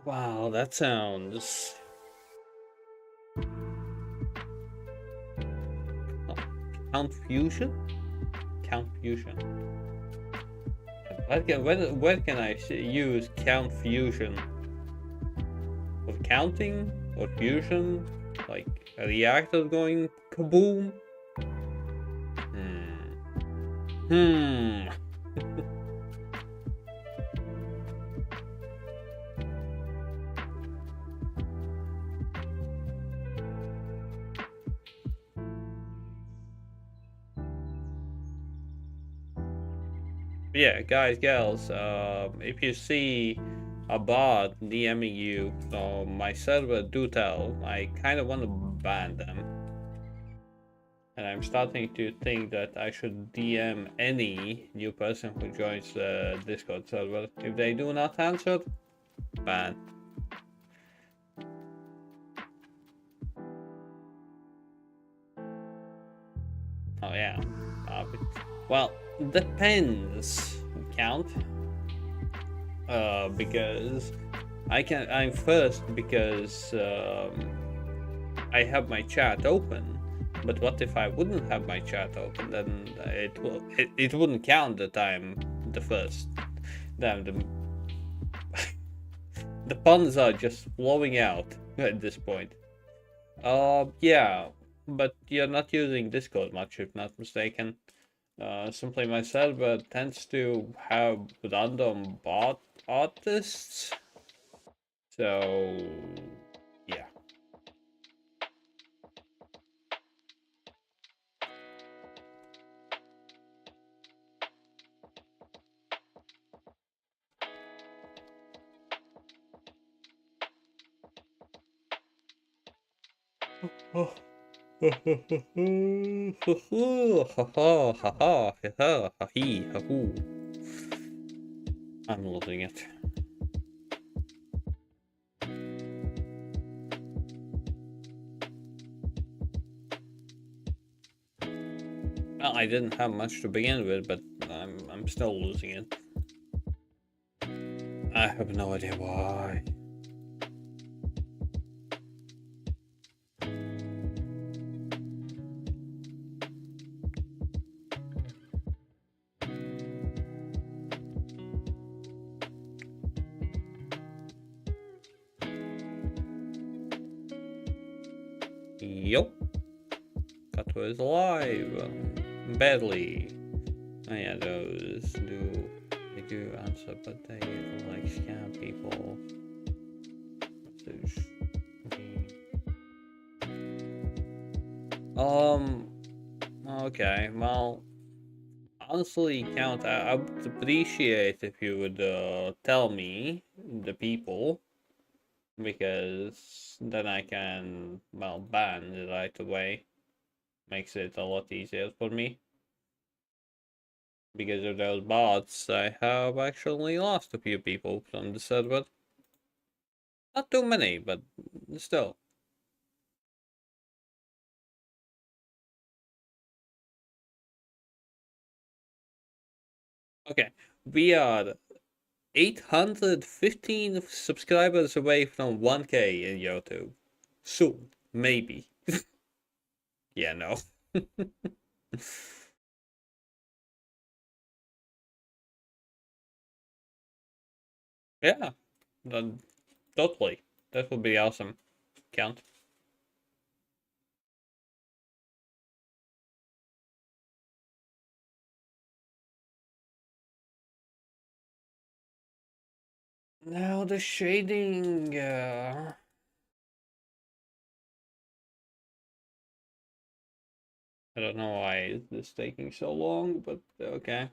Wow, that sounds oh, confusion. Confusion. Where can I use count fusion? For counting or fusion? Like a reactor going kaboom? Hmm. Hmm. Yeah, guys, gals, if you see a bot DMing you from my server, do tell. I kind of want to ban them. And I'm starting to think that I should DM any new person who joins the Discord server. If they do not answer, ban. Oh yeah. Well, depends. Count. Because I'm first because I have my chat open. But what if I wouldn't have my chat open? Then it wouldn't count that I'm the first. Damn, the puns are just flowing out at this point. Yeah, but you're not using Discord much, if not mistaken. Simply my server tends to have random bot artists, so yeah. I'm losing it. Well, I didn't have much to begin with, but I'm still losing it. I have no idea why. Yup. Kato is alive. Badly. Oh yeah, they do answer, but they like scam people. Um. Okay. Well, honestly, Count, I would appreciate if you would tell me the people, because then I can, well, ban it right away. Makes it a lot easier for me. Because of those bots, I have actually lost a few people from the server. Not too many, but still. Okay, we are 815 subscribers away from 1K in YouTube. Soon, maybe. Yeah, no. Yeah, then totally. That would be awesome. Count. Now the shading. I don't know why this is taking so long, but okay.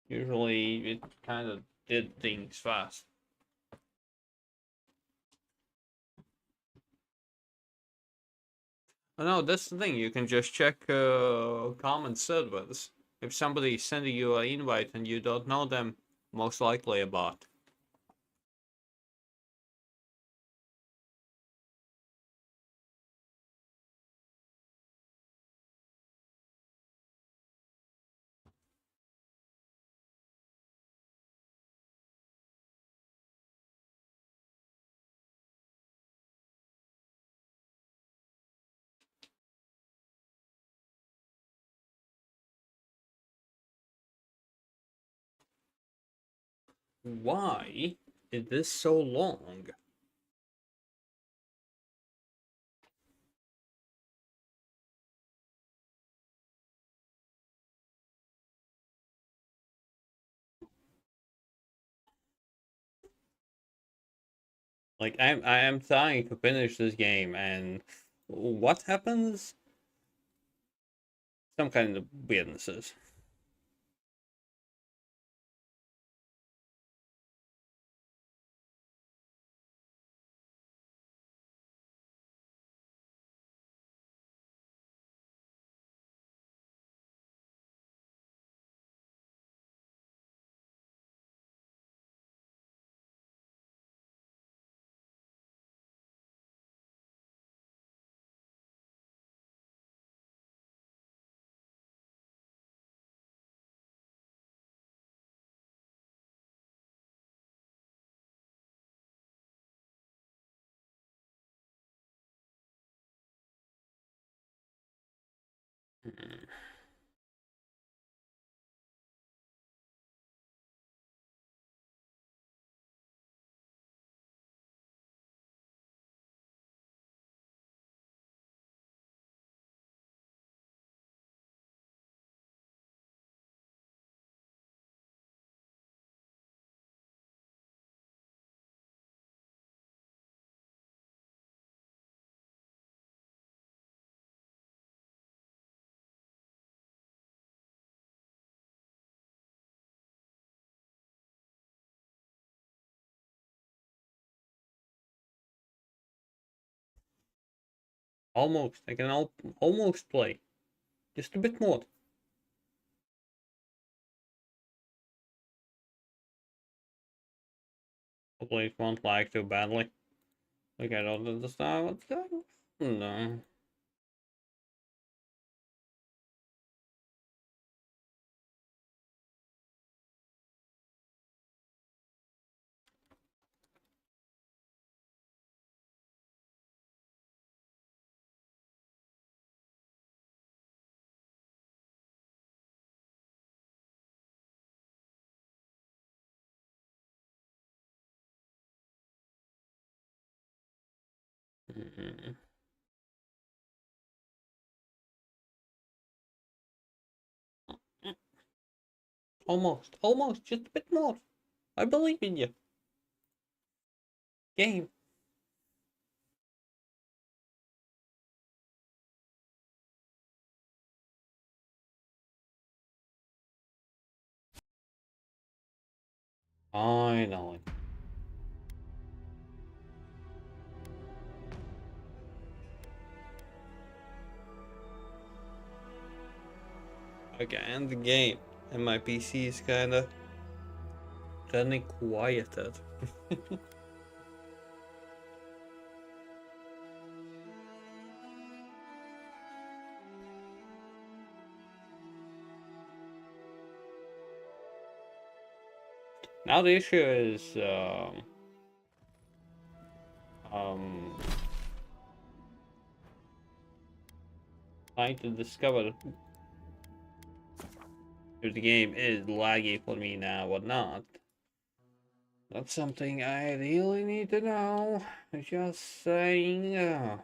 Usually it kind of did things fast. Oh, no, that's the thing. You can just check common servers. If somebody's sending you an invite and you don't know them, most likely a bot. Why is this so long? Like I am trying to finish this game, and what happens? Some kind of weirdnesses. Hmm. Almost. I can almost play. Just a bit more. Hopefully it won't lag too badly. Like I don't understand what's going on. No. Mm-mm. Almost. Almost. Just a bit more. I believe in you. Game. Finally. Okay, and the game. And my PC is kinda getting quieted. Now the issue is um trying to discover if the game is laggy for me now or not. That's something I really need to know. Just saying.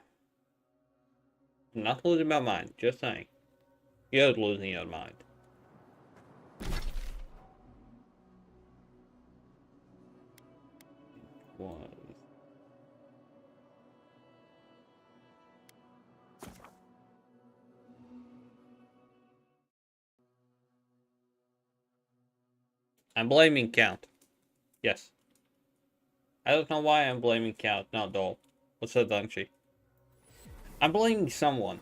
Not losing my mind. Just saying. You're losing your mind. Was. I'm blaming Count. Yes. I don't know why I'm blaming Count, not Dole. What's up, Dungchi? I'm blaming someone.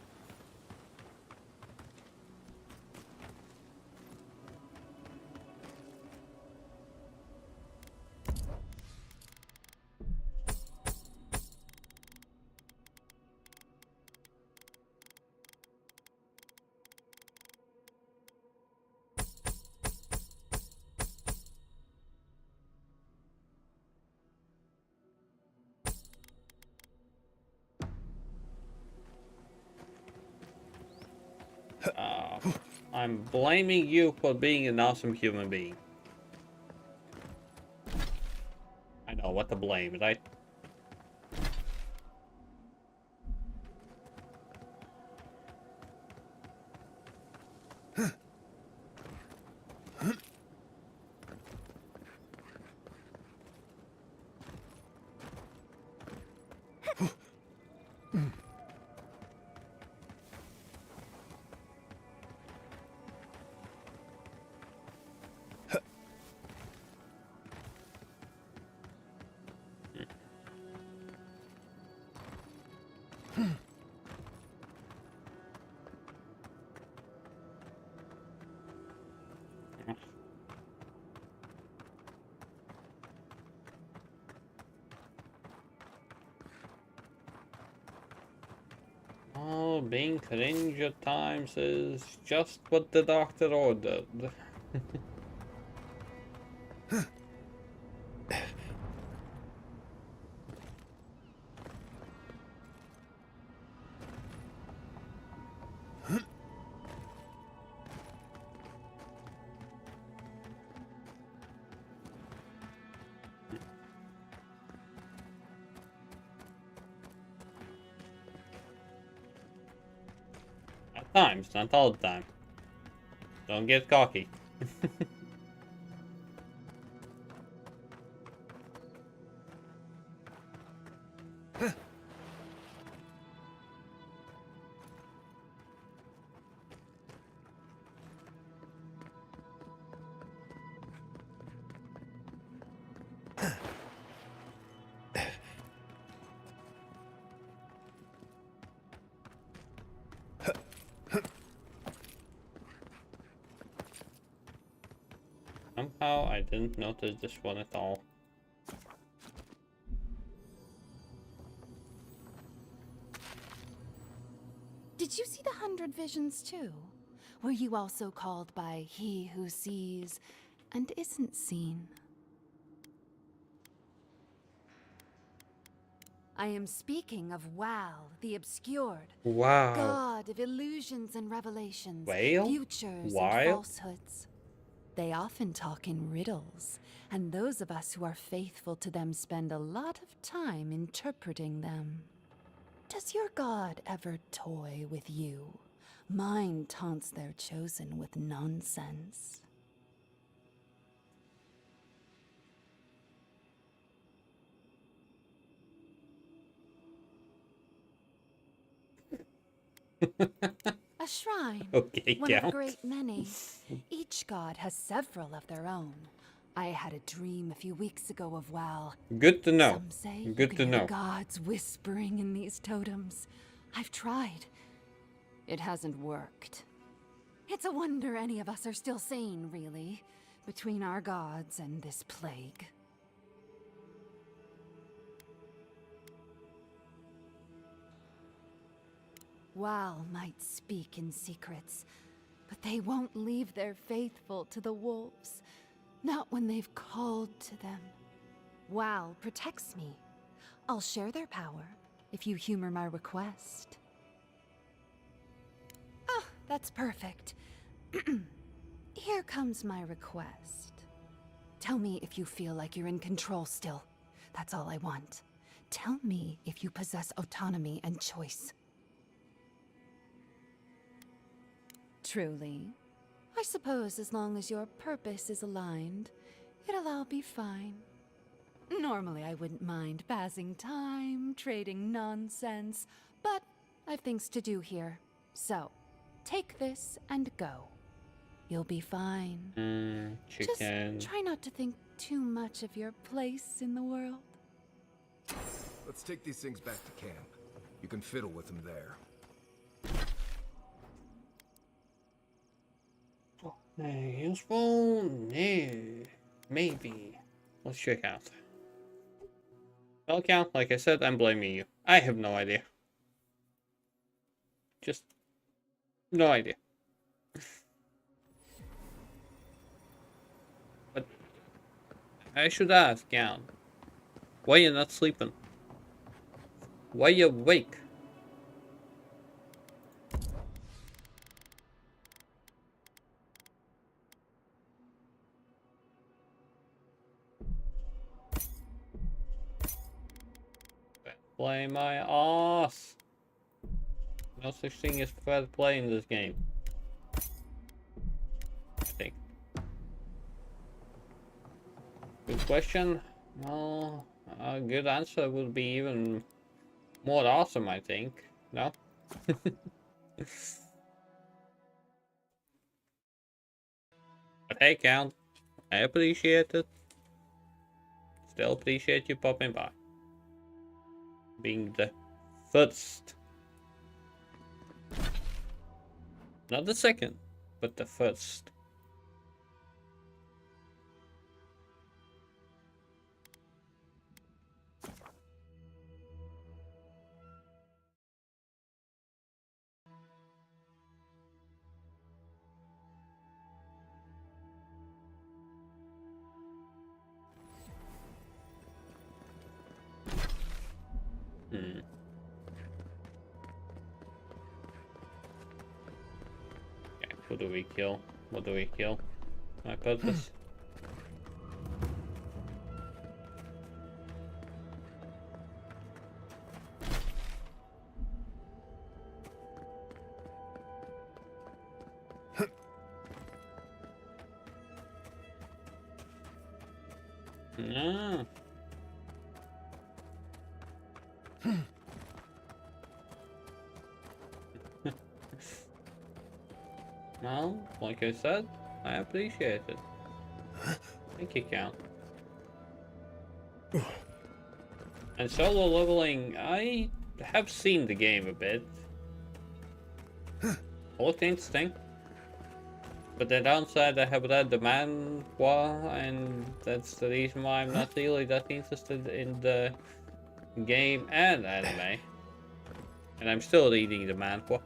Uh, I'm blaming you for being an awesome human being. what to blame, right? Oh, being cringe at times is just what the doctor ordered. At times, not all the time. Don't get cocky. Somehow I didn't notice this one at all. Did you see the 100 visions too? Were you also called by he who sees and isn't seen? I am speaking of Wow, the obscured. Wow. God of illusions and revelations, Whale? futures Wild? and falsehoods. They often talk in riddles, and those of us who are faithful to them spend a lot of time interpreting them. Does your god ever toy with you? Mine taunts their chosen with nonsense. A shrine. Okay, One of a count. great many. Each god has several of their own. I had a dream a few weeks ago of Wow. Good to know. Some say you Good can to hear the know. gods whispering in these totems. I've tried. It hasn't worked. It's a wonder any of us are still sane, really, between our gods and this plague. Wow might speak in secrets, but they won't leave their faithful to the wolves. Not when they've called to them. Wow protects me. I'll share their power if you humor my request. Oh, that's perfect. Here comes my request. Tell me if you feel like you're in control still. That's all I want. Tell me if you possess autonomy and choice. Truly? I suppose as long as your purpose is aligned, it'll all be fine. Normally I wouldn't mind passing time, trading nonsense, but I've things to do here. So, take this and go. You'll be fine. Chicken. Just try not to think too much of your place in the world. Let's take these things back to camp. You can fiddle with them there. Useful? No. Maybe. Let's check out. Well, count, like I said, I'm blaming you. I have no idea. Just no idea. But I should ask, Count, why you not sleeping? Why you awake? Play my ass. No such thing as fair play in this game. I think. Good question. Well, a good answer would be even more awesome, I think. No? But hey, Count. I appreciate it. Still appreciate you popping by. Being the first. Not the second, but the first. Hmm. Okay, who do we kill? What do we kill? My purpose. Ah. Well, like I said, I appreciate it. Thank you, Count. And solo leveling, I have seen the game a bit. Looked interesting. But the downside, I have read the manhwa, and that's the reason why I'm not really that interested in the game and anime. And I'm still reading the manhwa.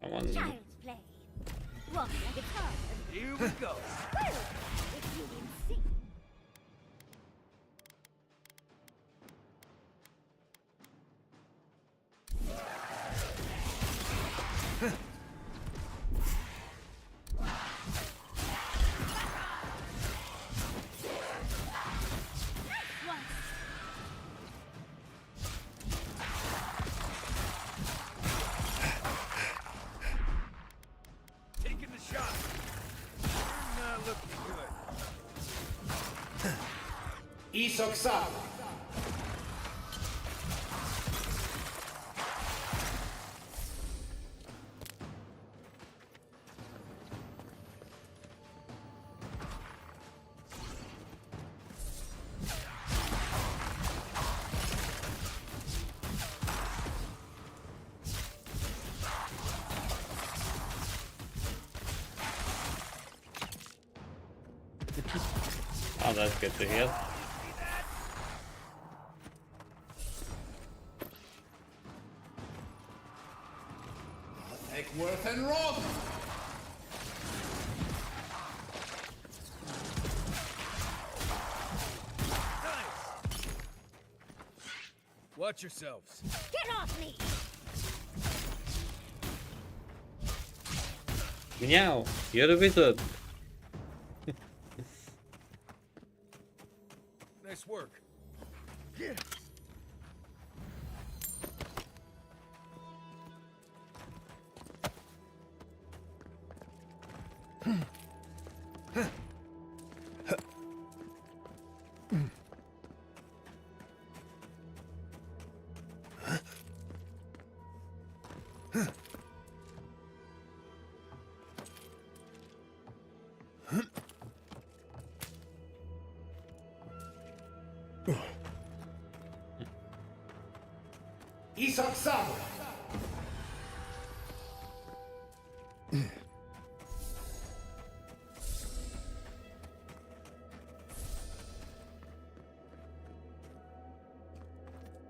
Someone... Child's play. Want a guitar? Here we go. Well, if you insist. Taking the shot. You're not looking good. Isoksa. Oh, that's good to hear. Take Worth and Rob. Nice. Watch yourselves. Get off me! Meow, you're the wizard. Nice work. Yeah. Isoksa.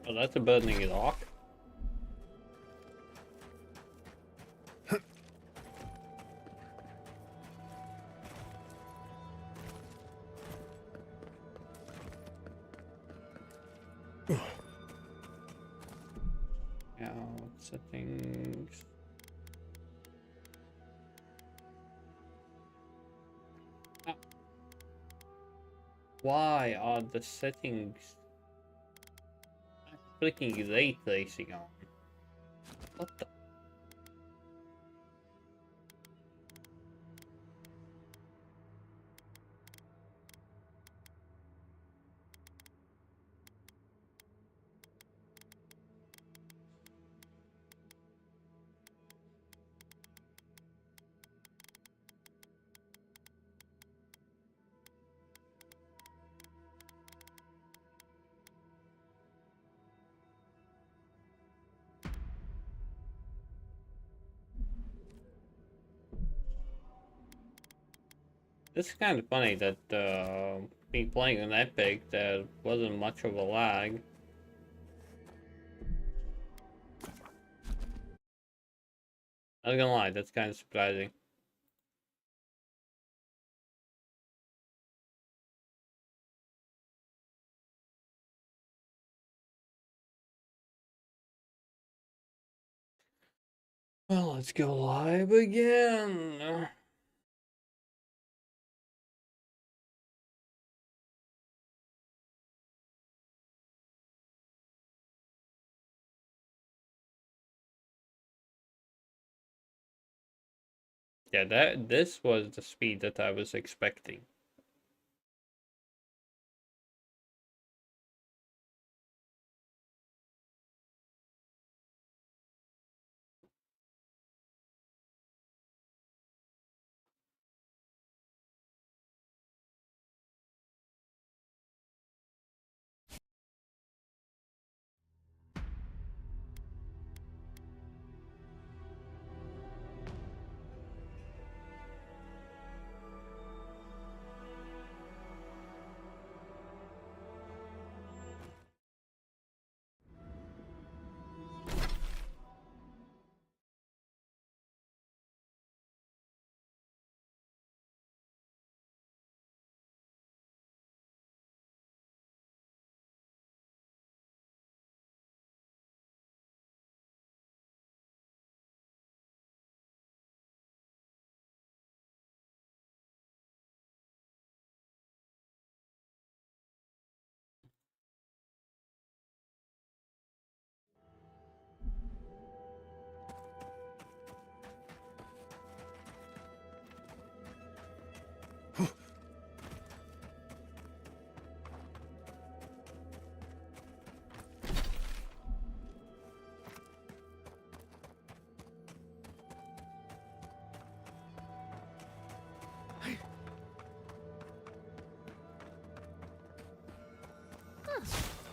Oh, that's a burning rock. Yeah, settings. Ah. Why are the settings clicking ray tracing on? What the? This is kind of funny that me playing on Epic, there wasn't much of a lag. Not gonna lie, that's kind of surprising. Well, let's go live again. Yeah, this was the speed that I was expecting.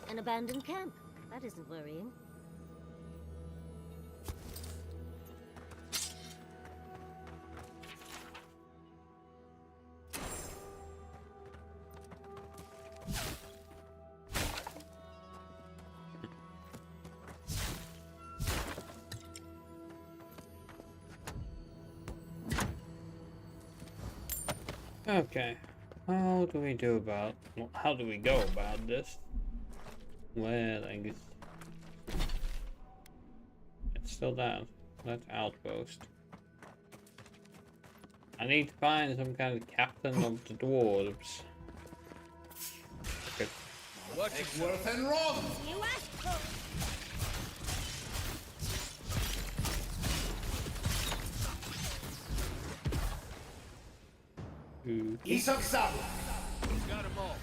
An abandoned camp. That isn't worrying. Okay, how do we do about? How do we go about this? Well, I guess it's still down. That outpost. I need to find some kind of captain of the dwarves. Okay. Egworth and wrong. You asked for Ooh. Isok-san. Got him all.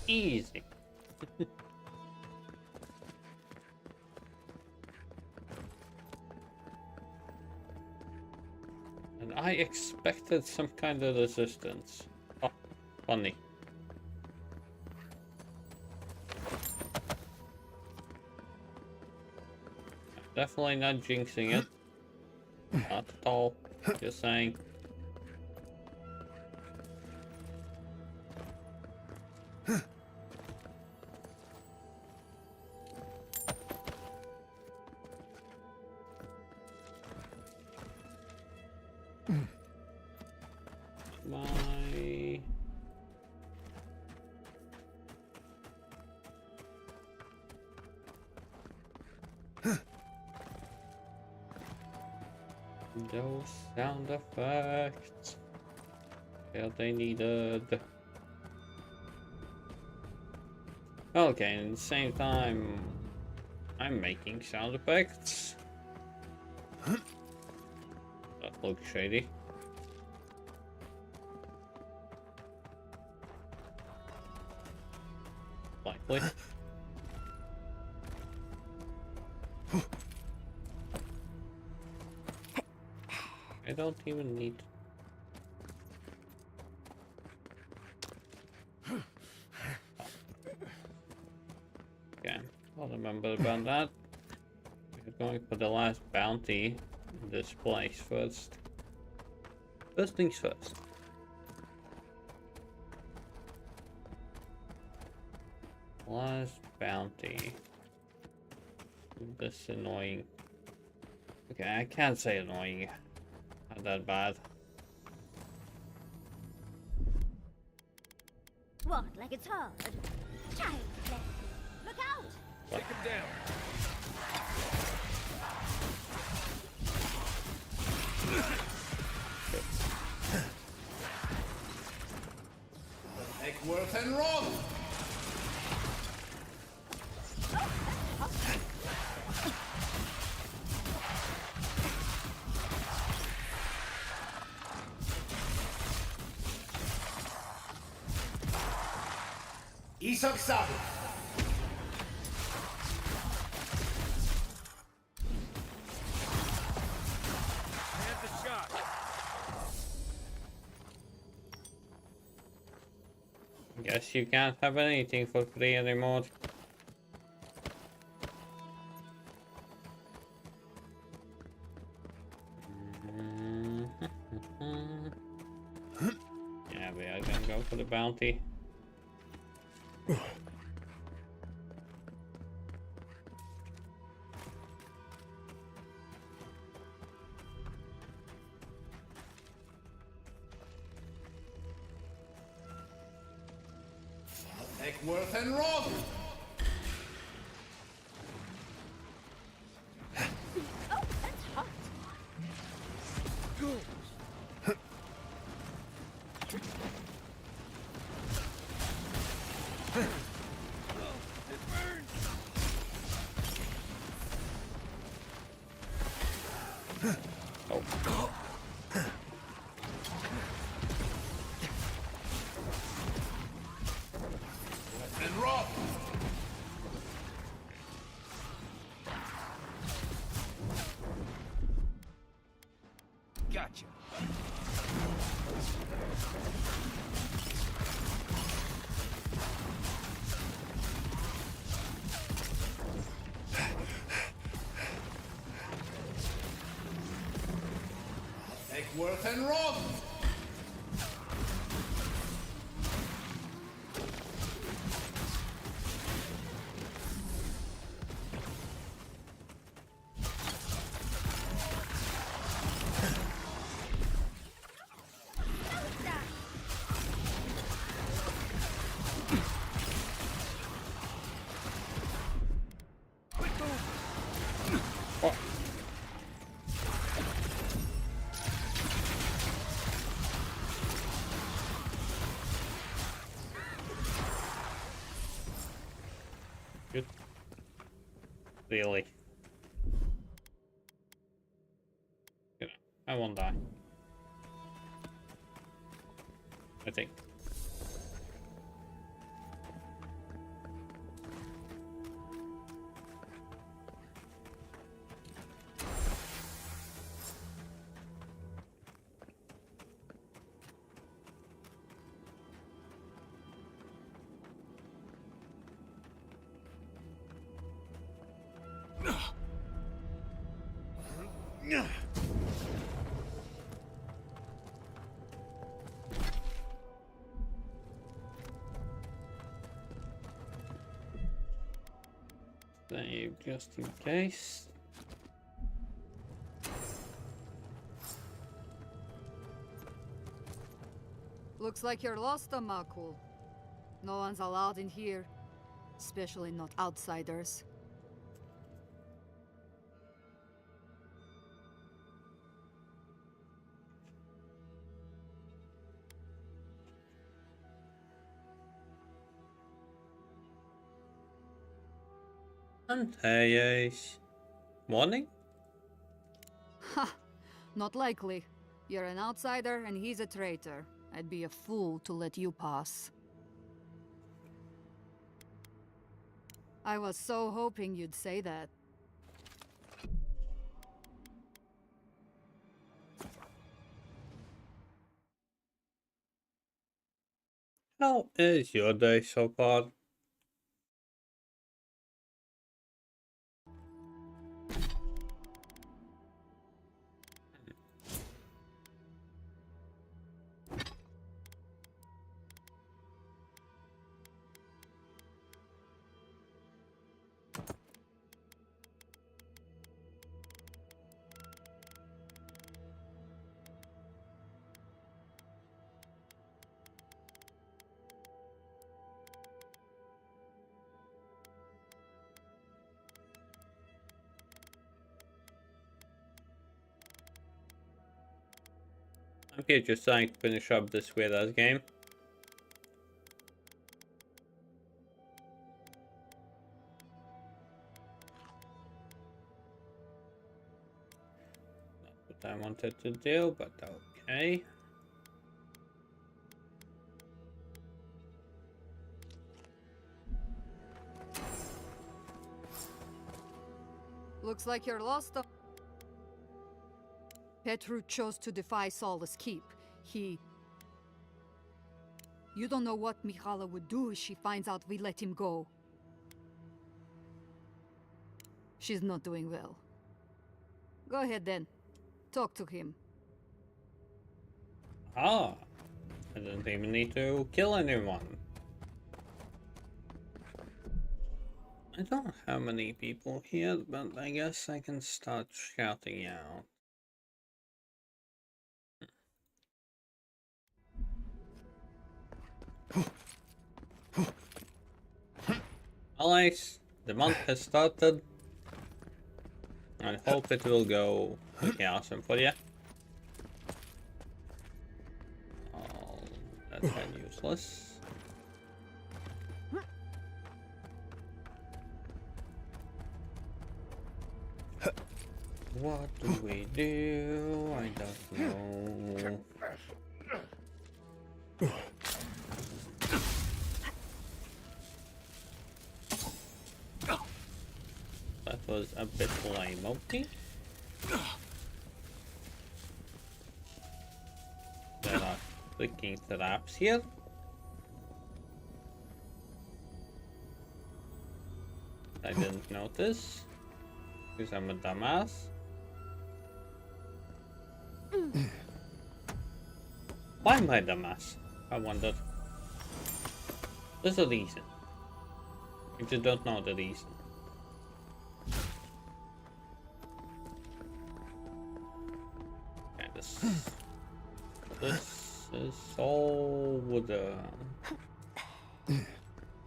Easy. And I expected some kind of resistance. Oh, funny. Definitely not jinxing it. Not at all. Just saying. my... Those sound effects that they needed. Okay, and at the same time, I'm making sound effects. That looks shady. Likely. I don't even need... Okay, I'll remember about that. We're going for the last bounty in this place first. First things first. Last bounty. This annoying. Okay, I can't say annoying. Not that bad. What, like it's hard? Child, look out! Take him down. Make worth and wrong. ears.I'm. Hand the shot. Guess you can't have anything for free anymore. Yeah, we are gonna go for the bounty. Make worth and wrong. Oh, that's hot. Oh. And wrong. Gotcha. Make worth and wrong. Oh. Good. Really? You know, I won't die. I think. Save just in case. Looks like you're lost, Makul. No one's allowed in here. Especially not outsiders. Yes. Morning? Ha! Not likely. You're an outsider and he's a traitor. I'd be a fool to let you pass. I was so hoping you'd say that. How is your day so far? I'm here just trying to finish up this weird ass game. Not what I wanted to do, but okay. Looks like you're lost. Petru chose to defy Solace Keep. You don't know what Mihala would do if she finds out we let him go. She's not doing well. Go ahead then. Talk to him. Ah, I didn't even need to kill anyone. I don't have many people here, but I guess I can start shouting out. Allies, the month has started. I hope it will go okay, awesome for you. Oh, that's been useless. What do we do? I don't know. That was a bit lame of me. There are clicking traps here. I didn't notice. Because I'm a dumbass. Why am I a dumbass? I wondered. There's a reason. I just don't know the reason. Okay, this is all wooden.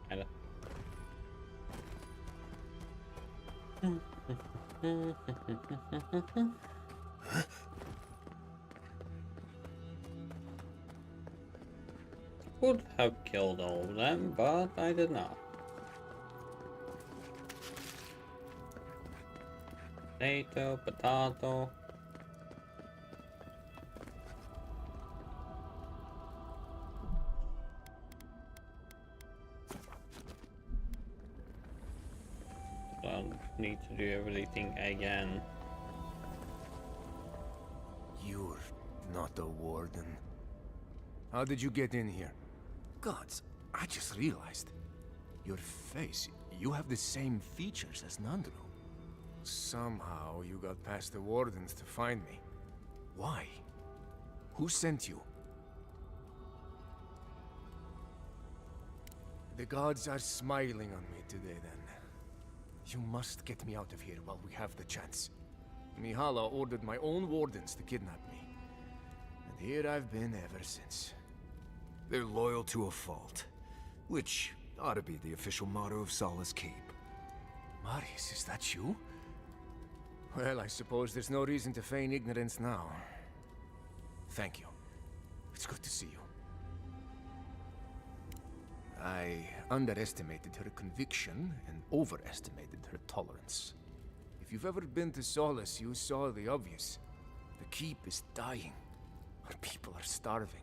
Kinda. Could have killed all of them, but I did not. Potato, potato. I'll need to do everything again. You're not a warden. How did you get in here? Gods, I just realized. Your face, you have the same features as Nandru. Somehow you got past the wardens to find me. Why? Who sent you? The gods are smiling on me today then. You must get me out of here while we have the chance. Mihala ordered my own wardens to kidnap me. And here I've been ever since. They're loyal to a fault, which ought to be the official motto of Solace Keep. Marius, is that you? Well, I suppose there's no reason to feign ignorance now. Thank you. It's good to see you. I underestimated her conviction and overestimated her tolerance. If you've ever been to Solace, you saw the obvious. The keep is dying. Our people are starving.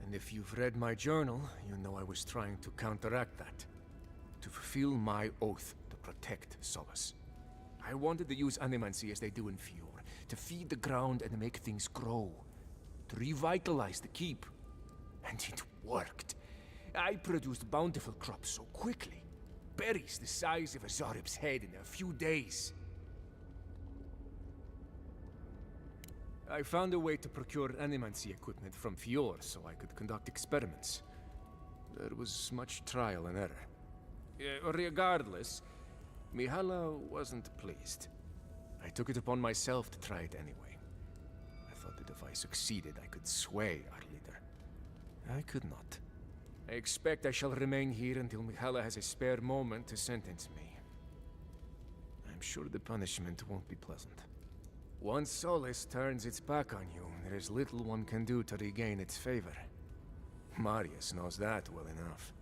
And if you've read my journal, you know I was trying to counteract that. To fulfill my oath to protect Solace. I wanted to use animancy as they do in Fior, to feed the ground and make things grow. To revitalize the keep. And it worked. I produced bountiful crops so quickly. Berries the size of a Zarib's head in a few days. I found a way to procure animancy equipment from Fior so I could conduct experiments. There was much trial and error. Regardless, Mihala wasn't pleased. I took it upon myself to try it anyway. I thought that if I succeeded, I could sway our leader. I could not. I expect I shall remain here until Mihala has a spare moment to sentence me. I'm sure the punishment won't be pleasant. Once Solace turns its back on you, there is little one can do to regain its favor. Marius knows that well enough.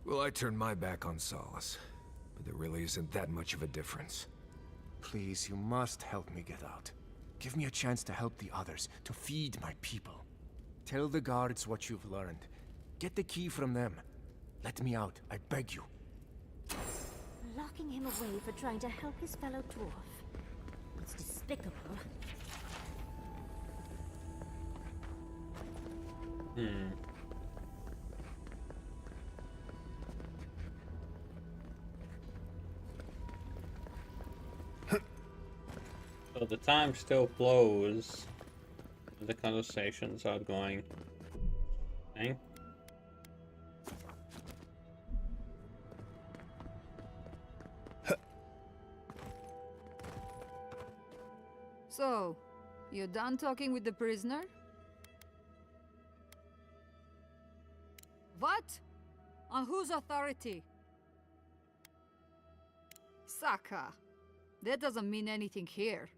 Well, I turned my back on Solace, but there really isn't that much of a difference. Please, you must help me get out. Give me a chance to help the others, to feed my people. Tell the guards what you've learned. Get the key from them. Let me out, I beg you. Locking him away for trying to help his fellow dwarf. It's despicable. So the time still flows. The conversations are going. Okay. So, you done talking with the prisoner? What? On whose authority? Saka, that doesn't mean anything here.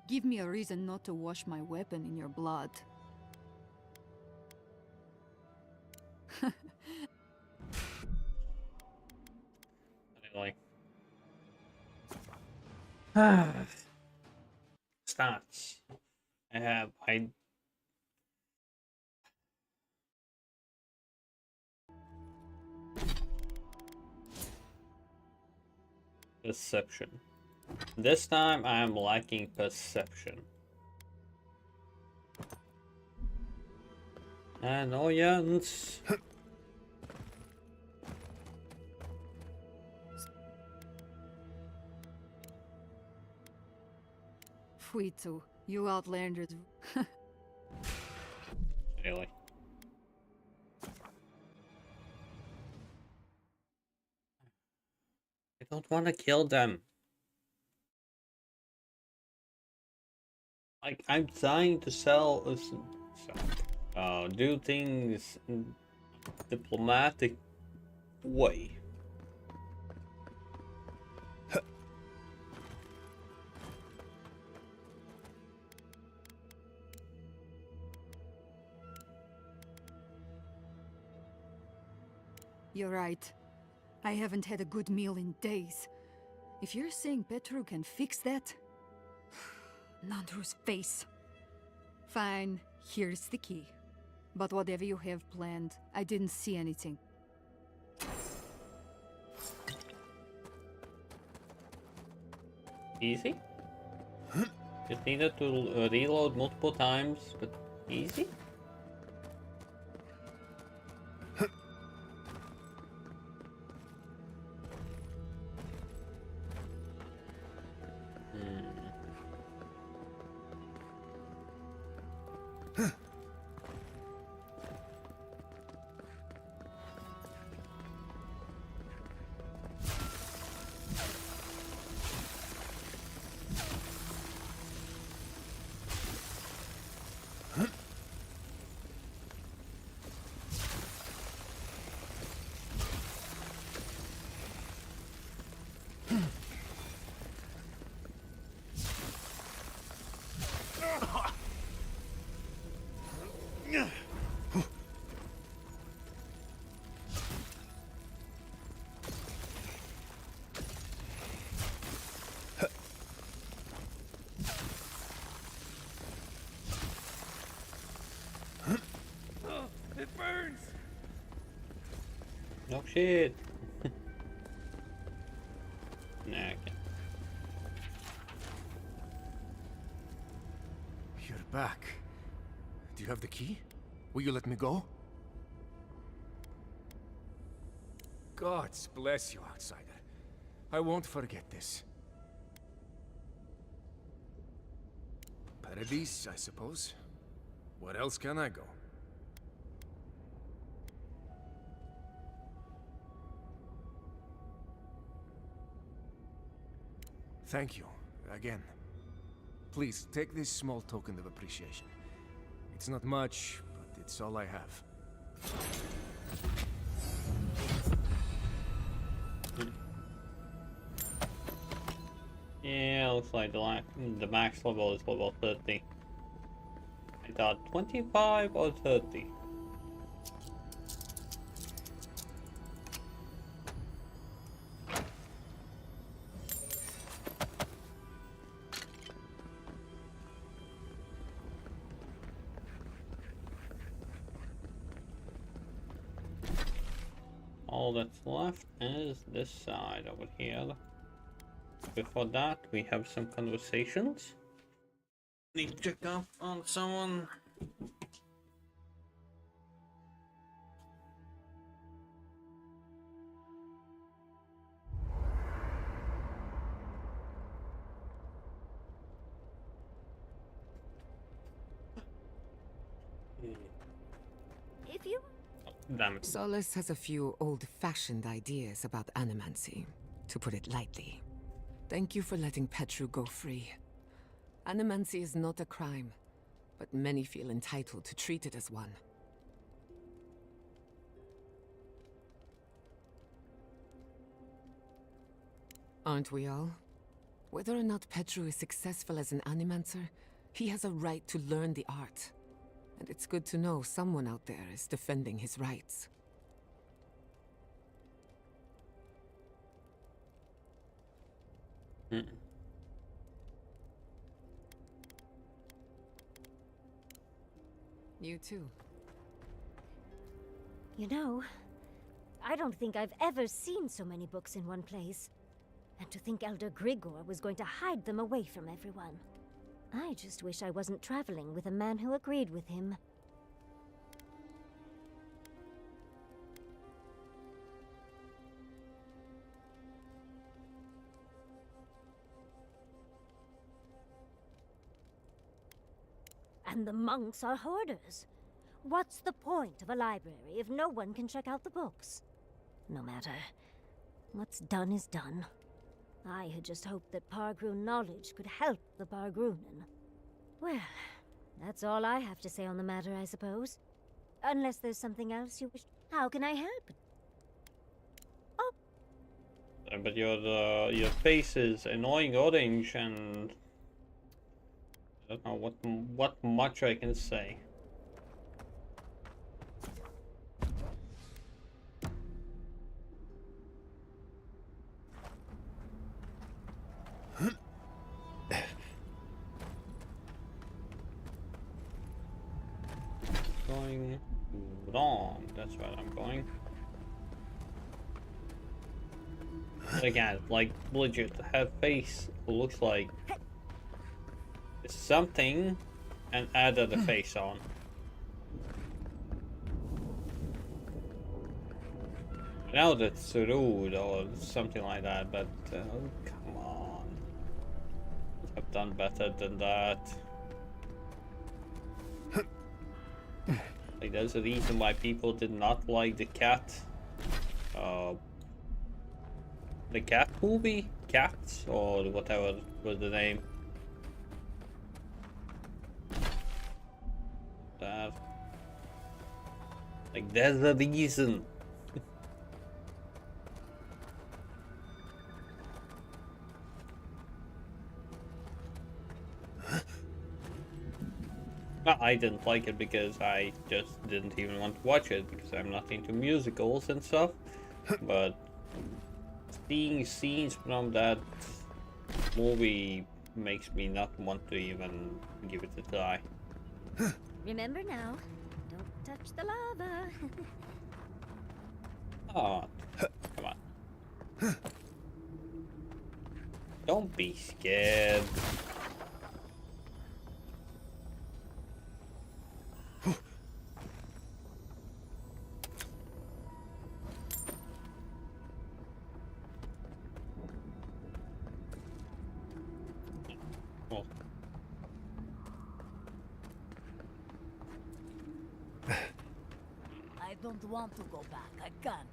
Give me a reason not to wash my weapon in your blood. Like stats. I perception. This time I am lacking perception. Annoyance. Fuitu, you outlanders. Really? I don't want to kill them. Like, I'm trying to do things in diplomatic way. You're right. I haven't had a good meal in days. If you're saying Petru can fix that... Nandru's face. Fine, here's the key. But whatever you have planned, I didn't see anything. Easy? Just needed to reload multiple times, but easy? It burns! No shit. Nah, I can't. You're back. Do you have the key? Will you let me go? Gods bless you, outsider. I won't forget this. Paradise, I suppose. Where else can I go? Thank you, again. Please, take this small token of appreciation. It's not much, but it's all I have. Yeah, looks like the max level is level 30. I thought 25 or 30. All that's left is this side over here. Before that, we have some conversations. Need to check up on someone. If you... Damn it. Solace has a few old-fashioned ideas about animancy, to put it lightly. Thank you for letting Petru go free. Animancy is not a crime, but many feel entitled to treat it as one. Aren't we all? Whether or not Petru is successful as an animancer, he has a right to learn the art. And it's good to know someone out there is defending his rights. You too. You know, I don't think I've ever seen so many books in one place. And to think Elder Grigor was going to hide them away from everyone. I just wish I wasn't traveling with a man who agreed with him. And the monks are hoarders. What's the point of a library if no one can check out the books? No matter. What's done is done. I had just hoped that Pargroon knowledge could help the Pargroonen. Well, that's all I have to say on the matter, I suppose. Unless there's something else you wish... How can I help? Oh. But your face is annoying orange, and I don't know what much I can say. Going wrong. That's where I'm going. Again, like legit, her face looks like something and added the face on. Now that's rude or something like that, but come on. I've done better than that. Like, there's a reason why people did not like the cat. The cat movie? Cats? Or whatever was the name. That. Like, there's a reason. No, I didn't like it because I just didn't even want to watch it because I'm not into musicals and stuff. But seeing scenes from that movie makes me not want to even give it a try. Remember now, don't touch the lava. Oh, come on. Don't be scared. Oh. I don't want to go back. I can't.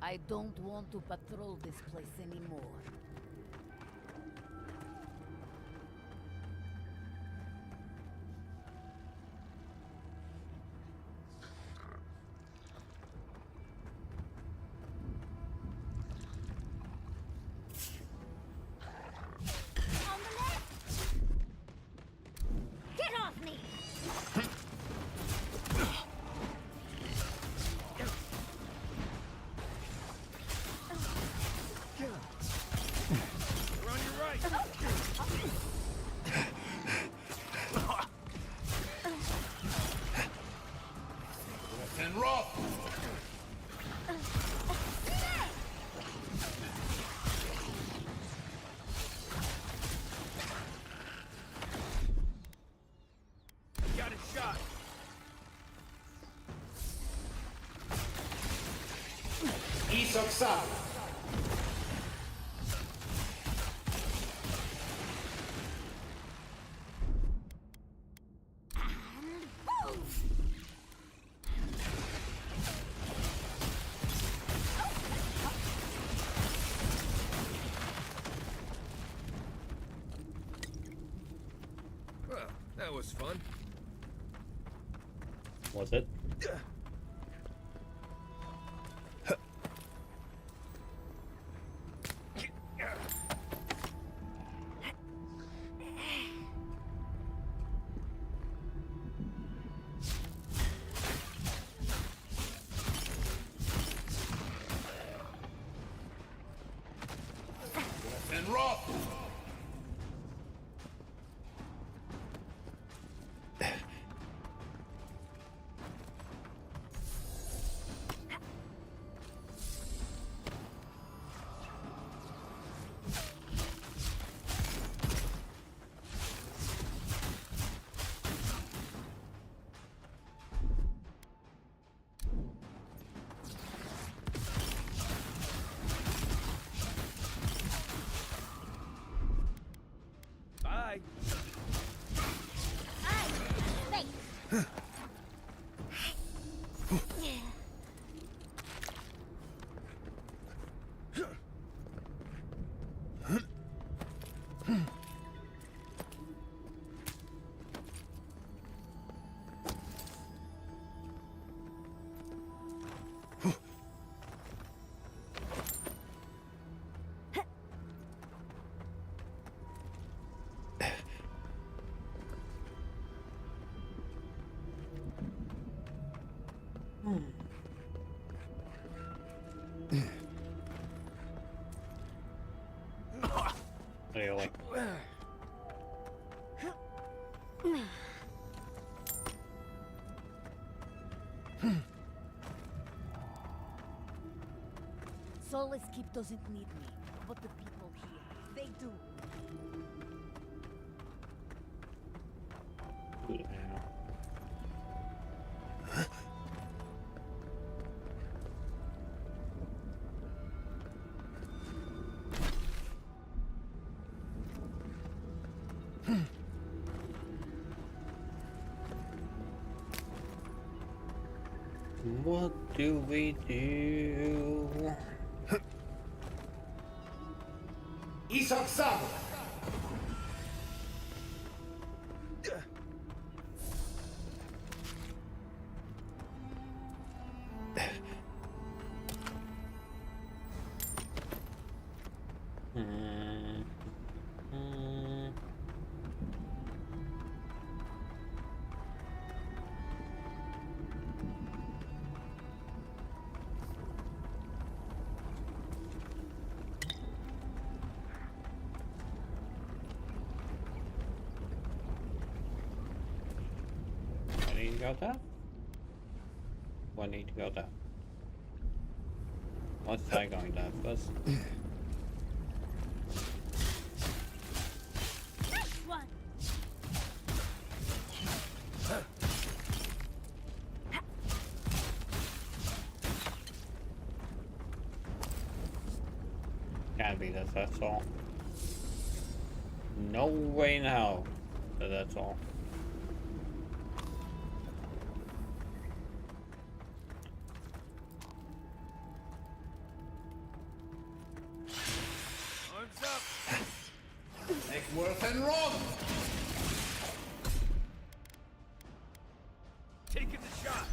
I don't want to patrol this place anymore. On the left! Get off me! You're on your right. Left and rough. Got a shot. ears.I'm. Well, that was fun. Was it? Left and rough. Bye. Space! Really? Solace Keep doesn't need me, but the people here, they do. Yeah. What do we do? ears.I'm. Hmm. Hmm. go there? Or I need to go there? Let's try going there first. Nice one! Can't be that, that's all. No way in hell that that's all. Arms up. Make worth and wrong. Taking the shot.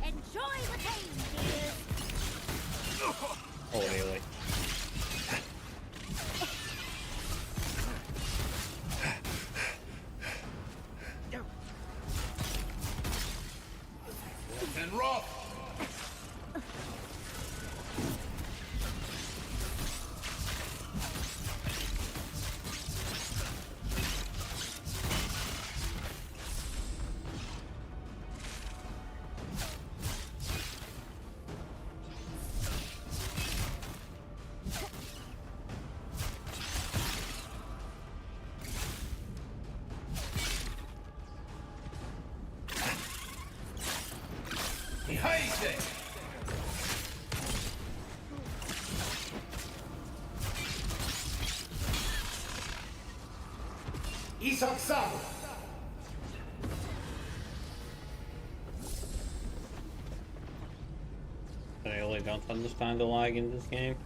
Enjoy the pain, dears! Oh, really? Worth and rough. Behind it. ears.I'm. I really don't understand the lag in this game.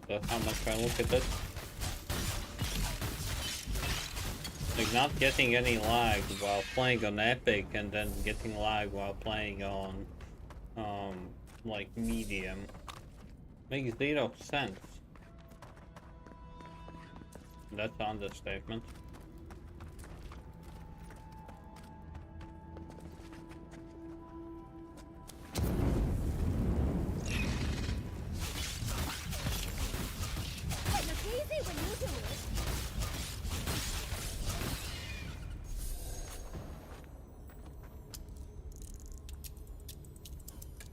So how much I look at it. Like not getting any lag while playing on Epic and then getting lag while playing on like medium. Makes 0 sense. That's an understatement. It looks easy when you do it.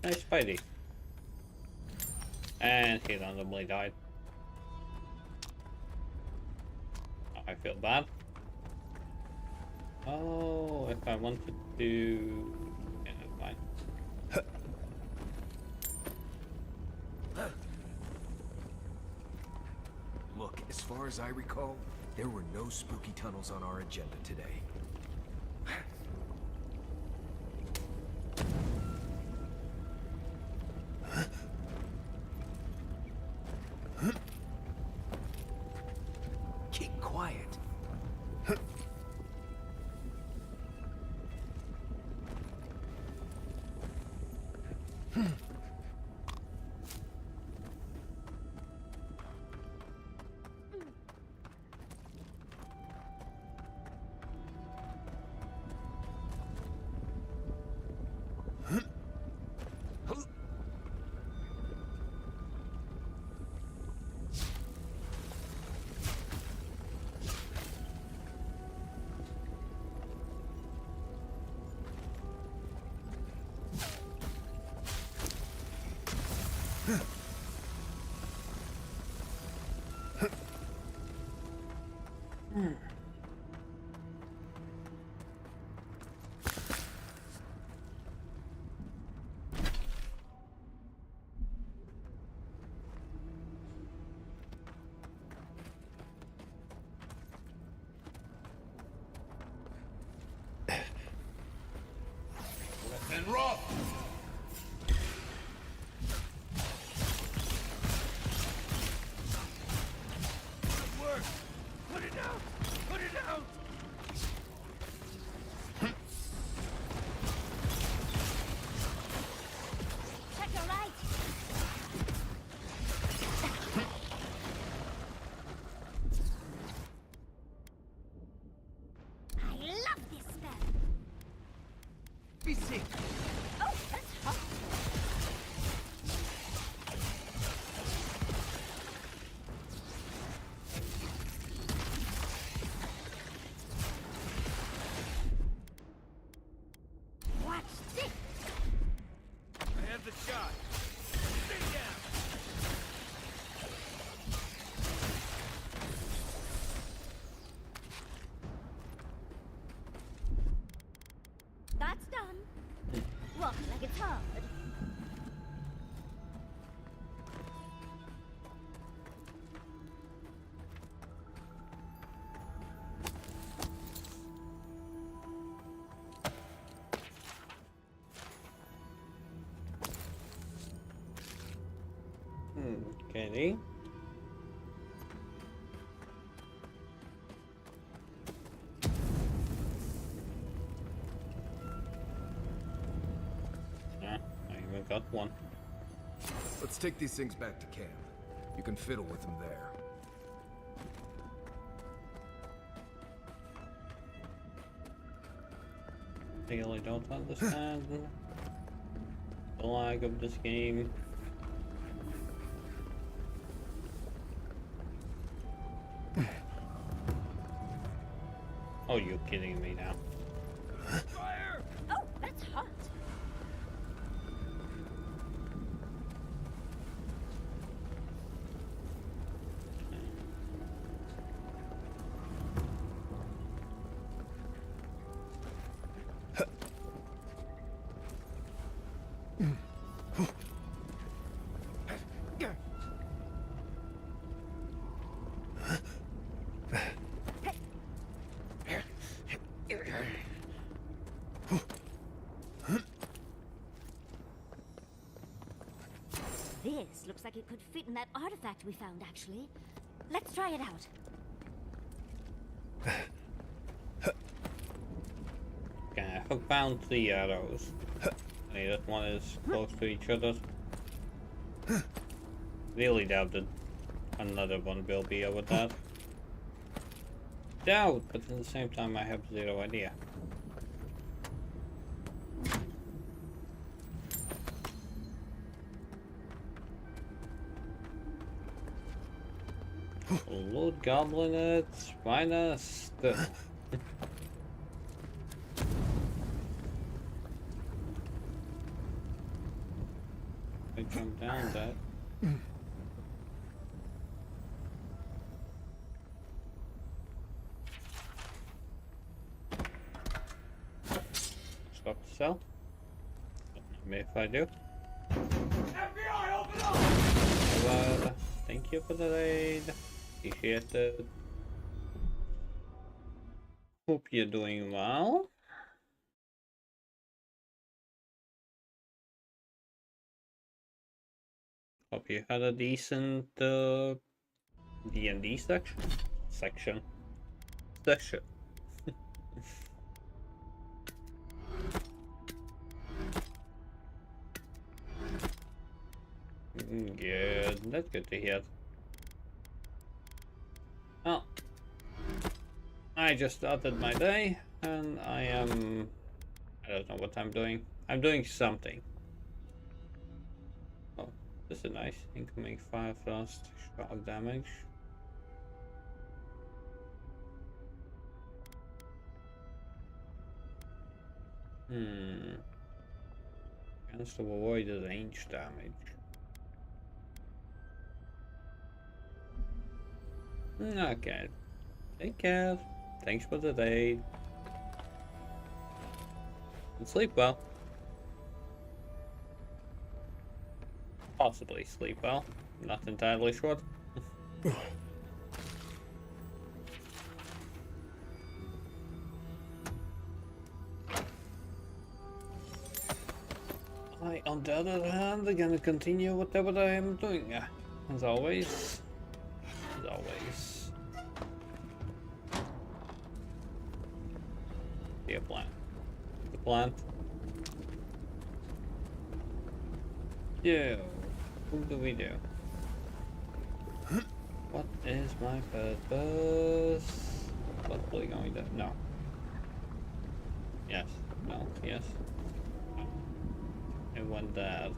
Nice Spidey. And he randomly died. I feel bad. Oh, if I wanted to... Yeah, that's fine. Look, as far as I recall, there were no spooky tunnels on our agenda today. Keep quiet. Worth and rough. Good work. Put it down. Put it down. Check your right. I love this spell. Be sick. Oh, Alrighty. Yeah, I even got one. Let's take these things back to camp. You can fiddle with them there. Really don't understand the lag of this game. Oh, you're kidding me now. Fire! Oh, that's hot. This looks like it could fit in that artifact we found, actually. Let's try it out. Okay, I found 3 arrows. Okay, that one is close to each other. Really doubt that another one will be over that. Doubt, but at the same time I have 0 idea. Lord Goblinettes, minus the... I jump down that. Stop the cell. Maybe if I do. FBI, open up! Well, thank you for the raid. Appreciate it. Hope you're doing well. Hope you had a decent D&D section. Good, that's good to hear. Oh, I just started my day, and I don't know what I'm doing. I'm doing something. Oh, this is nice. Incoming fire thrust, shock damage. Chance to avoid the range damage. Okay. Take care. Thanks for the raid. And sleep well. Possibly sleep well. Not entirely sure. I, on the other hand, am gonna continue whatever I am doing. As always. As always. Be a plant. The plant. Yeah. What do we do? What is my purpose? Probably going to... No. Yes. No. Yes. No. I want that.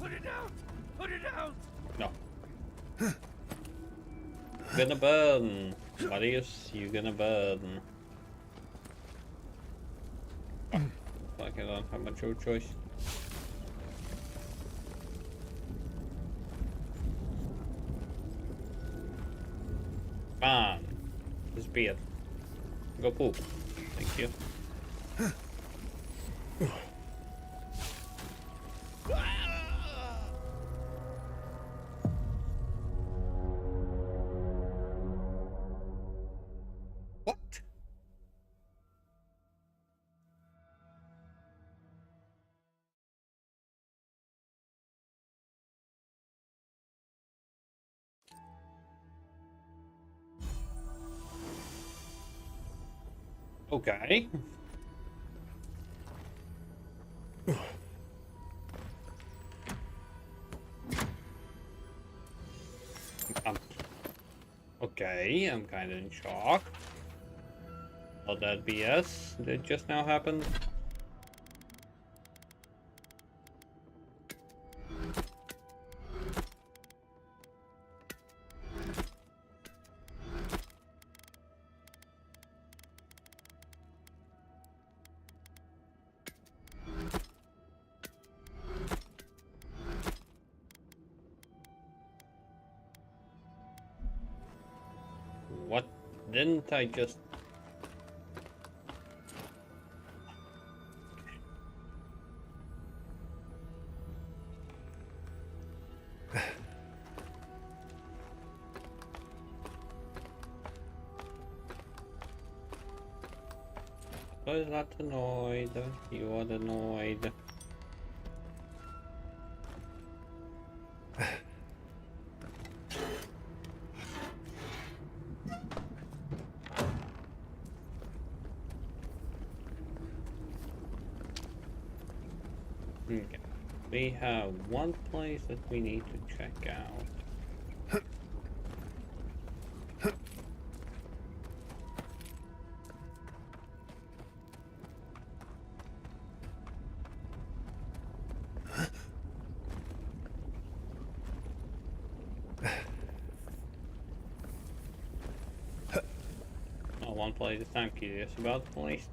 Put it out! Put it out! No. Gonna burn. Marius, you gonna burn. Like I don't have much of a choice. Man, this beard. Go poop. Thank you. Okay. I'm, okay, I'm kind of in shock. All that BS that just now happened. What didn't I just... I was not annoyed. You are annoyed. Okay. We have one place that we need to check out. Oh, one place that I'm curious about, at least.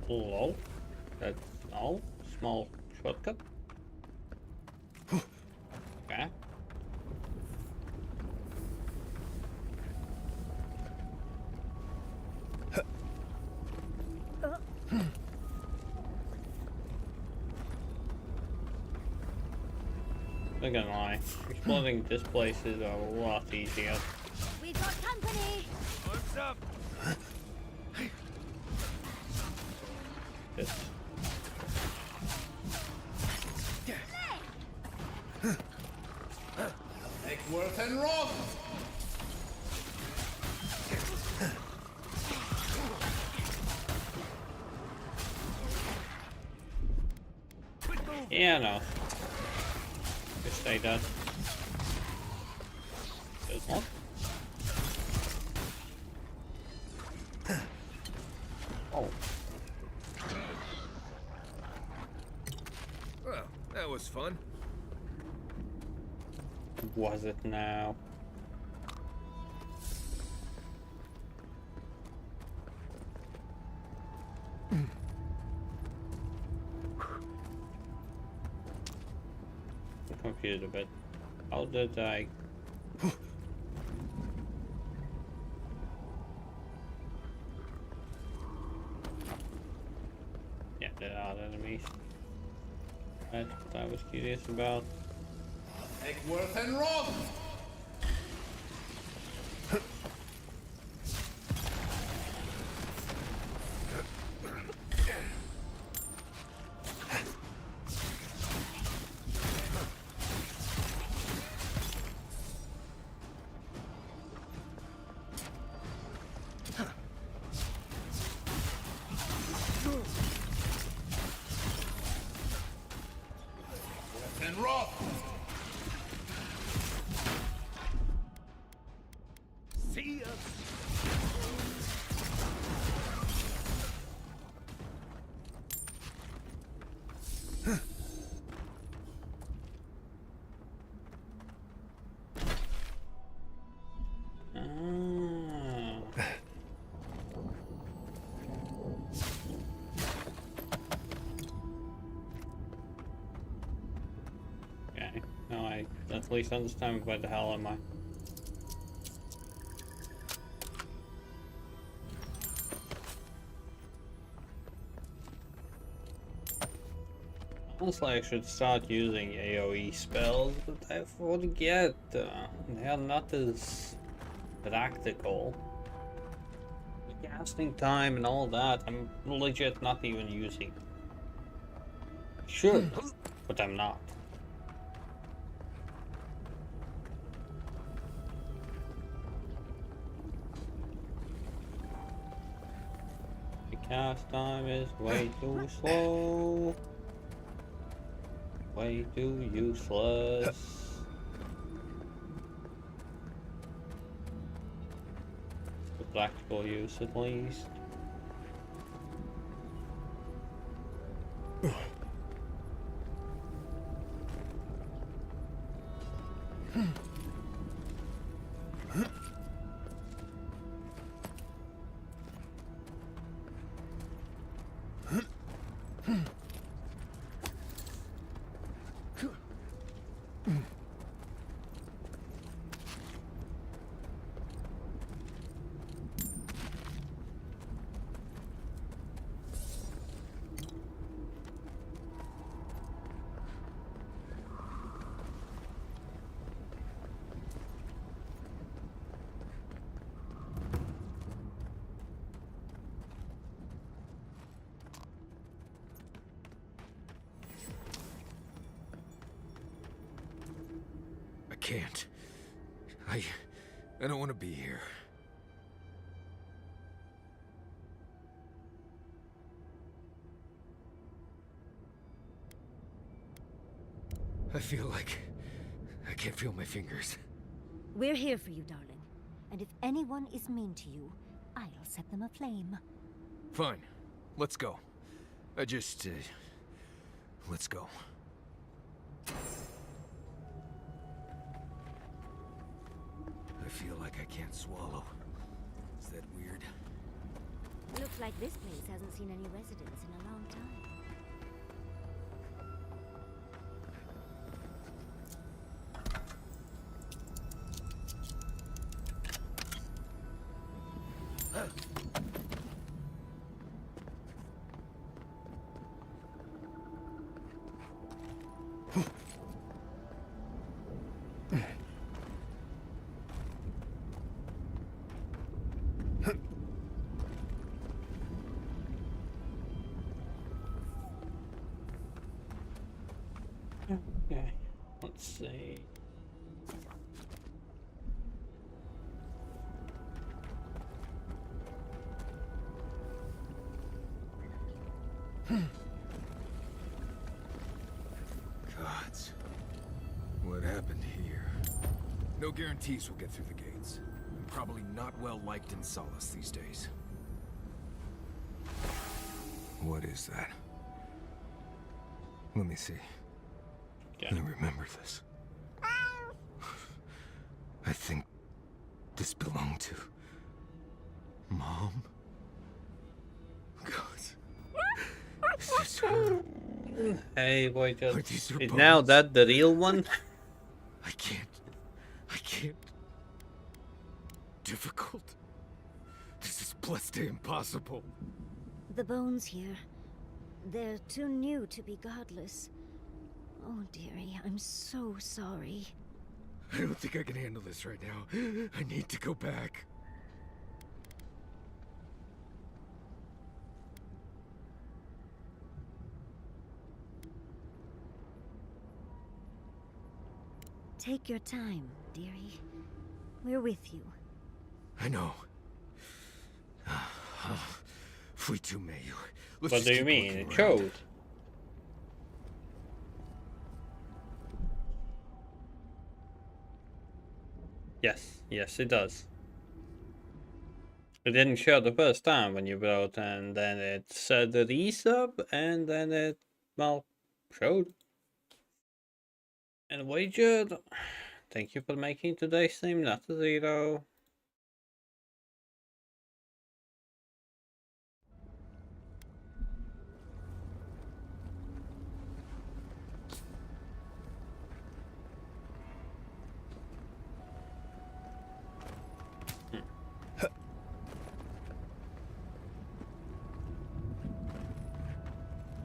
Hello? That's all? Small shortcut? Okay. Not gonna lie, exploring this place is a lot easier. We've got company! Arms up! This. Eckworth and Rob! Yeah, no. Just stay dead. There's one. Oh. Well, that was fun. Was it now? I'm confused a bit. How did I... Yeah, there are enemies. That's what I was curious about. Eckworth and Rob! And Rob! See ya! Ah. Okay, now I at least understand where the hell am I. Honestly, I should start using AoE spells, but I forget they are not as practical. The casting time and all that, I'm legit not even using. Should, but I'm not. The cast time is way too slow. Way too useless. For practical use at least. I can't. I don't want to be here. I feel like I can't feel my fingers. We're here for you, darling. And if anyone is mean to you, I'll set them aflame. Fine. Let's go. Let's go. I feel like I can't swallow. Is that weird? Looks like this place hasn't seen any residents in a long time. Okay, let's see. Gods. What happened here? No guarantees we'll get through the gates. I'm probably not well liked in Solace these days. What is that? Let me see. Okay. I remember this. I think this belonged to Mom. God. Is this her? Hey, boy, Are these her is now bones? that the real one? I can't. Difficult. This is blessed impossible. The bones here, they're too new to be godless. Oh, dearie, I'm so sorry. I don't think I can handle this right now. I need to go back. Take your time, dearie. We're with you. I know. Fui tu meio. Let's What just do you keep mean? looking It around. showed. Yes, it does. It didn't show the first time when you wrote, and then it said the resub, and then it, well, showed. And wagered. Thank you for making today's stream not a 0.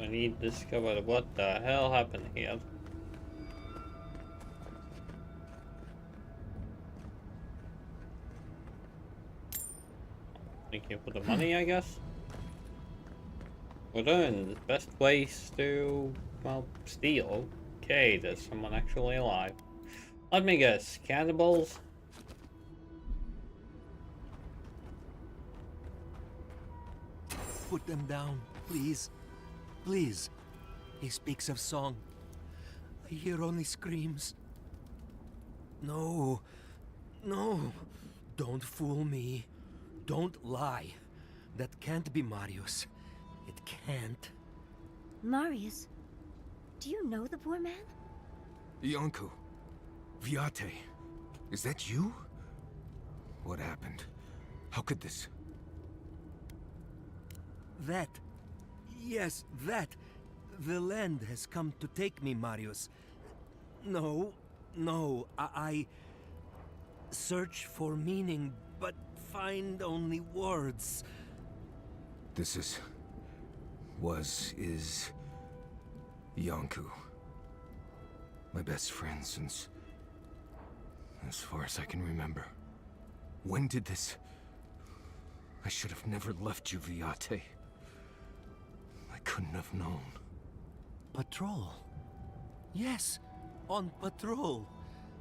I need to discover what the hell happened here. Thank you for the money, I guess. We're doing the best ways to, well, steal. Okay, there's someone actually alive. Let me guess, cannibals? Put them down, please. Please. He speaks of song. I hear only screams. No. No. Don't fool me. Don't lie. That can't be Marius. It can't. Marius, do you know the poor man? Iancu. Viate. Is that you? What happened? How could this... That. Yes, that. The land has come to take me, Marius. No, no, I search for meaning, but find only words. This is... is... Iancu. My best friend since... as far as I can remember. When did this... I should have never left you, Viate. I couldn't have known. Patrol. Yes, on patrol.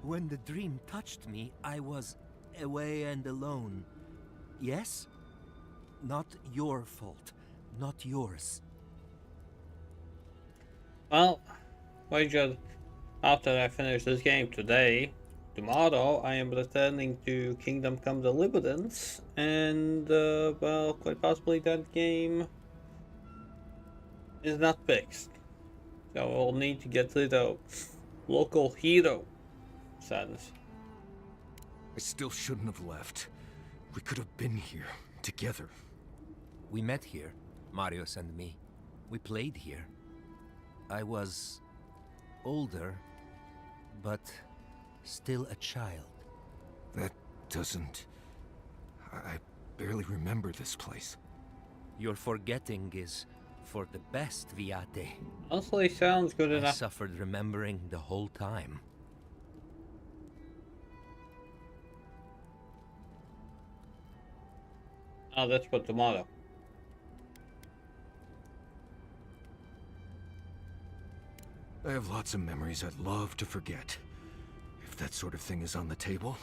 When the dream touched me, I was away and alone. Yes? Not your fault. Not yours. Well, wagered after I finish this game today, tomorrow I am returning to Kingdom Come Deliverance, and well, quite possibly that game is not fixed. So we'll need to get rid of local hero sadness. I still shouldn't have left. We could have been here, together. We met here, Marius and me. We played here. I was... older, but still a child. That doesn't... I barely remember this place. Your forgetting is for the best, Viate. Honestly, sounds good I enough. suffered remembering the whole time. Oh, that's for tomorrow. I have lots of memories I'd love to forget. If that sort of thing is on the table.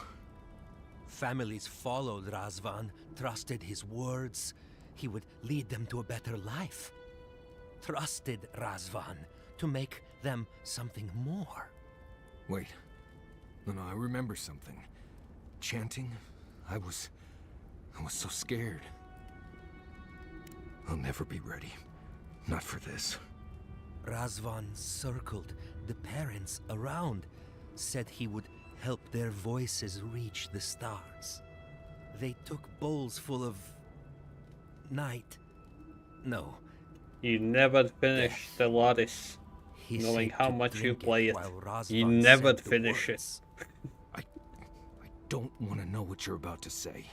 Families followed Razvan, trusted his words. He would lead them to a better life. Trusted Razvan to make them something more. Wait. No, I remember something. Chanting? I was so scared. I'll never be ready. Not for this. Razvan circled the parents around, said he would help their voices reach the stars. They took bowls full of... night. No. You never finish the Lattice, He knowing said how to much you drink play it. while Razvan You never said the finish it. words. I don't want to know what you're about to say.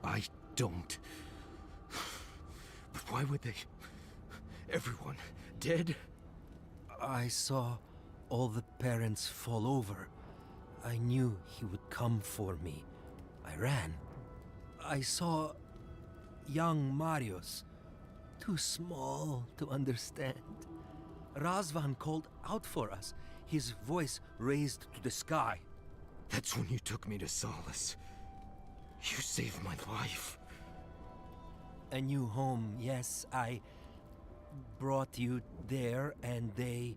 I don't. But why would they... Everyone dead? I saw all the parents fall over. I knew he would come for me. I ran. I saw young Marius, too small to understand. Razvan called out for us, his voice raised to the sky. That's when you took me to Solace. You saved my life. A new home, yes, I brought you there and they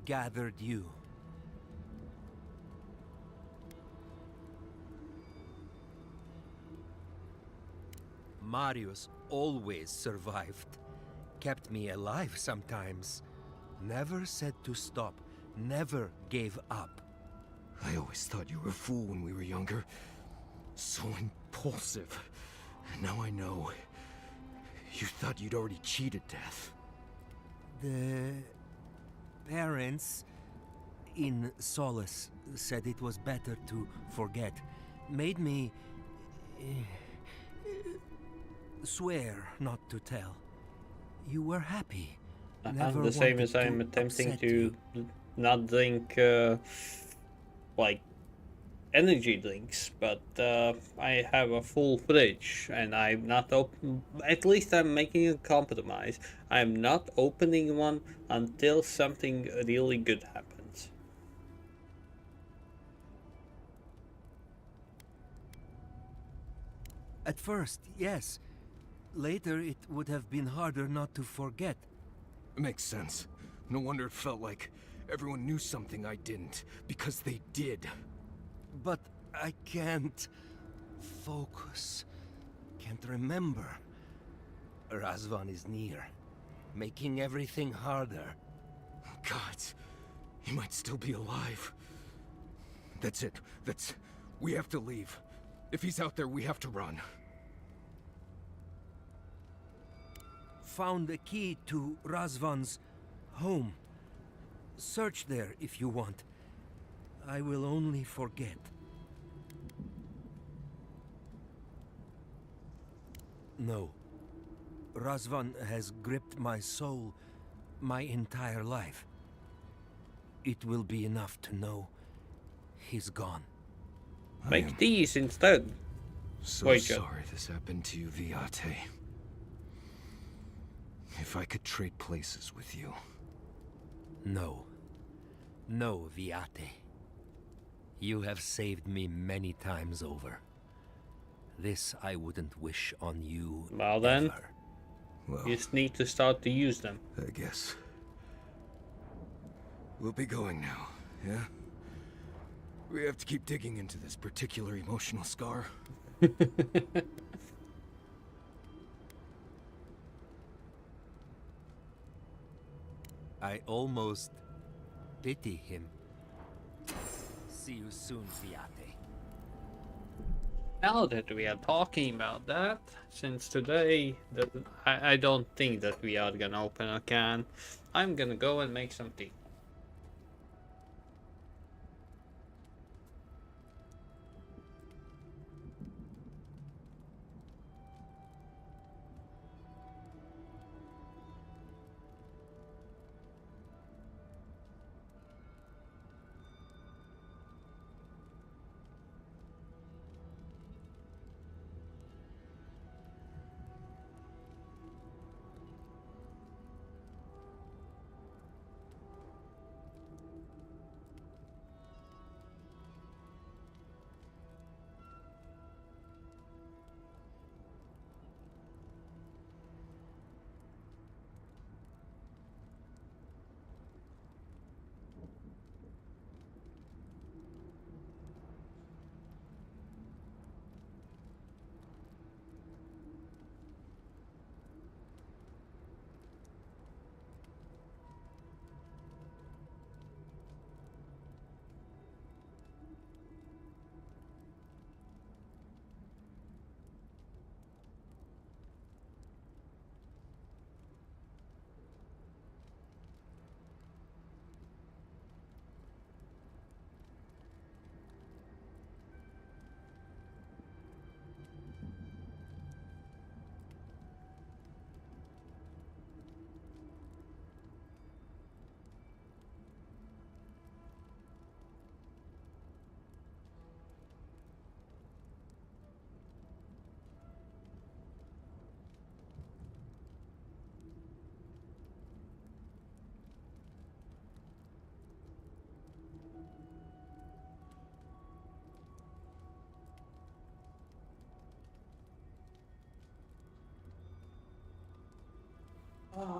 gathered you. Marius always survived. Kept me alive sometimes. Never said to stop. Never gave up. I always thought you were a fool when we were younger. So impulsive. And now I know. You thought you'd already cheated death. The parents... in solace, said it was better to forget. Made me swear not to tell. You were happy. Never The same as wanted I'm to attempting upset to you. not drink like energy drinks, but I have a full fridge and I'm not open. At least I'm making a compromise. I'm not opening one until something really good happens. At first, yes. Later, it would have been harder not to forget. Makes sense. No wonder it felt like everyone knew something I didn't, because they did. But I can't focus. Can't remember. Razvan is near, making everything harder. God, he might still be alive. That's it. We have to leave. If he's out there, we have to run. Found a key to Razvan's home. Search there if you want. I will only forget. No. Razvan has gripped my soul my entire life. It will be enough to know he's gone. Make these instead. So Wait, sorry this happened to you, Viate. If I could trade places with you. No. No, Viate. You have saved me many times over. This I wouldn't wish on you. Well then, ever. Well, you just need to start to use them. I guess. We'll be going now, yeah? We have to keep digging into this particular emotional scar. I almost pity him. See you soon, Viate. Now that we are talking about that, since today I don't think that we are gonna open a can, I'm gonna go and make some tea.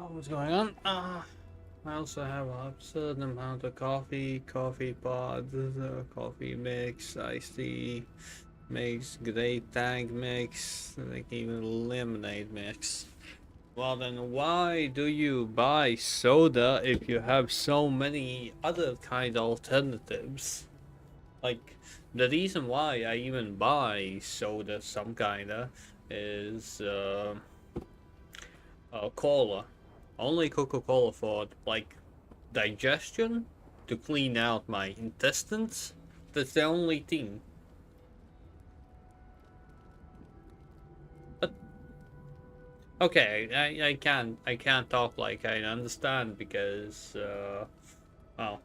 What's going on? I also have an absurd amount of coffee pods, coffee mix, iced tea mix, great tank mix, like even lemonade mix. Well then, why do you buy soda if you have so many other kind of alternatives? Like, the reason why I even buy soda, some kinda, is cola. Only Coca-Cola for like digestion. to clean out my intestines. That's the only thing. But okay, I can't talk like I understand because well,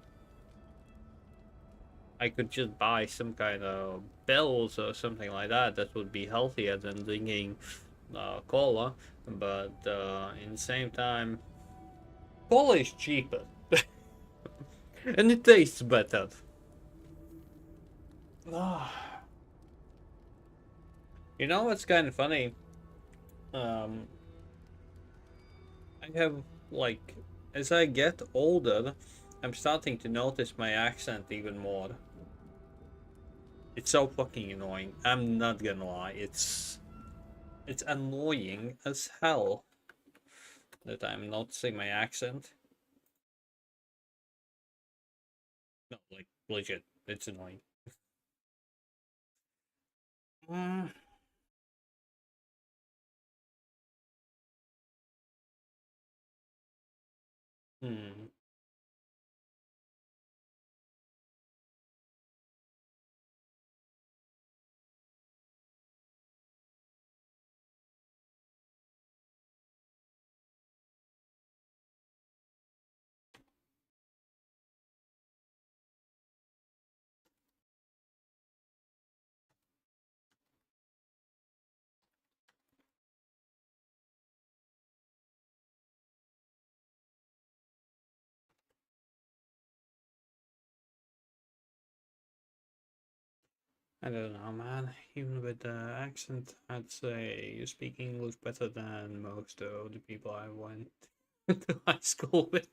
I could just buy some kind of pills or something like that that would be healthier than drinking cola, but in the same time, cola is cheaper and it tastes better. You know what's kind of funny? Um, I have like as I get older, I'm starting to notice my accent even more. It's so fucking annoying. I'm not gonna lie. It's annoying as hell that I'm noticing my accent. No, like legit. It's annoying. Mm. Hmm. I don't know, man. Even with the accent, I'd say you speak English better than most of the people I went to high school with.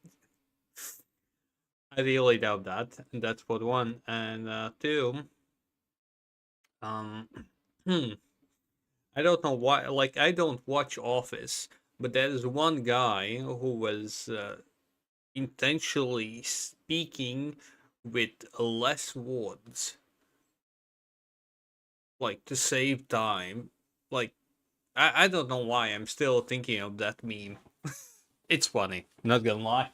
I really doubt that. And that's for one. And two, um, hmm, I don't know why. Like, I don't watch Office, but there is one guy who was intentionally speaking with less words, like to save time. Like, I don't know why I'm still thinking of that meme. It's funny, not gonna lie.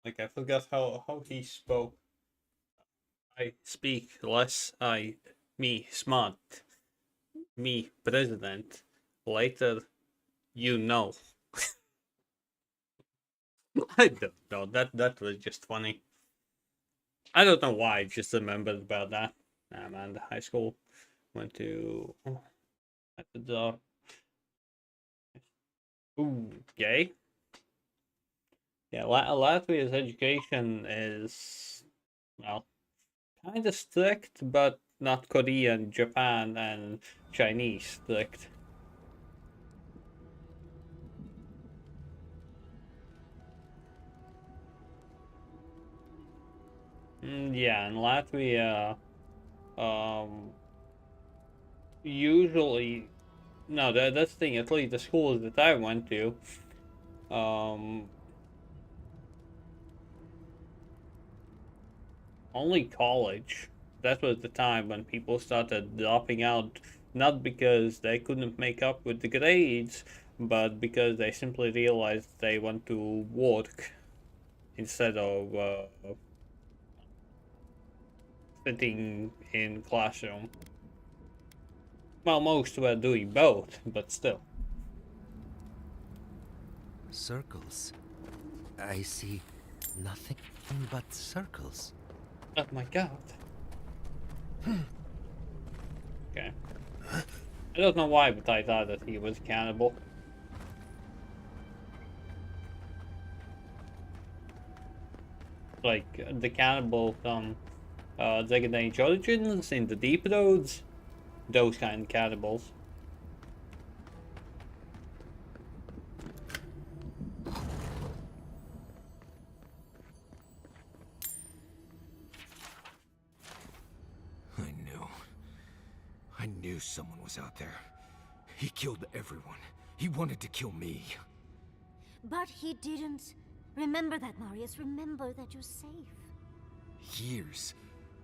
Like I forgot how he spoke. I speak less. Me smart. Me president. Later, you know. I don't know. That was just funny. I don't know why. I just remembered about that. Nah, man, the high school went to at the ooh gay. Yeah, Latvia's education is well kind of strict, but not Korean, Japan, and Chinese strict. Yeah, in Latvia, um, usually no, that's the thing. At least the schools that I went to, um, only college. That was the time when people started dropping out, not because they couldn't make up with the grades, but because they simply realized they want to work instead of sitting in classroom. Well, most were doing both, but still. Circles. I see nothing but circles. Oh my god. Okay. I don't know why, but I thought that he was cannibal. Like the cannibal from Dragon Age Origins in the Deep Roads. Those kind of cannibals. I knew someone was out there. He killed everyone. He wanted to kill me. But he didn't. Remember that, Marius. Remember that you're safe. Years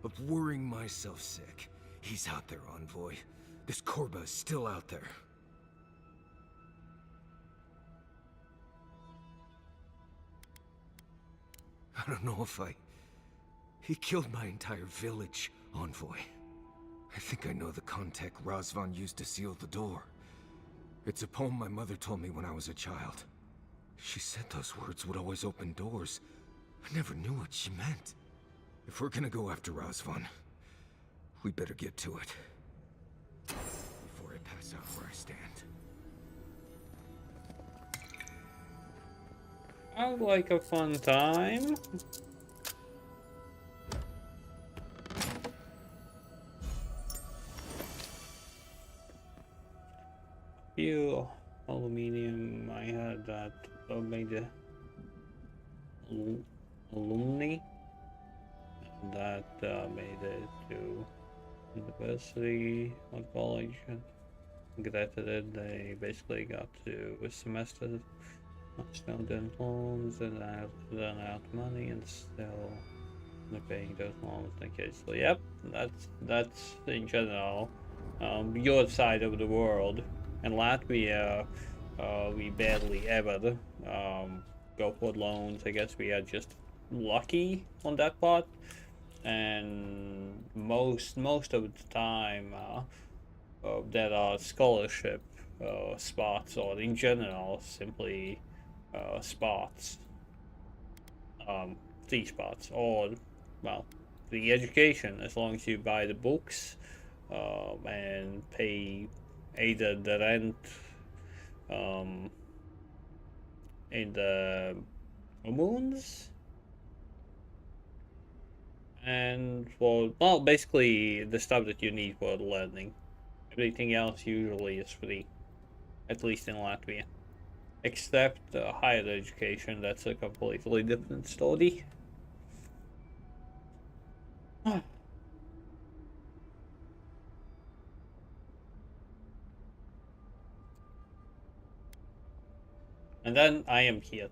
of worrying myself sick. He's out there, Envoy. This Korba is still out there. I don't know if He killed my entire village, Envoy. I think I know the contact Razvan used to seal the door. It's a poem my mother told me when I was a child. She said those words would always open doors. I never knew what she meant. If we're gonna go after Razvan, we better get to it. Before I pass out where I stand. Sounds like a fun time. Few aluminium. I had that made the alumni that made it to university or college. Graduated. They basically got to a semester. Student loans and run out money and still they're paying those loans. Okay, so yep, that's in general your side of the world. In Latvia, we barely ever go for loans. I guess we are just lucky on that part, and most of the time there are scholarship spots, or in general simply spots, free spots, or well, the education, as long as you buy the books and pay either the rent in the moons and for, well, basically the stuff that you need for learning. Everything else usually is free, at least in Latvia. Except higher education, that's a completely different story. And then I am here.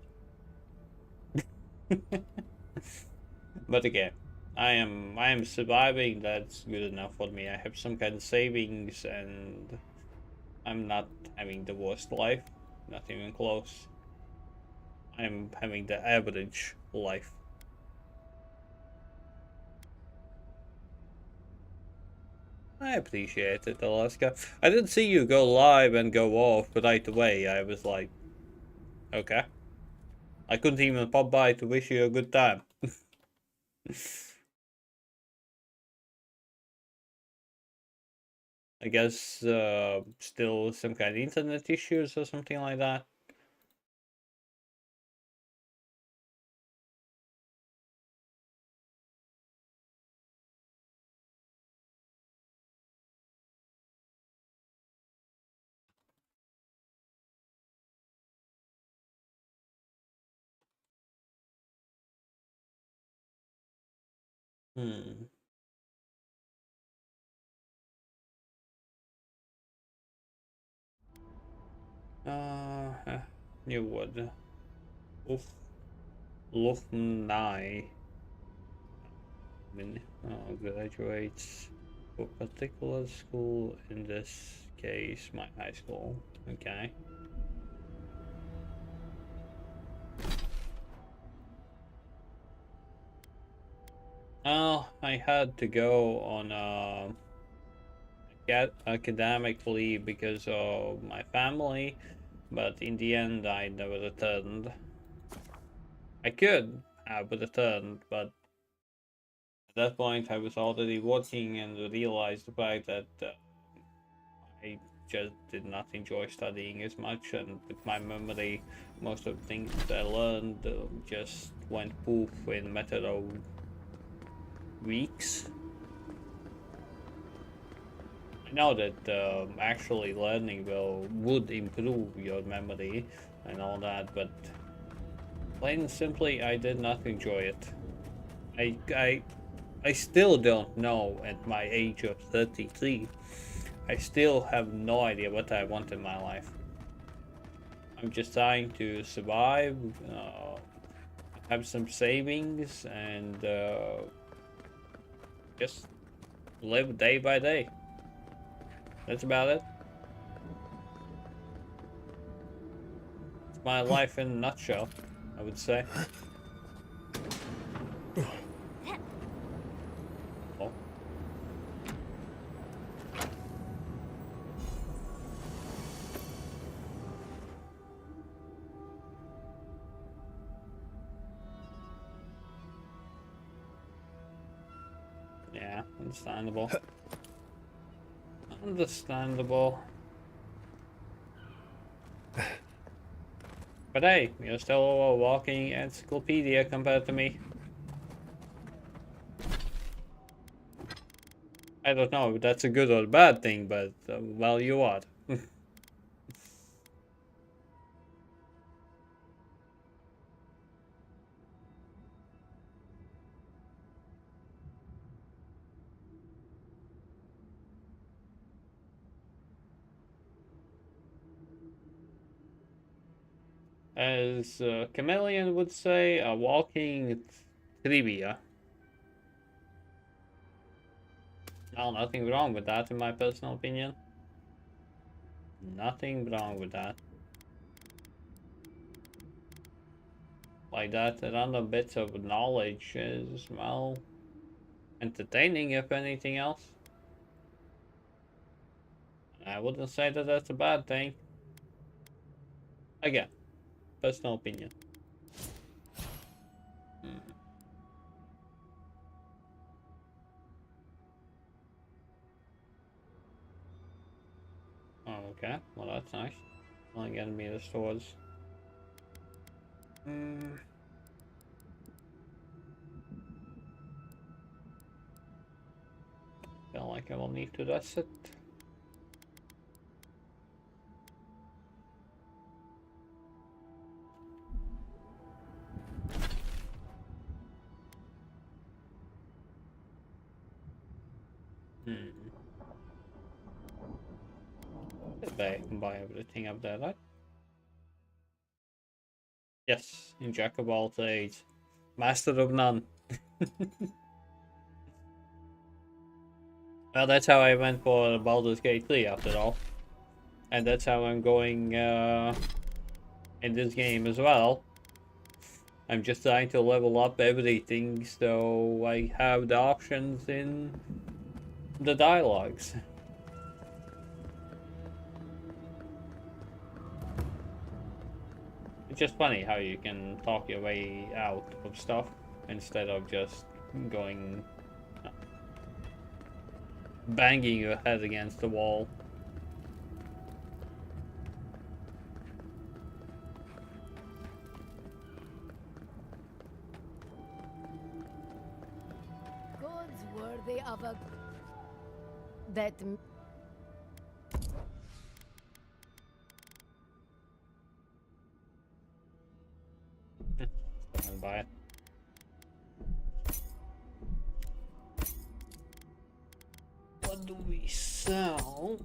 But again, I am surviving, that's good enough for me. I have some kind of savings and I'm not having the worst life, not even close. I'm having the average life. I appreciate it, Alaska. I didn't see you go live and go off right away. I was like, okay. I couldn't even pop by to wish you a good time. I guess still some kind of internet issues or something like that. Hmm. New word. Oof. Alumni. Graduates for particular school, in this case my high school. Okay. Oh, I had to go on academic leave because of my family, but in the end I never returned. I could have returned, but at that point I was already working and realized the fact that I just did not enjoy studying as much, and with my memory, most of the things I learned just went poof in a matter of weeks. I know that actually learning would improve your memory and all that, but plain and simply, I did not enjoy it. I still don't know at my age of 33. I still have no idea what I want in my life. I'm just trying to survive, have some savings, and just live day by day. That's about it. It's my life in a nutshell, I would say. Oh. Yeah, understandable. Understandable. But hey, you're still a walking encyclopedia compared to me. I don't know if that's a good or a bad thing, but well, you are. As Chameleon would say, a walking trivia. No, nothing wrong with that in my personal opinion. Nothing wrong with that. Like that, random bits of knowledge is, well, entertaining if anything else. I wouldn't say that that's a bad thing. Again, personal opinion. Oh, okay, well that's nice. Only getting me the swords. Feel like I will need to rest it. I can buy everything up there, right? Yes, in Jack of all trades. Master of none. Well, that's how I went for Baldur's Gate 3 after all. And that's how I'm going in this game as well. I'm just trying to level up everything so I have the options in the dialogues. It's just funny how you can talk your way out of stuff instead of just going banging your head against the wall. Goods worthy of a... That... I'll buy it. What do we sell?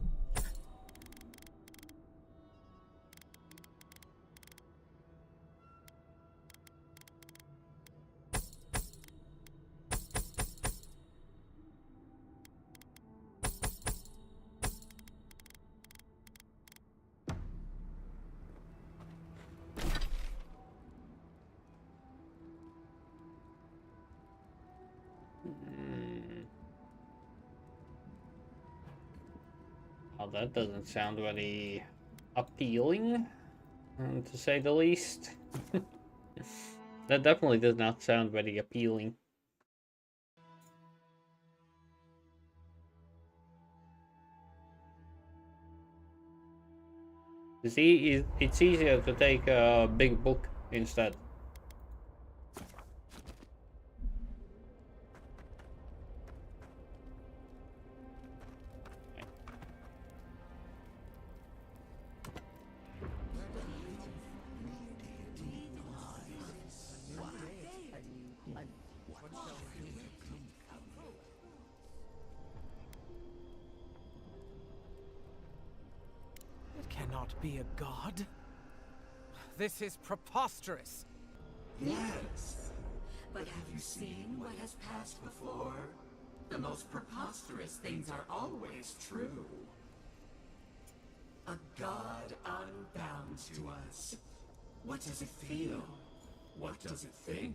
Well, that doesn't sound very appealing, to say the least. That definitely does not sound very appealing. You see, it's easier to take a big book instead. cannot be a god. This is preposterous. Yes, but have you seen what has passed before? The most preposterous things are always true. A god unbound to us. What does it feel? What does it think?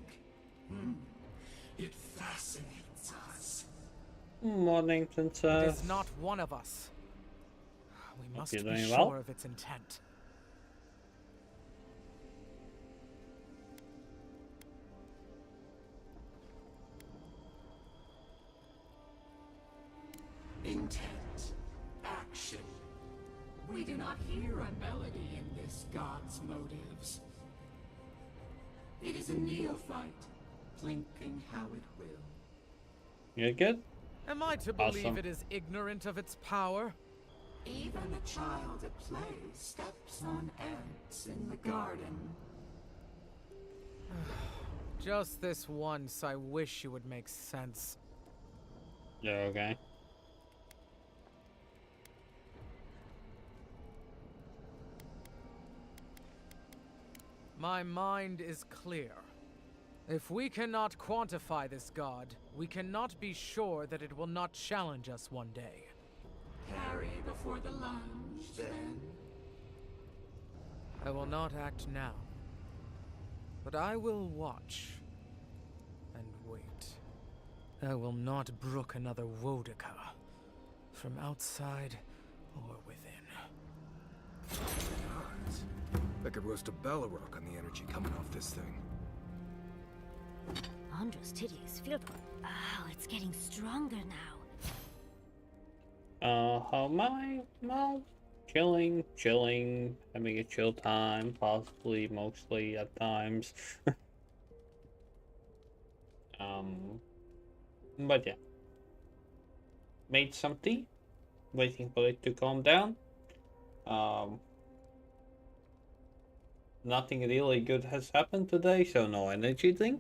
It fascinates us. Morning, It princess. is not one of us. We must you're be doing sure well. of its intent. Intent. Action. We do not hear a melody in this god's motives. It is a neophyte, plinking how it will. You good? Am I to believe Awesome. it is ignorant of its power? Even a child at play steps on ants in the garden. Just this once, I wish you would make sense. Yeah, okay. My mind is clear. If we cannot quantify this god, we cannot be sure that it will not challenge us one day. Carry before the lunge, then. I will not act now, but I will watch and wait. I will not brook another Wodeka, from outside or within. I could roast a Ballarok on the energy coming off this thing. Andra's titties feel... Oh, it's getting stronger now. How am I? Well, chilling, having a chill time, possibly, mostly at times. But yeah. Made some tea, waiting for it to calm down. Nothing really good has happened today, so no energy thing.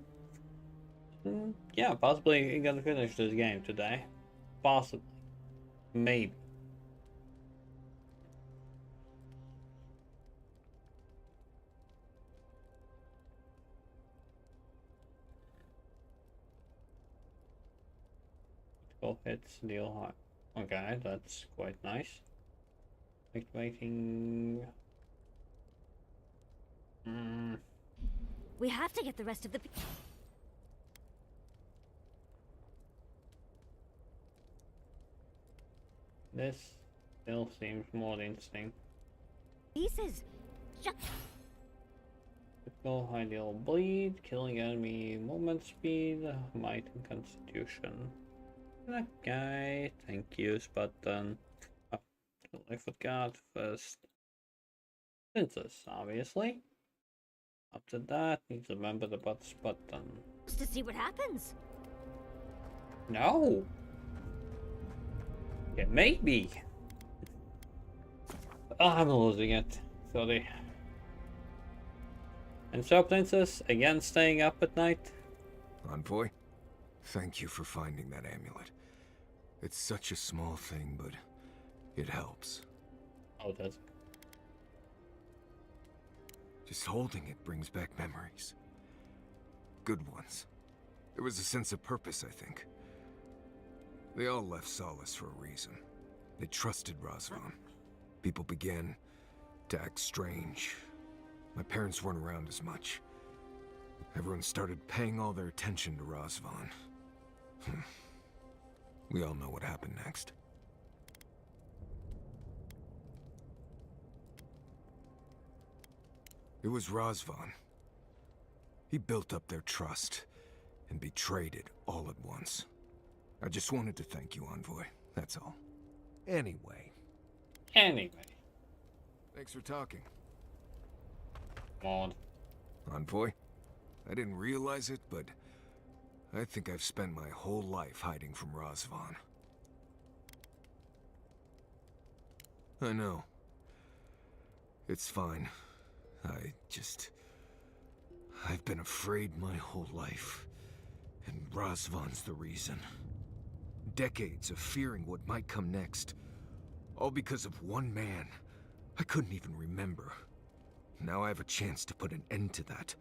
Yeah, possibly gonna finish this game today. Possibly. Maybe. Critical hits, deal high. Okay, that's quite nice. Activating. We have to get the rest of the... This still seems more interesting. pieces. Shut... Critical high deal bleed, killing enemy movement speed, might and constitution. Okay, thank you, button. Oh, I forgot first. Princess, obviously. After that, need to remember the button. To see what happens. No! Yeah, maybe. Oh, I'm losing it. Sorry. And so, Princess, again staying up at night? Envoy, thank you for finding that amulet. It's such a small thing, but it helps. Oh, does it? Just holding it brings back memories. Good ones. There was a sense of purpose, I think. They all left Solace for a reason. They trusted Razvan. People began to act strange. My parents weren't around as much. Everyone started paying all their attention to Razvan. We all know what happened next. It was Razvan. He built up their trust and betrayed it all at once. I just wanted to thank you, Envoy. That's all. Anyway. Thanks for talking. Mod. Envoy, I didn't realize it, but I think I've spent my whole life hiding from Razvan. I know. It's fine. I've been afraid my whole life, and Razvan's the reason. Decades of fearing what might come next, all because of one man. I couldn't even remember. Now I have a chance to put an end to that.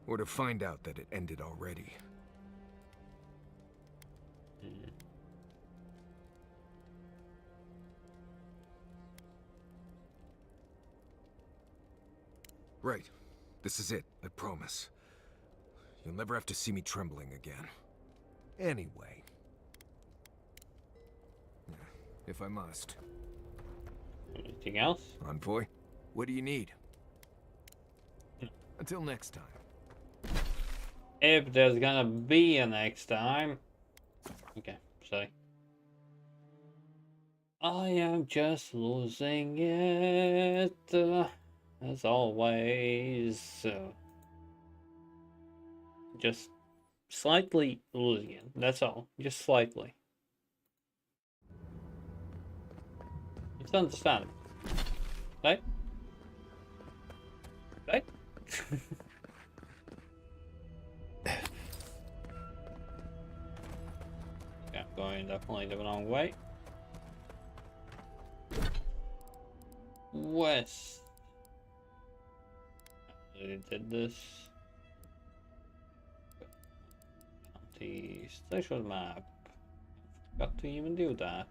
Or to find out that it ended already. Right. This is it, I promise. You'll never have to see me trembling again. Anyway. If I must. Anything else? Envoy, what do you need? Until next time. If there's gonna be a next time. Okay, sorry. I am just losing it. As always. Just slightly losing it. That's all. Just slightly. It's understandable. Right? Right? Yeah, going definitely the wrong way. West. I already did this. County station map. Forgot to even do that.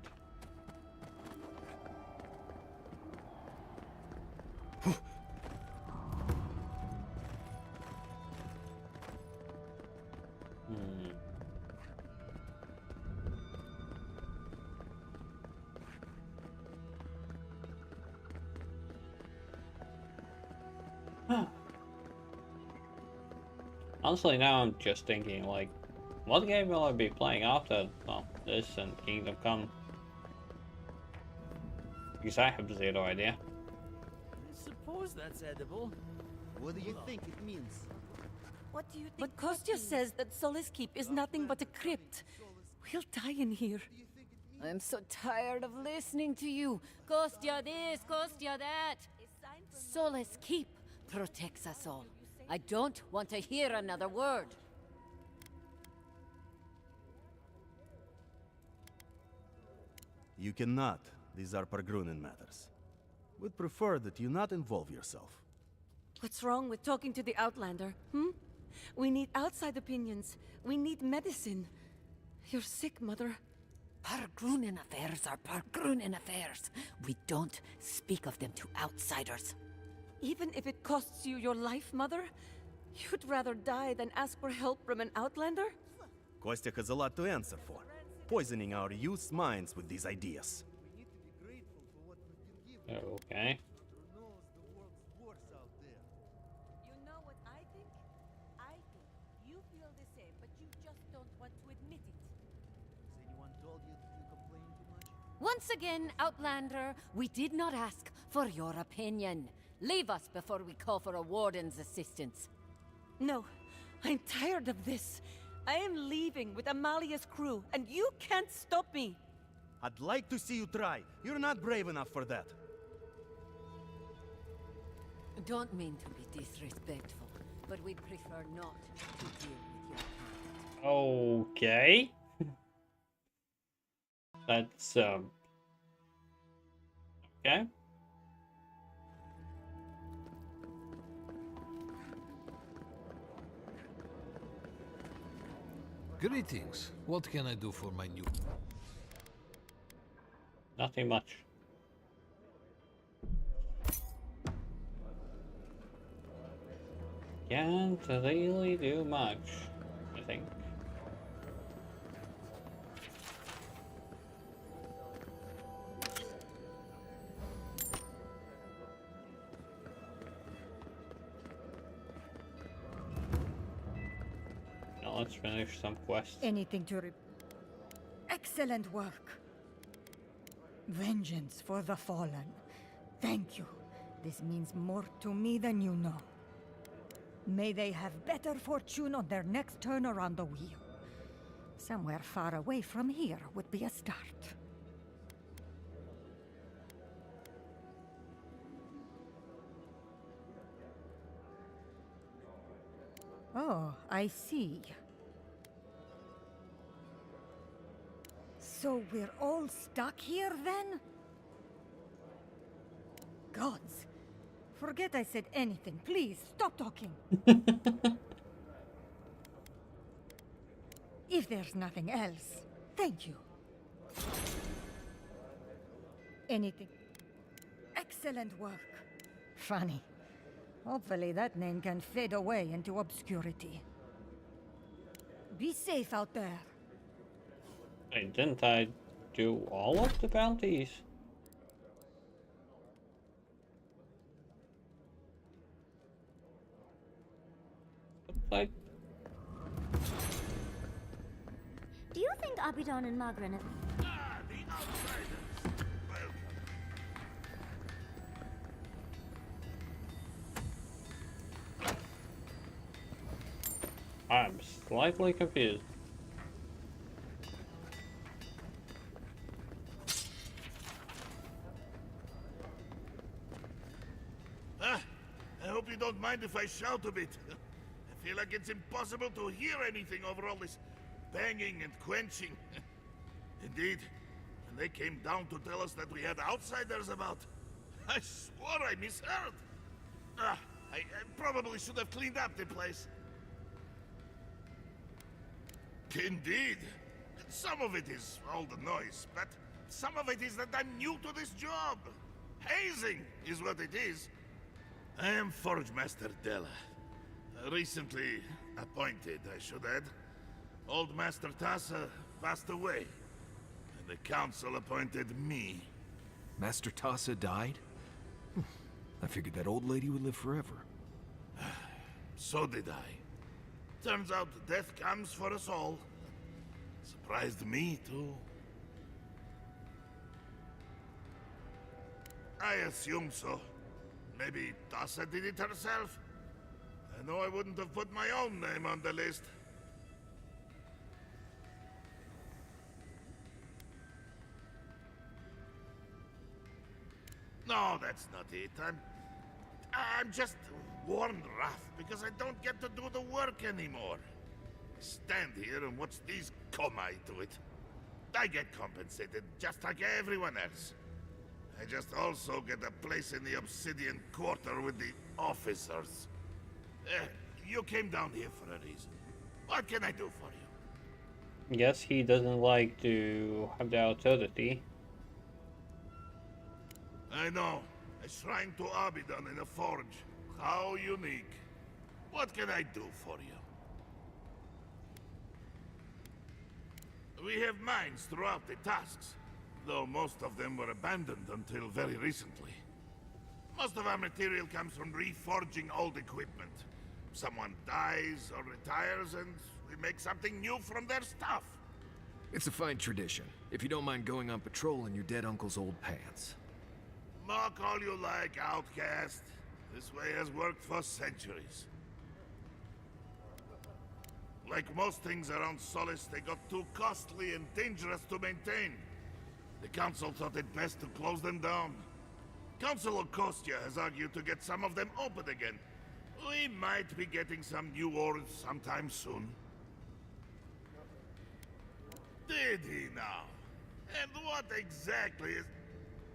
Honestly, now I'm just thinking, like, what game will I be playing after, well, this and Kingdom Come? Because I have zero idea. I suppose that's edible. What do you think it means? What do you think? But Kostya says that Solace Keep is nothing but a crypt. We'll die in here. I'm so tired of listening to you. Kostya this, Kostya that. Solace Keep protects us all. I don't want to hear another word. You cannot. These are Pargrunen matters. Would prefer that you not involve yourself. What's wrong with talking to the Outlander, We need outside opinions. We need medicine. You're sick, Mother. Pargrunen affairs are Pargrunen affairs. We don't speak of them to outsiders. Even if it costs you your life, Mother? You'd rather die than ask for help from an Outlander? Kostya has a lot to answer for. Poisoning our youth's minds with these ideas. Okay. You know what I think? I think you feel the same, but you just don't want to admit it. Has anyone told you that you complain too much? Once again, Outlander, we did not ask for your opinion. Leave us before we call for a warden's assistance. No, I'm tired of this. I am leaving with Amalia's crew, and you can't stop me. I'd like to see you try. You're not brave enough for that. Don't mean to be disrespectful, but we'd prefer not to deal with your kind. Okay. That's, okay. Greetings. What can I do for my new... Nothing much. Can't really do much, I think. Now let's finish some quests. Anything to Excellent work. Vengeance for the fallen. Thank you. This means more to me than you know. May they have better fortune on their next turn around the wheel. Somewhere far away from here would be a start. Oh, I see. So we're all stuck here then? Gods. Forget I said anything. Please, stop talking. If there's nothing else, thank you. Anything. Excellent work. Funny. Hopefully that name can fade away into obscurity. Be safe out there. Hey, didn't I do all of the bounties? Like, Do you think Abidon and Magrin have... The outsiders. Welcome. I'm slightly confused. I hope you don't mind if I shout a bit. I feel like it's impossible to hear anything over all this banging and quenching. Indeed, when they came down to tell us that we had outsiders about, I swore I misheard. I probably should have cleaned up the place. Indeed. Some of it is all the noise, but some of it is that I'm new to this job. Hazing is what it is. I am Forge Master Della. Recently appointed, I should add. Old Master Tassa passed away, and the council appointed me. Master Tassa died? I figured that old lady would live forever. So did I. Turns out death comes for us all. Surprised me, too. I assume so. Maybe Tassa did it herself. I know I wouldn't have put my own name on the list. No, that's not it. I'm just worn rough because I don't get to do the work anymore. Stand here and watch these comai do it. I get compensated just like everyone else. I just also get a place in the Obsidian Quarter with the officers. You came down here for a reason. What can I do for you? Guess he doesn't like to have the authority. I know. A shrine to Abidon in a forge. How unique. What can I do for you? We have mines throughout the tasks, though most of them were abandoned until very recently. Most of our material comes from reforging old equipment. Someone dies or retires and we make something new from their stuff. It's a fine tradition, if you don't mind going on patrol in your dead uncle's old pants. Mock all you like, outcast. This way has worked for centuries. Like most things around Solace, they got too costly and dangerous to maintain. The Council thought it best to close them down. Council of Kostia has argued to get some of them open again. We might be getting some new ores sometime soon. Did he now? And what exactly is...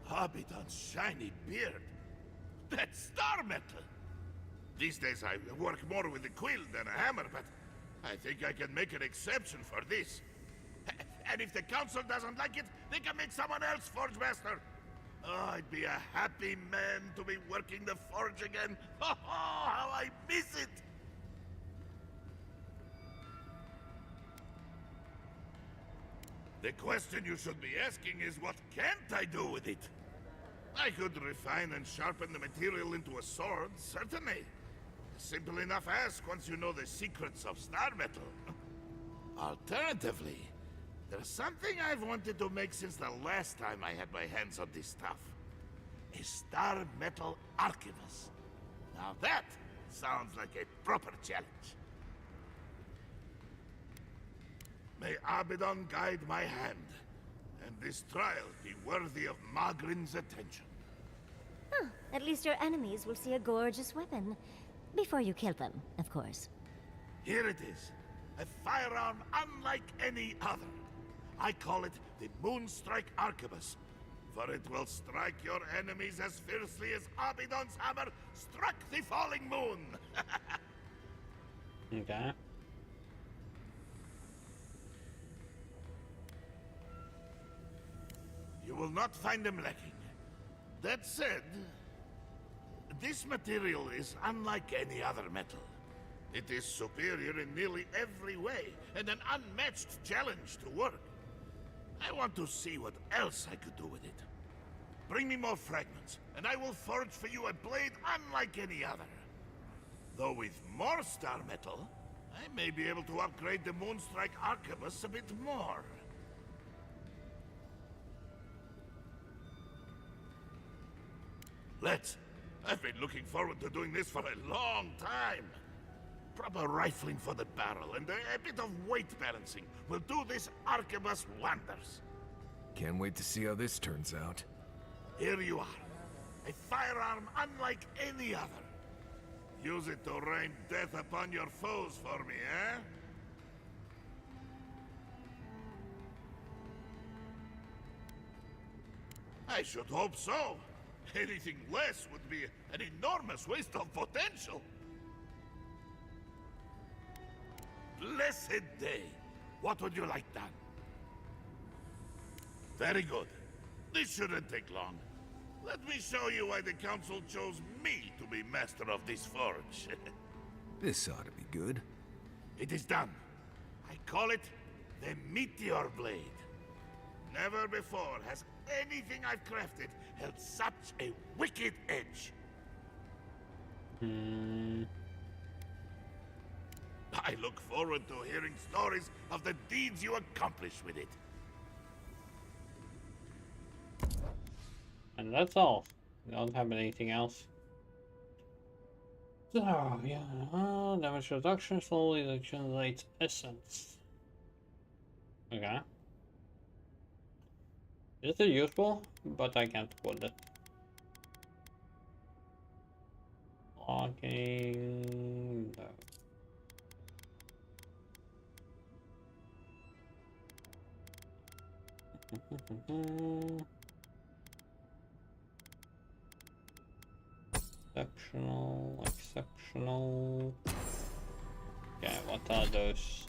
Abidon's shiny beard? That's star metal! These days I work more with a quill than a hammer, but I think I can make an exception for this. And if the council doesn't like it, they can make someone else Forge Master. Oh, I'd be a happy man to be working the forge again. Oh, how I miss it! The question you should be asking is, what can't I do with it? I could refine and sharpen the material into a sword, certainly. A simple enough ask once you know the secrets of star metal. Alternatively, there's something I've wanted to make since the last time I had my hands on this stuff. A star metal archivist. Now that sounds like a proper challenge. May Abidon guide my hand, and this trial be worthy of Magrin's attention. Huh. At least your enemies will see a gorgeous weapon. Before you kill them, of course. Here it is. A firearm unlike any other. I call it the Moonstrike Arquebus. for it will strike your enemies as fiercely as Abidon's hammer struck the falling moon. Okay. You will not find them lacking. That said, this material is unlike any other metal. It is superior in nearly every way, and an unmatched challenge to work. I want to see what else I could do with it. Bring me more fragments, and I will forge for you a blade unlike any other. Though with more star metal, I may be able to upgrade the Moonstrike Arquebus a bit more. Let's. I've been looking forward to doing this for a long time. Proper rifling for the barrel and a bit of weight balancing will do this arquebus wonders. Can't wait to see how this turns out. Here you are. A firearm unlike any other. Use it to rain death upon your foes for me, eh? I should hope so. Anything less would be an enormous waste of potential. Blessed day. What would you like done? Very good. This shouldn't take long. Let me show you why the Council chose me to be master of this forge. This ought to be good. It is done. I call it the Meteor Blade. Never before has anything I've crafted held such a wicked edge. I look forward to hearing stories of the deeds you accomplish with it. And that's all. We don't have anything else. So, yeah, damage reduction slowly accumulates essence. Okay. Is it useful? But I can't put it. Locking. No. Exceptional, exceptional. Okay, what are those?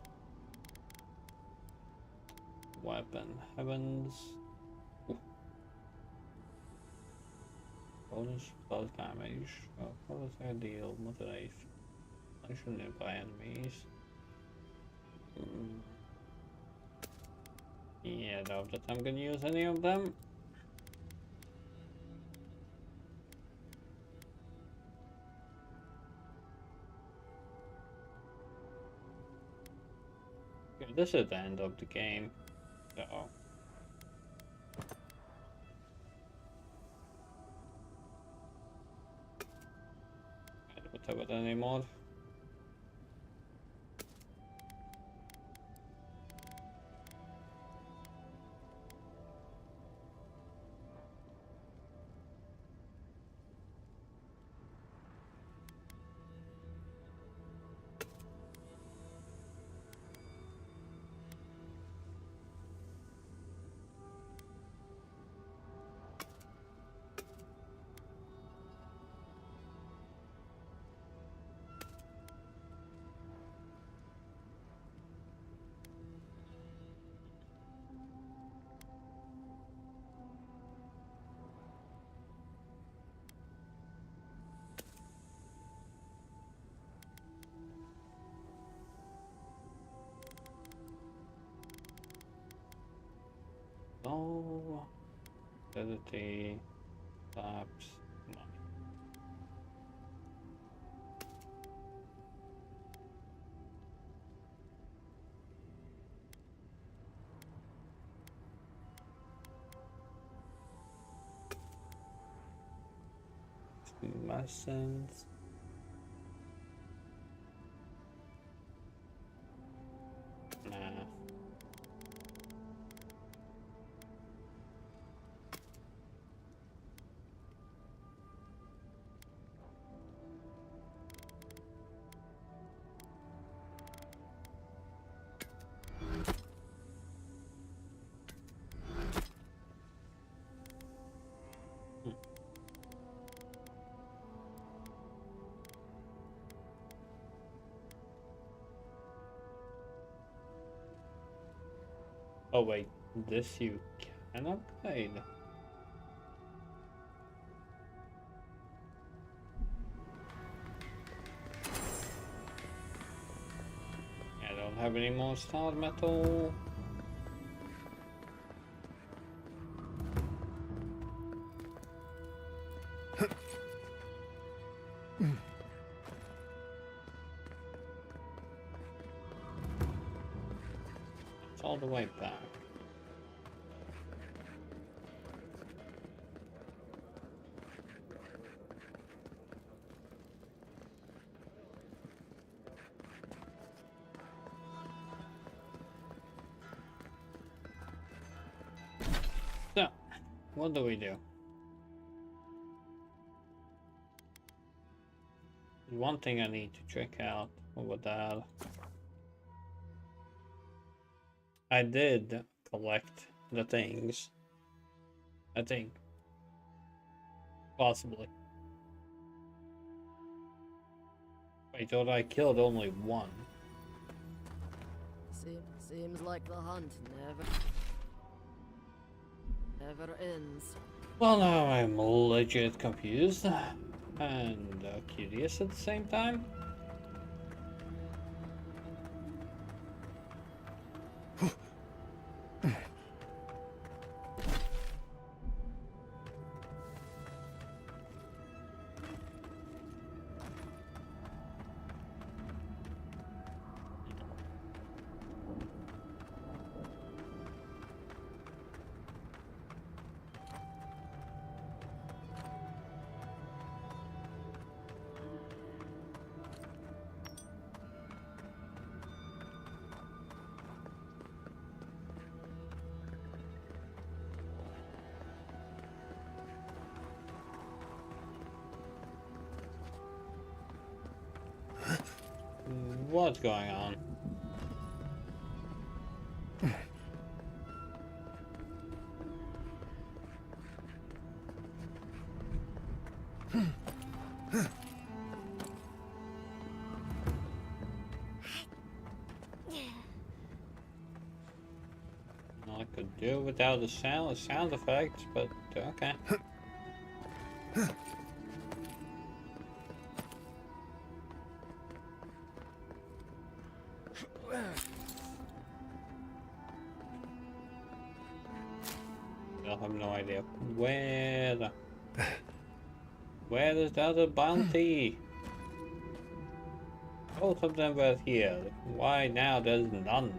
Weapon, heavens. Ooh. Bonus plus damage. Bonus ideal, motivation. I shouldn't nearby enemies. Yeah, doubt that I'm gonna use any of them. Okay, this is the end of the game, so I don't have it anymore. Oh, ability, taps, money. Lessons. Nah. Oh wait, this you can upgrade. I don't have any more star metal. It's all the way back. So, what do we do? One thing I need to check out over that. I did collect the things. I think. Possibly. Wait, thought I killed only one. Seems like the hunt never ends. Well, now I'm legit confused and curious at the same time. What's going on? I could do without the sound effects, but okay. I have no idea where is the other bounty? Both of them were here. Why now there's none?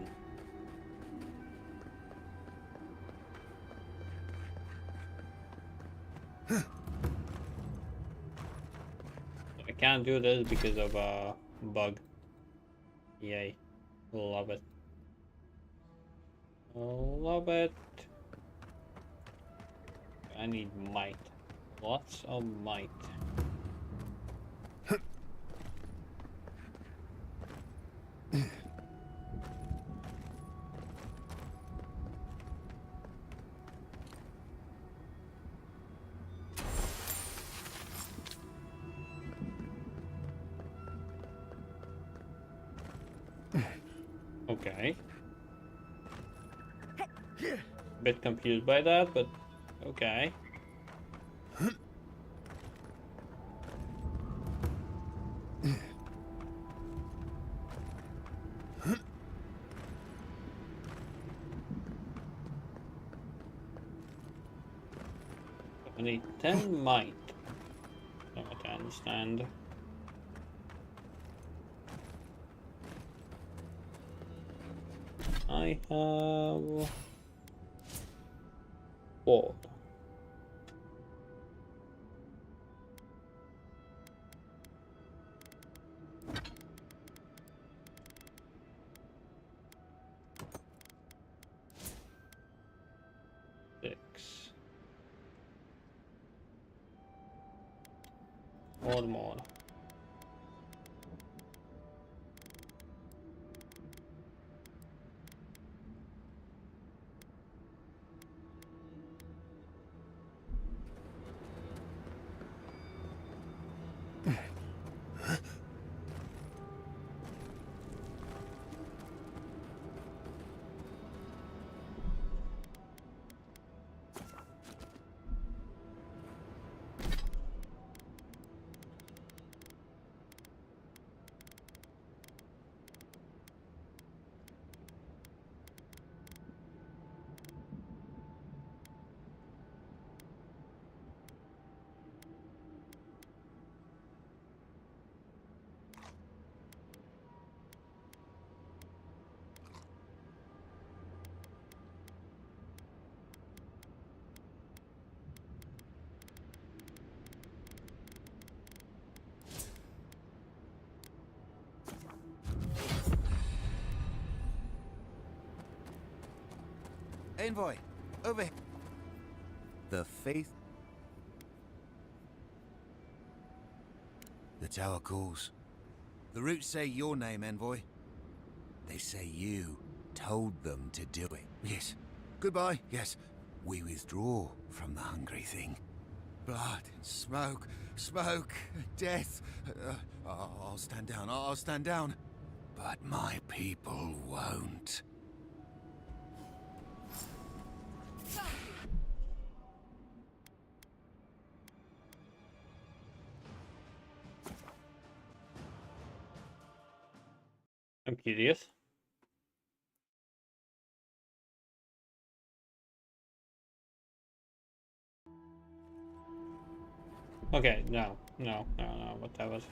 I can't do this because of a bug. Yay. Love it. Love it. I need might. Lots of might. Okay. Bit confused by that, but okay. I need 10 might. From what I understand. I have 4. More. Envoy, over here. The faith... The tower calls. The roots say your name, Envoy. They say you told them to do it. Yes. Goodbye. Yes. We withdraw from the hungry thing. Blood, smoke, smoke, death. I'll stand down. I'll stand down. But my people won't. I'm curious. Okay, no, what that was.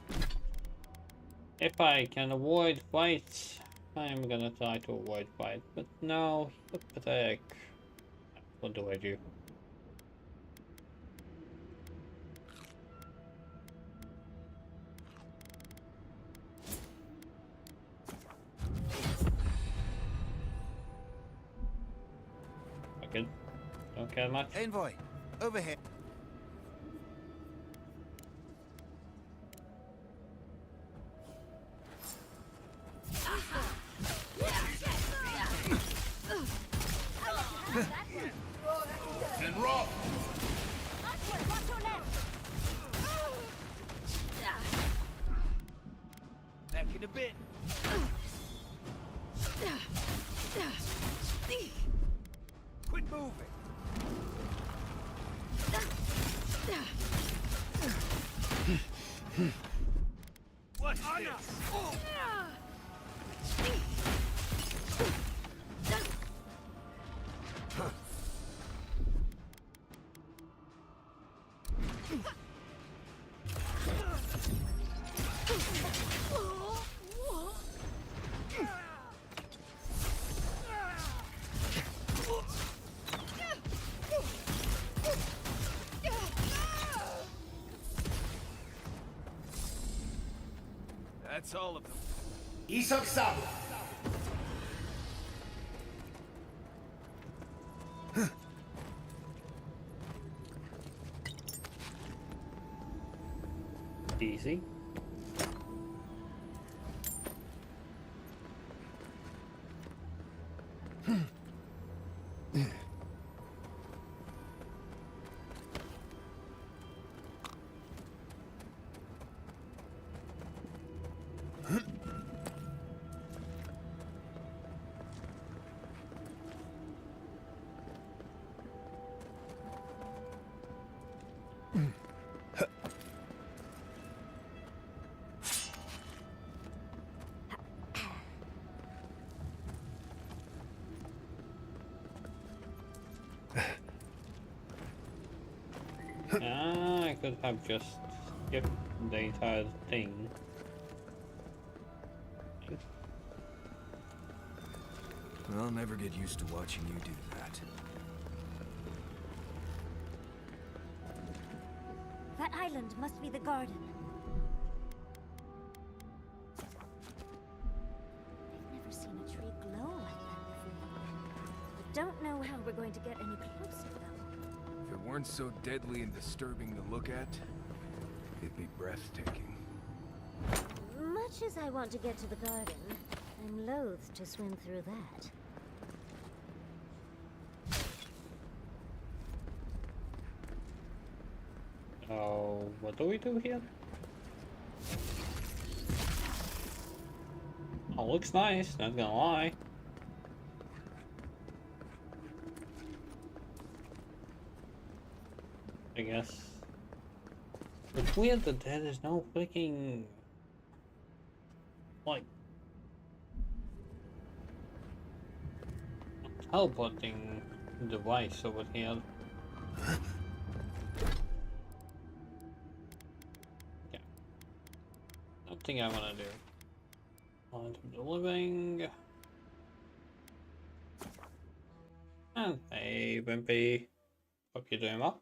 If I can avoid fights, I'm gonna try to avoid fights, but no, he's pathetic. What do I do? Okay, don't care much. Envoy, over here. And rock! Back in a bit. Quit moving. What's this? That's all of them. ears.I'm. Easy. I could have just skipped the entire thing. I'll never get used to watching you do that. That island must be the garden. I've never seen a tree glow like that before. I don't know how we're going to get any closer, though. If it weren't so deadly and disturbing to look at, it'd be breathtaking. Much as I want to get to the garden, I'm loath to swim through that. Oh, what do we do here? Oh, looks nice, not gonna lie. I guess. It's weird that there is no freaking like teleporting device over here. Okay. Nothing I wanna do. On to the living. And hey Wimpy. Hope you're doing well.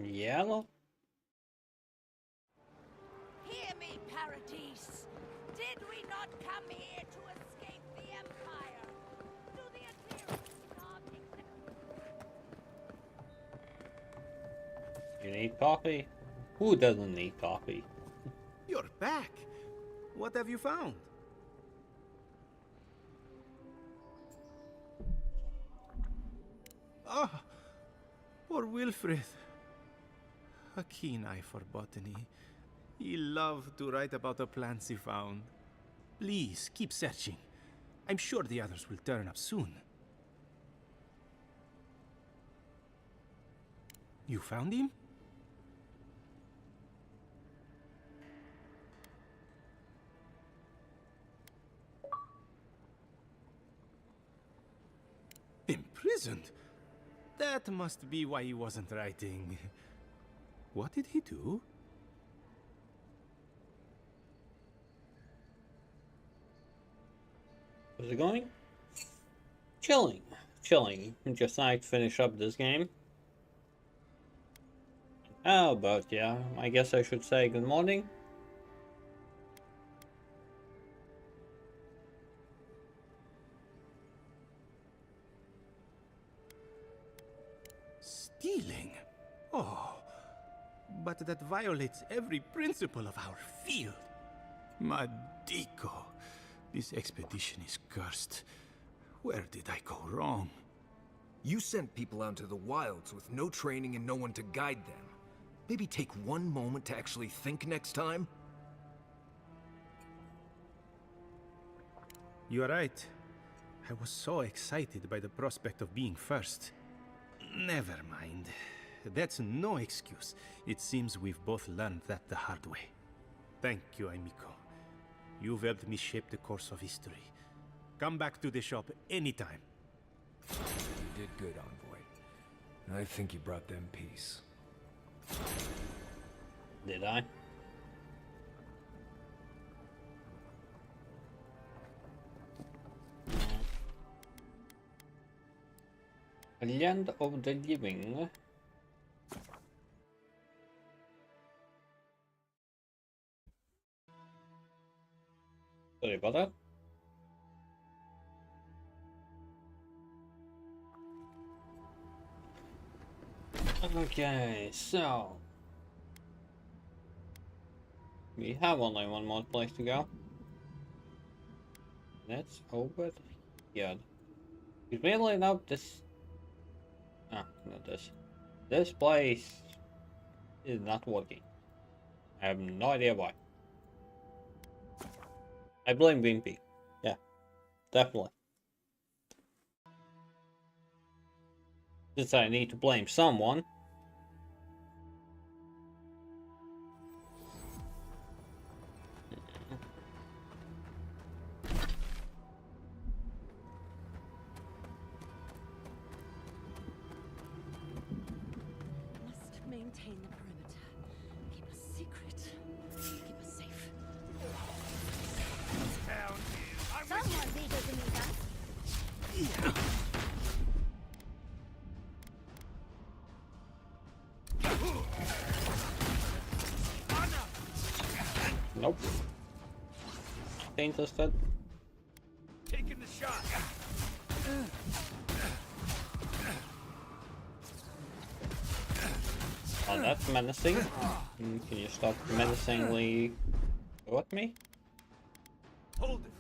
Yellow? Hear me, Paradise. Did we not come here to escape the Empire? Do the adherents not You need coffee? Who doesn't need coffee? You're back. What have you found? Ah, poor Wilfred. A keen eye for botany. He loved to write about the plants he found. Please, keep searching. I'm sure the others will turn up soon. You found him? Imprisoned? That must be why he wasn't writing. What did he do? How's it going? Chilling. Chilling. Just like to finish up this game. How about, yeah, I guess I should say good morning. Stealing? Oh, but that violates every principle of our field. Madico, this expedition is cursed. Where did I go wrong? You sent people out into the wilds with no training and no one to guide them. Maybe take one moment to actually think next time? You're right. I was so excited by the prospect of being first. Never mind. That's no excuse. It seems we've both learned that the hard way. Thank you, Amico. You've helped me shape the course of history. Come back to the shop anytime. You did good, Envoy. I think you brought them peace. Did I? Land of the Living. Sorry about that. Okay, so we have only one more place to go. That's over here. It's weirdly enough this not this. This place is not working. I have no idea why. I blame Wimpy. Yeah, definitely. Since I need to blame someone. Must maintain the perimeter. Keep a secret. Keep us safe. Someone beat us in the dance. Nope. Not interested. Taking the shot. Oh, that's menacing. Can you stop menacingly go at me? Hold it.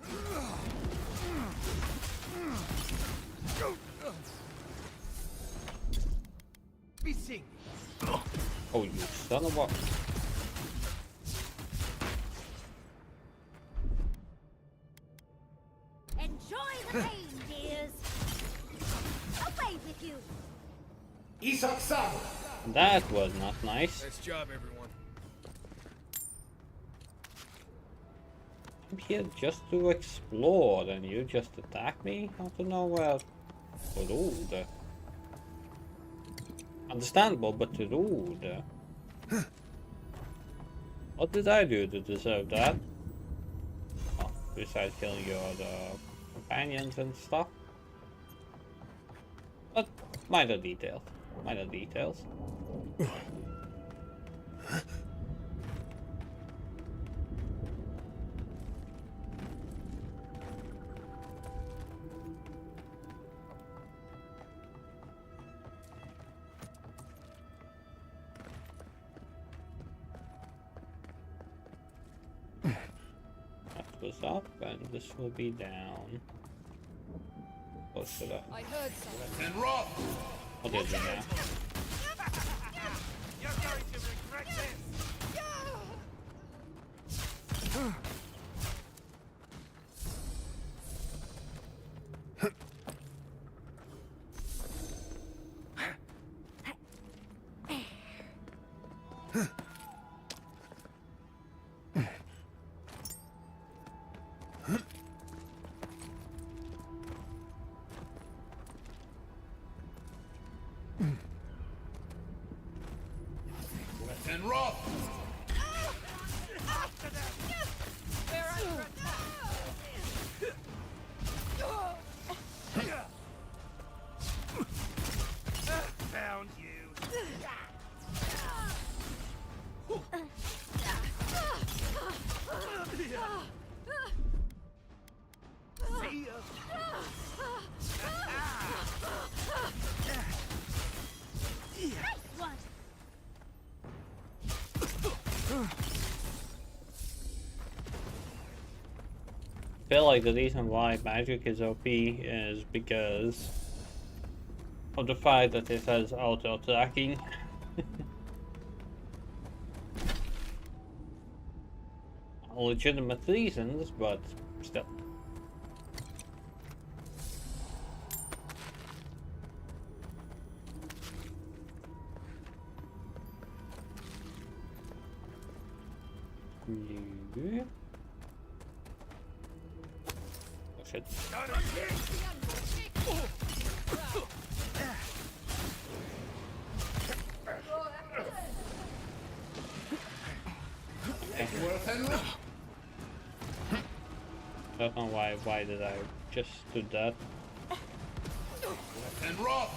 Be seen. Oh, you son of a... Enjoy the pain, dears. Away with you. That was not nice. Nice job, everyone. I'm here just to explore, and you just attack me out of nowhere. Rude. Understandable, but rude. What did I do to deserve that? Oh, besides killing your companions and stuff. But minor details. Minor details. was up, and this will be down. Or should I? I heard something. And roll! What did you now? You're going to regret this! And roll! Found you! See ya! I feel like the reason why magic is OP is because of the fact that it has auto-attacking. Legitimate reasons, but still. Yeah. Oh shit. I don't know why did I just do that? And roll!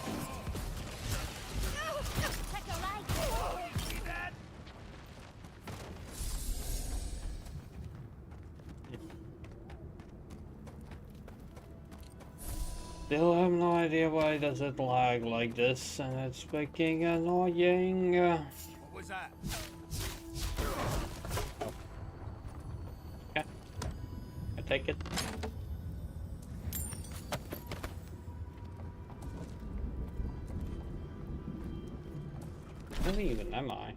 Still have no idea why does it lag like this, and it's freaking annoying. What was that? Okay, I take it. Where even am I?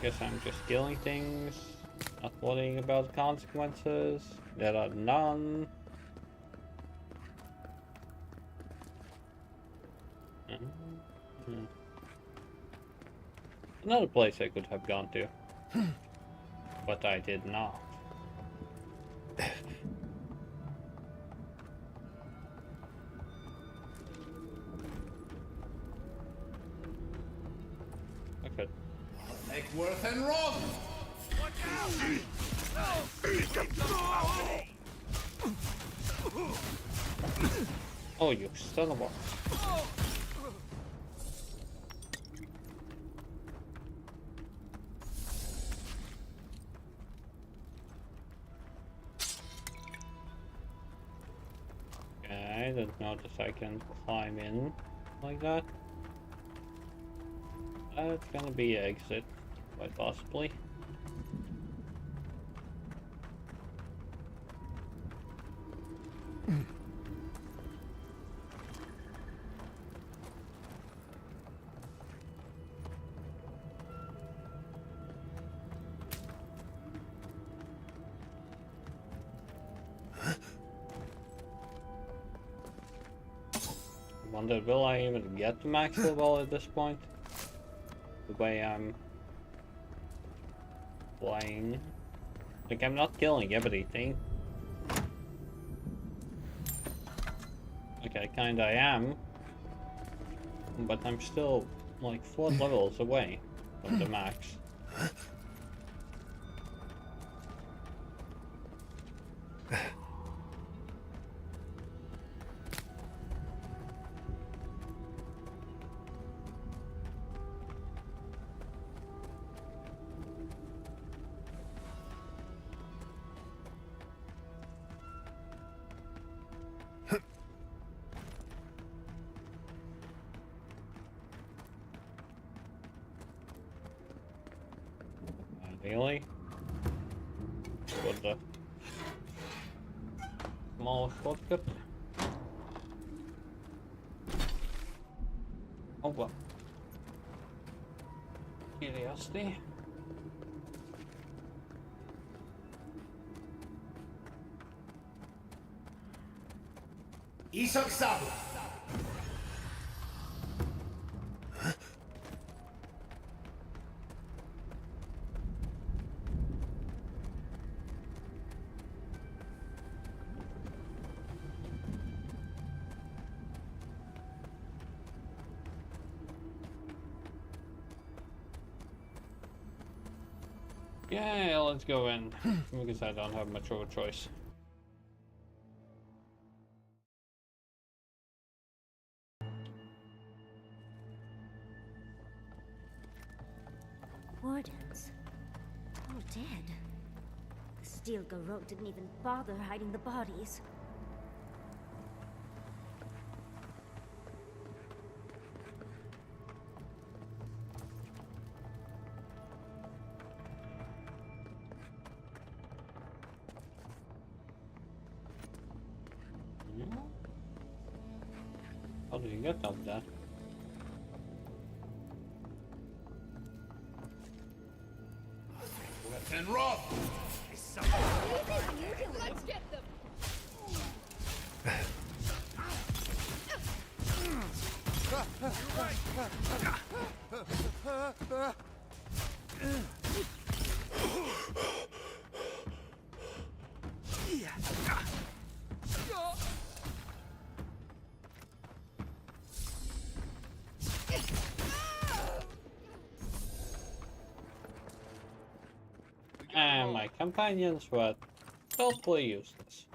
Guess I'm just killing things, not worrying about consequences. There are none. Another place I could have gone to, but I did not. Okay. Make worth and roll! Oh, you son of a... Okay, I didn't notice I can climb in like that. That's gonna be exit, quite possibly. Wonder, will I even get to max level at this point? The way I'm playing. Like, I'm not killing everything. Okay, kinda am. But I'm still, like, 4 levels away from the max. Really? What the? Small shortcut? Oh well. Curiosity. Isok-sabu! Yeah, let's go in. Because I don't have much of a choice. Wardens? All dead. The Steel Garrote didn't even bother hiding the bodies. How do you get up there? And rob! Let's get them! And my companions were totally useless.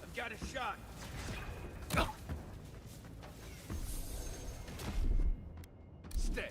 I've got a shot. Stay.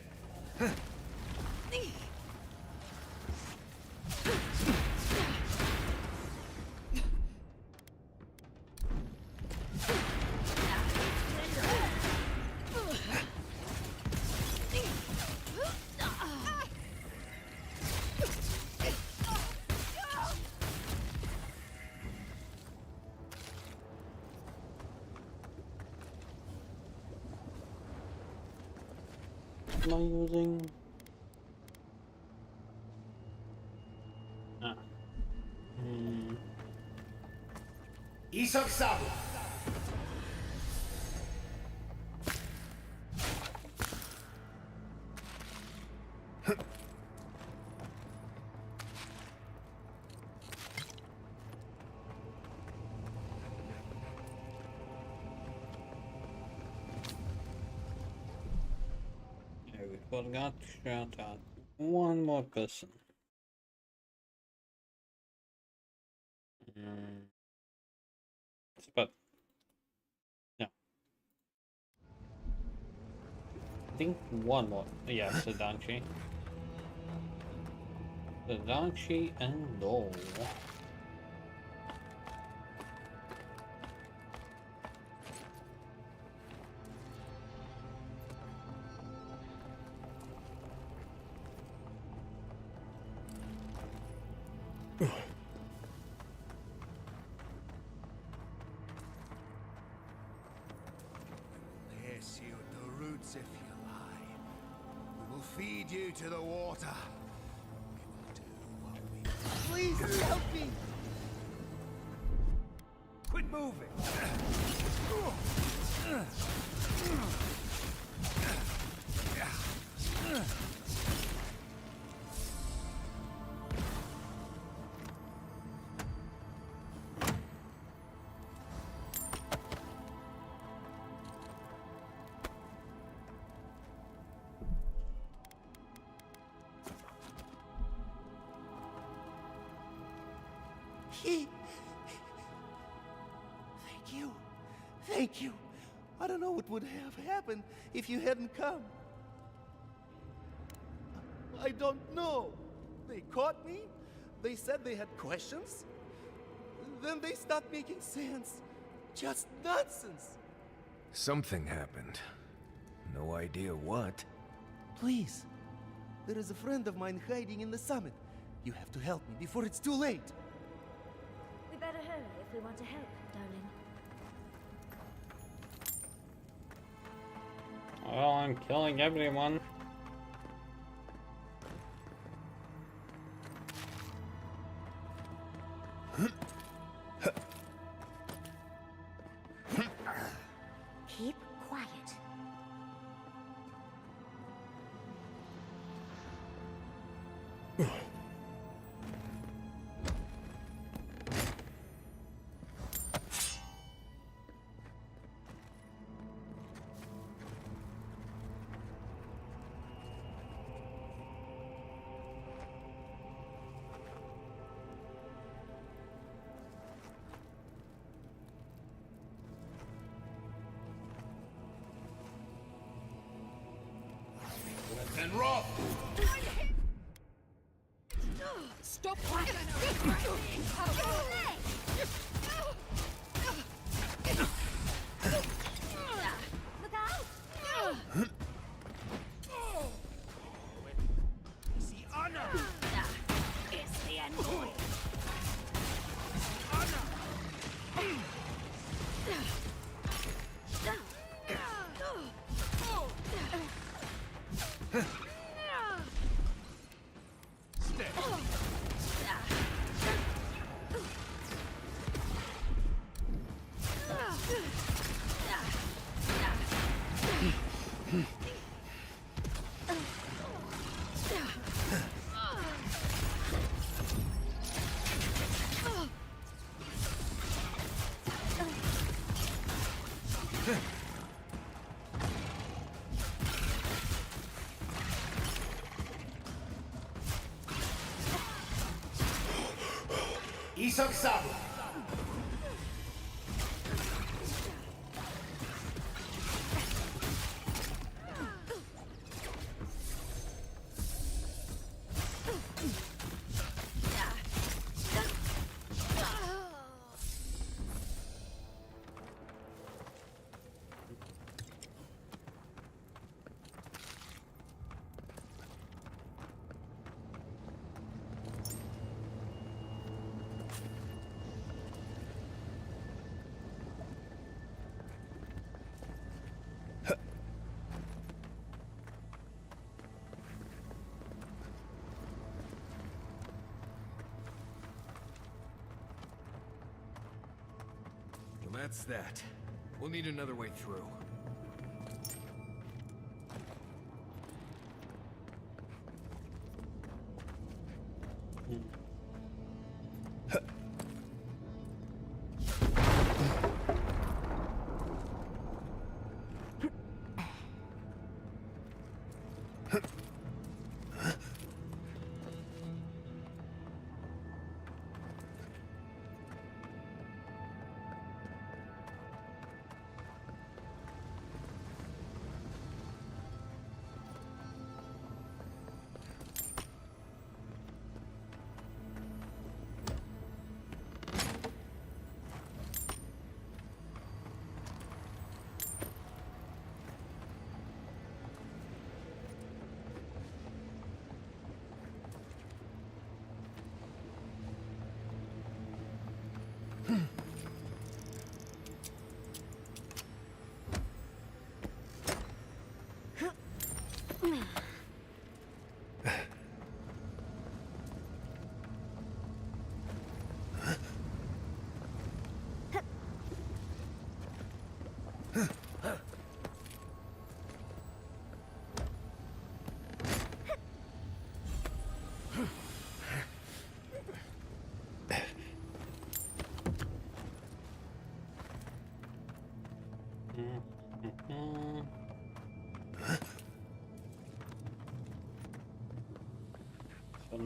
Am I using? Ah. Isok-sabu! forgot to shout out one more person. But no, I think one more. Yeah, Sadanchi. Sadanchi and Dole. Pierce you at the roots if you lie. We will feed you to the water. We will do what we... Please help me! Quit moving! Thank you. Thank you. I don't know what would have happened if you hadn't come. I don't know. They caught me. They said they had questions. Then they stopped making sense. Just nonsense. Something happened. No idea what. Please. There is a friend of mine hiding in the summit. You have to help me before it's too late. We better hurry if we want to help, darling. Well, I'm killing everyone. Keep quiet. And rough! Stop! Look out! See honor! It's the end point. Isok Sabu! Well, that's that. We'll need another way through.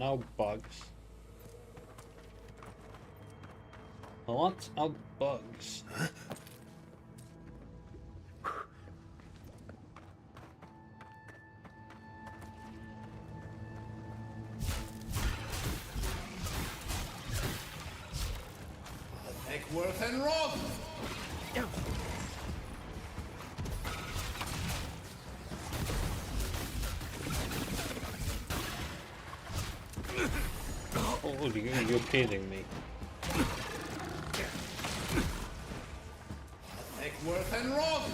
no bugs. Lots of bugs. Eckworth and Roth! Oh, you're kidding me. Eckworth and Roth!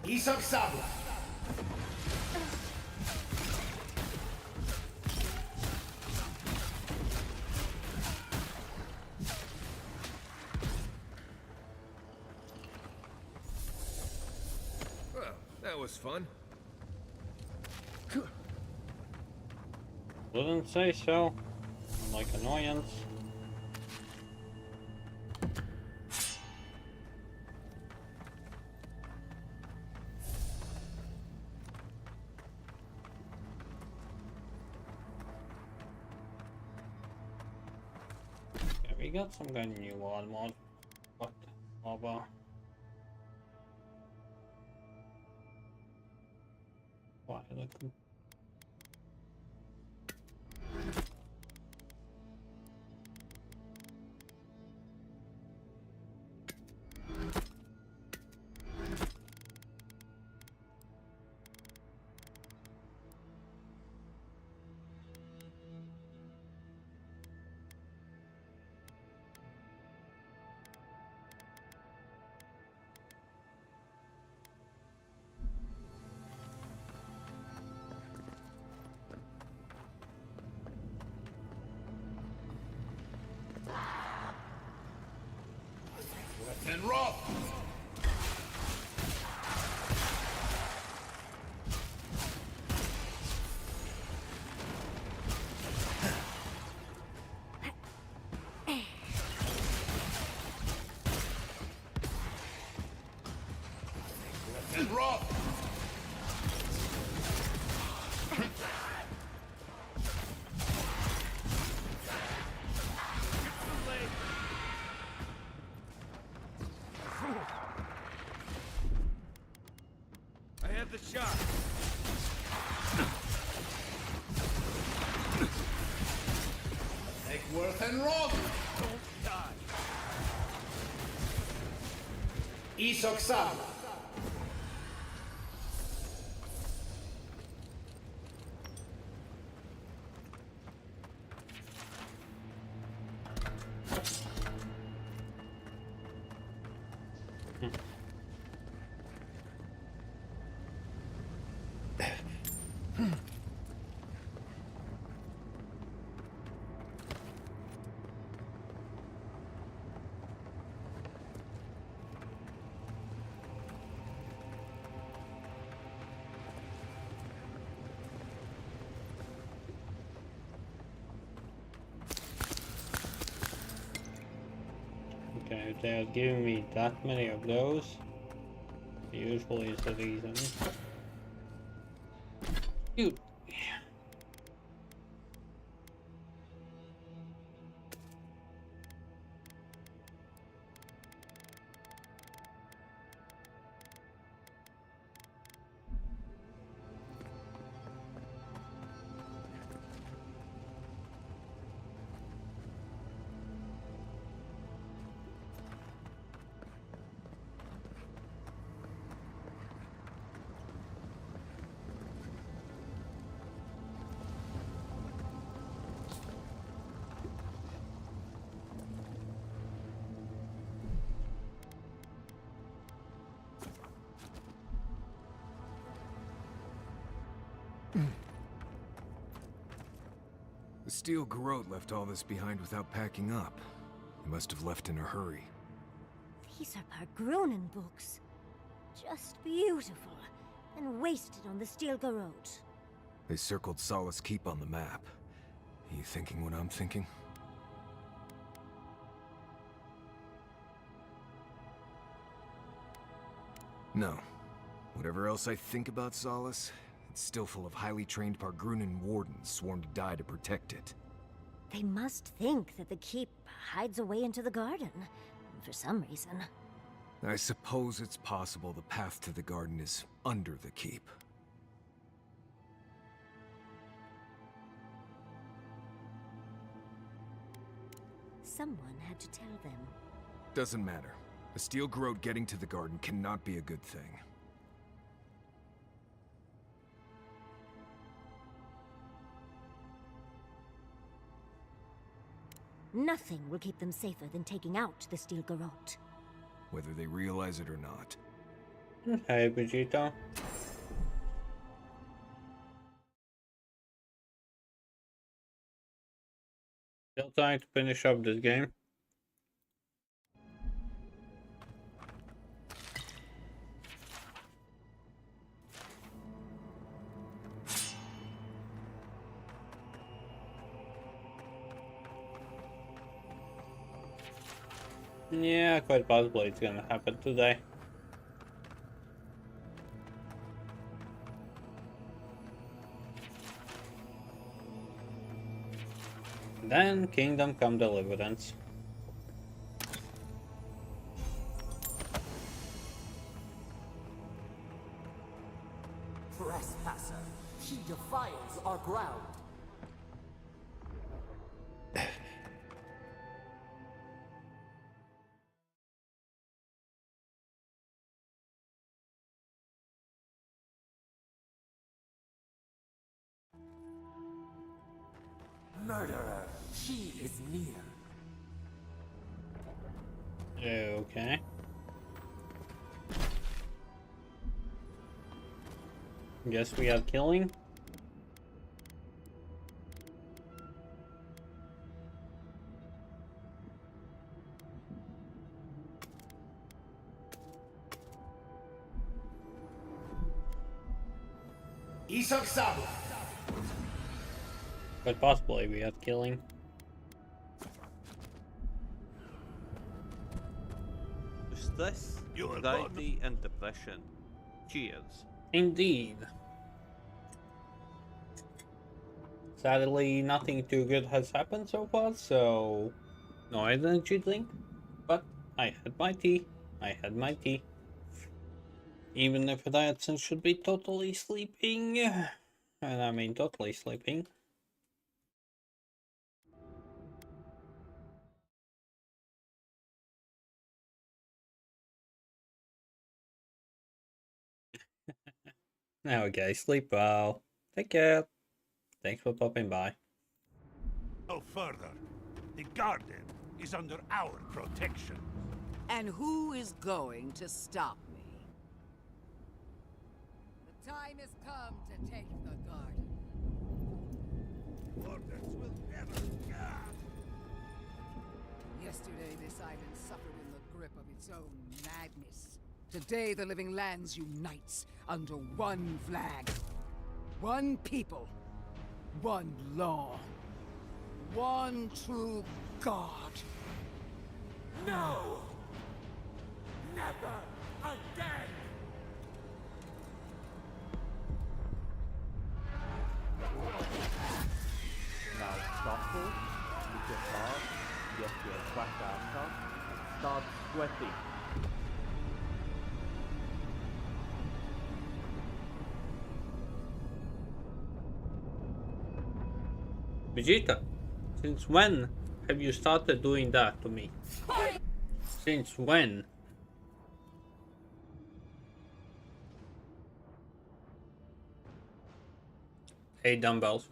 Isak Sabla! Well, that was fun. Didn't say so. Like annoyance. Okay, we got some kind of new one mod. What? Lava. Why look? And Roth! And Roth! I have the shot. Eckworth and Roth! Don't die. Isak Sabla! Okay, if they are giving me that many of those, usually is the reason. Dude. The steel garrote left all this behind without packing up. He must have left in a hurry. These are Pargrunen books. Just beautiful. And wasted on the steel garrote. They circled Solace Keep on the map. Are you thinking what I'm thinking? No. Whatever else I think about Solace, it's still full of highly trained Pargrunan wardens sworn to die to protect it. They must think that the keep hides away into the garden, for some reason. I suppose it's possible the path to the garden is under the keep. Someone had to tell them. Doesn't matter. A steel garrote getting to the garden cannot be a good thing. Nothing will keep them safer than taking out the steel garrote. Whether they realize it or not. Hey, Vegeta. Still trying to finish up this game. Yeah, quite possibly it's gonna happen today. Then Kingdom Come Deliverance. Trespasser, she defiles our ground. Murderer, she is near. Okay. Guess we are killing. Quite possibly we are killing. Stress, anxiety, and depression. Cheers. Indeed. Sadly, nothing too good has happened so far, so no energy drink. But I had my tea. I had my tea. Even if Dietson should be totally sleeping, and I mean totally sleeping. Okay, sleep well. Take care. Thanks for popping by. No further. The garden is under our protection. And who is going to stop me? The time has come to take the garden. Orders will never... Yesterday, this island suffered in the grip of its own madness. Today, the living lands unites under one flag. One people. One law. One true God. No! Never again! Now shuffle with your heart, get your back after, start sweating. Vegeta, since when have you started doing that to me? Since when? Hey, dumbbells.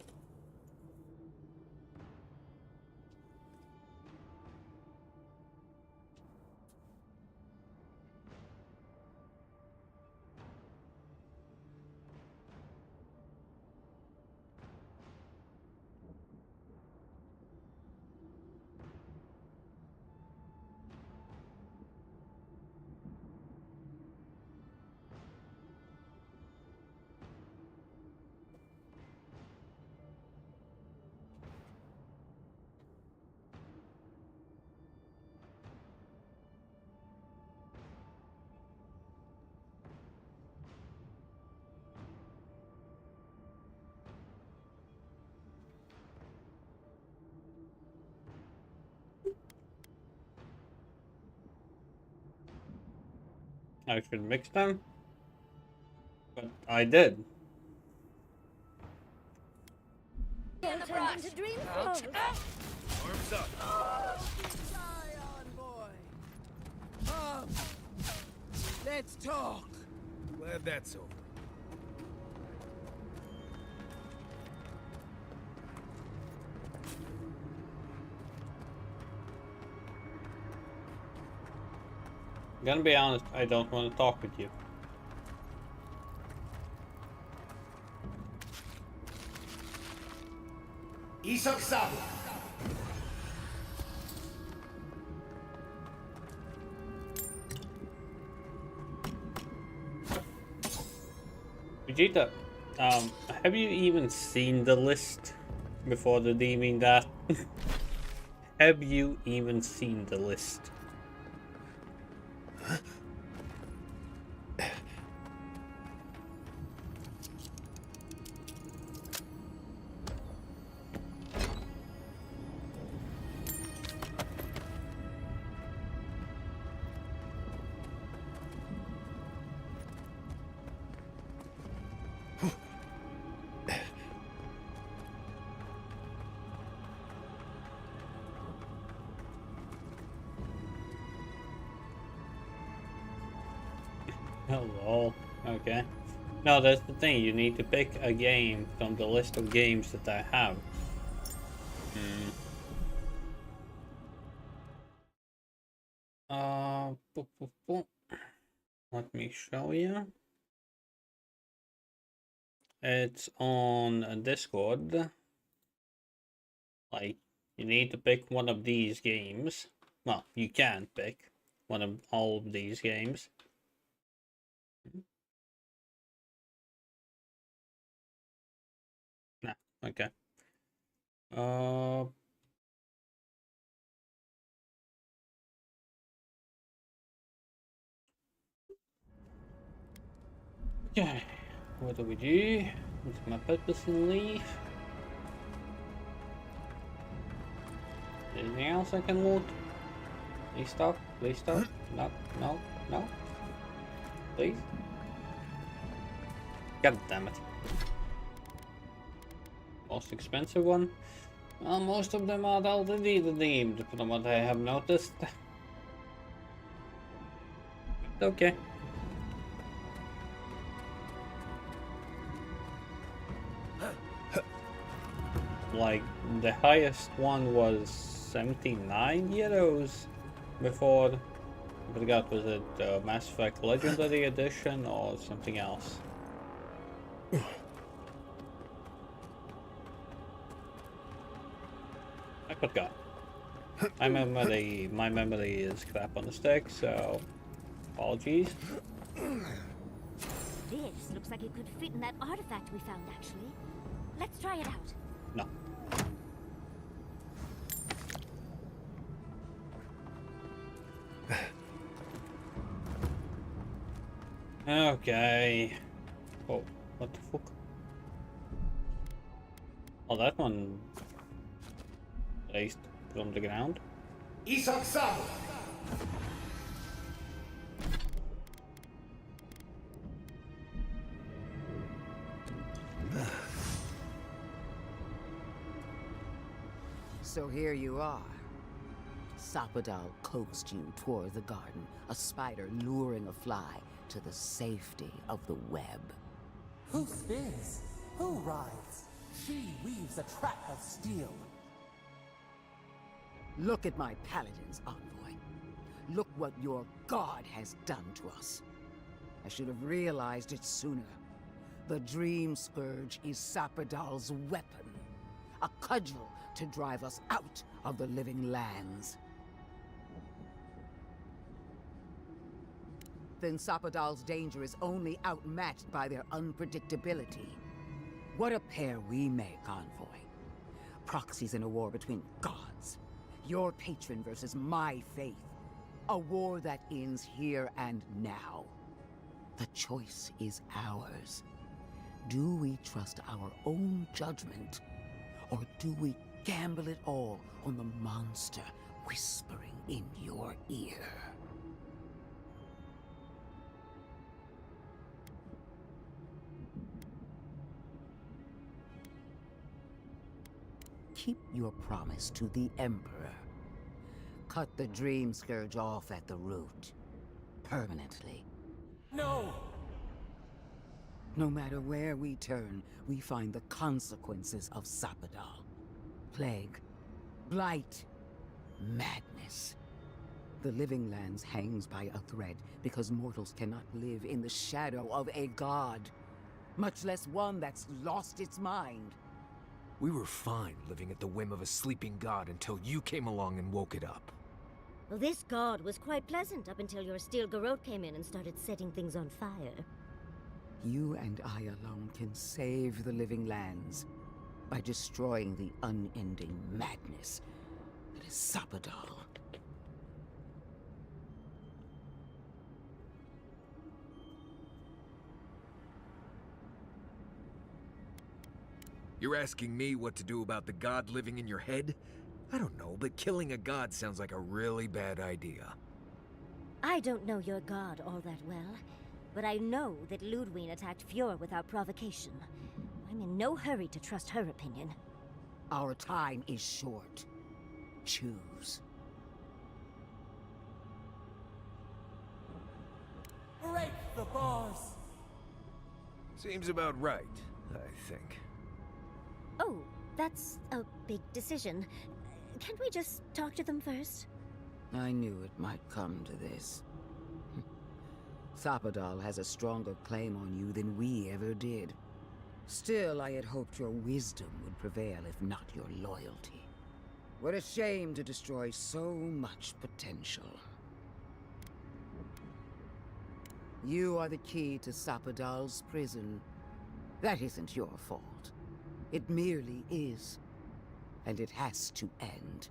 I should mix them, but I did. Don't turn into dream flows. Arms up. Come. Let's talk. Glad that's over. Gonna be honest, I don't want to talk with you. ears.I'm. Vegeta, have you even seen the list before redeeming that? Have you even seen the list? Hello. Okay. No, that's the thing. You need to pick a game from the list of games that I have. Let me show you. It's on Discord. Like, you need to pick one of these games. Well, you can pick one of all of these games. Nah, okay. Okay, what do we do? With my purpose in leaf. Anything else I can loot? Please stop, please stop. No, no, no. Please. God damn it. Most expensive one? Well, most of them are already redeemed, from what I have noticed. Okay. Like, the highest one was 79 euros before. I forgot, was it Mass Effect Legendary Edition or something else? I forgot. My memory is crap on the stick, so apologies. This looks like it could fit in that artifact we found, actually. Let's try it out. No. Okay. Oh, what the fuck? Oh, that one raised from the ground. ears.I'm. So here you are. Sapadal coaxed you toward the garden, a spider luring a fly to the safety of the web. Who spins? Who rides? She weaves a trap of steel. Look at my paladins, envoy. Look what your god has done to us. I should have realized it sooner. The Dream Scourge is Sapadal's weapon. A cudgel to drive us out of the living lands. Then Sapadal's danger is only outmatched by their unpredictability. What a pair we make, envoy. Proxies in a war between gods. Your patron versus my faith. A war that ends here and now. The choice is ours. Do we trust our own judgment? Or do we gamble it all on the monster whispering in your ear? keep your promise to the Emperor. Cut the Dream Scourge off at the root. Permanently. No! No matter where we turn, we find the consequences of Sapadal. Plague, blight, madness. The Living Lands hangs by a thread because mortals cannot live in the shadow of a god, much less one that's lost its mind. We were fine living at the whim of a sleeping god until you came along and woke it up. Well, this god was quite pleasant up until your steel garrote came in and started setting things on fire. You and I alone can save the Living Lands by destroying the unending madness that is Sapadal. You're asking me what to do about the god living in your head? I don't know, but killing a god sounds like a really bad idea. I don't know your god all that well, but I know that Ludwig attacked Fjord without provocation. I'm in no hurry to trust her opinion. Our time is short. Choose. Break the bars! Seems about right, I think. Oh, that's a big decision. Can't we just talk to them first? I knew it might come to this. Sapadal has a stronger claim on you than we ever did. Still, I had hoped your wisdom would prevail, if not your loyalty. What a shame to destroy so much potential. You are the key to Sapadal's prison. That isn't your fault. It merely is. And it has to end.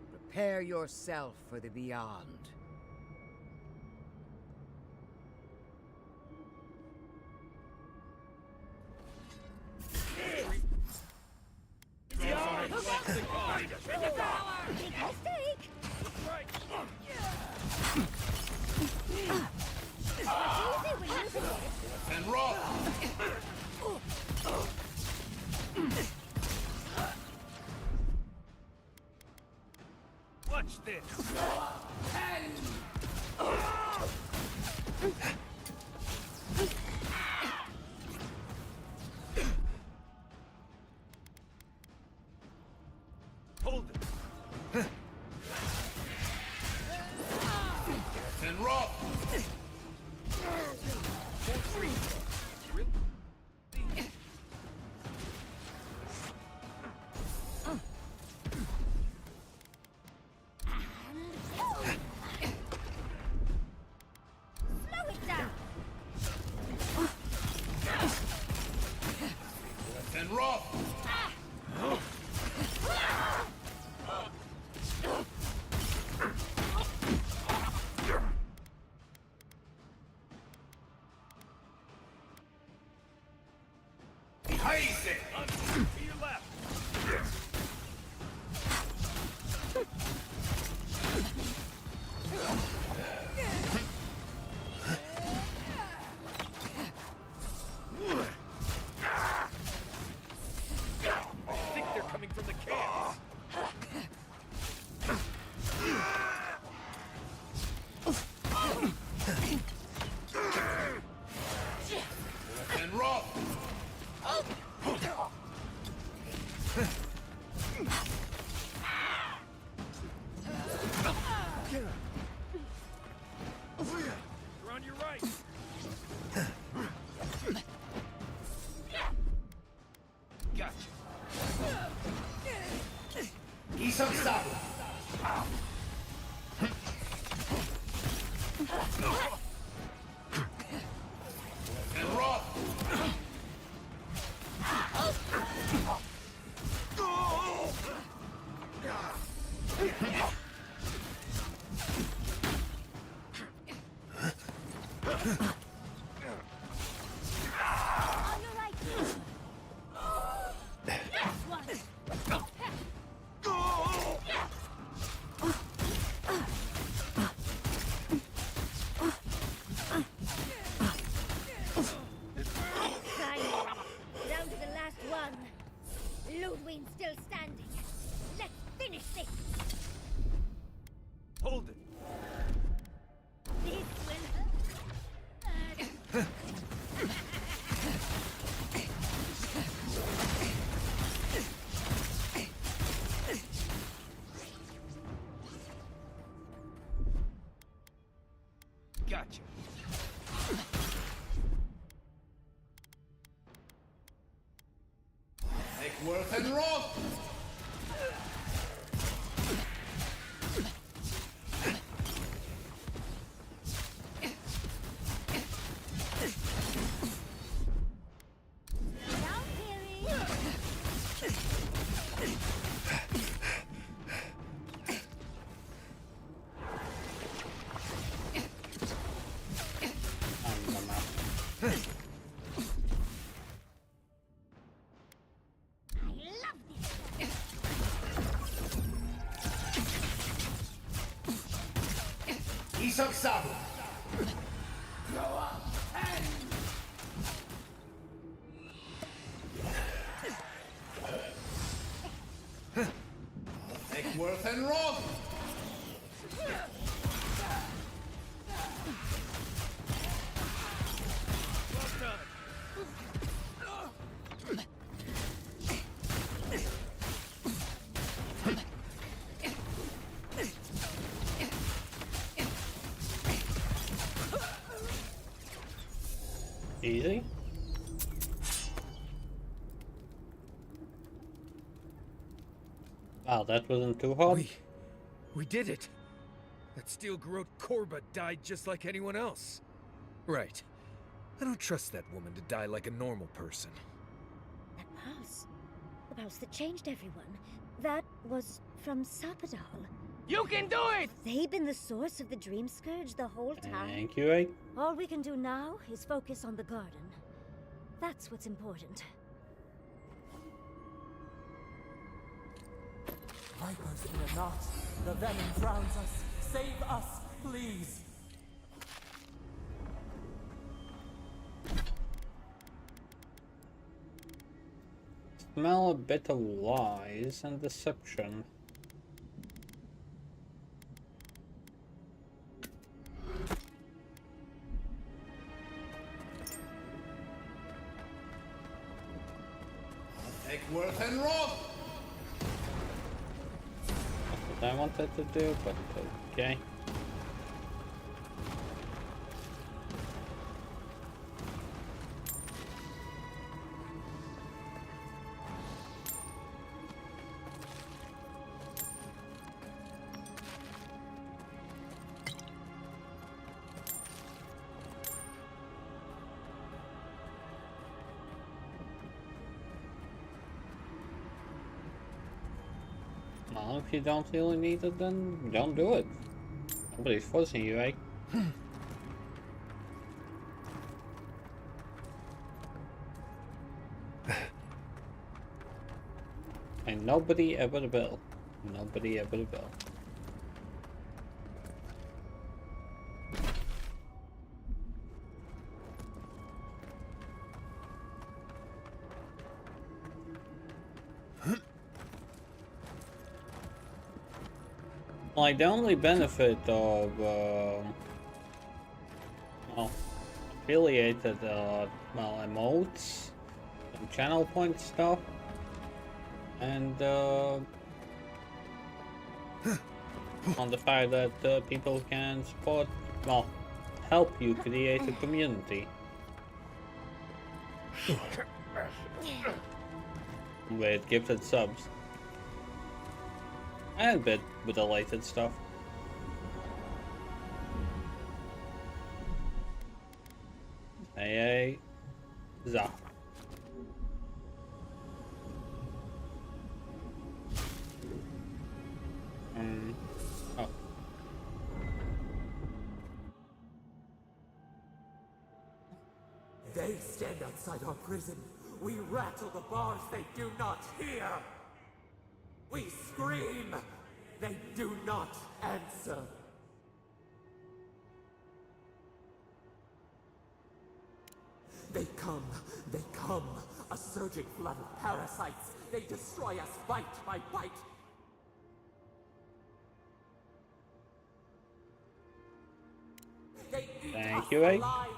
Prepare yourself for the beyond. And roll! Watch this! Hold it! And roll! And roll! Crazy! To your left! I think they're coming from the camps. And roll! You're on your right. Gotcha. He's unstoppable. And roll! On your right. Last one. Down to the last one. Ludwig's still standing. Worth and Roth! Isok Sabu! Go up and... Take Worth and Roth! Easy. Wow, that wasn't too hard. We did it! That steel garrote Korba died just like anyone else. Right. I don't trust that woman to die like a normal person. That pulse. The pulse that changed everyone. That was from Sapadal. You can do it! Have they been the source of the Dream Scourge the whole time? Thank you, eh? All we can do now is focus on the garden. That's what's important. Vipers fear not. The venom drowns us. Save us, please. Smell a bit of lies and deception. Take Worth and Roth! That's what I wanted to do, but okay. Well, if you don't really need it, then don't do it. Nobody's forcing you, eh? And nobody ever will. Nobody ever will. Like, the only benefit of, well, affiliated, well, emotes, and channel point stuff, and, on the fact that, people can support, well, help you create a community. With gifted subs. And a bit with related stuff. Hey, za. Oh. They stand outside our prison. We rattle the bars they do not hear. We scream. They do not answer. They come, a surging flood of parasites. They destroy us bite by bite. They eat Thank us you, eh? alive.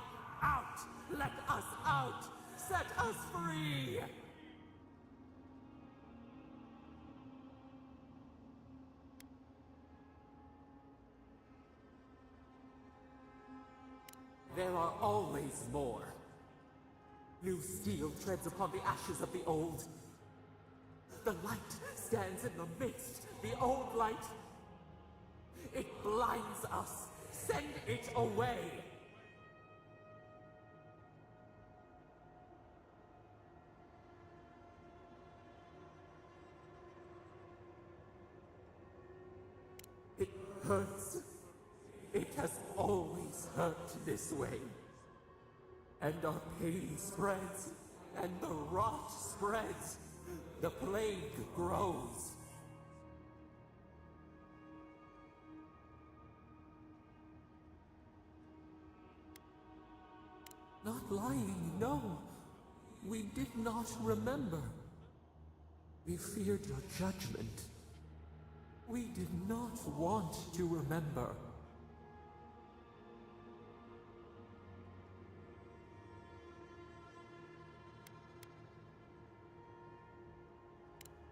Out! Let us out! Set us free! There are always more. New steel treads upon the ashes of the old. The light stands in the midst. The old light. It blinds us. Send it away. It hurts. It has always hurt this way. And our pain spreads, and the rot spreads. The plague grows. Not lying, no. We did not remember. We feared your judgment. We did not want to remember.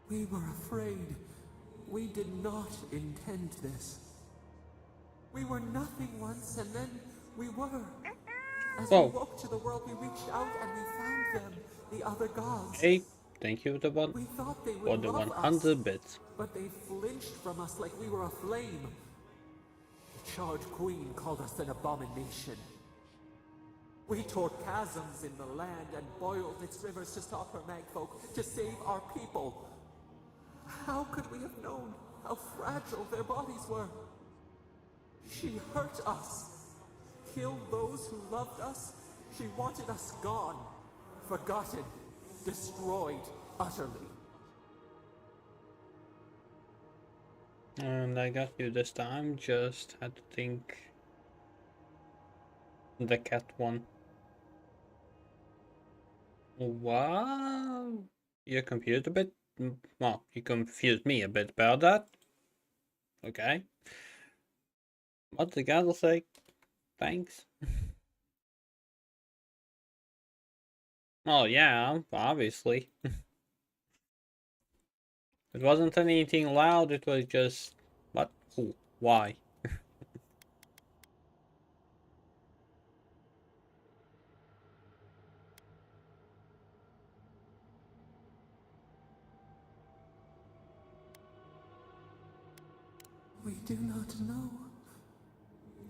We were afraid. We did not intend this. We were nothing once, and then we were. As we woke to the world, we reached out and we found them, the other gods. Hey, thank you for We thought they the would love 100 us, bits. but they flinched from us like we were a flame. The charred queen called us an abomination. We tore chasms in the land and boiled its rivers to stop her magfolk, to save our people. How could we have known how fragile their bodies were? She hurt us, killed those who loved us. She wanted us gone, forgotten, destroyed utterly. And I got you this time, just had to think the cat one. Wow, you confused a bit? Well, you confused me a bit about that. Okay. What the cat will say? Thanks. Oh yeah, obviously. It wasn't anything loud, it was just... What? Who? Why? We do not know.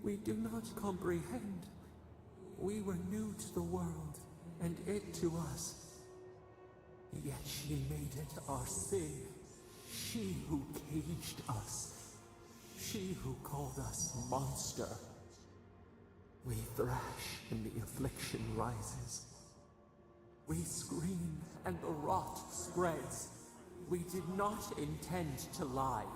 We do not comprehend. We were new to the world, and it to us. Yet she made it our sin. She who caged us. She who called us monster. We thrash and the affliction rises. We scream and the rot spreads. We did not intend to lie.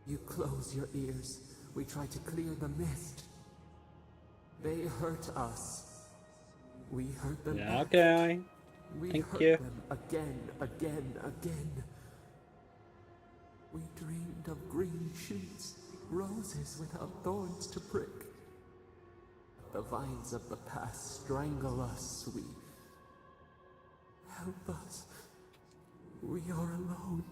You close your ears. We try to clear the mist. They hurt us. We hurt them Yeah, back. okay. We Thank hurt you. them again, again. We dreamed of green shoots, roses without thorns to prick. The vines of the past strangle us. We... Help us. We are alone.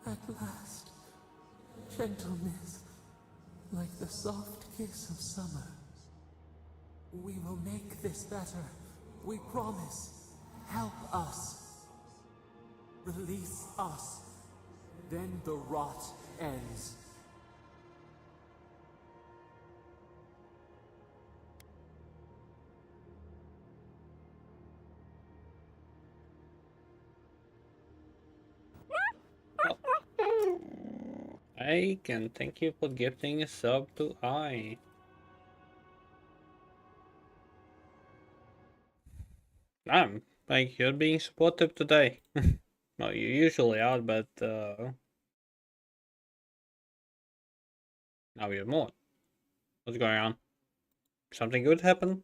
At last, gentleness, like the soft kiss of summer. We will make this better. We promise. Help us. Release us. Then the rot ends. I can thank you for gifting a sub to I. Damn, like you're being supportive today. Well, you usually are, but now you're more. What's going on? Something good happened?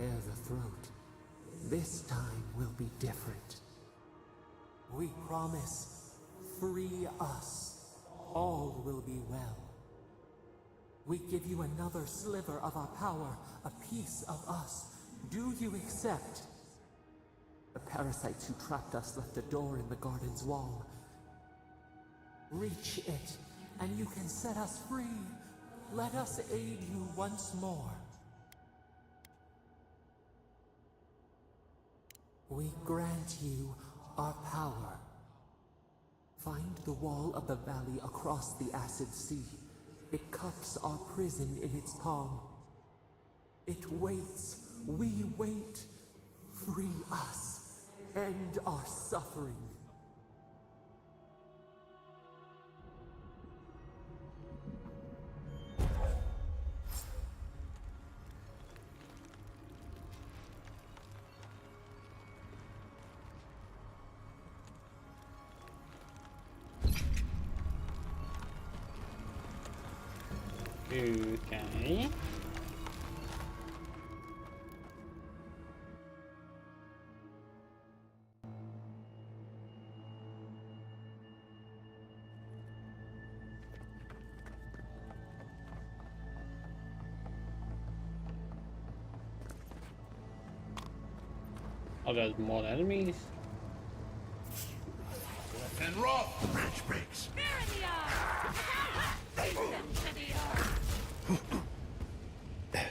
spare the throat. This time will be different. We promise, free us. All will be well. We give you another sliver of our power, a piece of us. Do you accept? The parasites who trapped us left a door in the garden's wall. Reach it, and you can set us free. Let us aid you once more. We grant you our power. Find the wall of the valley across the acid sea. It cups our prison in its palm. It waits. We wait. Free us. End our suffering. Okay. Oh, there's more enemies. And rock! The branch breaks.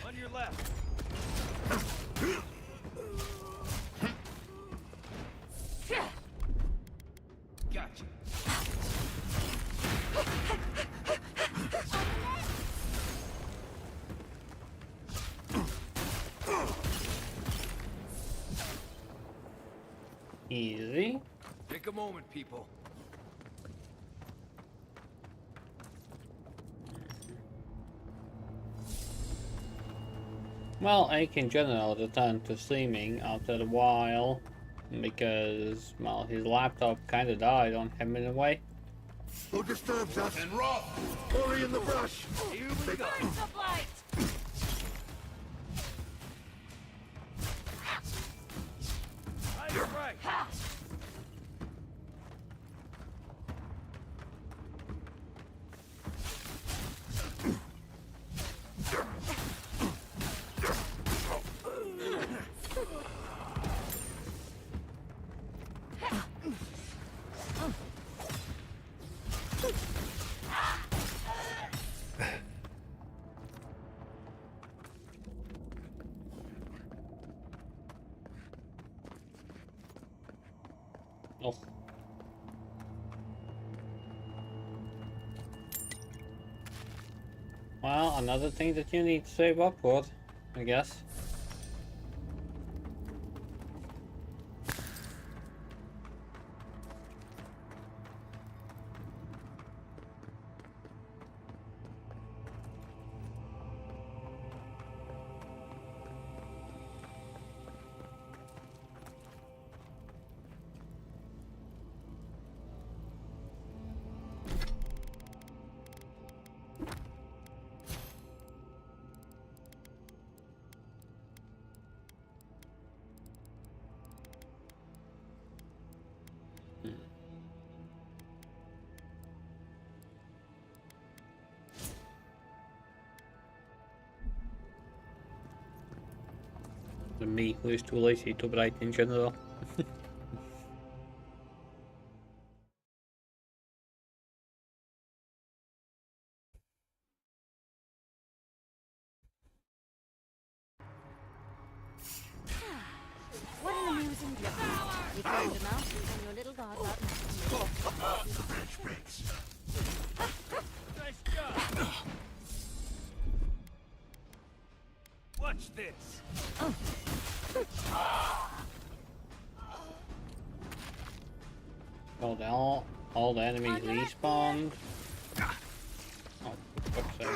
On your left. Gotcha. Easy. Take a moment, people. Well, I can generally return to streaming after a while because, well, his laptop kind of died on him in a way. Who disturbs us? And rock! Hurry in the brush! Here we go. Burns of light! Right. Oh. Well, another thing that you need to save up for, I guess. And me, who is too lazy to write in general. What an amusing job. You climbed a mountain and your little god got The branch breaks. Nice job. Watch this. Oh, all the enemies respawned. Oh, for fuck's sake.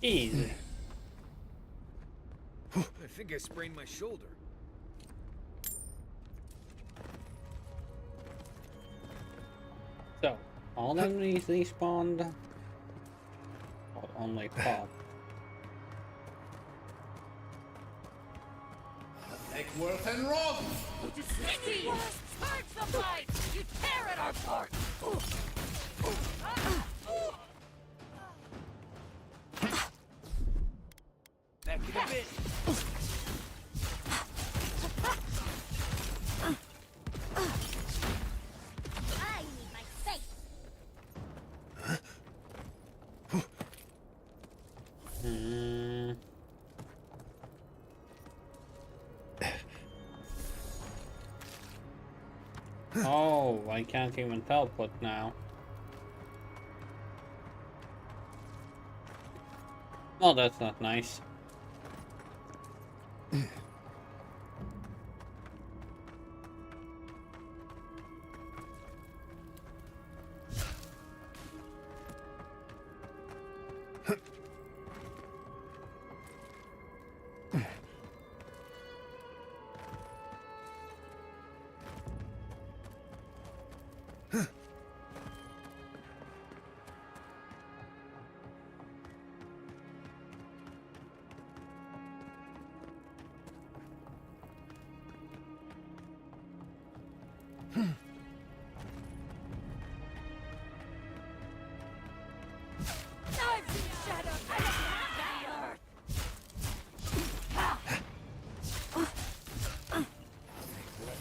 Easy. I think I sprained my shoulder. So, all enemies despawned, or only pop? Eckworth and Rob! Sticky! Purge the fight! You tear it apart! Back in a bit. I need my space! Oh, I can't even teleport now. Oh, that's not nice.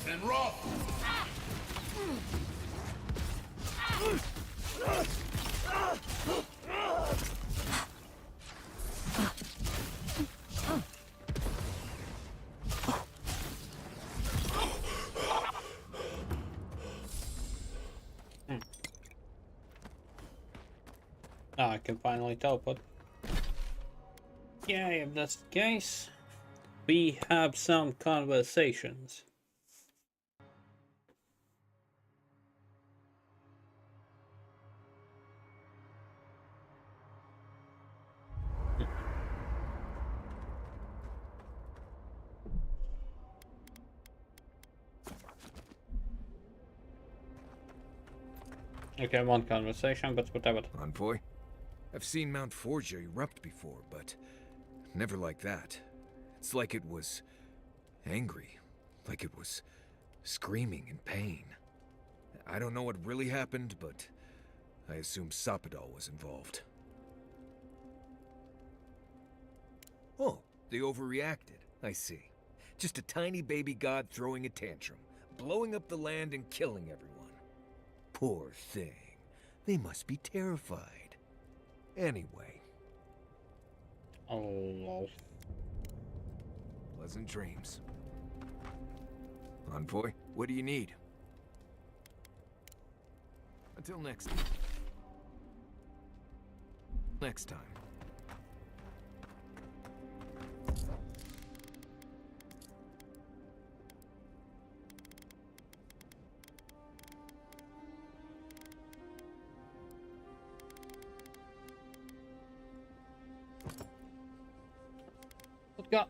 And Rob! Now I can finally teleport. Yeah, if that's the case, we have some conversations. Okay, one conversation, but whatever. Envoy? I've seen Mount Forgia erupt before, but never like that. It's like it was angry, like it was screaming in pain. I don't know what really happened, but I assume Sapadal was involved. Oh, they overreacted. I see. Just a tiny baby god throwing a tantrum, blowing up the land and killing everyone. Poor thing. They must be terrified. Anyway. Oh, lol. Pleasant dreams. Envoy, what do you need? Until next time. Next time. Let's go.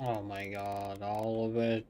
Oh my god, all of it.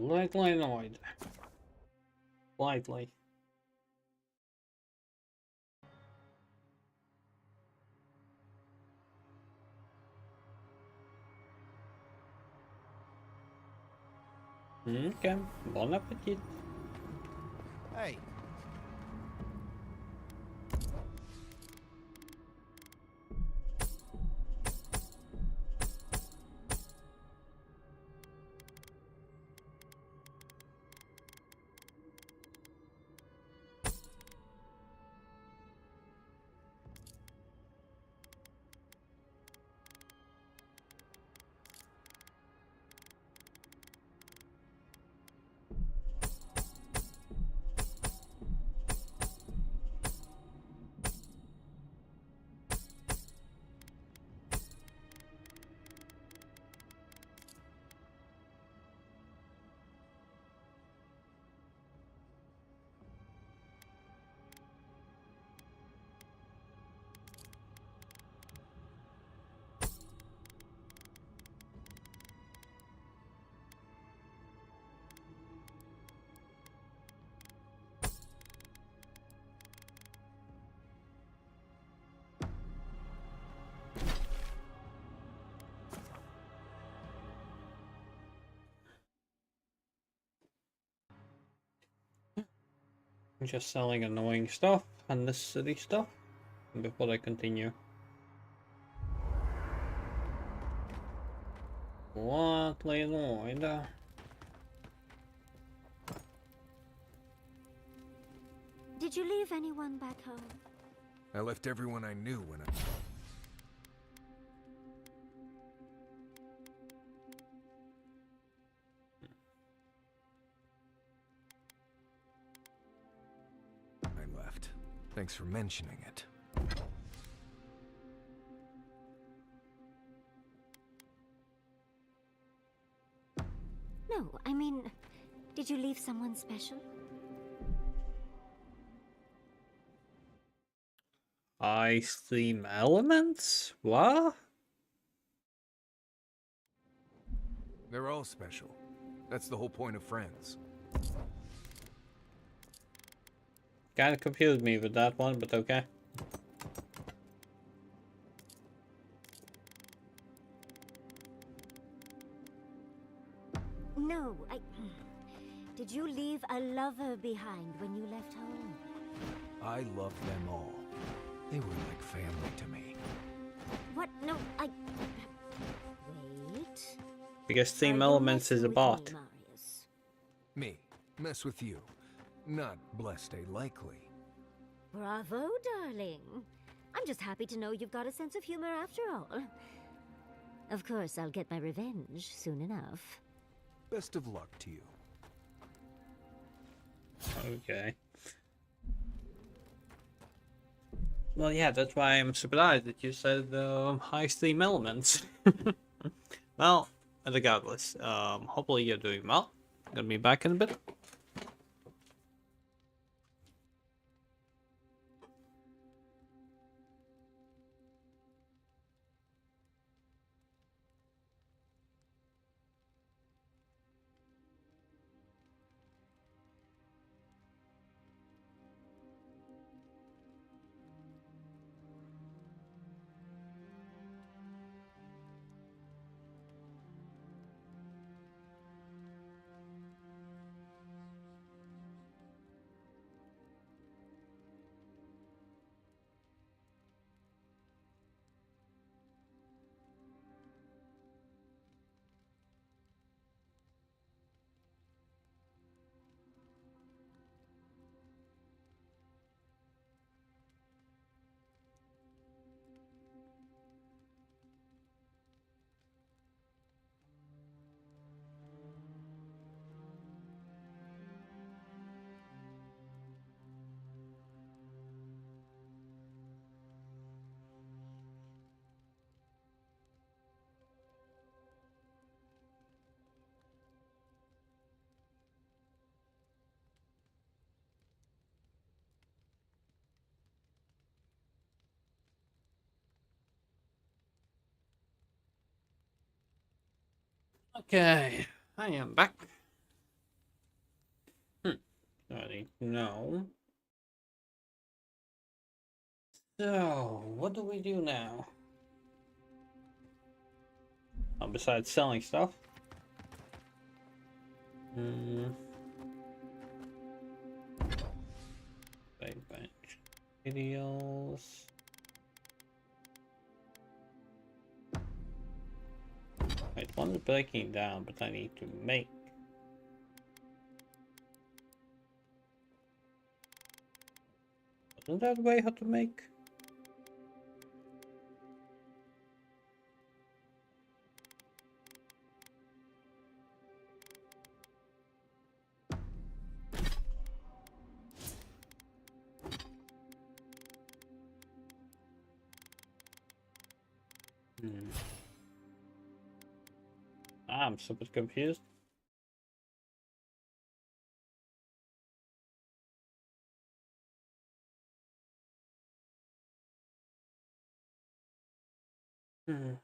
Slightly annoyed. Slightly. Okay, bon appetit. Hey. I'm just selling annoying stuff, unnecessary stuff, before I continue. Slightly annoyed. Did you leave anyone back home? I left everyone I knew when I left. Thanks for mentioning it. No, I mean, did you leave someone special? Ice theme elements? What? They're all special. That's the whole point of friends. Kinda confused me with that one, but okay. No, Did you leave a lover behind when you left home? I loved them all. They were like family to me. What? No, Wait. Because theme elements is a bot. Me. Mess with you. Not blessed a likely. Bravo, darling. I'm just happy to know you've got a sense of humor after all. Of course, I'll get my revenge soon enough. Best of luck to you. Okay. Well, yeah, that's why I'm surprised that you said high theme elements. Well, regardless, hopefully you're doing well. Gonna be back in a bit. Okay, I am back. I need to know. So, what do we do now? Besides selling stuff. Big bench. Videos. Wait, one is breaking down, but I need to make. Wasn't that way how to make? I'm super confused. Hmm.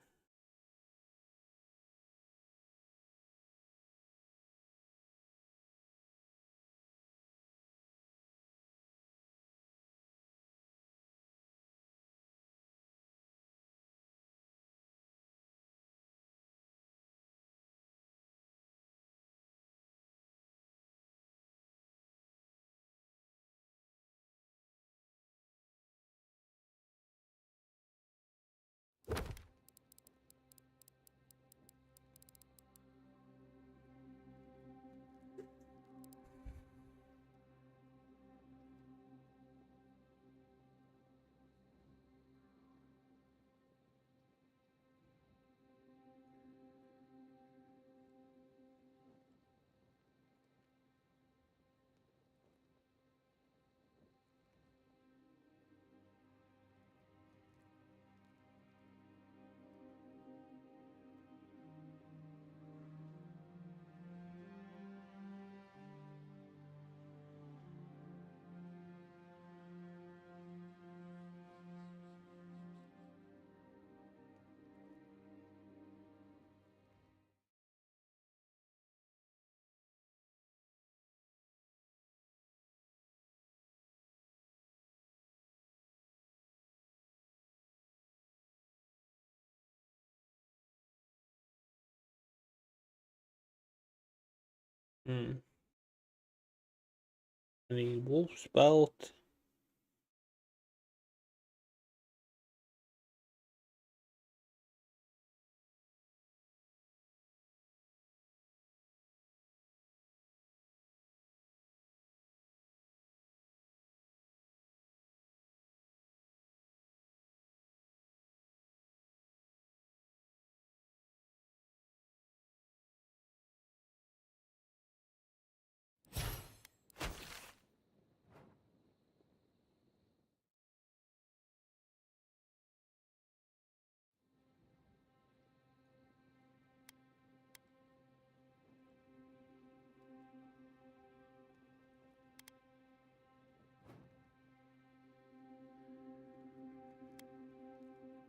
I need wolf's belt.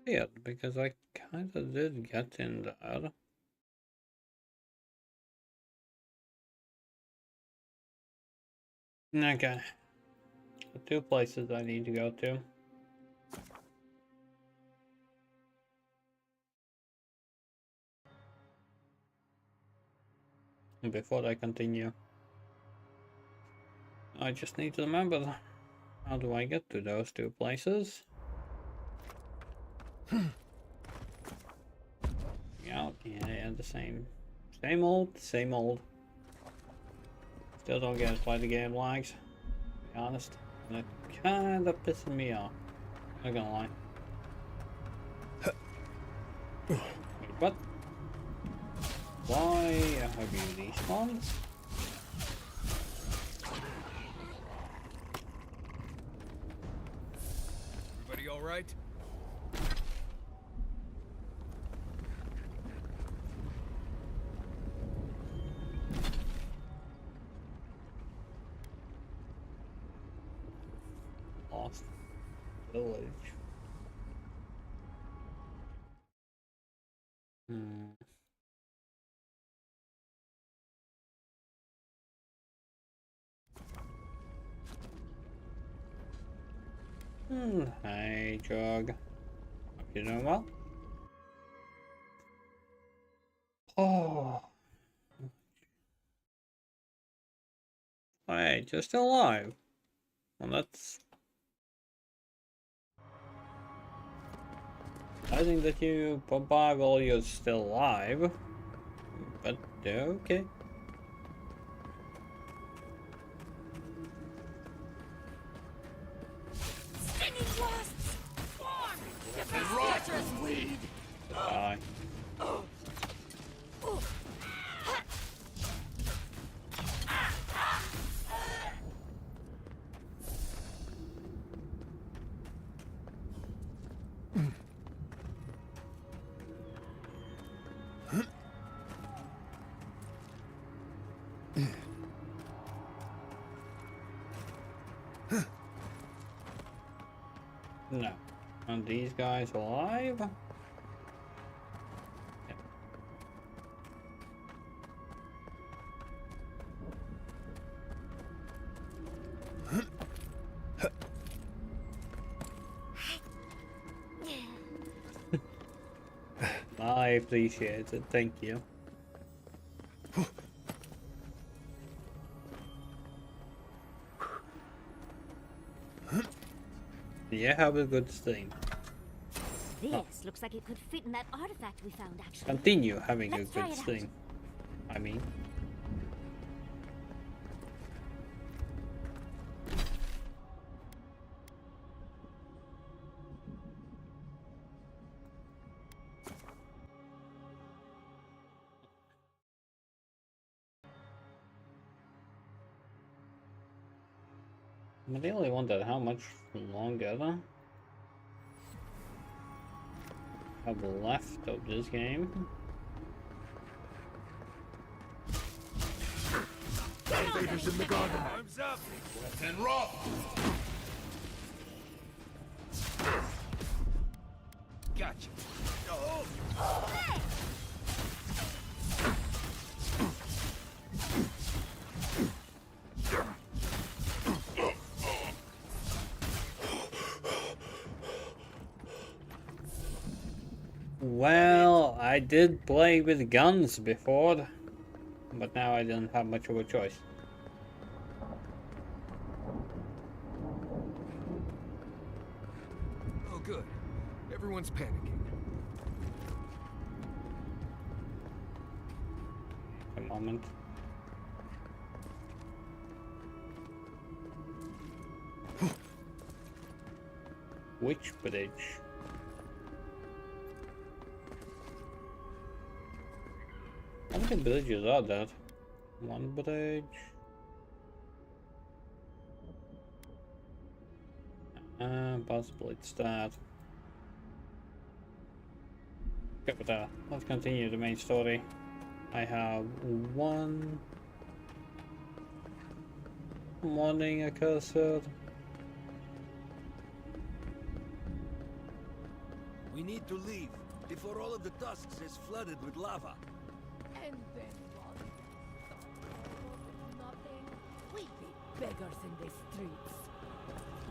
Yeah, because I kinda did get in there. Okay. The two places I need to go to. Before I continue. I just need to remember how do I get to those two places. Yeah, the same. Same old, same old. Still don't get why the game lags, to be honest. And it kinda pissing me off. Not gonna lie. Wait, what? Why have you despawned? Everybody all right? Lost village. Hey, Jog. Hope you're doing well. Oh. Hey, you're still alive. Well, that's... I think that you pop by while you're still alive. But, okay. Stinging wasps! Spawn! Treacherous weed! Bye. No. Are these guys alive? Yeah. I appreciate it, thank you. Yeah, have a good stream. This looks like it could fit in that artifact we found, actually. Continue having Let's a try good it out. stream. I mean. I really wondered how much longer I have left of this game. Invaders in the garden. Arms up. And rock. Gotcha. Oh. Well, I did play with guns before, but now I didn't have much of a choice. Oh, good. Everyone's panicking. A moment. Which bridge? How many bridges are there? One bridge. Possibly it's that. Okay, but let's continue the main story. I have one morning accursed. We need to leave before all of the tusks is flooded with lava. And then what? Nothing. We be beggars in the streets.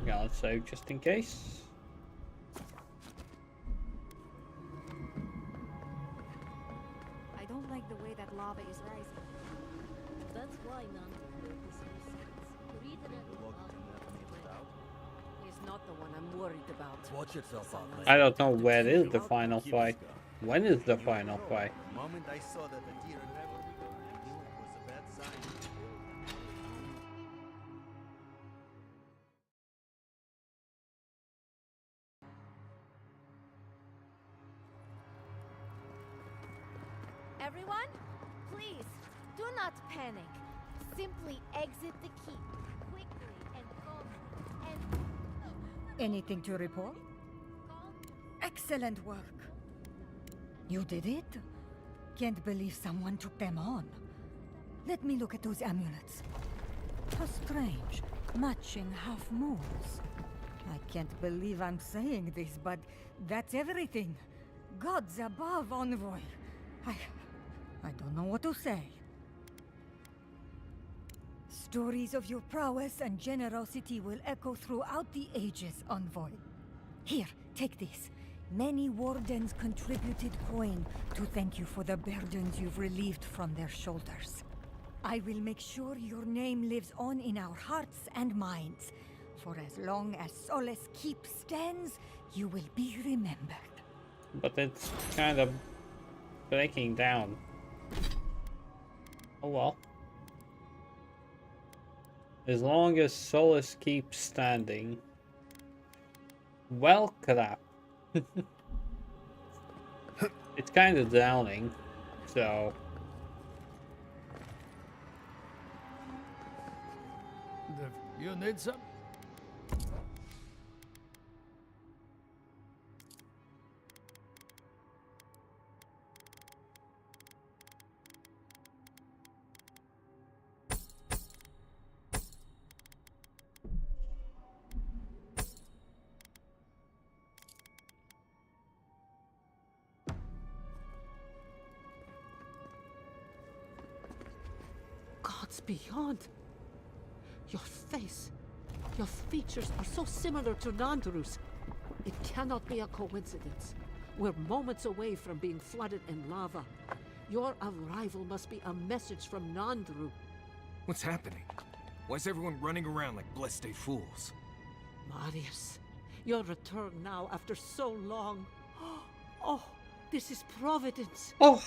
Yeah, let's save just in case. I don't like the way that lava is rising. That's why none of this makes Read it He's not the one I'm worried about. Watch yourself out. I don't know where is the final fight. When is the final fight? The moment I saw that the deer level, I knew it was a bad sign. Everyone, please, do not panic. Simply exit the keep quickly and calmly. And Anything to report? Excellent work. You did it? Can't believe someone took them on. Let me look at those amulets. How strange. Matching half moons. I can't believe I'm saying this, but that's everything. Gods above, Envoy. I don't know what to say. Stories of your prowess and generosity will echo throughout the ages, Envoy. Here, take this. Many wardens contributed coin to thank you for the burdens you've relieved from their shoulders. I will make sure your name lives on in our hearts and minds. For as long as Solace Keep stands, you will be remembered. But it's kind of breaking down. Oh well. As long as Solace keeps standing. Well, crap. It's kind of downing, so. You need some? Gods beyond. Your face, your features are so similar to Nandru's. It cannot be a coincidence. We're moments away from being flooded in lava. Your arrival must be a message from Nandru. What's happening? Why is everyone running around like blessed fools? Marius, your return now after so long. Oh, this is providence. Oh,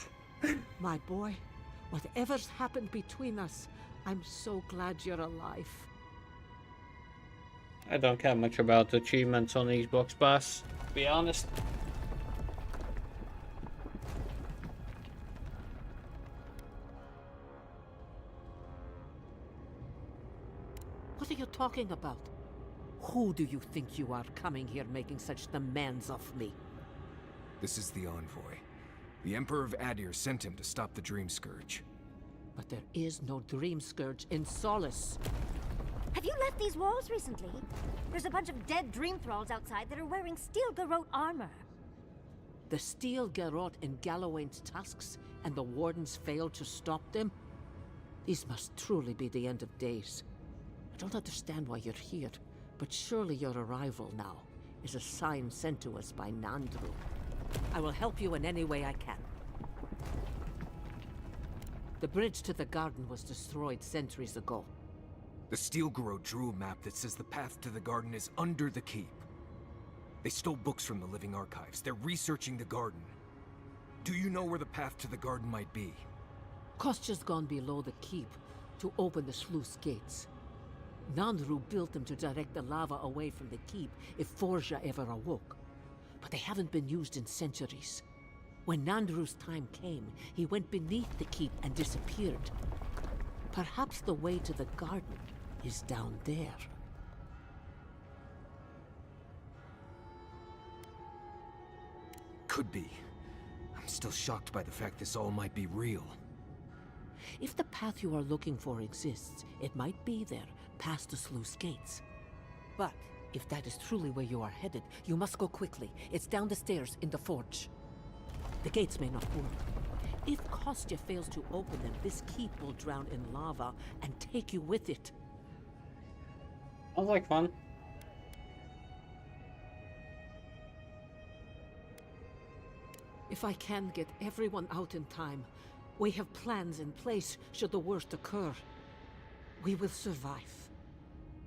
my boy, whatever's happened between us, I'm so glad you're alive. I don't care much about achievements on these books, boss. To be honest. What are you talking about? Who do you think you are coming here making such demands of me? This is the envoy. The Emperor of Adir sent him to stop the Dream Scourge. But there is no Dream Scourge in Solace. Have you left these walls recently? There's a bunch of dead dream thralls outside that are wearing steel garrote armor. The steel garrote in Galawain's tusks, and the wardens failed to stop them? These must truly be the end of days. I don't understand why you're here, but surely your arrival now is a sign sent to us by Nandru. I will help you in any way I can. The bridge to the garden was destroyed centuries ago. The Steel Garrote drew a map that says the path to the garden is under the keep. They stole books from the living archives. They're researching the garden. Do you know where the path to the garden might be? Kostya's gone below the keep to open the sluice gates. Nandru built them to direct the lava away from the keep if Forja ever awoke. But they haven't been used in centuries. When Nandru's time came, he went beneath the keep and disappeared. Perhaps the way to the garden is down there. Could be. I'm still shocked by the fact this all might be real. If the path you are looking for exists, it might be there, past the sluice gates. But if that is truly where you are headed, you must go quickly. It's down the stairs in the forge. The gates may not work. If Kostya fails to open them, this keep will drown in lava and take you with it. Sounds like fun. If I can get everyone out in time, we have plans in place should the worst occur. We will survive.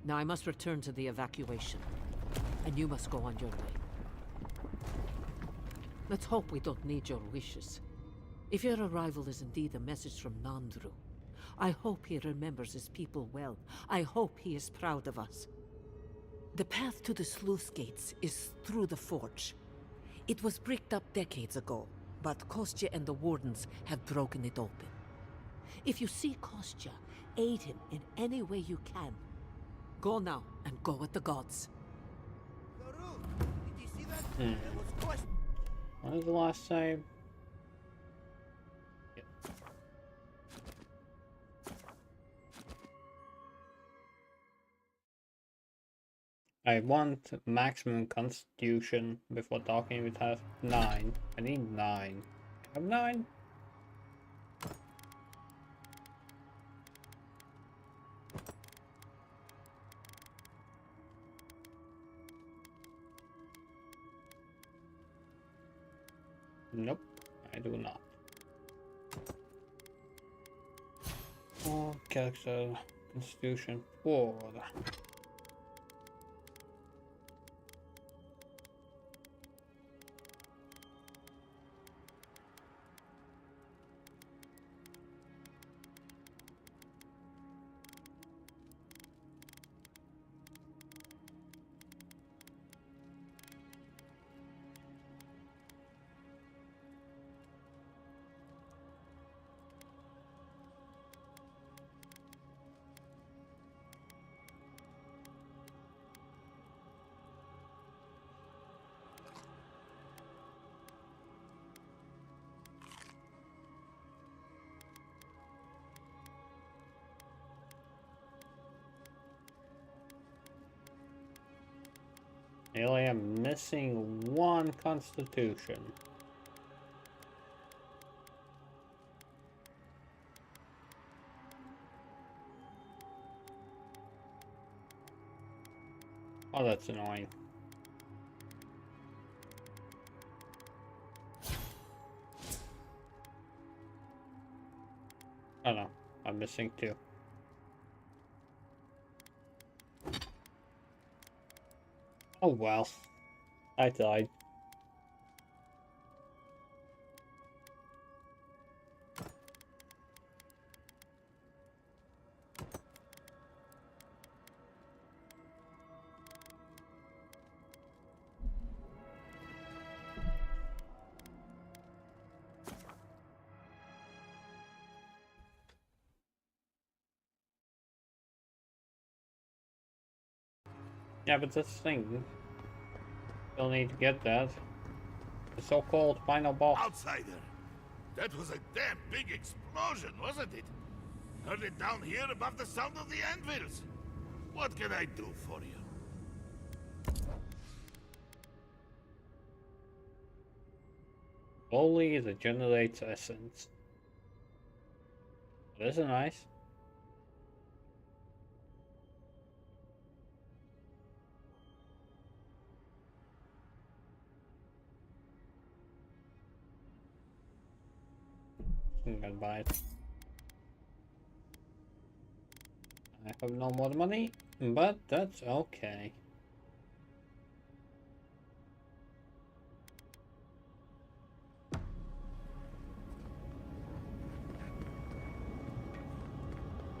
Now I must return to the evacuation, and you must go on your way. Let's hope we don't need your wishes. If your arrival is indeed a message from Nandru, I hope he remembers his people well. I hope he is proud of us. The path to the sluice gates is through the forge. It was bricked up decades ago, but Kostya and the wardens have broken it open. If you see Kostya, aid him in any way you can. Go now and go with the gods. When was the last time? I want maximum constitution before talking with her. 9. I need 9. I have 9? Nope, I do not. Oh, character, Constitution 4. I only am missing one Constitution. Oh, that's annoying. Oh no, I'm missing 2. Oh well, I died. Yeah, but that's the thing. Still need to get that. The so-called final boss. Outsider! That was a damn big explosion, wasn't it? Heard it down here above the sound of the anvils. What can I do for you? Slowly that generates essence. This is nice. I'm gonna buy it. I have no more money, but that's okay.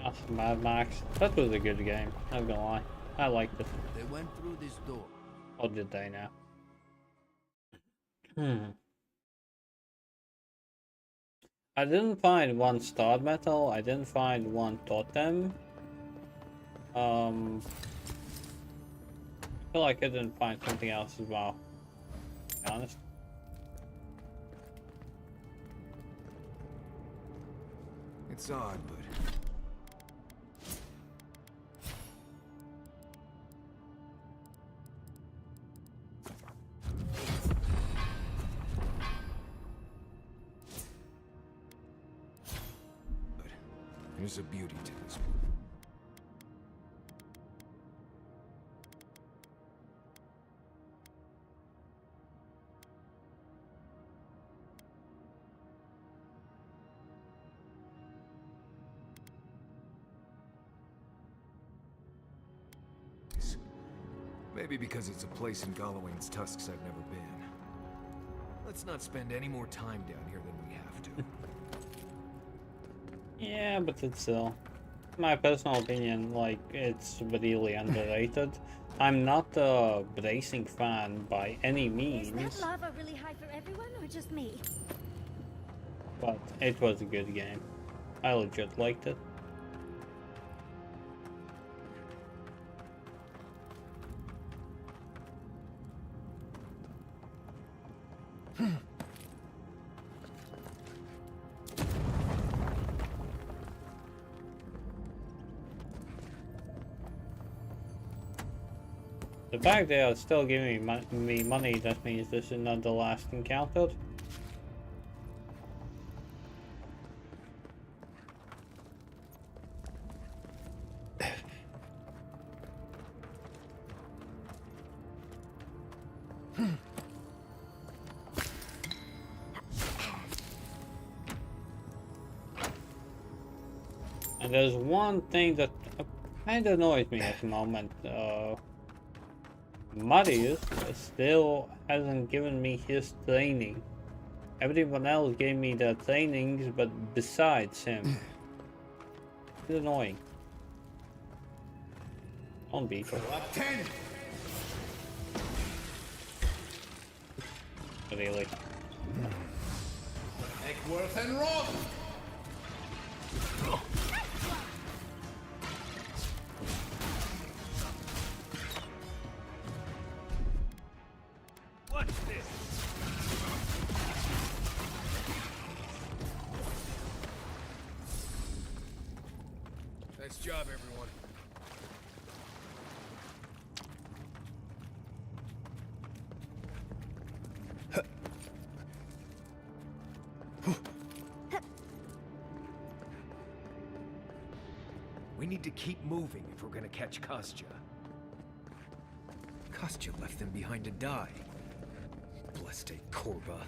Ah, Mad Max. That was a good game, not gonna lie. I liked it. They went through this door. Or did they now? I didn't find one star metal, I didn't find one totem. I feel like I didn't find something else as well, to be honest. It's odd, but... there's a beauty to this. Maybe because it's a place in Galloway's Tusks I've never been. Let's not spend any more time down here than we have to. Yeah, but it's still, my personal opinion, like, it's really underrated. I'm not a bracing fan by any means. Is that lava really high for everyone, or just me? But it was a good game. I legit liked it. The fact they are still giving me money, that means this is not the last encounter. And there's one thing that kind of annoys me at the moment. Marius still hasn't given me his training. Everyone else gave me the trainings, but besides him. It's annoying. Don't be. Really. Eckworth and Roth! Watch this! Nice job, everyone. We need to keep moving if we're gonna catch Kostya. Kostya left them behind to die. Blessed Korba.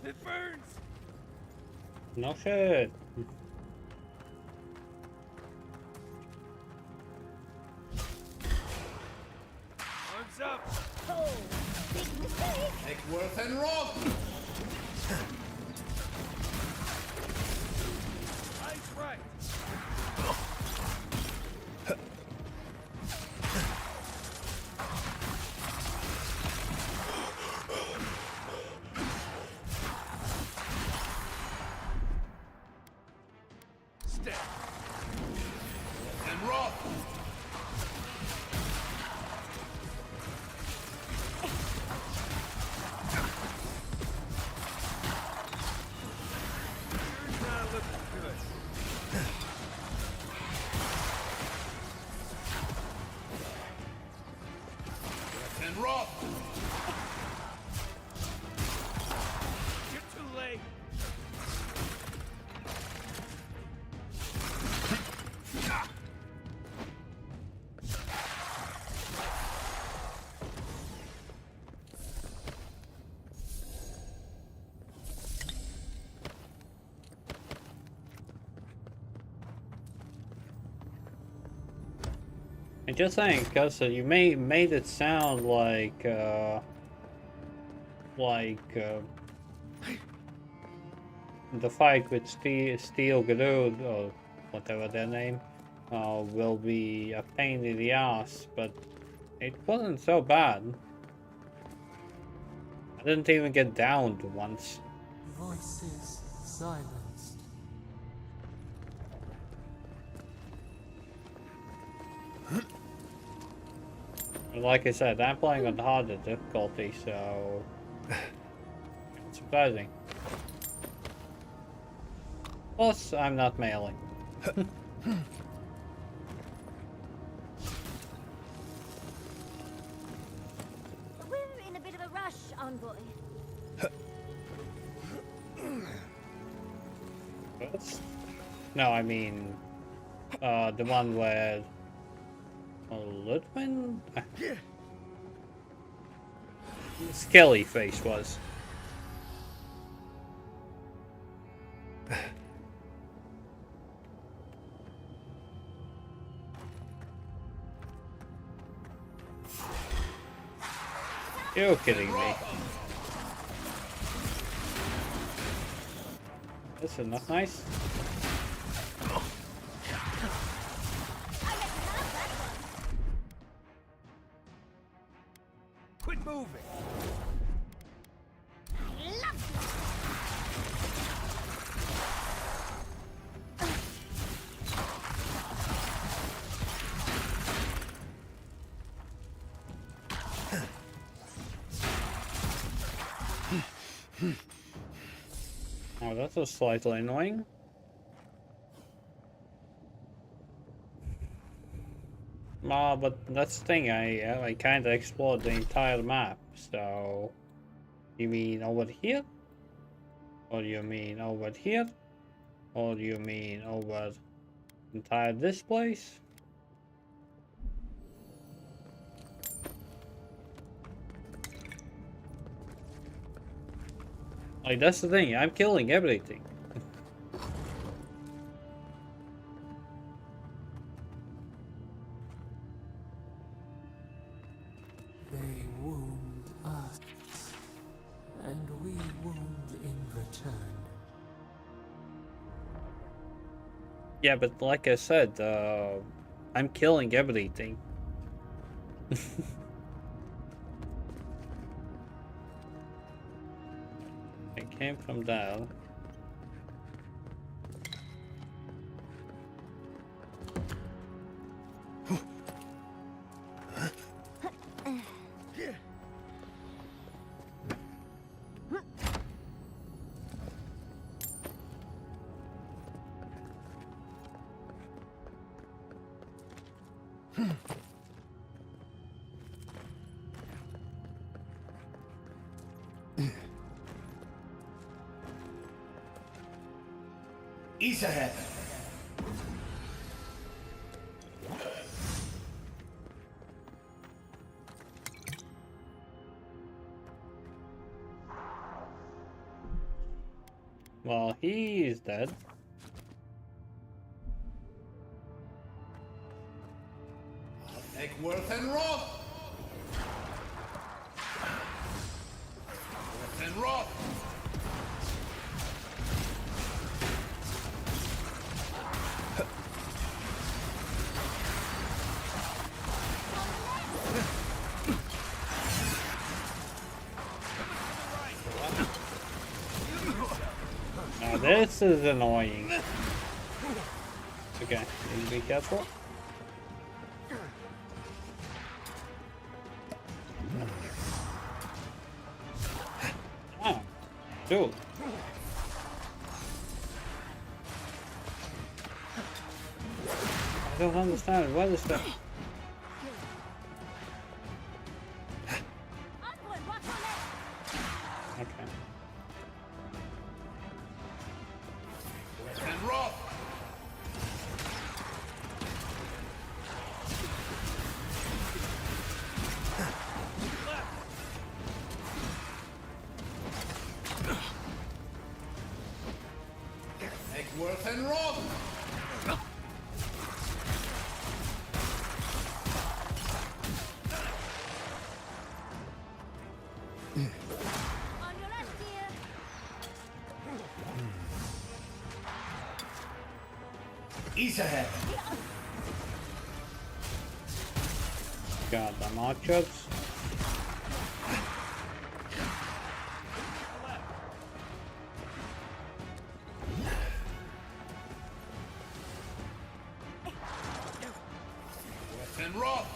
It burns! No shit. Arms up! Oh, big mistake! Eckworth and Roth! Eyes right! Step! And Roth! You're not looking good. And Roth! You're too late! And just saying, because you made it sound like the fight with Steel Garud, or whatever their name, will be a pain in the ass, but it wasn't so bad. I didn't even get downed once. Voices silenced. And like I said, I'm playing on harder difficulty, so it's surprising. Plus, I'm not mailing. We're in a bit of a rush, Envoy. What? No, I mean, the one where Ludwin? Skelly face was. You're kidding me. This is not nice. Quit moving. Oh, that was slightly annoying. But that's the thing, I kinda explored the entire map, so... You mean over here? Or you mean over here? Or you mean over entire this place? Like, that's the thing, I'm killing everything. They wound us, and we wound in return. Yeah, but like I said, I'm killing everything. I came from there. Ease ahead. Well, he's dead. Take Worth and Roth. Worth and Roth. Now this is annoying. Okay, need to be careful. Oh, dude. I don't understand. What is that? Okay. And Roth. Take Worth and Roth. Ease ahead. Got the archers. Worth and Roth.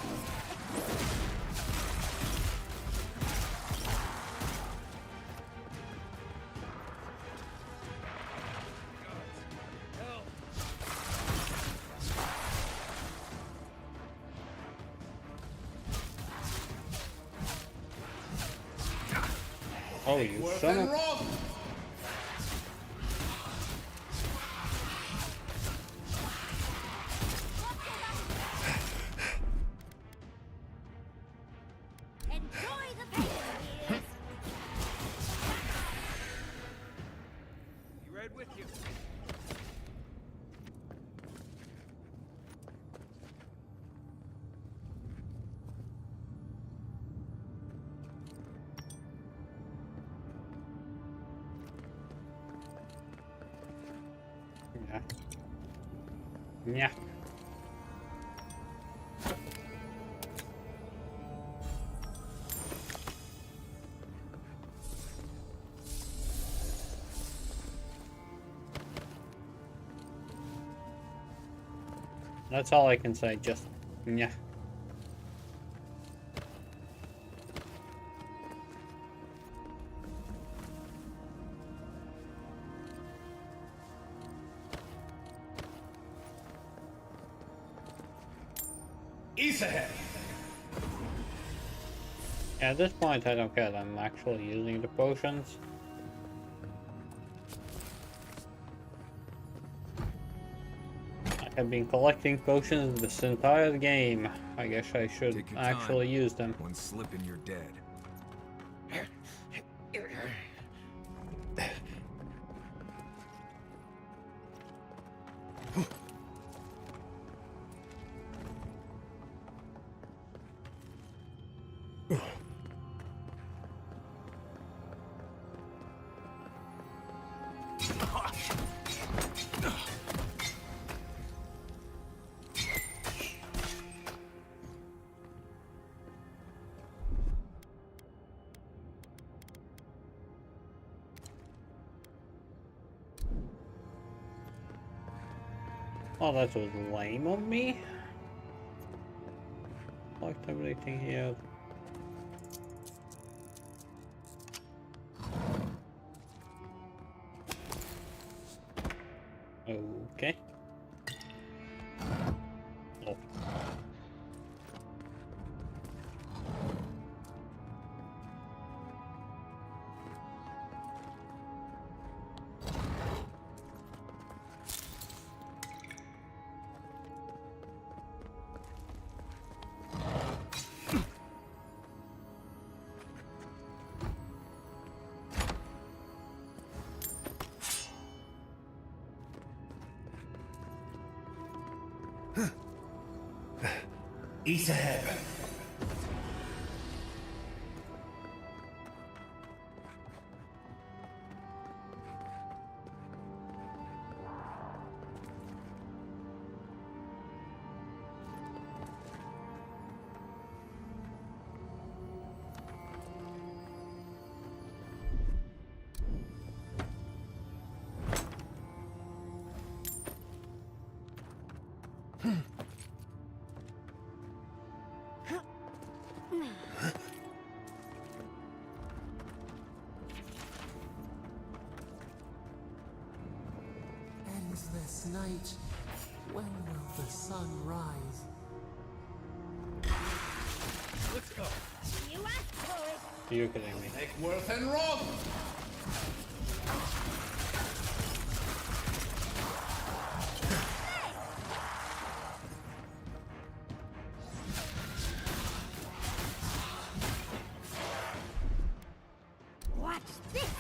Oh, you Worth son and of... Roth. Enjoy the pain, ears. Be right with you. Yeah. Yeah. That's all I can say, just yeah. East ahead. At this point, I don't care. I'm actually using the potions. I have been collecting potions this entire game. I guess I should actually use them. One slip and you're dead. Oh, that was lame of me. Locked everything here. Okay. Oh. East ahead. Endless night. When will the sun rise? Let's go. You asked for it. You're kidding me. Take Worth and Roth. Watch this.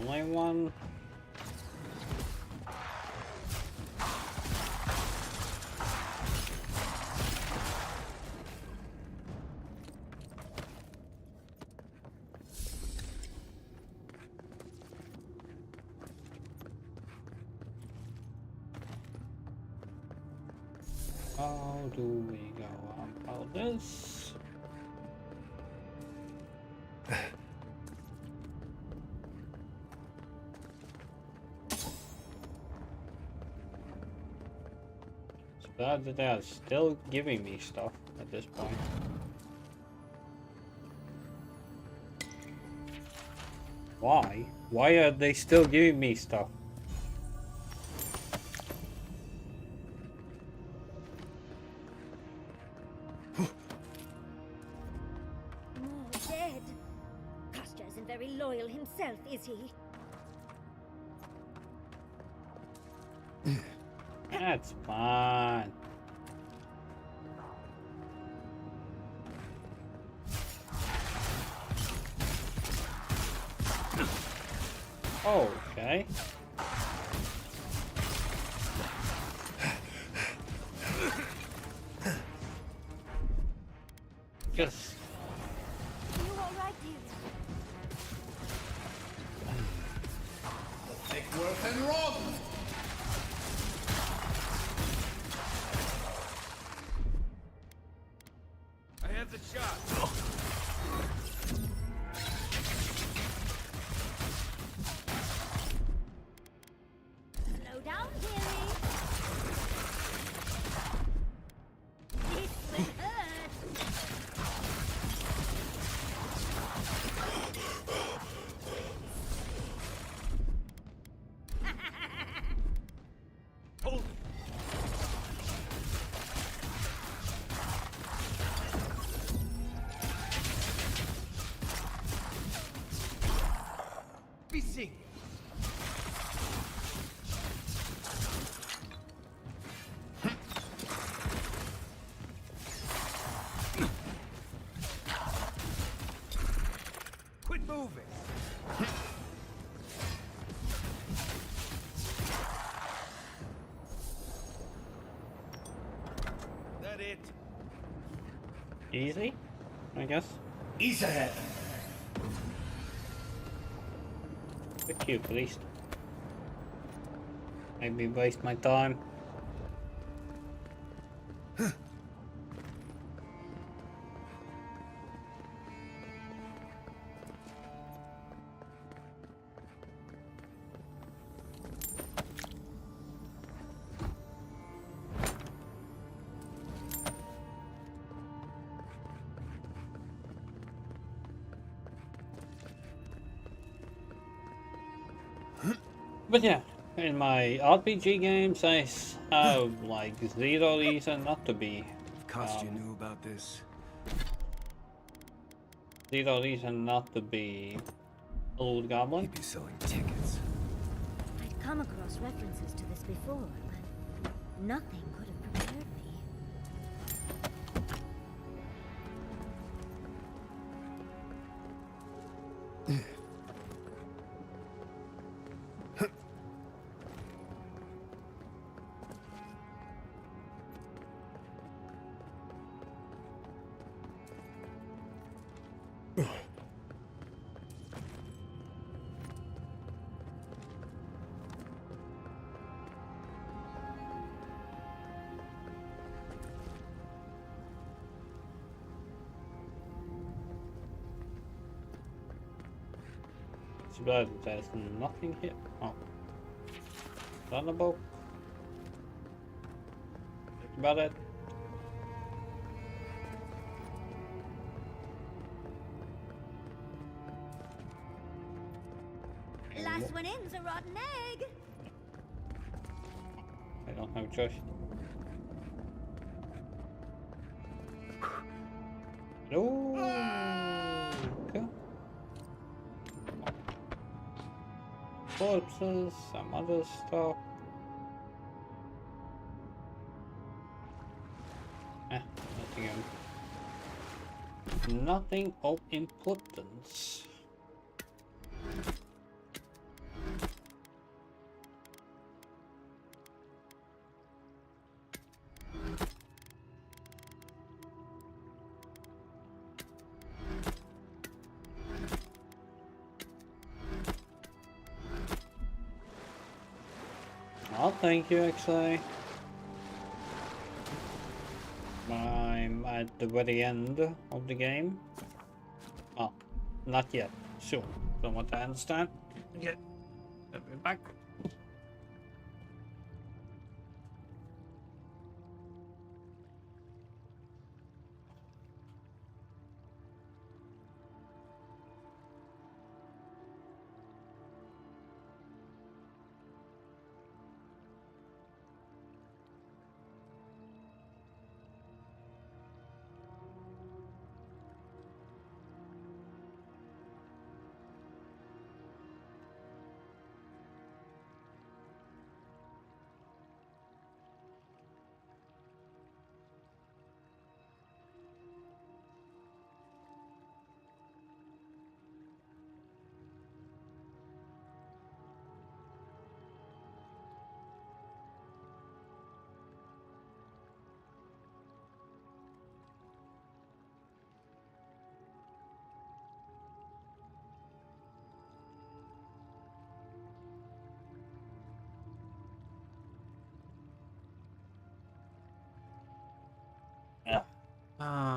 Only one. How do we go about this? So that they are still giving me stuff at this point. Why? Why are they still giving me stuff? More dead. Kostya isn't very loyal himself, is he? That's fine. Okay. Just Take worth and run! I have the shot. Slow down, dearie. This will hurt. Hold it. Be sing. Quit moving. That it? Easy, I guess. Ease ahead. Bit cute, at least. Maybe waste my time. But yeah, in my RPG games, I have like zero reason not to be. Kostya knew about this. Zero reason not to be old goblin. He'd be selling tickets. I'd come across references to this before, but nothing could have prepared me. It's bad there's nothing here. Oh. On the boat. That's about it. Last one in's a rotten egg. I don't have a choice. No. Okay. Corpses, some other stuff. Nothing of importance. Oh, thank you, actually. I'm at the very end of the game. Oh, not yet. Soon. From what I understand. Yeah. I'll be back.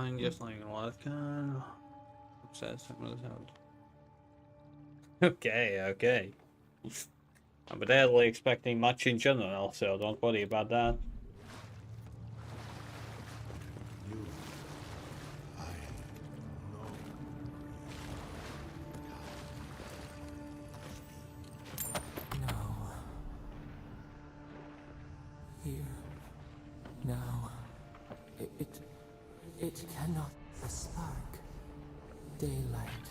fine, just like a lot of kind. Says some of the sound. Okay, okay. I'm barely expecting much in general, so don't worry about that. Here. Now. It cannot. A spark. Daylight.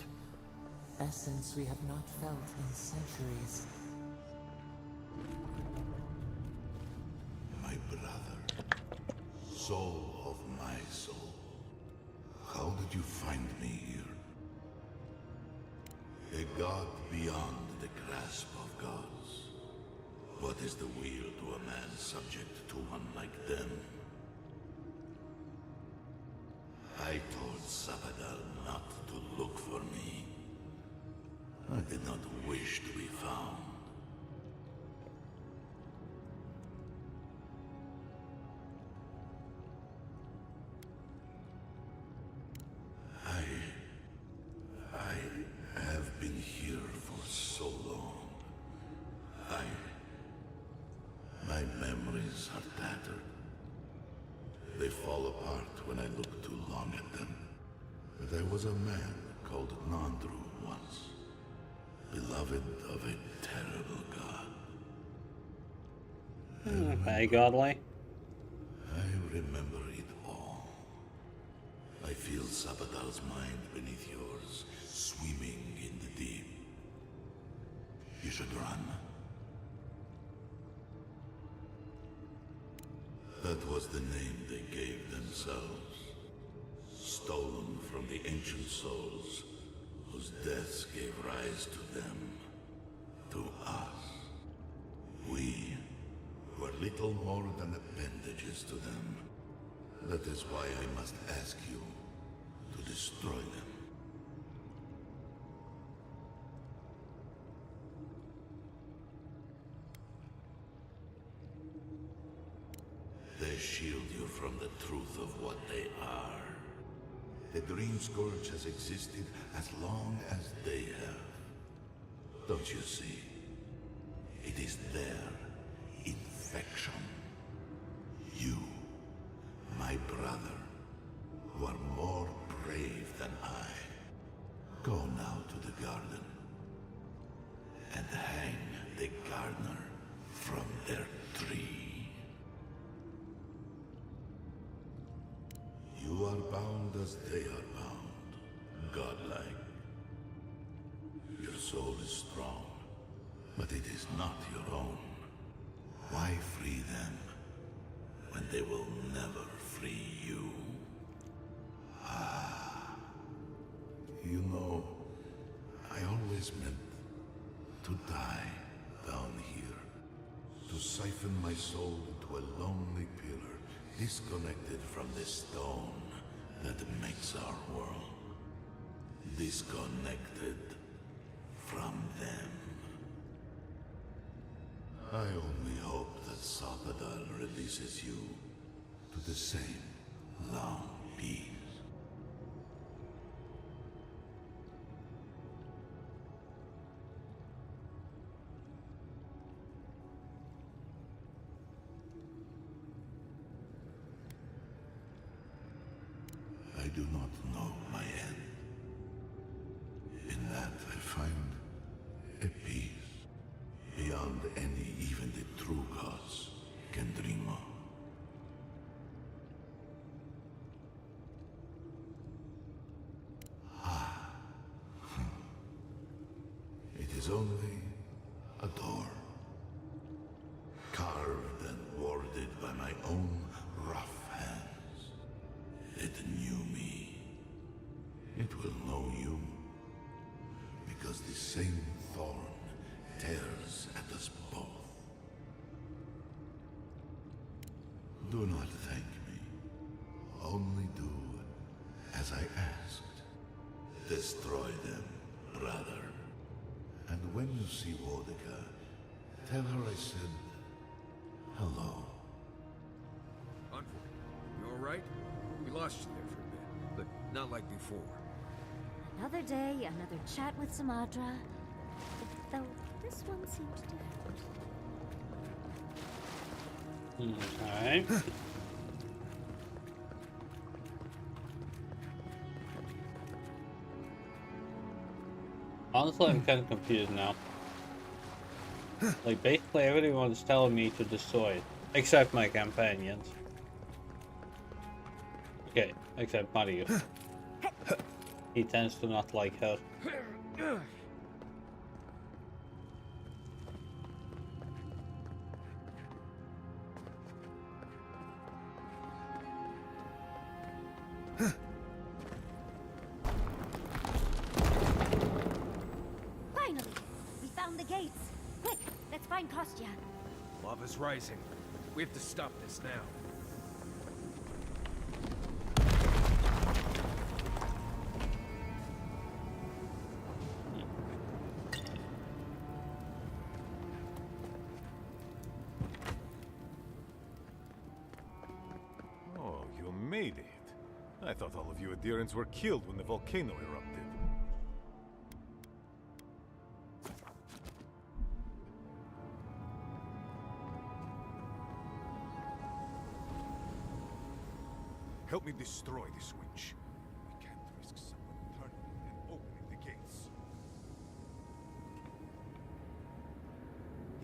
Essence we have not felt in centuries. My brother, soul of my soul, how did you find me here? A god beyond the grasp of gods. What is the will to a man subject to one like them? I told Sabadal not to look for me. I did not wish to be found. I have been here for so long. My memories are tattered. They fall apart when I look too long at them. There was a man called Nandru once, beloved of a terrible god. Very godly. I remember it all. I feel Sabadal's mind beneath yours, swimming in the deep. You should run. That was the name they gave themselves. Stolen from the ancient souls, whose deaths gave rise to them. To us. We were little more than appendages to them. That is why I must ask you to destroy them. They shield you from the truth of what they are. The Dream Scourge has existed as long as they have. Don't you see? It is their infection. You, my brother, who are more brave than I, go now to the garden and hang the gardener from their tree. You are bound as they are bound, godlike. Your soul is strong, but it is not your own. Why free them when they will never free you? You know, I always meant to die down here, to siphon my soul into a lonely pillar, disconnected from the stone that makes our world. Disconnected from them. I only hope that Sabadal releases you to the same long peace. I do not know my end. In that I find a peace beyond any even the true gods can dream of. It is only a door, carved and warded by my own rough hands. It knew me. It will know you, because the same thorn tears at us both. Do not thank me. Only do as I asked. Destroy them, brother. And when you see Wodika, tell her I said hello. Envoy, you alright? We lost you there for a bit. Not like before. Another day, another chat with Samadra. Though this one seems different. Okay. Honestly, I'm kind of confused now. Like, basically everyone's telling me to destroy it. Except my companions. Okay, except Mario. He tends to not like her. Finally! We found the gates! Quick, let's find Kostya. Lava's rising. We have to stop this now. Oh, you made it. I thought all of you adherents were killed when the volcano erupted. Help me destroy this witch. We can't risk someone turning and opening the gates.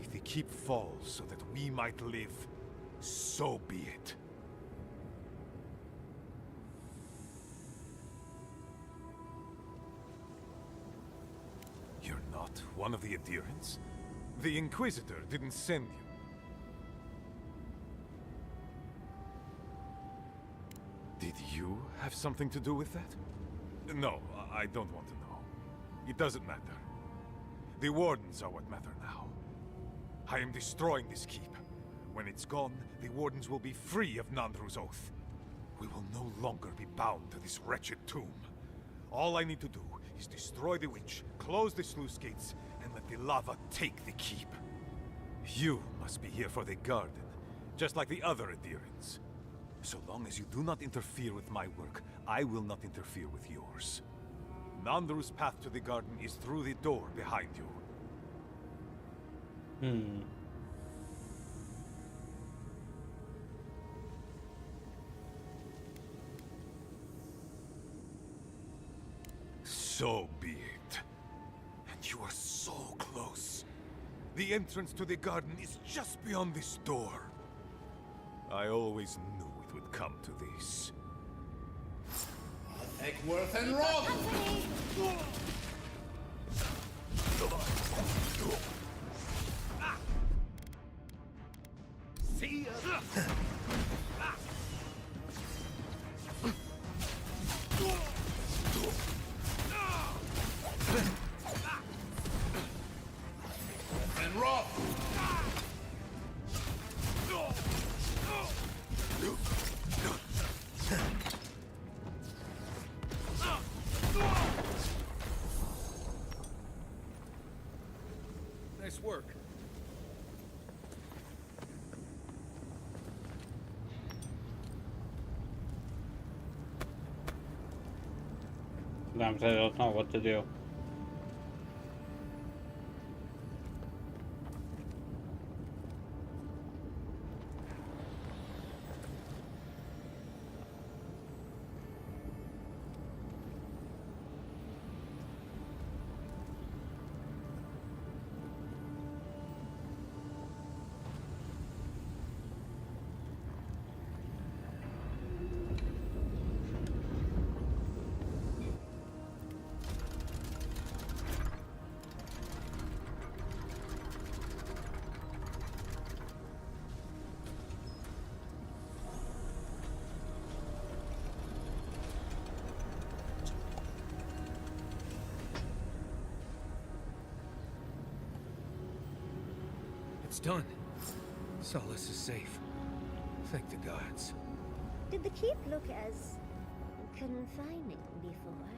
If the keep falls so that we might live, so be it. You're not one of the adherents? The Inquisitor didn't send you. Did you have something to do with that? No, I don't want to know. It doesn't matter. The Wardens are what matter now. I am destroying this keep. When it's gone, the Wardens will be free of Nandru's oath. We will no longer be bound to this wretched tomb. All I need to do is destroy the witch, close the sluice gates, and let the lava take the keep. You must be here for the garden, just like the other adherents. So long as you do not interfere with my work, I will not interfere with yours. Nandru's path to the garden is through the door behind you. So be it. And you are so close. The entrance to the garden is just beyond this door. I always knew it would come to this. Eckworth and Rob! See ya! And Rob! Nice work. Sometimes I don't know what to do. It's done. Solace is safe. Thank the gods. Did the keep look as confining before?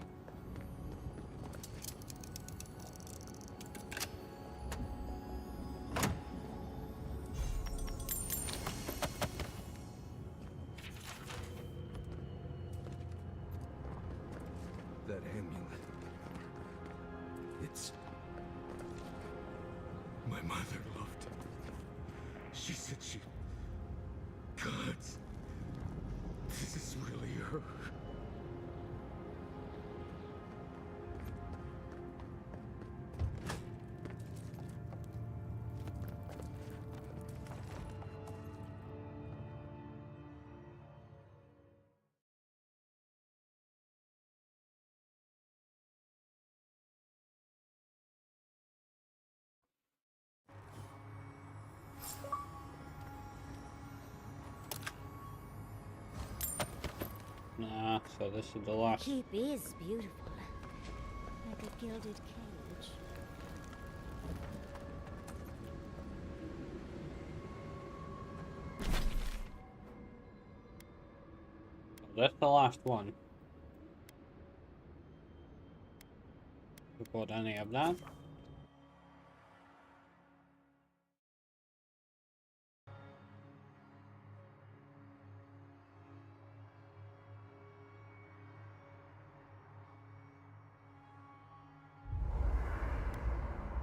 mother loved. She said she... Gods. This is really her. Nah, so this is the last. Keep is beautiful, like a gilded cage. That's the last one. Report any of that.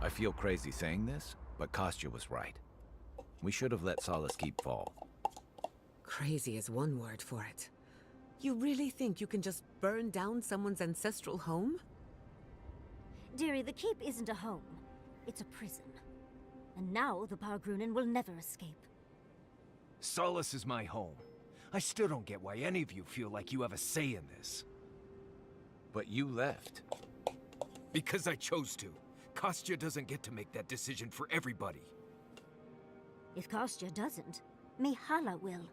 I feel crazy saying this, but Kostya was right. We should have let Solace Keep fall. Crazy is one word for it. You really think you can just burn down someone's ancestral home? Dearie, the keep isn't a home. It's a prison. And now the Pargrunen will never escape. Solace is my home. I still don't get why any of you feel like you have a say in this. But you left. Because I chose to. Kostya doesn't get to make that decision for everybody. If Kostya doesn't, Mihala will.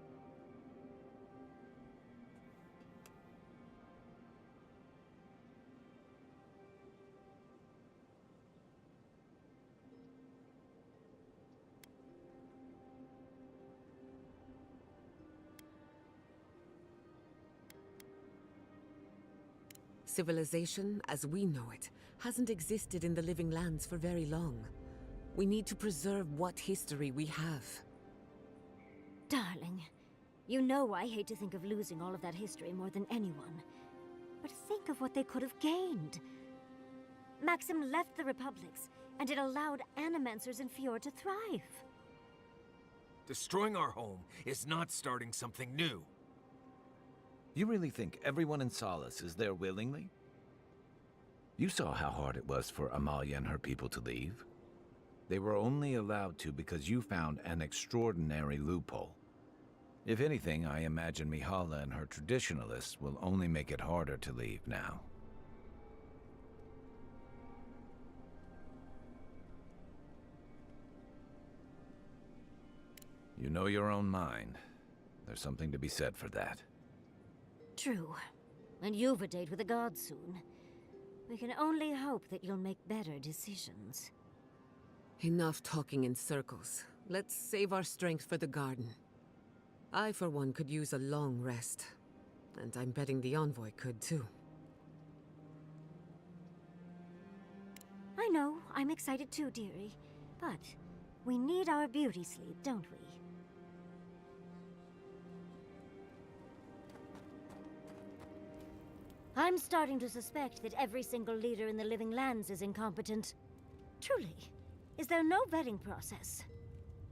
Civilization, as we know it, hasn't existed in the Living Lands for very long. We need to preserve what history we have. Darling, you know I hate to think of losing all of that history more than anyone. But think of what they could have gained. Maxim left the Republics, and it allowed Animancers in Fjord to thrive. Destroying our home is not starting something new. You really think everyone in Solace is there willingly? You saw how hard it was for Amalia and her people to leave. They were only allowed to because you found an extraordinary loophole. If anything, I imagine Mihala and her traditionalists will only make it harder to leave now. You know your own mind. There's something to be said for that. True. And you've a date with the gods soon. We can only hope that you'll make better decisions. Enough talking in circles. Let's save our strength for the garden. I, for one, could use a long rest. And I'm betting the envoy could, too. I know, I'm excited too, dearie. But we need our beauty sleep, don't we? I'm starting to suspect that every single leader in the Living Lands is incompetent. Truly. Is there no vetting process?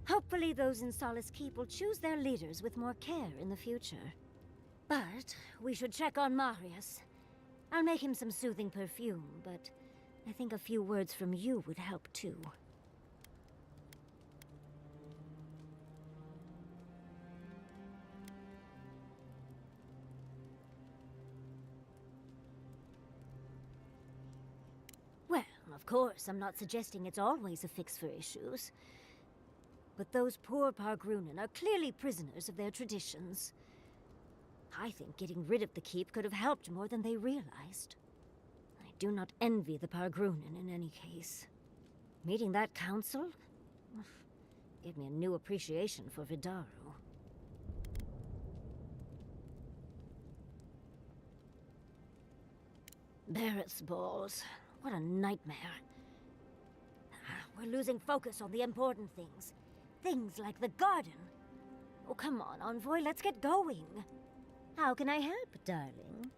Hopefully those in Solace Keep will choose their leaders with more care in the future. But we should check on Marius. I'll make him some soothing perfume, but I think a few words from you would help too. Well, of course, I'm not suggesting it's always a fix for issues. But those poor Pargrunen are clearly prisoners of their traditions. I think getting rid of the keep could have helped more than they realized. I do not envy the Pargrunen in any case. Meeting that council gave me a new appreciation for Vidaru. Barrett's balls. What a nightmare. We're losing focus on the important things. Things like the garden. Oh, come on, Envoy, let's get going. How can I help, darling?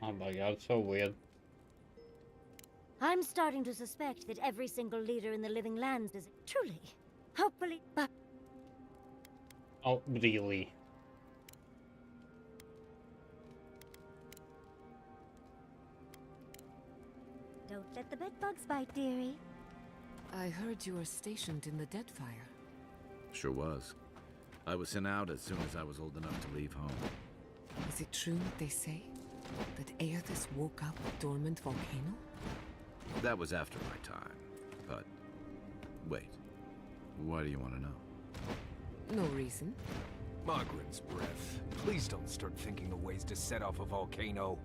Oh my god, it's so weird. I'm starting to suspect that every single leader in the living lands is truly, hopefully, but Oh, really? don't let the bedbugs bite, dearie. I heard you were stationed in the Deadfire. Sure was. I was sent out as soon as I was old enough to leave home. Is it true what they say? That Aerthus woke up a dormant volcano? That was after my time. But wait. Why do you want to know? No reason. Margaret's breath. Please don't start thinking of ways to set off a volcano.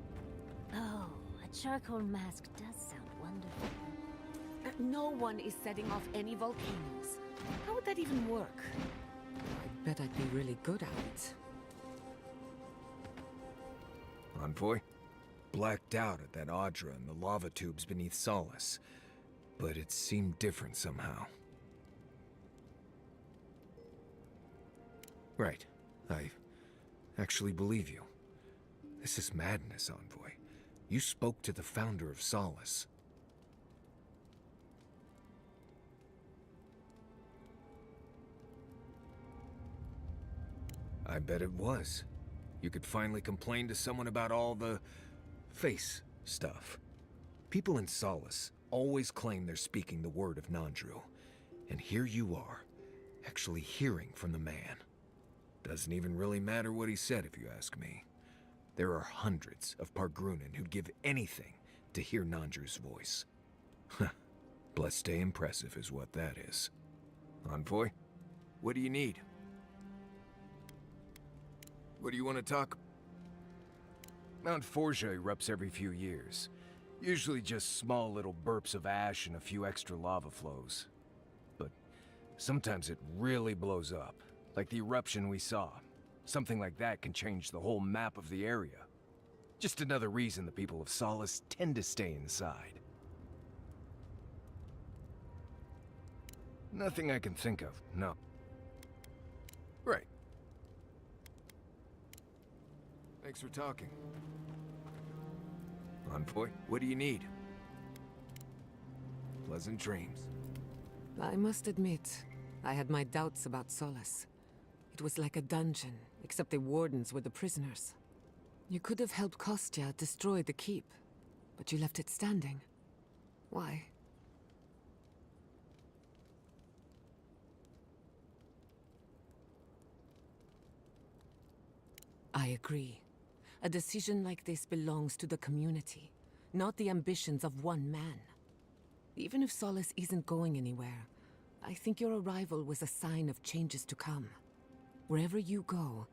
Oh, a charcoal mask does sound wonderful. No one is setting off any volcanoes. How would that even work? I bet I'd be really good at it. Envoy? Blacked out at that Audra and the lava tubes beneath Solace. But it seemed different somehow. Right. I actually believe you. This is madness, Envoy. You spoke to the founder of Solace. I bet it was. You could finally complain to someone about all the face stuff. People in Solace always claim they're speaking the word of Nandru. And here you are, actually hearing from the man. Doesn't even really matter what he said if you ask me. There are hundreds of Pargrunan who'd give anything to hear Nandru's voice. Blessed day impressive is what that is. Envoy, what do you need? What do you want to talk? Mount Forja erupts every few years. Usually just small little burps of ash and a few extra lava flows. But sometimes it really blows up, like the eruption we saw. Something like that can change the whole map of the area. Just another reason the people of Solace tend to stay inside. Nothing I can think of, no. Right. Thanks for talking. Envoy, what do you need? Pleasant dreams. I must admit, I had my doubts about Solace. It was like a dungeon, except the wardens were the prisoners. You could have helped Kostya destroy the keep, but you left it standing. Why? I agree. A decision like this belongs to the community, not the ambitions of one man. Even if Solace isn't going anywhere, I think your arrival was a sign of changes to come. Wherever you go,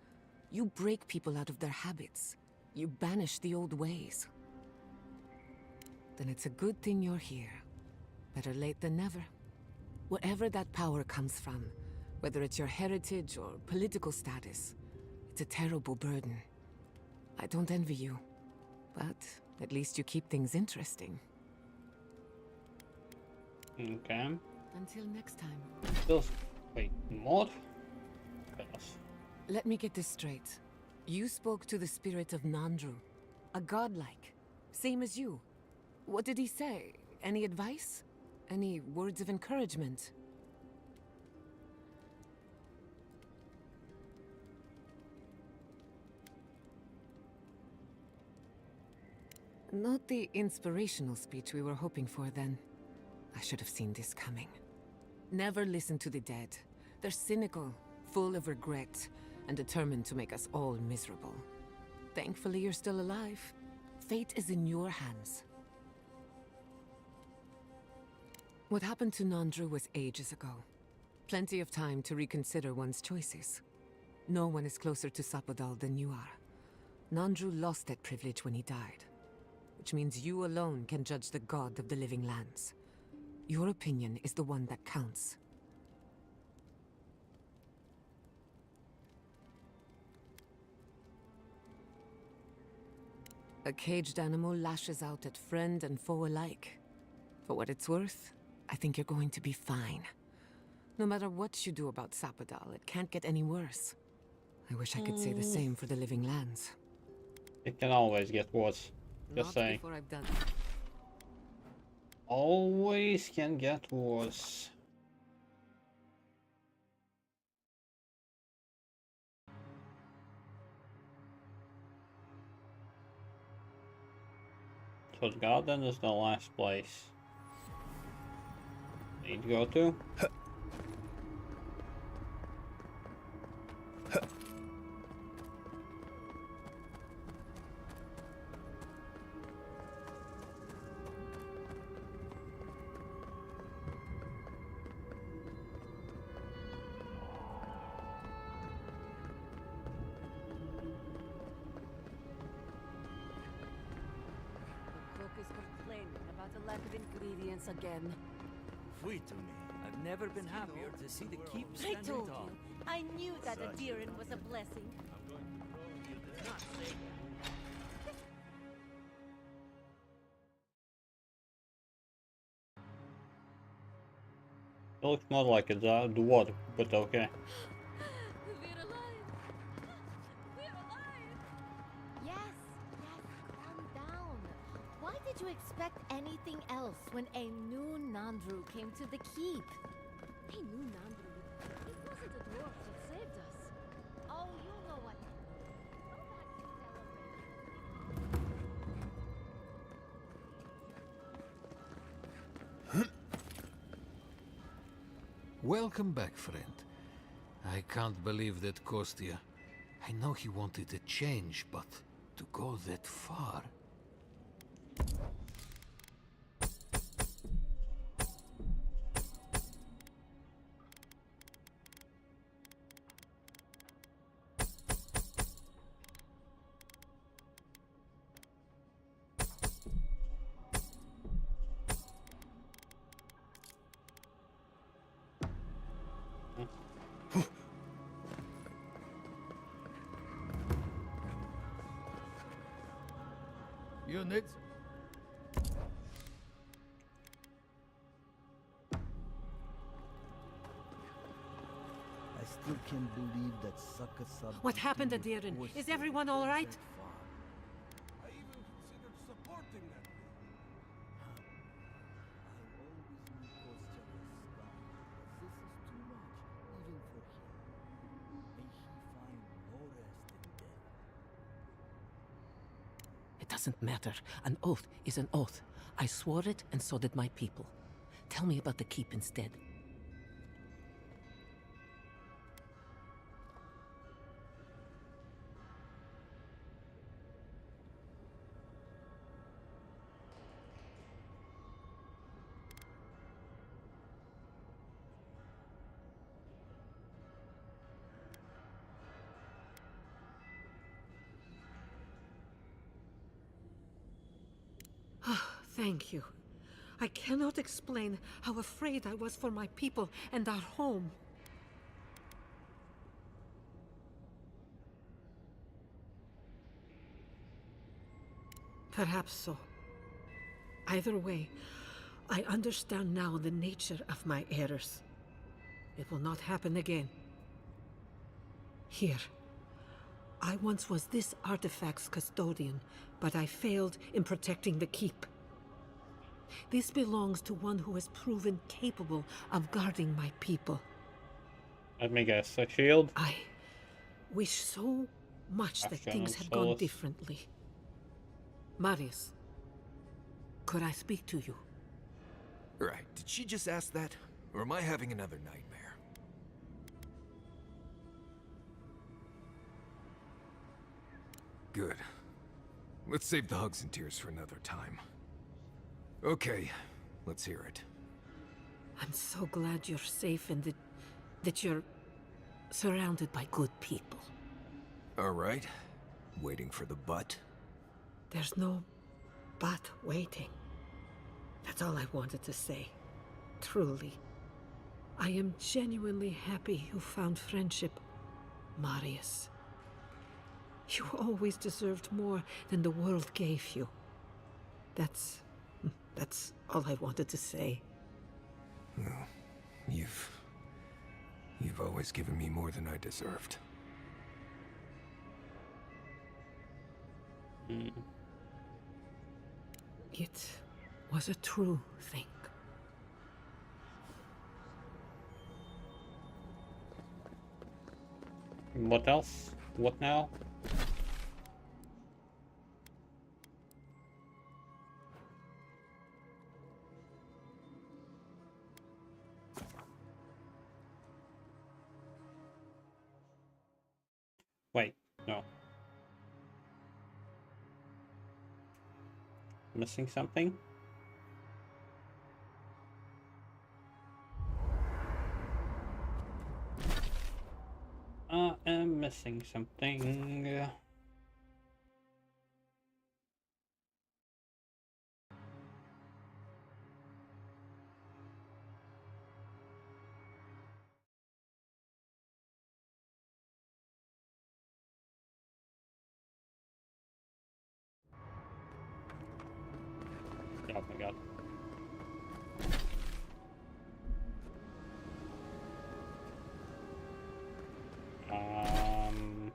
you break people out of their habits. You banish the old ways. Then it's a good thing you're here. Better late than never. Wherever that power comes from, whether it's your heritage or political status, it's a terrible burden. I don't envy you, but at least you keep things interesting. Okay. Until next time. Those... Wait, more? Yes. Let me get this straight. You spoke to the spirit of Nandru, a godlike, same as you. What did he say? Any advice? Any words of encouragement? Not the inspirational speech we were hoping for then. I should have seen this coming. Never listen to the dead. They're cynical, full of regret, and determined to make us all miserable. Thankfully, you're still alive. Fate is in your hands. What happened to Nandru was ages ago. Plenty of time to reconsider one's choices. No one is closer to Sapodal than you are. Nandru lost that privilege when he died, which means you alone can judge the god of the living lands. Your opinion is the one that counts. A caged animal lashes out at friend and foe alike. For what it's worth, I think you're going to be fine. No matter what you do about Sapodal, it can't get any worse. I wish I could say the same for the living lands. It can always get worse. Just Not saying. before I've done. Always can get worse. So the garden is the last place. Need to go to? Ingredients again. Fui to me. I've never been happier to see the keep I standing told tall. you. I knew that Adiran was a blessing. It looks more like it's the water, but okay. We're alive! We're alive! Yes, calm down. Why did you expect anything else when a new Nandru came to the keep? A new Nandru. It wasn't a dwarf that saved us. Oh, you know what. Welcome back, friend. I can't believe that Kostya. I know he wanted a change, but to go that far... Units. I still can't believe that sucker sub. What happened, Adiran? Is everyone all right? I even considered supporting that thing. It doesn't matter. An oath is an oath. I swore it, and so did my people. Tell me about the keep instead. Thank you. I cannot explain how afraid I was for my people and our home. Perhaps so. Either way, I understand now the nature of my errors. It will not happen again. Here. I once was this artifact's custodian, but I failed in protecting the keep. This belongs to one who has proven capable of guarding my people. Let me guess, a shield? I wish so much that things had gone differently. Marius, could I speak to you? Right, did she just ask that? Or am I having another nightmare? Good. Let's save the hugs and tears for another time. Okay, let's hear it. I'm so glad you're safe and that you're surrounded by good people. All right. Waiting for the but? There's no but waiting. That's all I wanted to say. Truly. I am genuinely happy you found friendship, Marius. You always deserved more than the world gave you. That's all I wanted to say. Well, you've always given me more than I deserved. It was a true thing. What else? What now? Wait, no. Missing something? I am missing something. Oh my god. Um...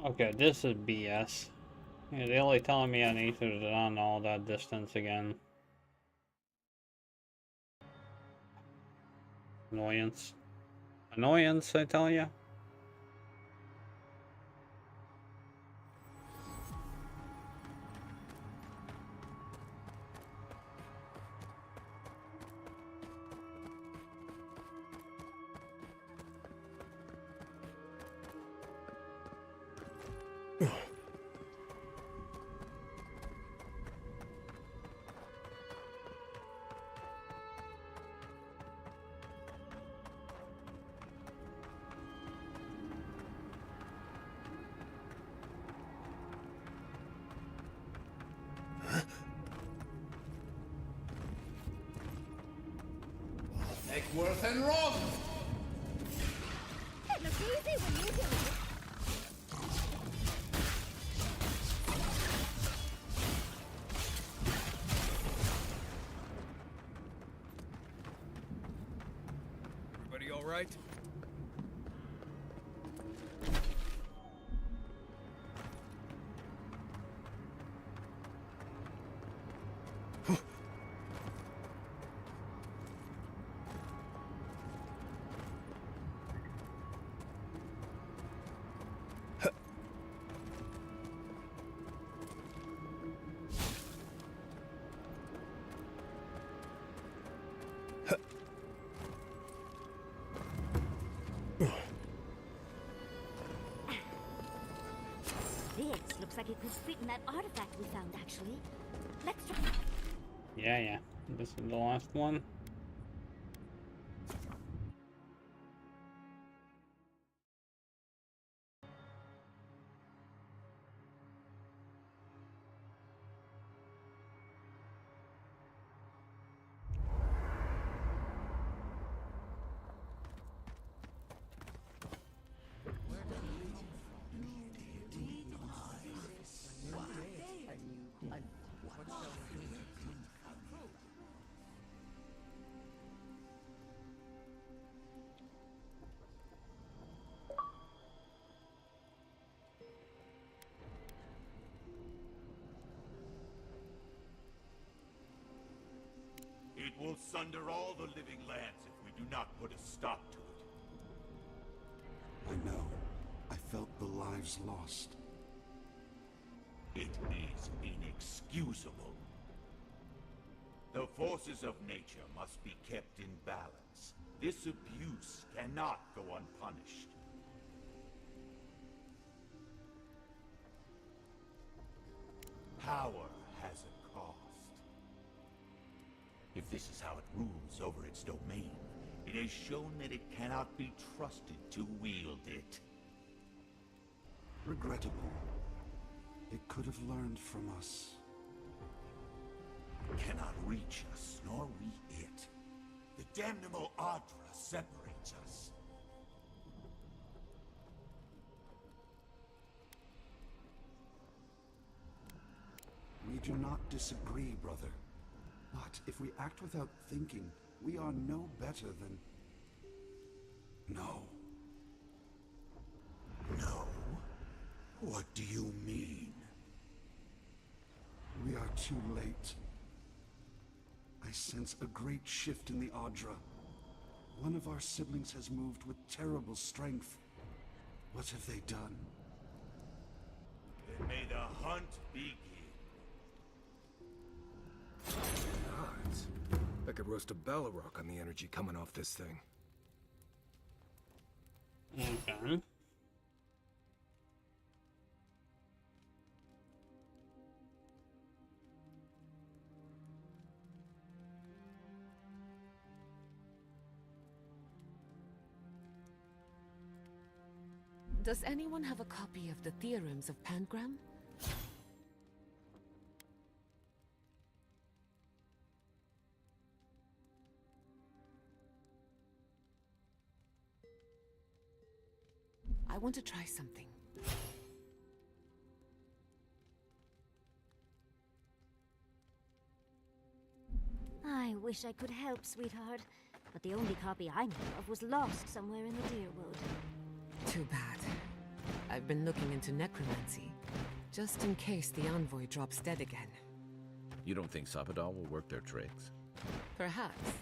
Okay, this is BS. Yeah, they're only telling me I need to run all that distance again. Annoyance. Annoyance, I tell you. Eckworth and Roth! It looks easy when you do it. Everybody all right? This looks like it could fit in that artifact we found, actually. Let's try. Yeah. This is the last one. It will sunder all the living lands if we do not put a stop to it. I know. I felt the lives lost. It is inexcusable. The forces of nature must be kept in balance. This abuse cannot go unpunished. power has a cost. If this is how it rules over its domain, it has shown that it cannot be trusted to wield it. Regrettable. It could have learned from us. It cannot reach us, nor we it. The damnable Ardra separates us. We do not disagree, brother. But if we act without thinking, we are no better than... No. No? What do you mean? We are too late. I sense a great shift in the Ardra. One of our siblings has moved with terrible strength. What have they done? Then may the hunt begin. Odds. I could roast a Balrog on the energy coming off this thing. Okay. Does anyone have a copy of the Theorems of Pangram? I want to try something. I wish I could help, sweetheart. But the only copy I know of was lost somewhere in the Deerwood. Too bad. I've been looking into necromancy, just in case the envoy drops dead again. You don't think Sapadal will work their tricks? Perhaps,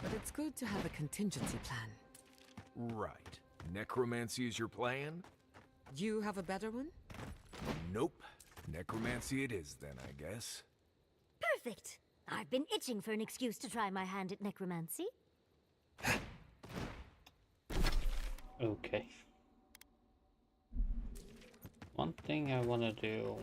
but it's good to have a contingency plan. Right. Necromancy is your plan? You have a better one? Nope. Necromancy it is then, I guess. Perfect! I've been itching for an excuse to try my hand at necromancy. Okay. One thing I want to do.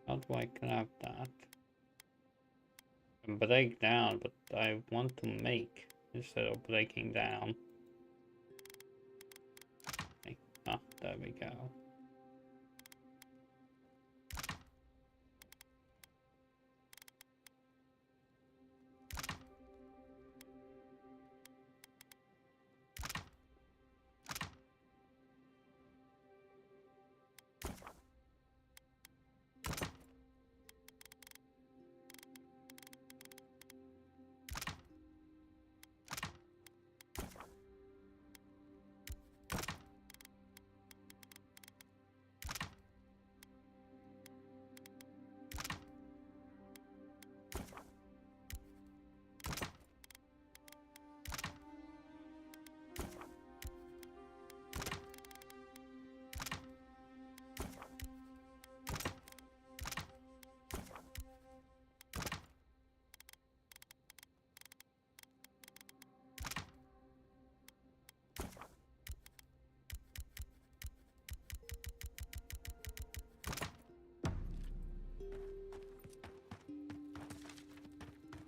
How do I craft that? Break down, but I want to make instead of breaking down. Okay. Ah, there we go.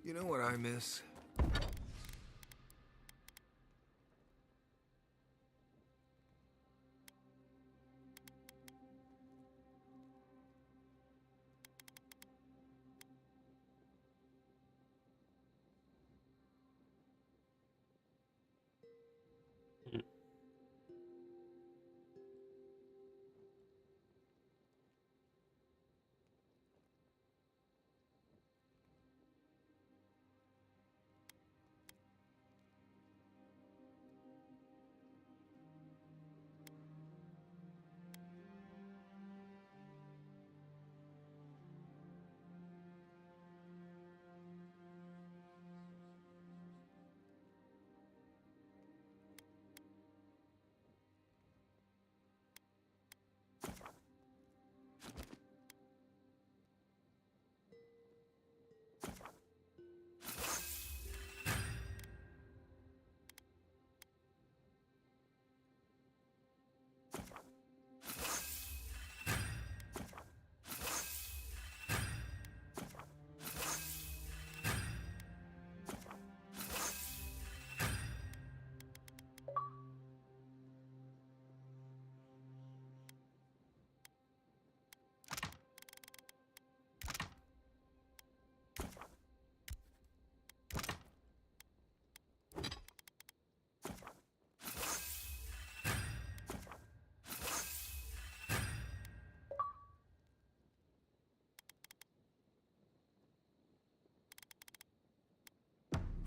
You know what I miss?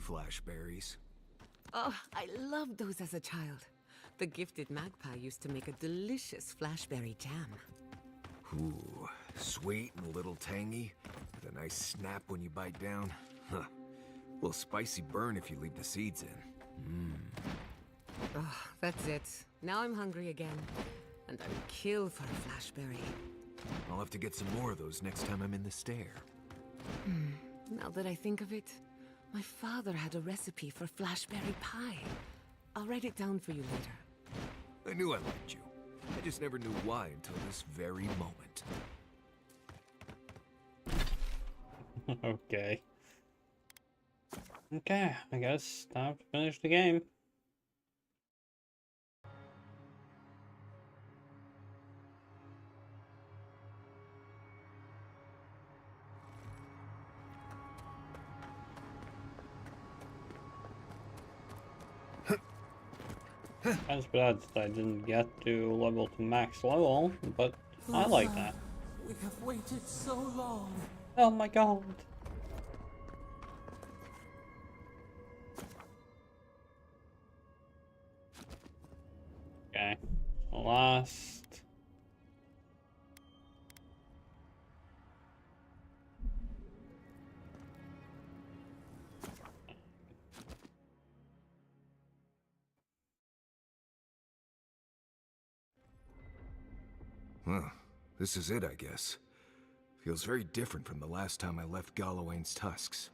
Flashberries. Oh, I loved those as a child. The gifted magpie used to make a delicious flashberry jam. Ooh, sweet and a little tangy, with a nice snap when you bite down. Huh. A little spicy burn if you leave the seeds in. Oh, that's it. Now I'm hungry again. And I would kill for a flashberry. I'll have to get some more of those next time I'm in the stair. Now that I think of it, my father had a recipe for flashberry pie. I'll write it down for you later. I knew I liked you. I just never knew why until this very moment. Okay. Okay, I guess time to finish the game. As bad that I didn't get to level to max level, but I like that. We have waited so long. Oh my god. Okay, last. Well, this is it, I guess. Feels very different from the last time I left Galawain's tusks.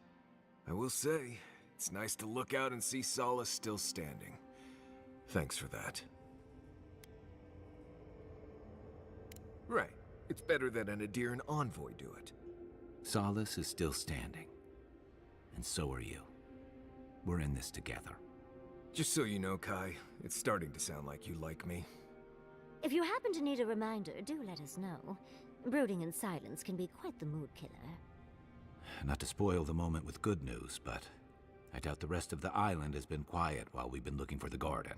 I will say, it's nice to look out and see Solace still standing. Thanks for that. Right. It's better than an Adiran envoy do it. Solace is still standing. And so are you. We're in this together. Just so you know, Kai, it's starting to sound like you like me. If you happen to need a reminder, do let us know. Brooding in silence can be quite the mood killer. Not to spoil the moment with good news, but I doubt the rest of the island has been quiet while we've been looking for the garden.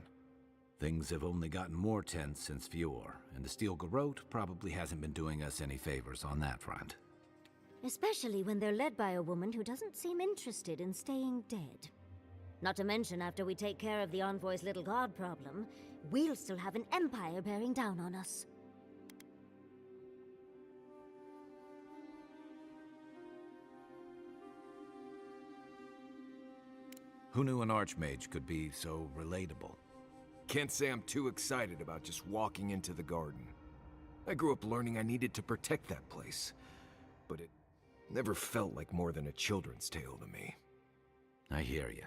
Things have only gotten more tense since Fjord, and the Steel Garrote probably hasn't been doing us any favors on that front. Especially when they're led by a woman who doesn't seem interested in staying dead. Not to mention, after we take care of the Envoy's little god problem, we'll still have an empire bearing down on us. Who knew an Archmage could be so relatable? Can't say I'm too excited about just walking into the garden. I grew up learning I needed to protect that place, but it never felt like more than a children's tale to me. I hear you.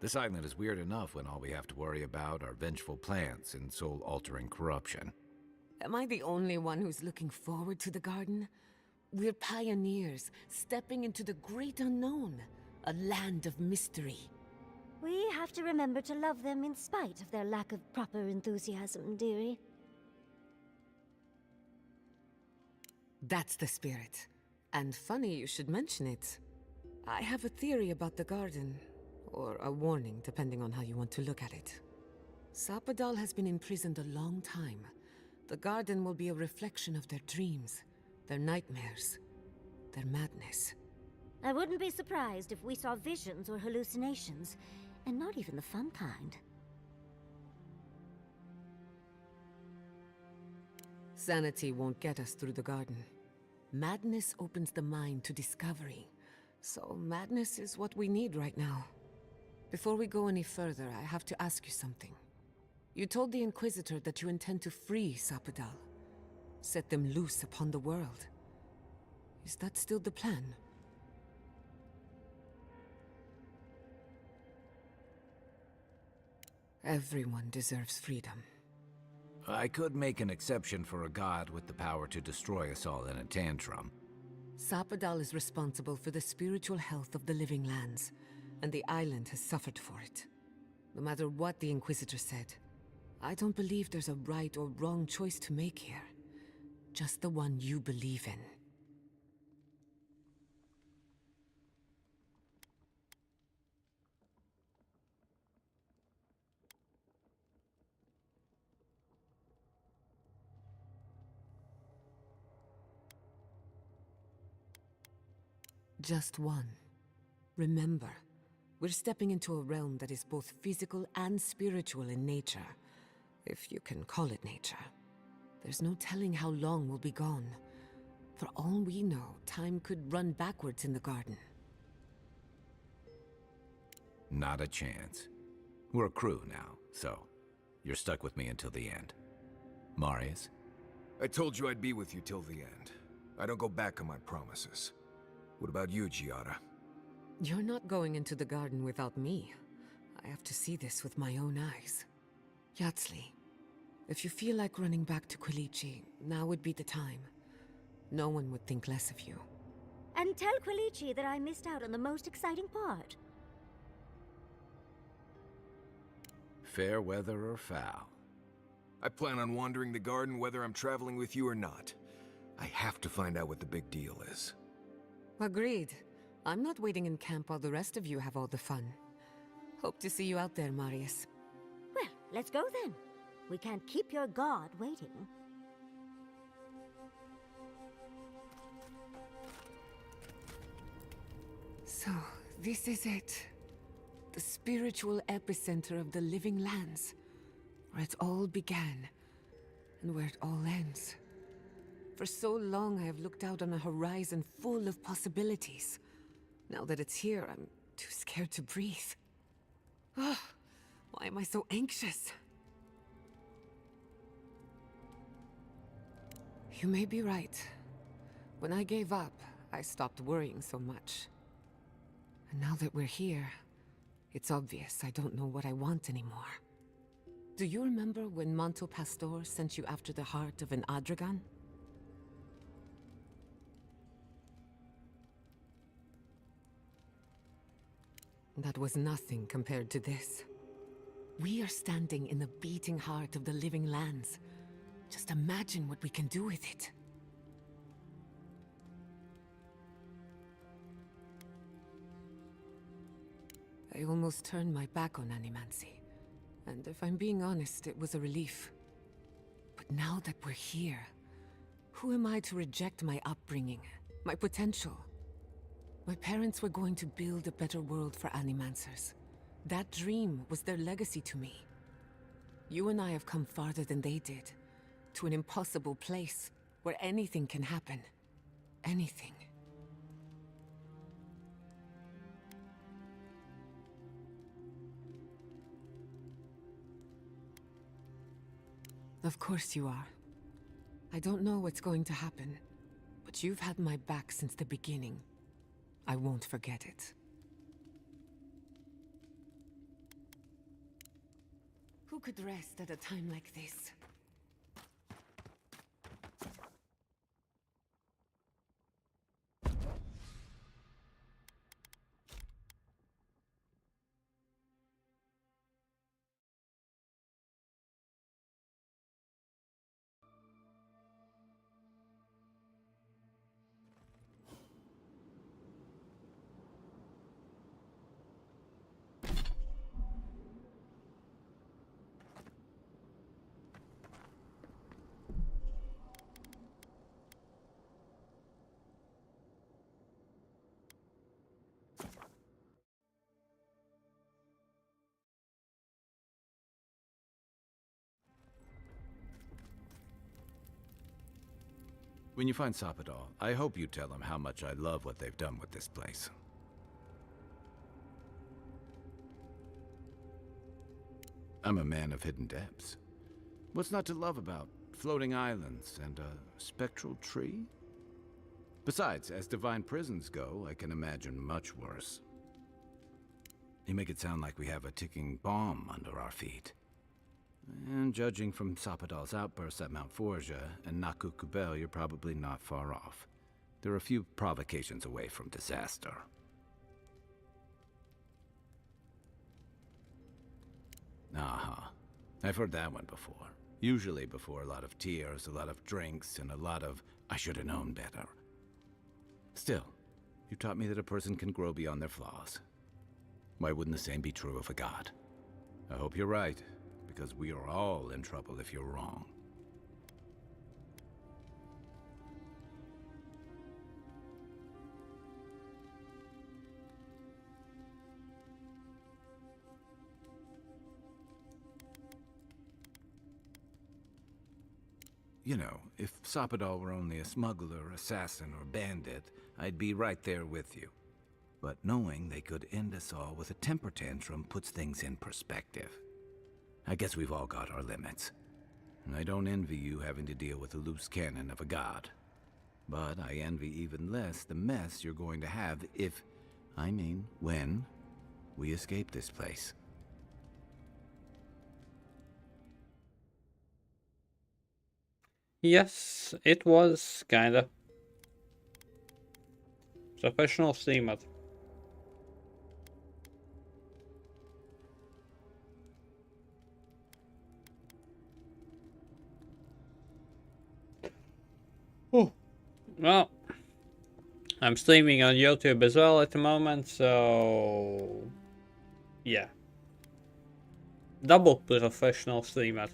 This island is weird enough when all we have to worry about are vengeful plants and soul-altering corruption. Am I the only one who's looking forward to the garden? We're pioneers, stepping into the great unknown, a land of mystery. We have to remember to love them in spite of their lack of proper enthusiasm, dearie. That's the spirit. And funny you should mention it. I have a theory about the garden. Or a warning, depending on how you want to look at it. Sapadal has been imprisoned a long time. The garden will be a reflection of their dreams, their nightmares, their madness. I wouldn't be surprised if we saw visions or hallucinations, and not even the fun kind. Sanity won't get us through the garden. Madness opens the mind to discovery. So madness is what we need right now. Before we go any further, I have to ask you something. You told the Inquisitor that you intend to free Sapadal. Set them loose upon the world. Is that still the plan? Everyone deserves freedom. I could make an exception for a god with the power to destroy us all in a tantrum. Sapadal is responsible for the spiritual health of the living lands, and the island has suffered for it. No matter what the Inquisitor said, I don't believe there's a right or wrong choice to make here. Just the one you believe in. Just one. Remember, We're stepping into a realm that is both physical and spiritual in nature, if you can call it nature. There's no telling how long we'll be gone. For all we know, time could run backwards in the garden. Not a chance. We're a crew now, so you're stuck with me until the end. Marius? I told you I'd be with you till the end. I don't go back on my promises. What about you, Giada? You're not going into the garden without me. I have to see this with my own eyes. Yatsli, if you feel like running back to Quilici, now would be the time. No one would think less of you. And tell Quilici that I missed out on the most exciting part. Fair weather or foul? I plan on wandering the garden whether I'm traveling with you or not. I have to find out what the big deal is. Agreed. I'm not waiting in camp while the rest of you have all the fun. Hope to see you out there, Marius. Well, let's go then. We can't keep your god waiting. So, this is it. The spiritual epicenter of the living lands. Where it all began, and where it all ends. For so long I have looked out on a horizon full of possibilities. Now that it's here, I'm too scared to breathe. Ugh, why am I so anxious? You may be right. When I gave up, I stopped worrying so much. And now that we're here, it's obvious I don't know what I want anymore. Do you remember when Manto Pastor sent you after the heart of an Adragan? That was nothing compared to this. We are standing in the beating heart of the living lands. Just imagine what we can do with it. I almost turned my back on animancy. And if I'm being honest, it was a relief. But now that we're here, who am I to reject my upbringing, my potential? My parents were going to build a better world for animancers. That dream was their legacy to me. You and I have come farther than they did, to an impossible place where anything can happen. Anything. Of course you are. I don't know what's going to happen, but you've had my back since the beginning. I won't forget it. Who could rest at a time like this? When you find Sapadal, I hope you tell him how much I love what they've done with this place. I'm a man of hidden depths. What's not to love about floating islands and a spectral tree? Besides, as divine prisons go, I can imagine much worse. You make it sound like we have a ticking bomb under our feet. And judging from Sapadal's outbursts at Mount Forja and Naku Kubel, you're probably not far off. They're a few provocations away from disaster. Aha. I've heard that one before. Usually before a lot of tears, a lot of drinks, and a lot of, I should have known better. Still, you taught me that a person can grow beyond their flaws. Why wouldn't the same be true of a god? I hope you're right, because we are all in trouble if you're wrong. you know, if Sapadal were only a smuggler, assassin, or bandit, I'd be right there with you. But knowing they could end us all with a temper tantrum puts things in perspective. I guess we've all got our limits. And I don't envy you having to deal with a loose cannon of a god. But I envy even less the mess you're going to have if, when, we escape this place. Yes, it was kinda. Professional streamer. Oh, well, I'm streaming on YouTube as well at the moment, so yeah. Double professional streamer.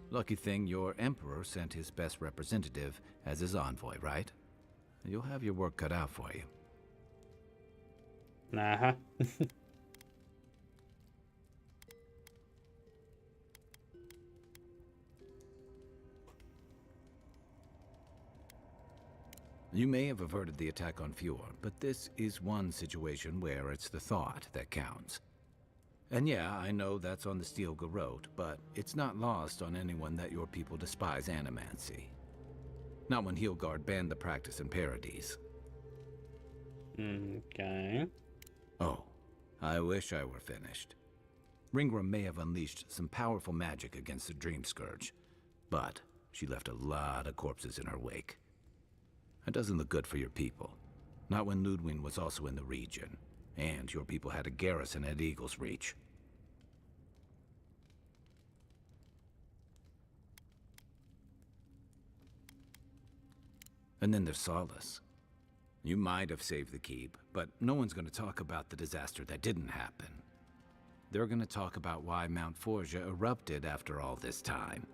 Lucky thing your emperor sent his best representative as his envoy, right? You'll have your work cut out for you. Uh-huh. You may have averted the attack on Fjord, but this is one situation where it's the thought that counts. And yeah, I know that's on the Steel Garrote, but it's not lost on anyone that your people despise animancy. Not when Hilgard banned the practice in Paradise. Okay. Oh, I wish I were finished. Ringram may have unleashed some powerful magic against the Dream Scourge, but she left a lot of corpses in her wake. That doesn't look good for your people. Not when Ludwig was also in the region, and your people had a garrison at Eagle's Reach. And then there's Solace. You might have saved the keep, but no one's going to talk about the disaster that didn't happen. They're going to talk about why Mount Forja erupted after all this time.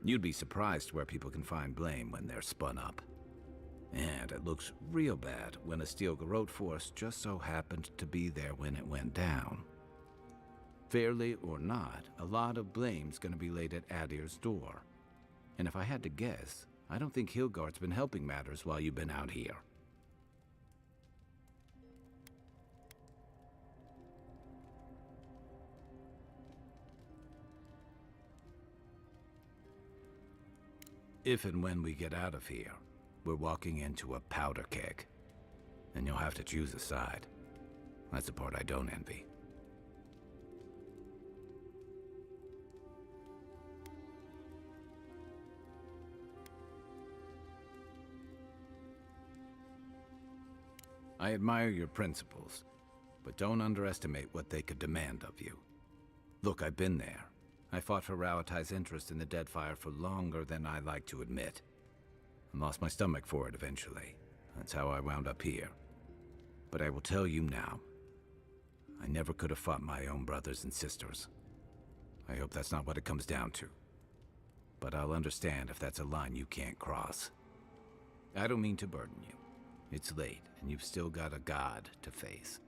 You'd be surprised where people can find blame when they're spun up. And it looks real bad when a Steel Garrote force just so happened to be there when it went down. Fairly or not, a lot of blame's gonna be laid at Adir's door. And if I had to guess, I don't think Hilgard's been helping matters while you've been out here. If and when we get out of here, we're walking into a powder keg. And you'll have to choose a side. That's the part I don't envy. I admire your principles, but don't underestimate what they could demand of you. Look, I've been there. I fought for Rauatai's interest in the Deadfire for longer than I like to admit. And lost my stomach for it eventually. That's how I wound up here. But I will tell you now, I never could have fought my own brothers and sisters. I hope that's not what it comes down to. But I'll understand if that's a line you can't cross. I don't mean to burden you. It's late, and you've still got a god to face.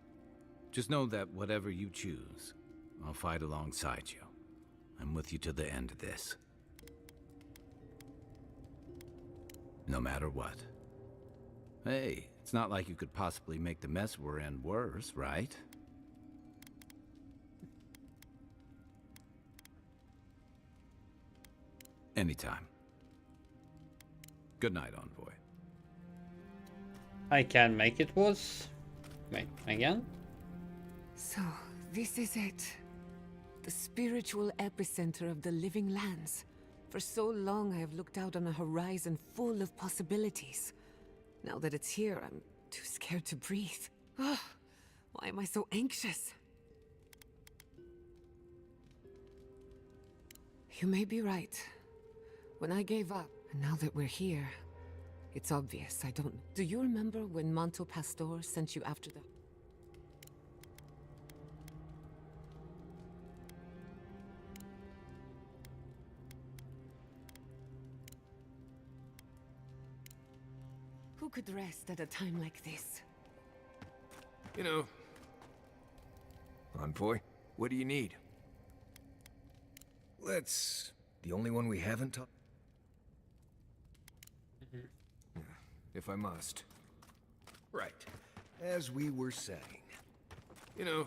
Just know that whatever you choose, I'll fight alongside you. I'm with you to the end of this. No matter what. Hey, it's not like you could possibly make the mess we're in worse, right? Anytime. Good night, Envoy. I can make it worse. Wait, again? So, this is it. The spiritual epicenter of the living lands. For so long I have looked out on a horizon full of possibilities. Now that it's here, I'm too scared to breathe. Ugh, why am I so anxious? You may be right. When I gave up, and now that we're here, it's obvious I don't... Do you remember when Manto Pastor sent you after the... Who could rest at a time like this? You know... Envoy, what do you need? Let's... The only one we haven't talked... If I must. Right. As we were saying. You know...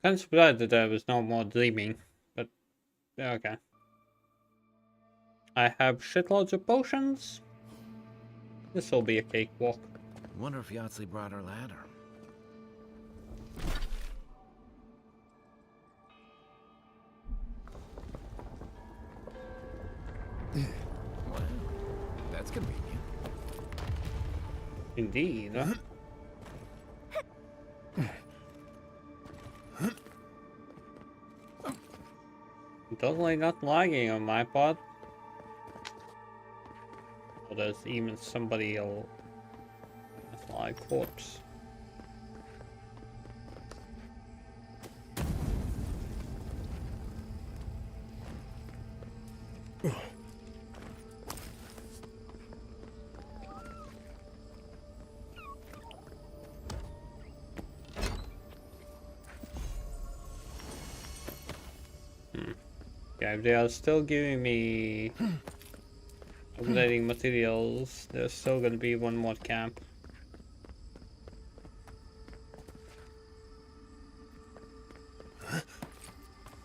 Kind of surprised that there was no more dreaming, but yeah, okay. I have shitloads of potions. This will be a cakewalk. Wonder if Yahtzee brought her ladder. Wow, that's convenient. Indeed. Totally not lagging on my part. Oh, there's even somebody else. That's like corpse. Yeah, they are still giving me upgrading materials. There's still gonna be one more camp.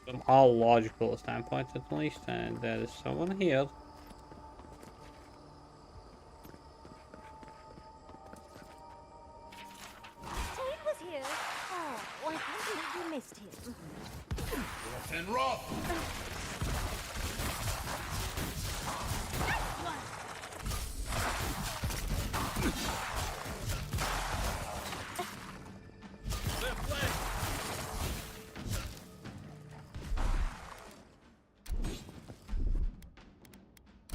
From all logical standpoints at least, and there is someone here. Tate was here. Oh, I can't believe you missed him. Rough and rough!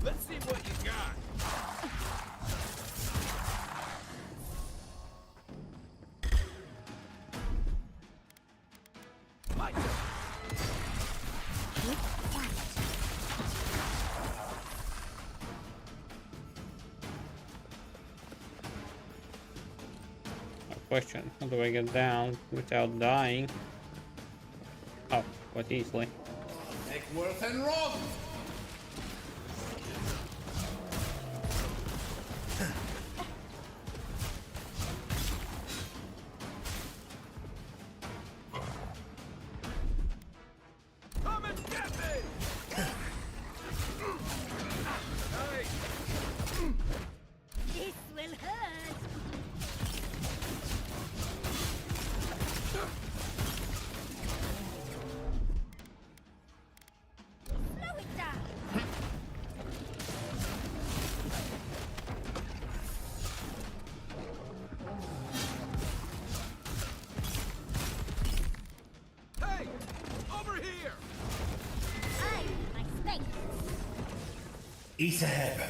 Let's see what you got. My turn. Question, how do I get down without dying? Oh, quite easily. Take worth and rough! Come and get me! Hey! This will hurt. Slow it down. Hey! Over here! I need my space. Ease ahead.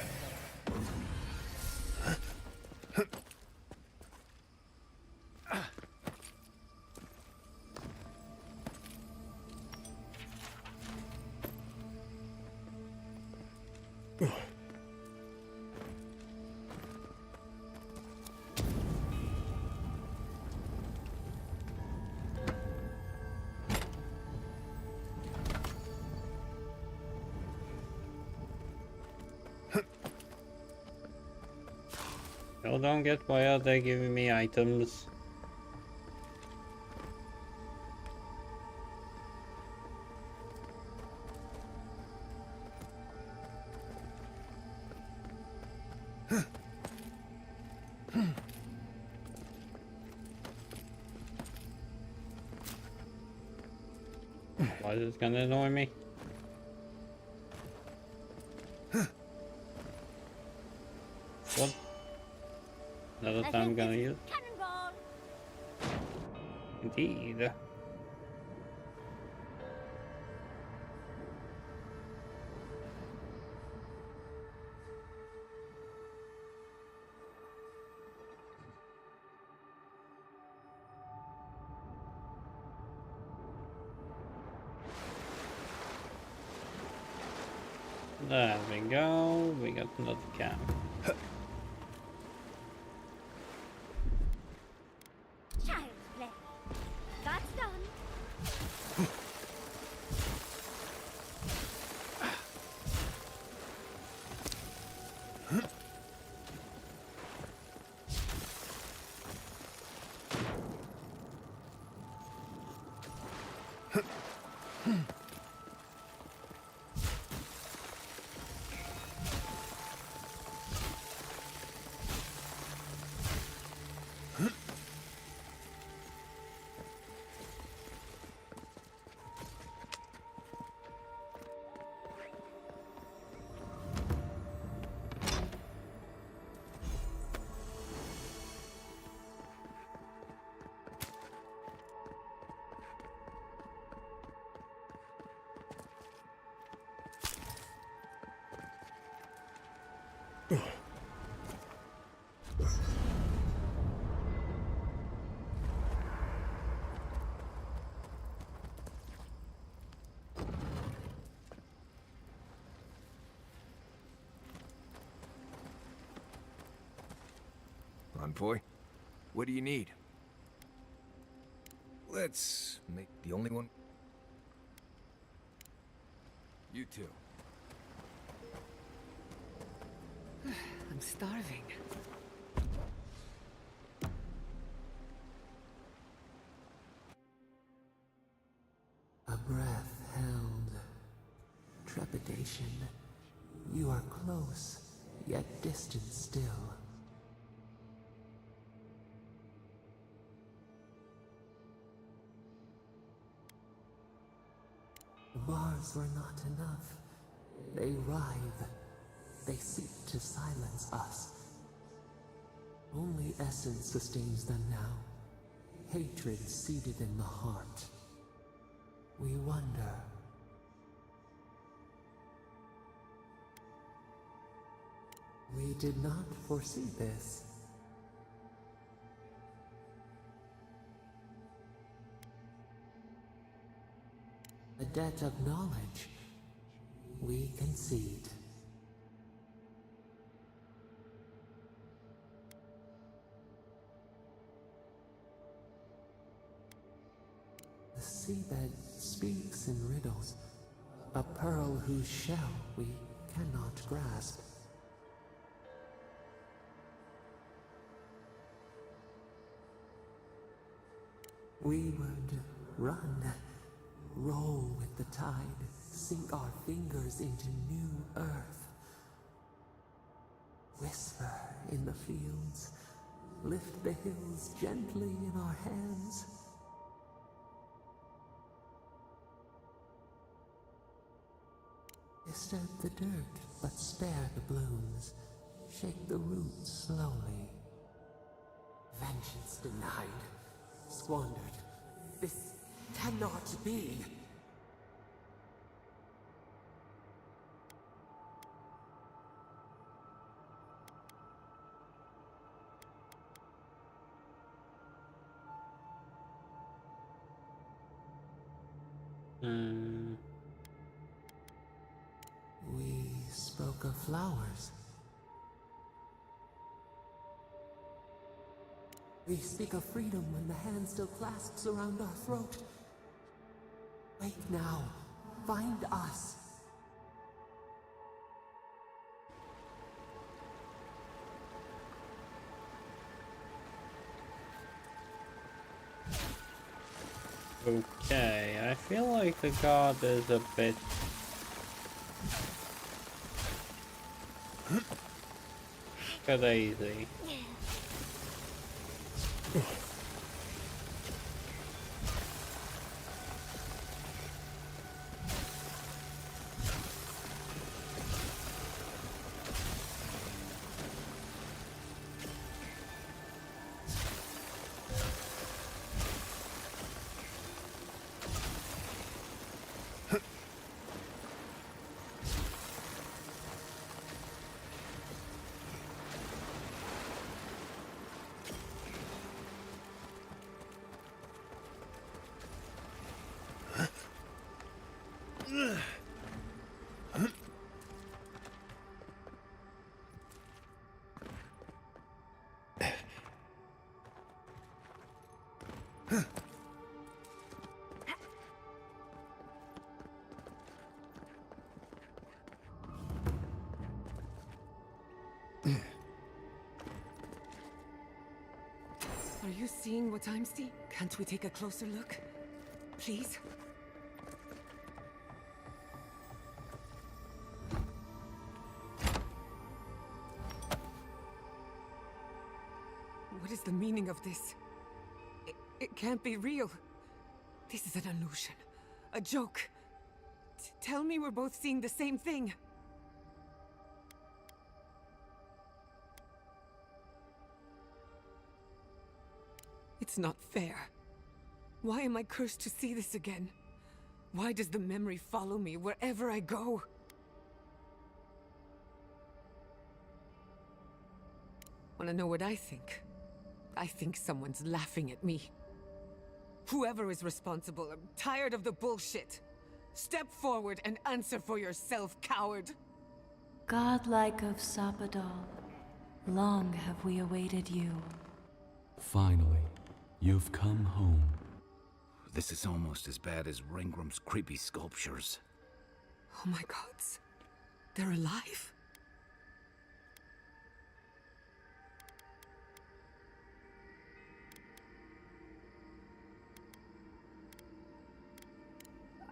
Still don't get why are they giving me items. Why is this gonna annoy me? What? Another time I'm gonna use? Cannonball. Indeed. There we go. We got another cat. Child's play. That's done. Envoy, what do you need? Let's make the only one. You too. I'm starving. A breath held. Trepidation. You are close, yet distant still. The bars were not enough. They writhe. They seek to silence us. Only essence sustains them now. Hatred seated in the heart. We wonder. We did not foresee this. A debt of knowledge. We concede. The seabed speaks in riddles, a pearl whose shell we cannot grasp. We would run, roll with the tide, sink our fingers into new earth. Whisper in the fields, lift the hills gently in our hands. Disturb the dirt, but spare the blooms. Shake the roots slowly. Vengeance denied, squandered. This cannot be. We spoke of flowers. We speak of freedom when the hand still clasps around our throat. Wake now. Find us. Okay, I feel like the guard is a bit... crazy. Are you seeing what I'm seeing? Can't we take a closer look? Please? What is the meaning of this? It can't be real. This is an illusion. A joke. Tell me we're both seeing the same thing. It's not fair. Why am I cursed to see this again? Why does the memory follow me wherever I go? Wanna know what I think? I think someone's laughing at me. Whoever is responsible, I'm tired of the bullshit. Step forward and answer for yourself, coward! Godlike of Sapadal, long have we awaited you. Finally, you've come home. This is almost as bad as Ringram's creepy sculptures. Oh my gods. They're alive?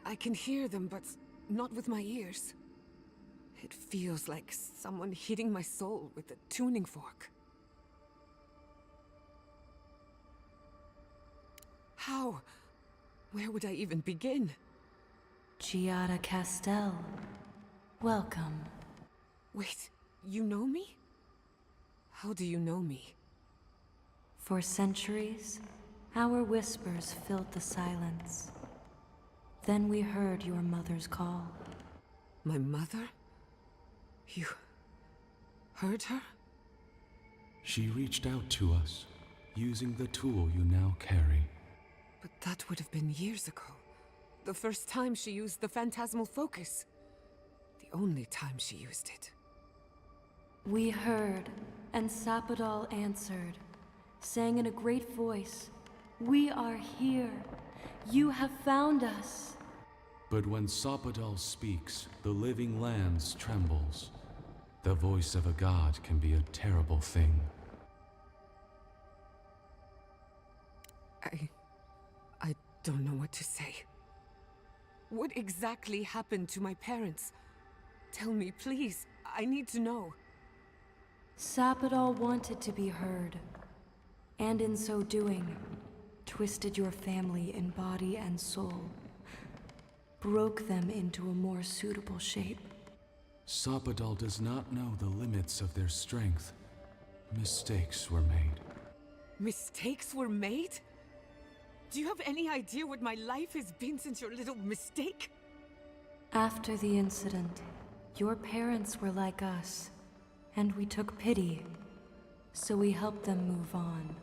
I can hear them, but not with my ears. It feels like someone hitting my soul with a tuning fork. How? Where would I even begin? Giada Castel, welcome. Wait, you know me? How do you know me? For centuries, our whispers filled the silence. Then we heard your mother's call. My mother? You heard her? She reached out to us, using the tool you now carry. But that would have been years ago. The first time she used the phantasmal focus. The only time she used it. We heard, and Sapadal answered, saying in a great voice, "We are here. You have found us." But when Sapadal speaks, the living lands trembles. The voice of a god can be a terrible thing. I don't know what to say. What exactly happened to my parents? Tell me, please. I need to know. Sapadal wanted to be heard, and in so doing, twisted your family in body and soul, broke them into a more suitable shape. Sapadal does not know the limits of their strength. Mistakes were made. Mistakes were made? Do you have any idea what my life has been since your little mistake? After the incident, your parents were like us, and we took pity, so we helped them move on,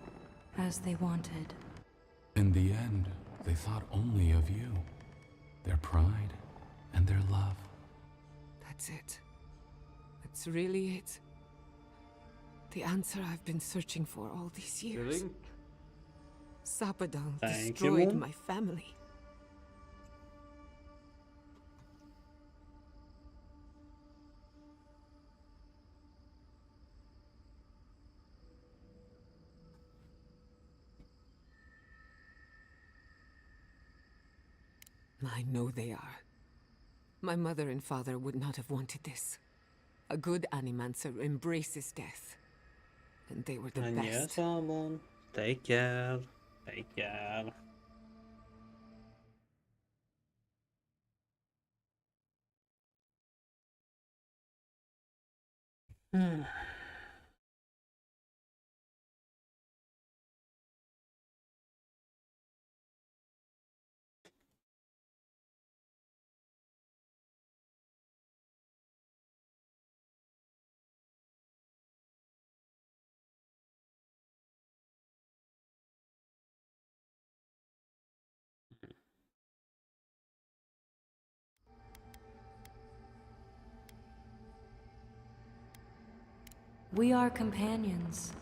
as they wanted. In the end, they thought only of you, their pride, and their love. That's it. That's really it. The answer I've been searching for all these years. Sapadal destroyed my family. I know they are. My mother and father would not have wanted this. A good animancer embraces death. And they were the best. Take care. Take care. We are companions,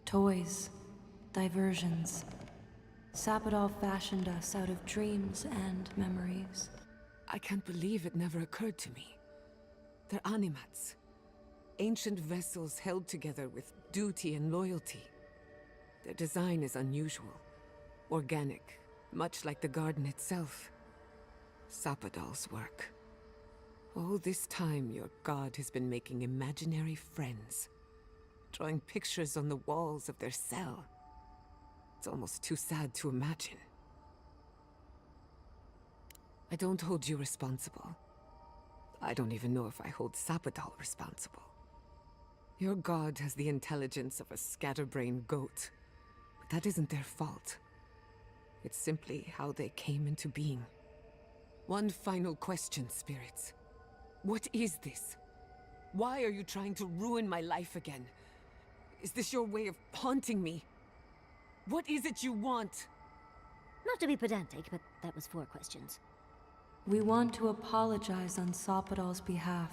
toys, diversions. Sapodal fashioned us out of dreams and memories. I can't believe it never occurred to me. They're animats. Ancient vessels held together with duty and loyalty. Their design is unusual, organic, much like the garden itself. Sapodal's work. All this time, your god has been making imaginary friends, drawing pictures on the walls of their cell. It's almost too sad to imagine. I don't hold you responsible. I don't even know if I hold Sapodal responsible. Your god has the intelligence of a scatterbrained goat, but that isn't their fault. It's simply how they came into being. One final question, spirits. What is this? Why are you trying to ruin my life again? Is this your way of haunting me? What is it you want? Not to be pedantic, but that was 4 questions. We want to apologize on Sapodal's behalf,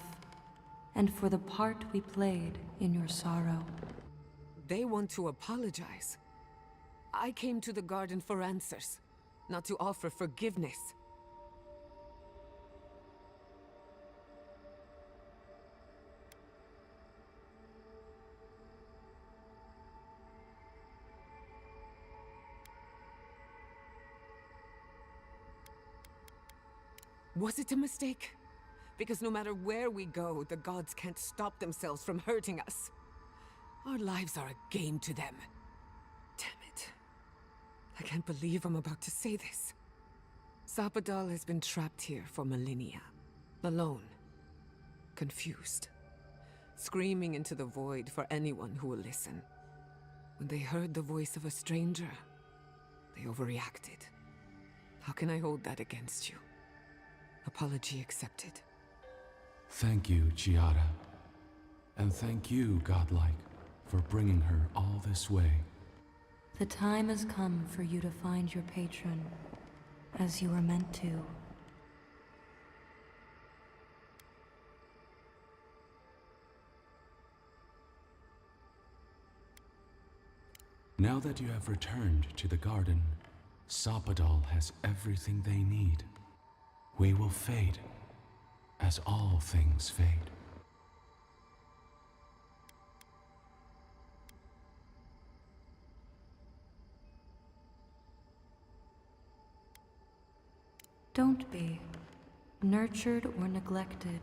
and for the part we played in your sorrow. They want to apologize. I came to the garden for answers, not to offer forgiveness. Was it a mistake? Because no matter where we go, the gods can't stop themselves from hurting us. Our lives are a game to them. Damn it. I can't believe I'm about to say this. Sapodal has been trapped here for millennia. Alone. Confused. Screaming into the void for anyone who will listen. When they heard the voice of a stranger, they overreacted. How can I hold that against you? Apology accepted. Thank you, Giada. And thank you, Godlike, for bringing her all this way. The time has come for you to find your patron, as you were meant to. Now that you have returned to the garden, Sapodal has everything they need. We will fade, as all things fade. Don't be. Nurtured or neglected,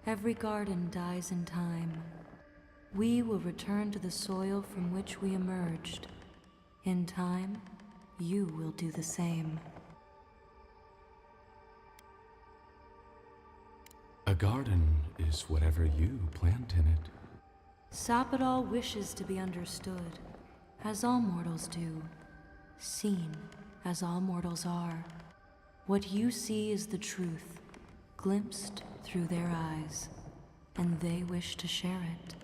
every garden dies in time. We will return to the soil from which we emerged. In time, you will do the same. A garden is whatever you plant in it. Sapodal wishes to be understood, as all mortals do. Seen, as all mortals are. What you see is the truth, glimpsed through their eyes, and they wish to share it.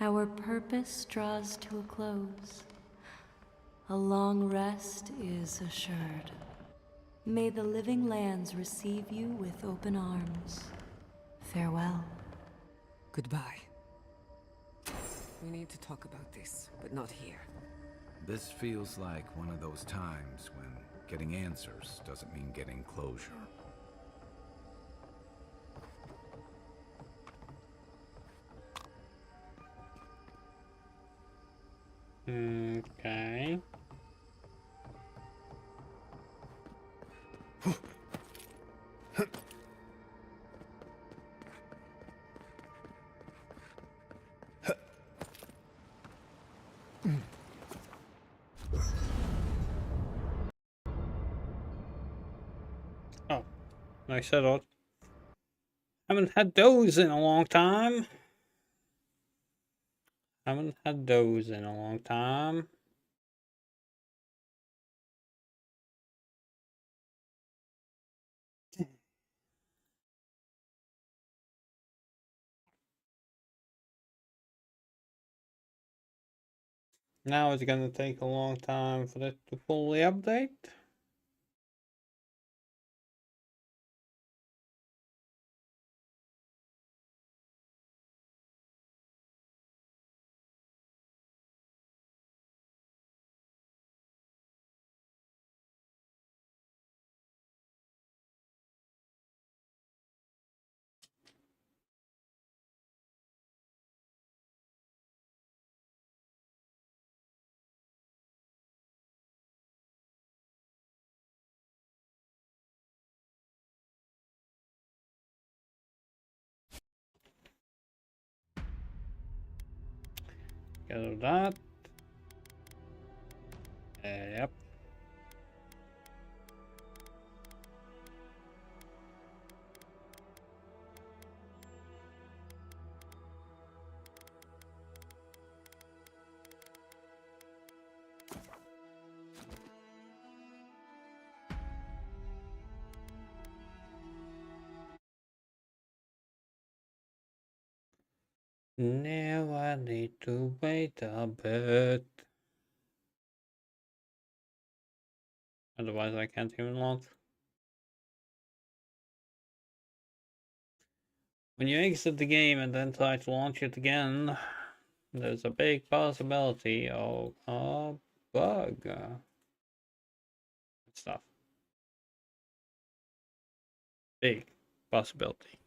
Our purpose draws to a close. A long rest is assured. May the living lands receive you with open arms. Farewell. Goodbye. We need to talk about this, but not here. This feels like one of those times when getting answers doesn't mean getting closure. Okay. Oh, nice setup. Haven't had those in a long time. Haven't had those in a long time. Now it's gonna take a long time for that to fully update. Gather that. Yep. Now I need to wait a bit. Otherwise I can't even launch. When you exit the game and then try to launch it again, there's a big possibility of a bug. Stuff. Big possibility.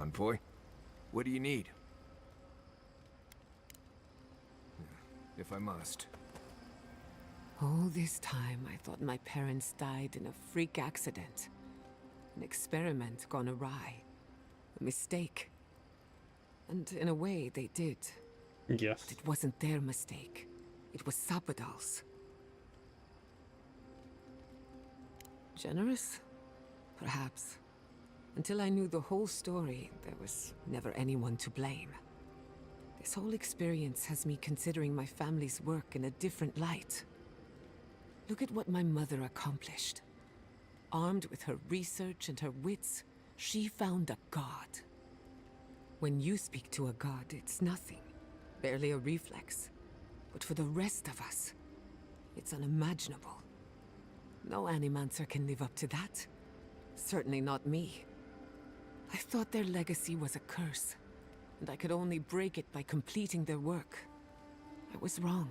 Envoy, what do you need? If I must. All this time, I thought my parents died in a freak accident. An experiment gone awry. A mistake. And in a way, they did. Yes. But it wasn't their mistake. It was Sapadal's. Generous? Perhaps. Until I knew the whole story, there was never anyone to blame. This whole experience has me considering my family's work in a different light. Look at what my mother accomplished. Armed with her research and her wits, she found a god. When you speak to a god, it's nothing. Barely a reflex. But for the rest of us, it's unimaginable. No animancer can live up to that. Certainly not me. I thought their legacy was a curse, and I could only break it by completing their work. I was wrong.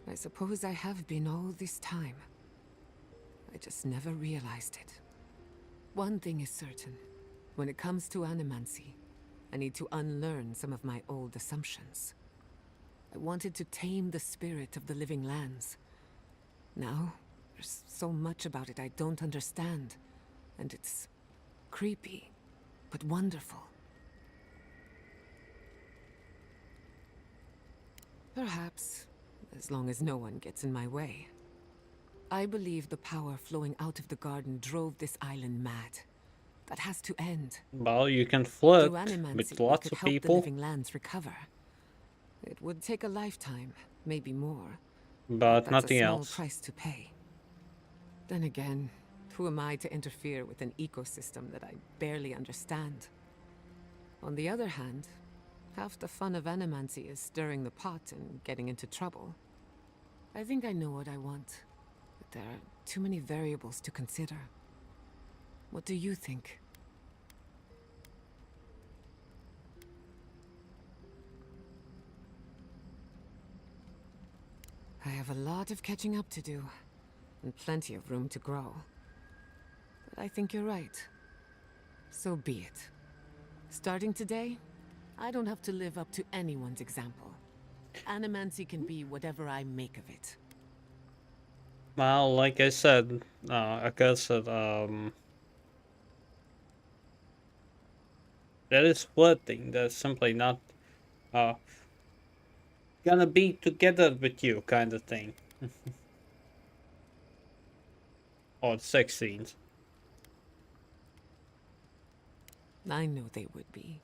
I suppose I have been all this time. I just never realized it. One thing is certain. When it comes to animancy, I need to unlearn some of my old assumptions. I wanted to tame the spirit of the living lands. Now, there's so much about it I don't understand. And it's creepy, but wonderful. Perhaps, as long as no one gets in my way. I believe the power flowing out of the garden drove this island mad. That has to end. Well, you can flirt Through animancy, with we lots could of help people. the living lands recover. It would take a lifetime, maybe more. But That's nothing a small else. price to pay. Then again, who am I to interfere with an ecosystem that I barely understand? On the other hand, half the fun of animancy is stirring the pot and getting into trouble. I think I know what I want, but there are too many variables to consider. What do you think? I have a lot of catching up to do, and plenty of room to grow. But I think you're right. So be it. Starting today, I don't have to live up to anyone's example. Animancy can be whatever I make of it. Well, like I said, that is flirting. That's simply not uh gonna be together with you kind of thing. Or sex scenes. I know they would be.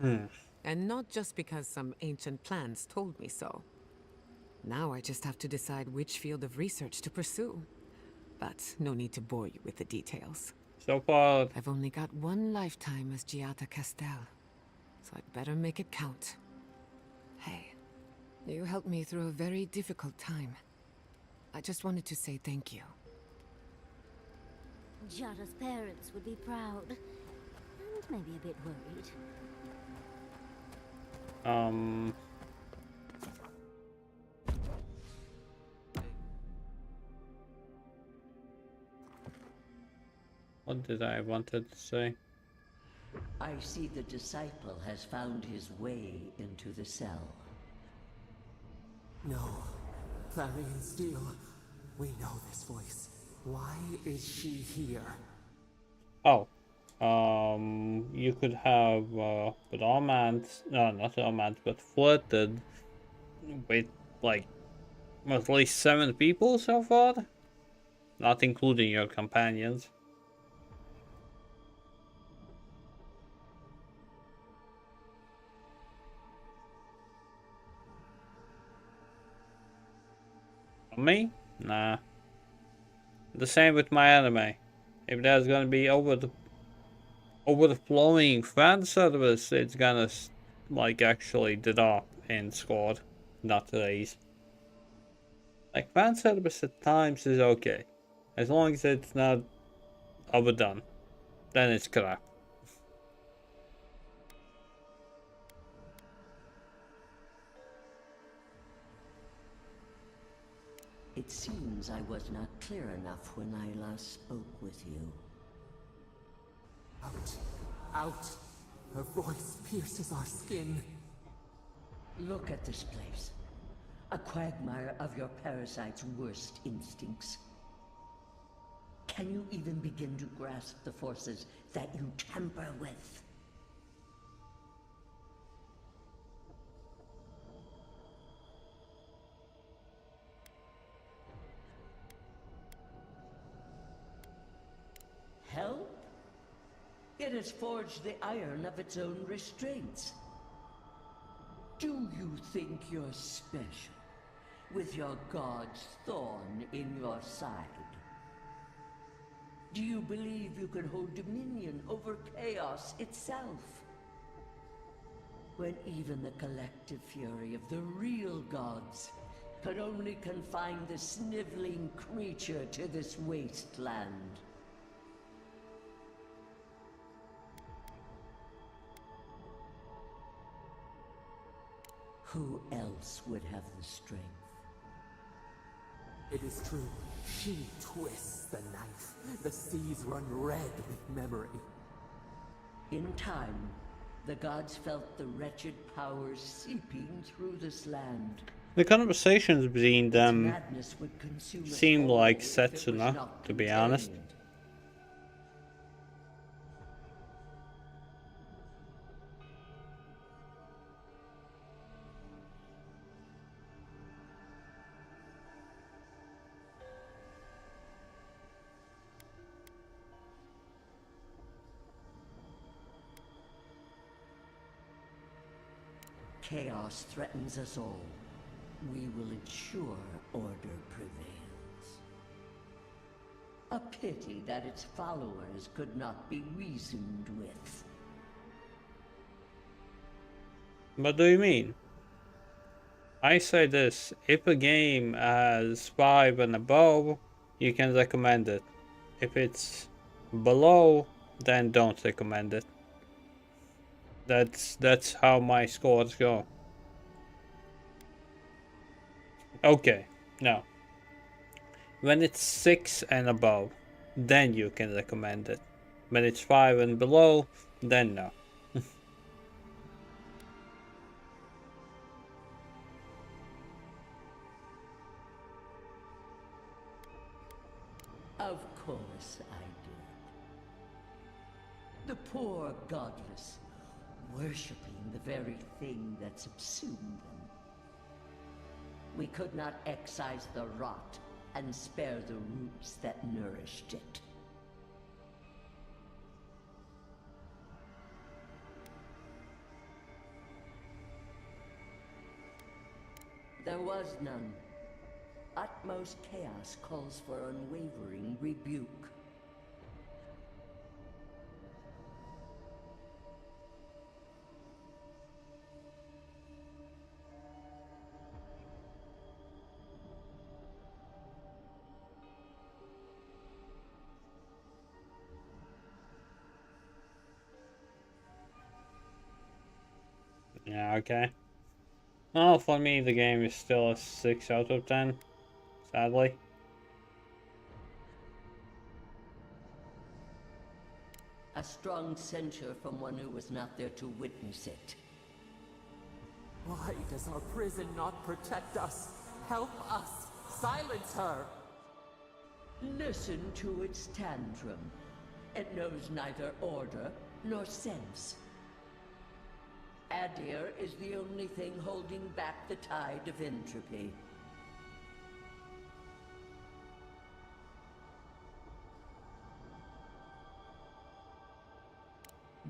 And not just because some ancient plans told me so. Now I just have to decide which field of research to pursue. But no need to bore you with the details. So far, I've only got one lifetime as MnjauTheCat, so I'd better make it count. Hey, you helped me through a very difficult time. I just wanted to say thank you. Jada's parents would be proud, and maybe a bit worried. What did I wanted to say? I see the disciple has found his way into the cell. No. Clarion Steel, we know this voice. Why is she here? Oh. You could have, with romance, no, not romance, but flirted with, like, at least 7 people so far? Not including your companions. Me? Nah. The same with my anime. If there's gonna be overflowing fan service, it's gonna like actually drop in score, not raise. Like fan service at times is okay, as long as it's not overdone. Then it's crap. It seems I was not clear enough when I last spoke with you. Out. Out. Her voice pierces our skin. Look at this place. A quagmire of your parasite's worst instincts. Can you even begin to grasp the forces that you tamper with? Help? It has forged the iron of its own restraints. Do you think you're special, with your god's thorn in your side? Do you believe you can hold dominion over chaos itself? When even the collective fury of the real gods could only confine the sniveling creature to this wasteland. Who else would have the strength? It is true. She twists the knife. The seas run red with memory. In time, the gods felt the wretched powers seeping through this land. The conversations between them Madness would consume us seem all like if it Setsuna, was not to be honest. contained. Chaos threatens us all. We will ensure order prevails. A pity that its followers could not be reasoned with. What do you mean? I say this, if a game has 5 and above, you can recommend it. If it's below, then don't recommend it. That's how my scores go. Okay, no. When it's 6 and above, then you can recommend it. When it's 5 and below, then no. Of course I did. The poor godless, worshipping the very thing that subsumed them. We could not excise the rot and spare the roots that nourished it. There was none. Utmost chaos calls for unwavering rebuke. Yeah, okay. Well, for me, the game is still a 6 out of 10, sadly. A strong censure from one who was not there to witness it. Why does our prison not protect us? Help us! Silence her! Listen to its tantrum. It knows neither order nor sense. Adir is the only thing holding back the tide of entropy.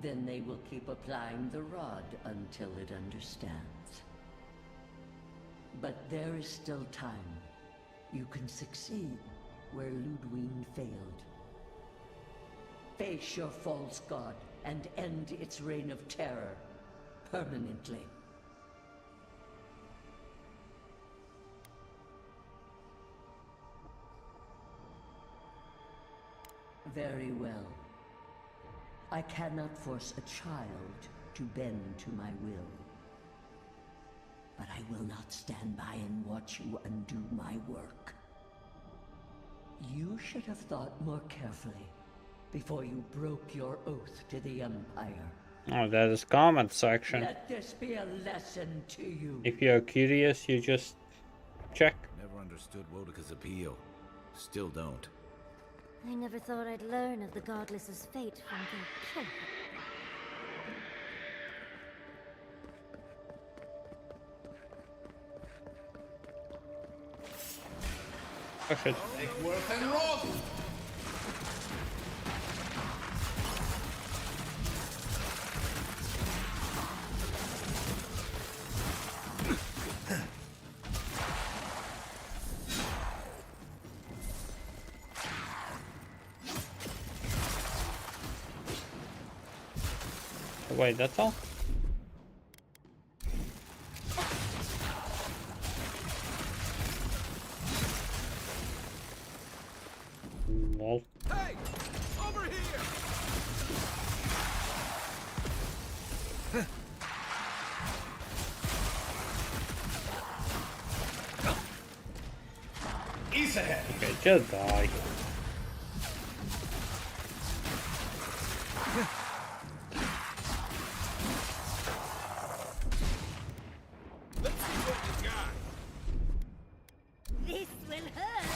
Then they will keep applying the rod until it understands. But there is still time. You can succeed where Ludwig failed. Face your false god and end its reign of terror permanently. Very well. I cannot force a child to bend to my will. But I will not stand by and watch you undo my work. You should have thought more carefully before you broke your oath to the Empire. Oh, that is comment section. Let this be a lesson to you. If you're curious, you just check. Never understood Wodika's appeal. Still don't. I never thought I'd learn of the Godless's fate from their killer. Oh shit. Make worth and wrath! Wait, that's all? Lol. Hey! Over here! Ease ahead! Okay, just die. Let's see what you got! This will hurt!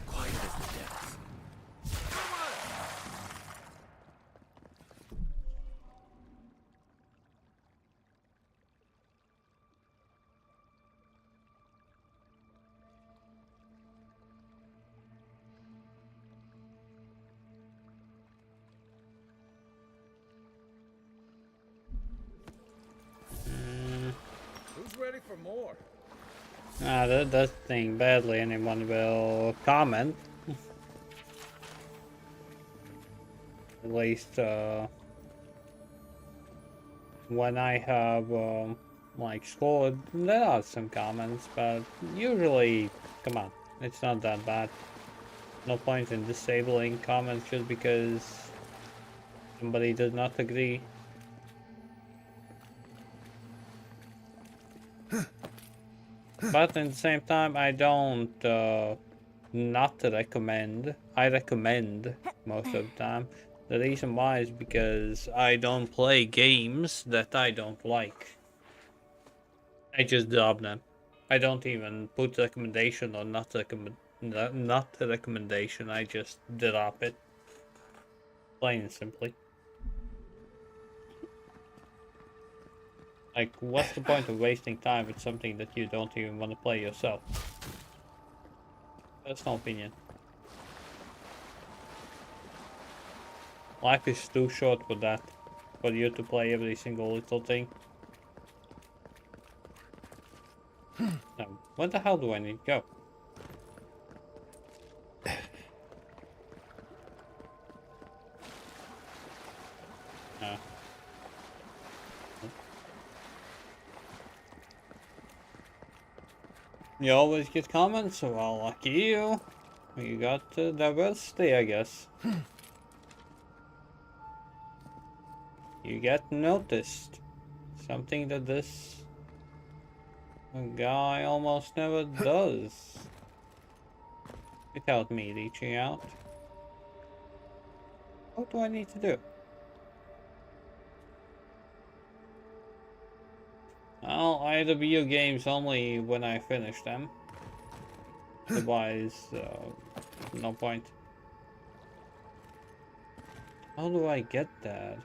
Quiet as the depths. Who's ready for more? That does thing badly. Anyone will comment. At least when I have like scored, there are some comments, but usually, come on, it's not that bad. No point in disabling comments just because somebody does not agree. But at the same time, I don't not recommend. I recommend most of the time. The reason why is because I don't play games that I don't like. I just drop them. I don't even put recommendation or not a recommendation. I just drop it. Plain and simply. Like, what's the point of wasting time with something that you don't even want to play yourself? Personal opinion. Life is too short for that. For you to play every single little thing. Now, where the hell do I need to go? You always get comments? Well, lucky you. You got diversity, I guess. You get noticed. Something that this guy almost never does. Without me reaching out. What do I need to do? Well, I review games only when I finish them. Otherwise, no point. How do I get that?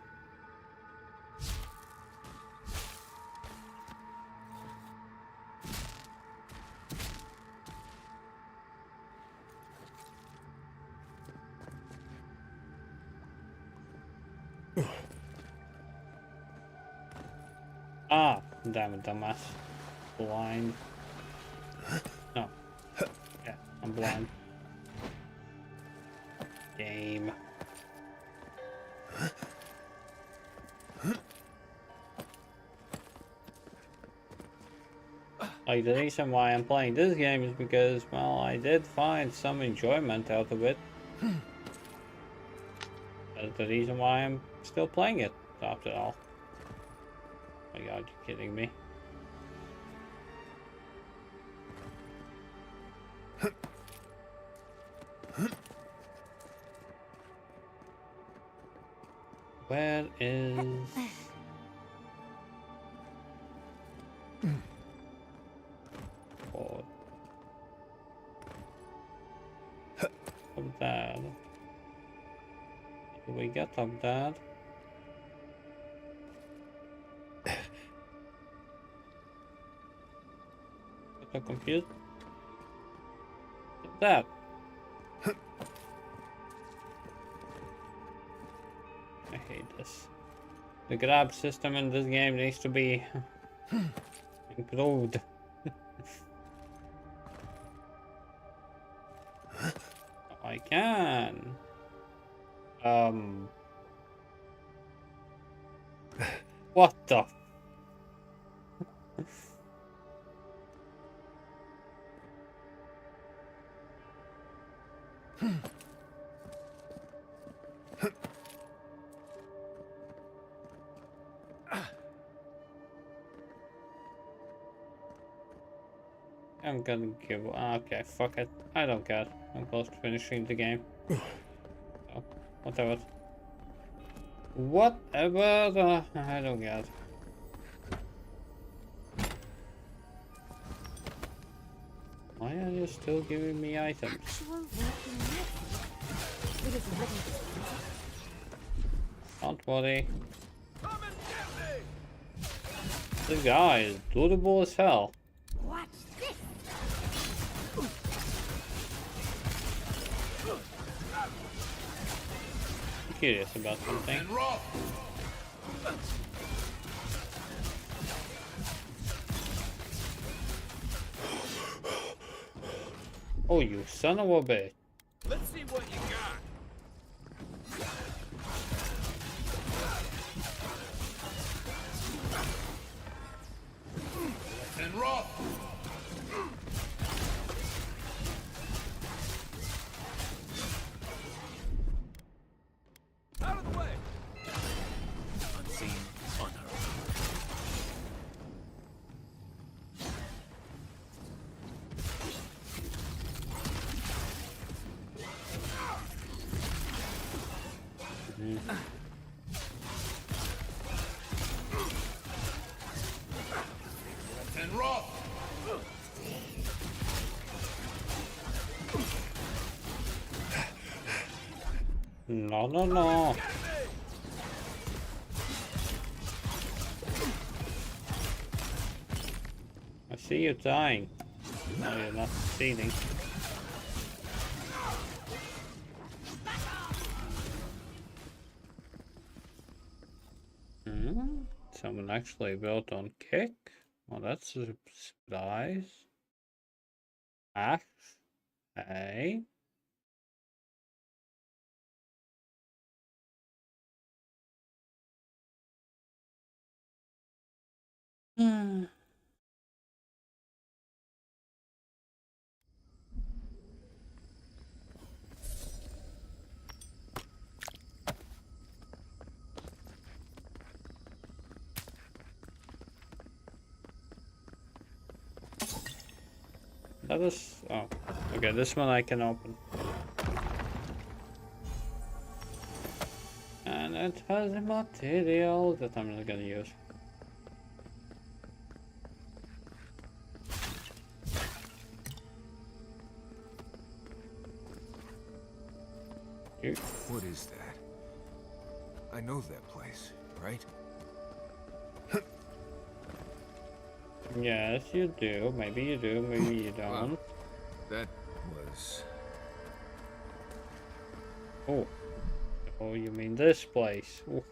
Ah, damn it, dumbass. Blind. No. Yeah, I'm blind. Game. Like, the reason why I'm playing this game is because, well, I did find some enjoyment out of it. That's the reason why I'm still playing it, after all. Oh my god, you're kidding me. Where is... Oh. Up there. Do we get up there? So confused. What's that? I hate this. The grab system in this game needs to be improved. I can. What the? I'm gonna give. Okay, fuck it. I don't care. I'm close to finishing the game. So, whatever. Whatever. I don't get. Why are you still giving me items? Don't worry. This guy is durable as hell. Watch this. I'm curious about something. Oh, you son of a bitch. Let's see what you got. And rough. Out of the way. Unseen, unheard. And roll. No, no, no. I see you dying. No, you're not succeeding. Someone actually built on kick. Well, that's a surprise. Axe. Hey. That is... oh, okay, this one I can open. And it has a material that I'm not gonna use. What is that? I know that place, right? Yes, you do. Maybe you do, maybe you don't. Wow. That was... Oh. Oh, you mean this place? Ooh.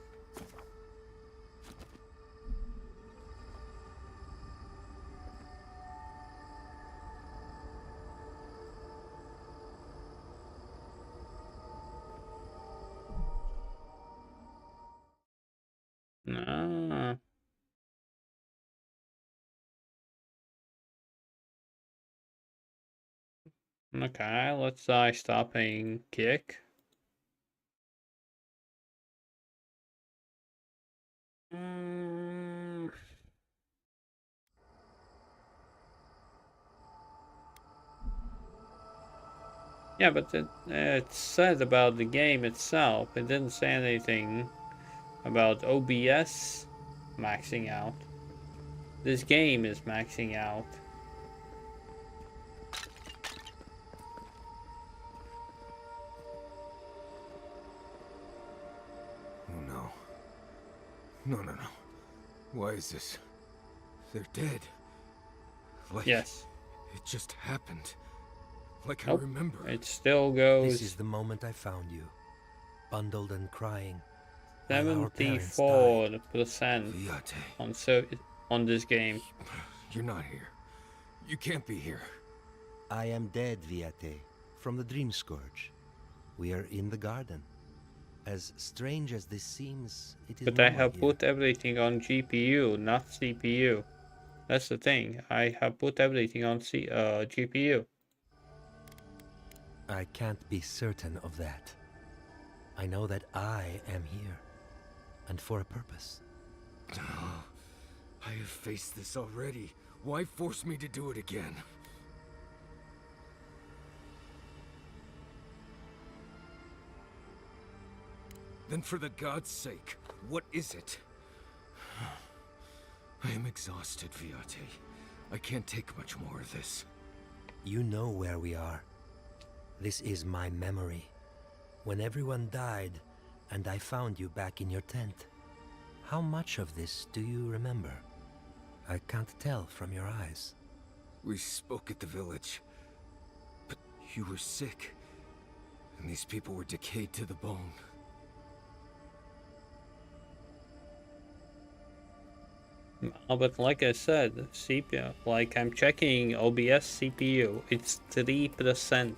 Ah. Okay, let's stopping kick. Yeah, but it said about the game itself. It didn't say anything about OBS maxing out. This game is maxing out. Oh no. No, no, no. Why is this? They're dead. Like, yes. It just happened. Like Nope. I remember. It still goes. This is the moment I found you, bundled and crying. 74% on this game. You're not here. You can't be here. I am dead, Viate, from the Dream Scourge. We are in the garden. As strange as this seems, it is But I have here. put everything on GPU, not CPU. That's the thing. I have put everything on GPU. I can't be certain of that. I know that I am here, and for a purpose. Oh, I have faced this already. Why force me to do it again? Then for the god's sake, what is it? I am exhausted, Viate. I can't take much more of this. You know where we are. This is my memory. When everyone died, and I found you back in your tent. How much of this do you remember? I can't tell from your eyes. We spoke at the village. But you were sick. And these people were decayed to the bone. But like I said, CPU, like I'm checking OBS CPU, it's 3%.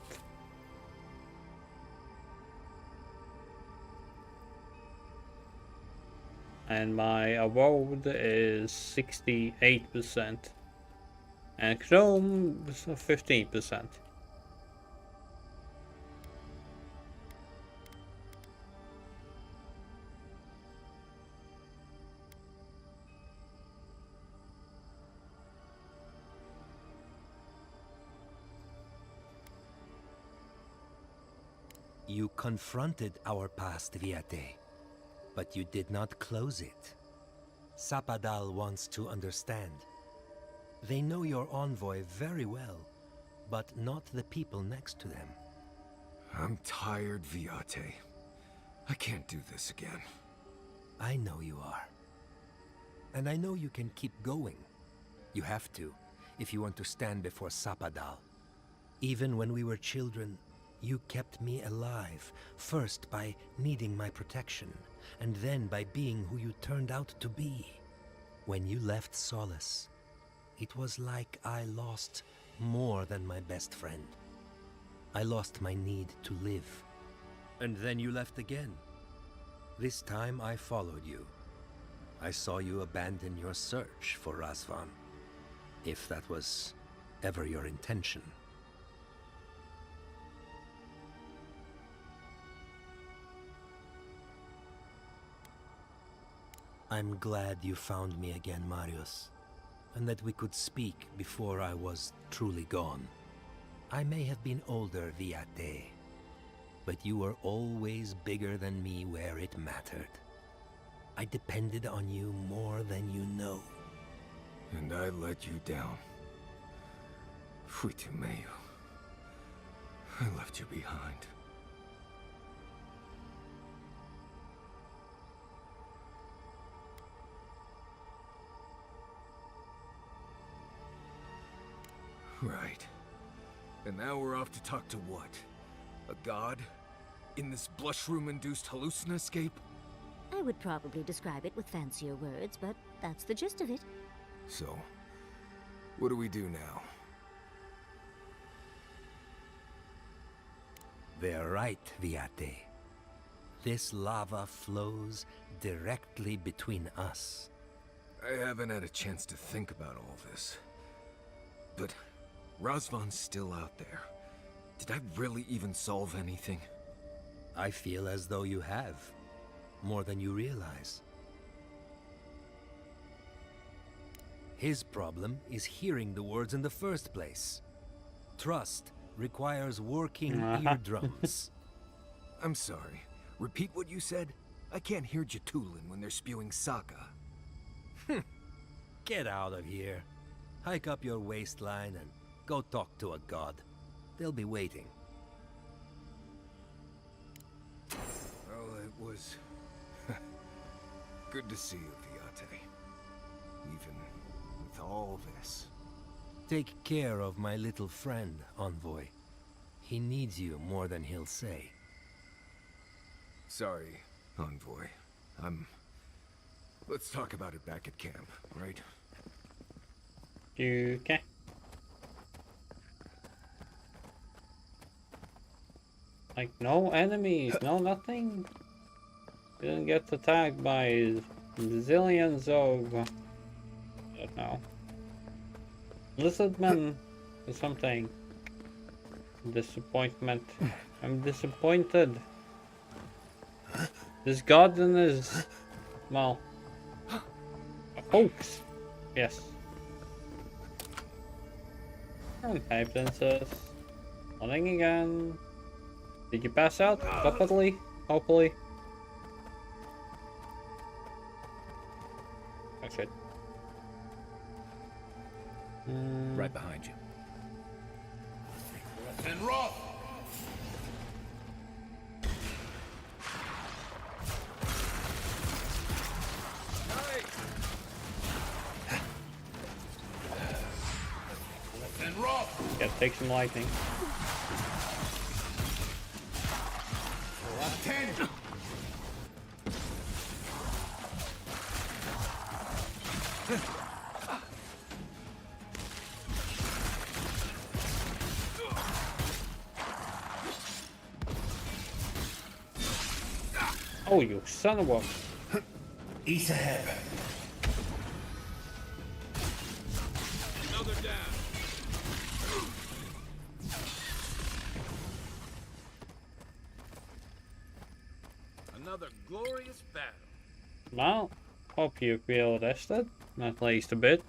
And my Avowed is 68%. And Chrome is 15%. You confronted our past, Viate, but you did not close it. Sapadal wants to understand. They know your envoy very well, but not the people next to them. I'm tired, Viate. I can't do this again. I know you are. And I know you can keep going. You have to, if you want to stand before Sapadal. Even when we were children, you kept me alive, first by needing my protection, and then by being who you turned out to be. When you left Solace, it was like I lost more than my best friend. I lost my need to live. And then you left again. This time I followed you. I saw you abandon your search for Razvan, if that was ever your intention. I'm glad you found me again, Marius, and that we could speak before I was truly gone. I may have been older, Viate, but you were always bigger than me where it mattered. I depended on you more than you know. And I let you down. Fui tu meio. I left you behind. Right. And now we're off to talk to what? A god? In this blushroom-induced hallucinoscape? I would probably describe it with fancier words, but that's the gist of it. So, what do we do now? They're right, Viate. This lava flows directly between us. I haven't had a chance to think about all this. But Razvan's still out there. Did I really even solve anything? I feel as though you have. More than you realize. His problem is hearing the words in the first place. Trust requires working eardrums. I'm sorry. Repeat what you said? I can't hear Jatulin when they're spewing Saka. Get out of here. Hike up your waistline and go talk to a god. They'll be waiting. Well, it was good to see you, Viate. Even with all this. Take care of my little friend, Envoy. He needs you more than he'll say. Sorry, Envoy. Let's talk about it back at camp, right? Okay. Like, no enemies, no nothing. Didn't get attacked by zillions of... I don't know. Lizardmen or something. Disappointment. I'm disappointed. This garden is... well... a hoax. Yes. Okay, princess. Nothing again. Did you pass out? Hopefully? Hopefully. That's it. Right behind you. And roll! And roll! Gotta take some lightning. 10! Oh, you son of a... East ahead. Another down. Another glorious battle. Well, hope you feel rested, at least a bit.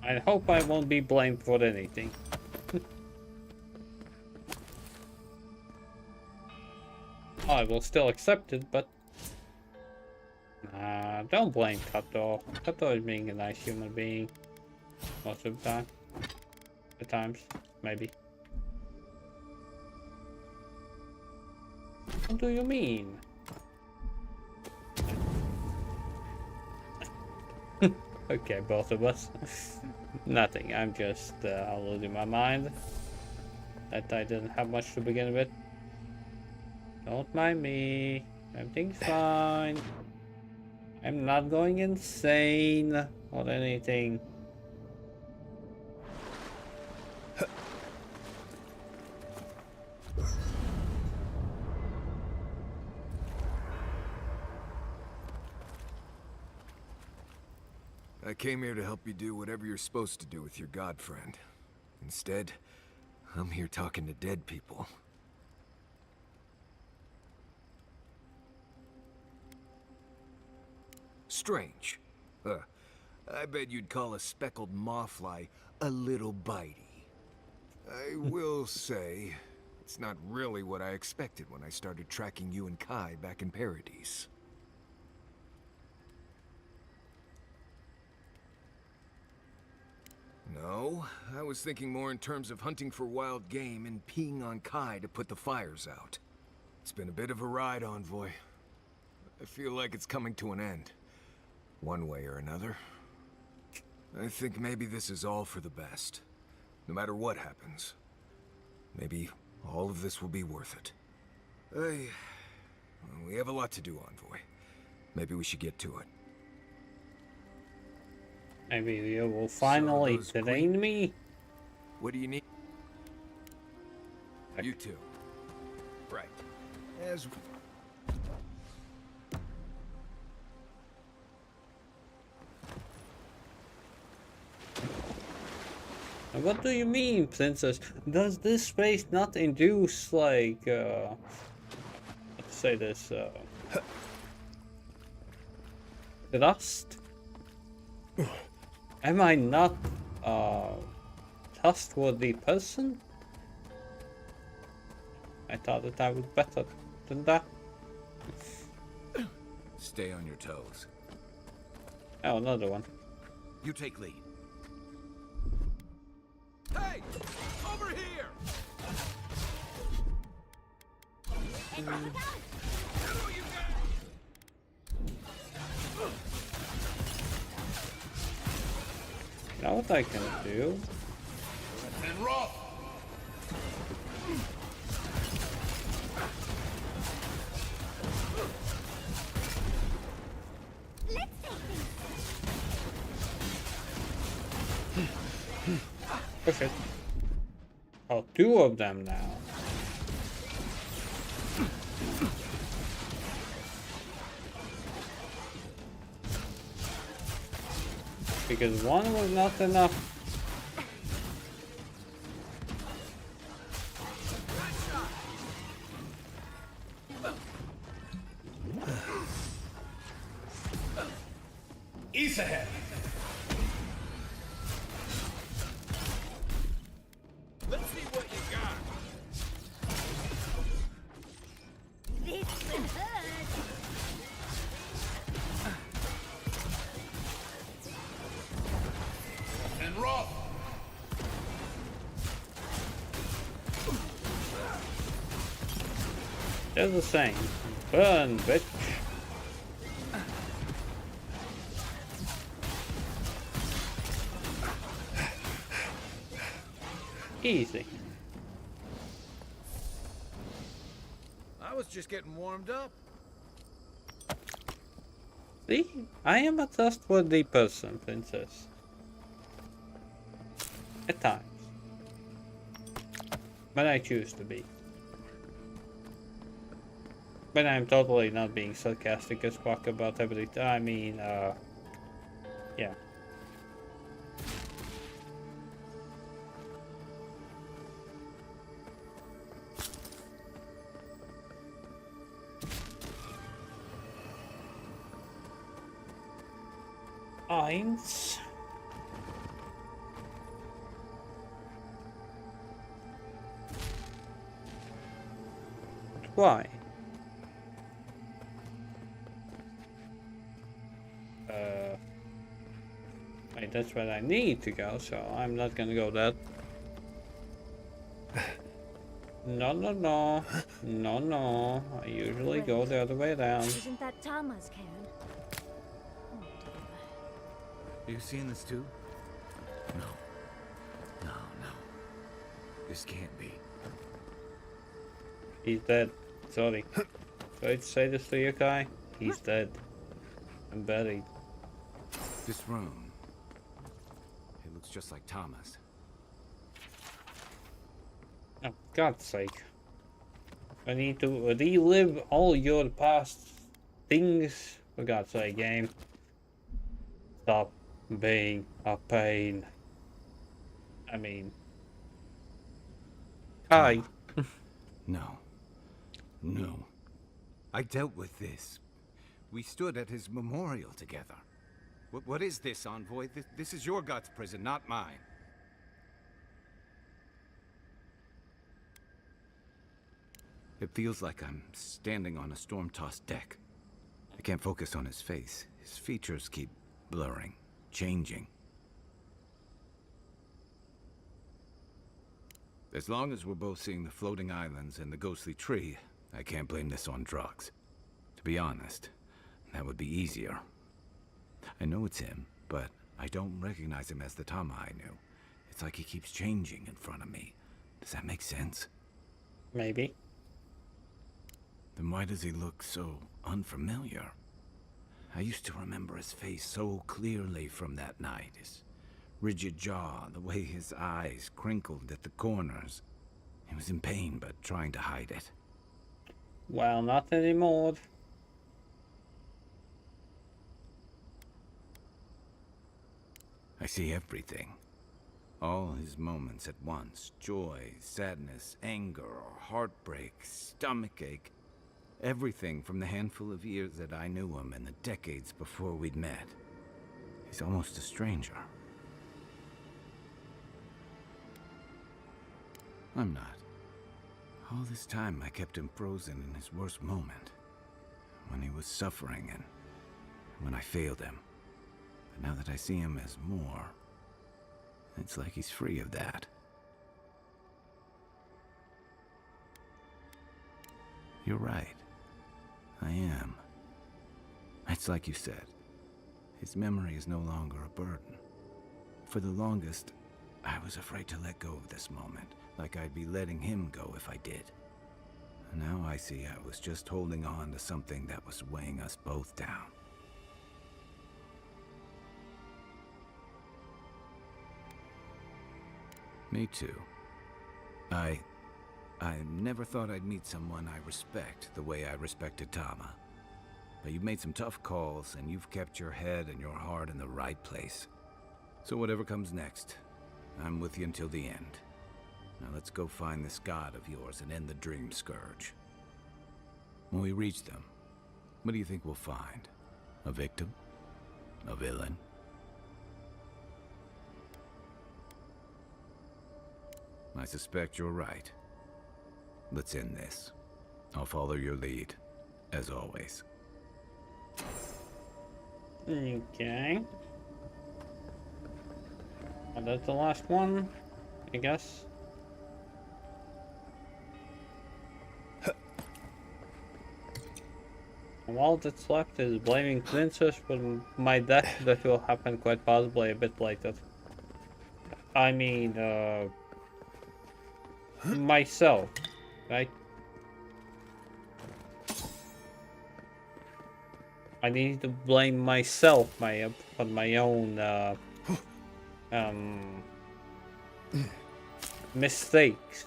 I hope I won't be blamed for anything. I will still accept it, but... don't blame Kato. Kato is being a nice human being. Most of the time. At times, maybe. What do you mean? Okay, both of us. Nothing, I'm just losing my mind. That I didn't have much to begin with. Don't mind me. Everything's fine. I'm not going insane or anything. I came here to help you do whatever you're supposed to do with your god friend. Instead, I'm here talking to dead people. Strange. I bet you'd call a speckled mawfly a little bitey. I will say, it's not really what I expected when I started tracking you and Kai back in Paradise. No, I was thinking more in terms of hunting for wild game and peeing on Kai to put the fires out. It's been a bit of a ride, Envoy. I feel like it's coming to an end. One way or another. I think maybe this is all for the best. No matter what happens. Maybe all of this will be worth it. We have a lot to do, Envoy. Maybe we should get to it. Maybe you will finally train me? What do you need? You too. Right. As... What do you mean, princess? Does this space not induce, like, let's say this, trust? Am I not a trustworthy person? I thought that I was better than that. Stay on your toes. Oh, another one. You take lead. Hey! Over here! You know what I can do? And roll! Perfect. Oh, two of them now. Because one was not enough. Ease ahead! Let's see what you got. This will hurt. And roll! They're the same. Burn, bitch. Easy. I was just getting warmed up. See? I am a trustworthy person, princess. At times. But I choose to be. But I'm totally not being sarcastic as fuck about everything. I mean, yeah. Eins. Why? Wait, that's where I need to go, so I'm not gonna go that. No, no, no. No, no. I usually go the other way around. Isn't that Tama's cairn? Are you seeing this too? No. No, no. This can't be. He's dead. Sorry. Sorry to say this to you, Kai. He's dead. And buried. This room. It looks just like Thomas. Oh, God's sake. I need to relive all your past things. For God's sake, game. Stop being a pain. I mean... Kai. No. No. I dealt with this. We stood at his memorial together. What is this, Envoy? This is your God's prison, not mine. It feels like I'm standing on a storm-tossed deck. I can't focus on his face. His features keep blurring, changing. As long as we're both seeing the floating islands and the ghostly tree, I can't blame this on drugs. To be honest, that would be easier. I know it's him, but I don't recognize him as the Tama I knew. It's like he keeps changing in front of me. Does that make sense? Maybe. Then why does he look so unfamiliar? I used to remember his face so clearly from that night. His rigid jaw, the way his eyes crinkled at the corners. He was in pain, but trying to hide it. Well, not anymore. I see everything. All his moments at once. Joy, sadness, anger, heartbreak, stomachache. Everything from the handful of years that I knew him and the decades before we'd met. He's almost a stranger. I'm not. All this time I kept him frozen in his worst moment. When he was suffering and when I failed him. But now that I see him as more, it's like he's free of that. You're right. I am. It's like you said. His memory is no longer a burden. For the longest, I was afraid to let go of this moment, like I'd be letting him go if I did. And now I see I was just holding on to something that was weighing us both down. Me too. I never thought I'd meet someone I respect the way I respected Tama. But you've made some tough calls, and you've kept your head and your heart in the right place. So whatever comes next, I'm with you until the end. Now let's go find this god of yours and end the Dream Scourge. When we reach them, what do you think we'll find? A victim? A villain? I suspect you're right. Let's end this. I'll follow your lead, as always. Okay. And that's the last one, I guess. And all that's left is blaming Princess for my death. That will happen quite possibly a bit later. I mean, myself, right? I need to blame myself for my own mistakes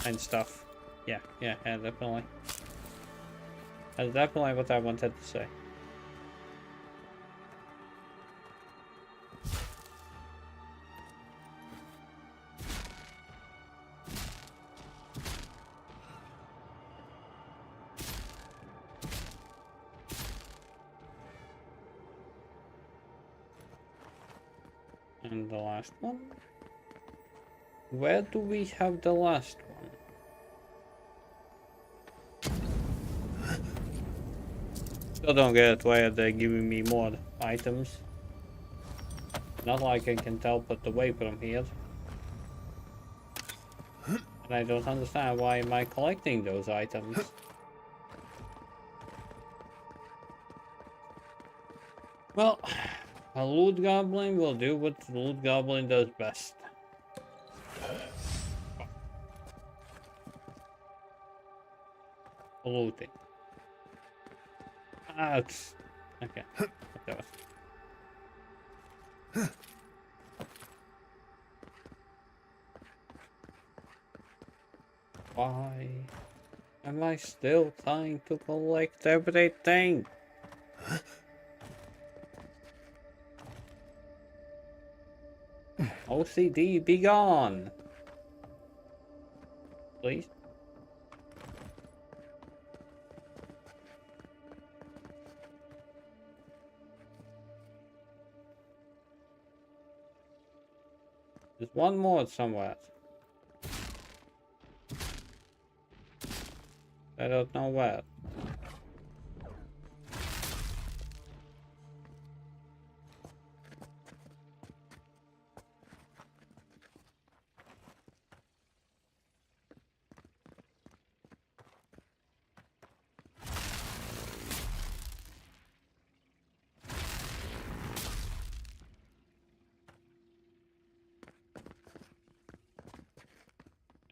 and stuff. Yeah, definitely. That's definitely what I wanted to say. And the last one? Where do we have the last one? Still don't get why they're giving me more items. Not like I can teleport away from here. And I don't understand why am I collecting those items. Well, a loot goblin will do what the loot goblin does best. Looting. Ah, it's okay. Whatever. Why am I still trying to collect everything? OCD, be gone! Please? There's one more somewhere. I don't know where.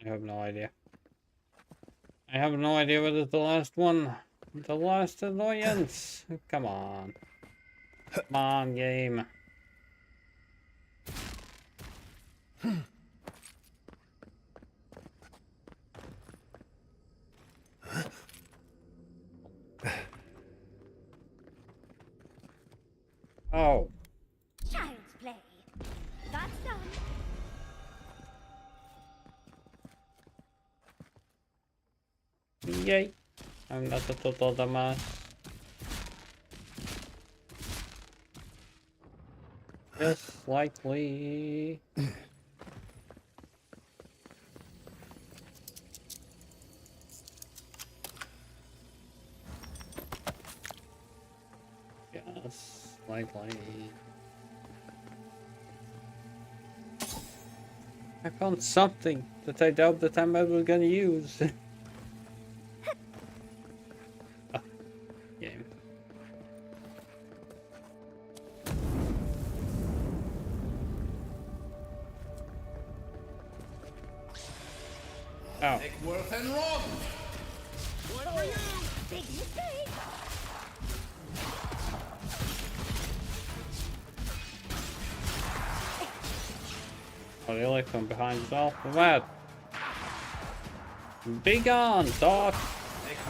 I have no idea. I have no idea what is the last one. The last annoyance. Come on. Come on, game. Oh. Child's play. That's done. Yay. I'm not a total dumbass. Just slightly. Just slightly. I found something that I doubt that I'm ever gonna use. Game. Oh. Worth and wrong. One for you. Big mistake. Oh, they like from behind as well. What's that? Be gone, dog.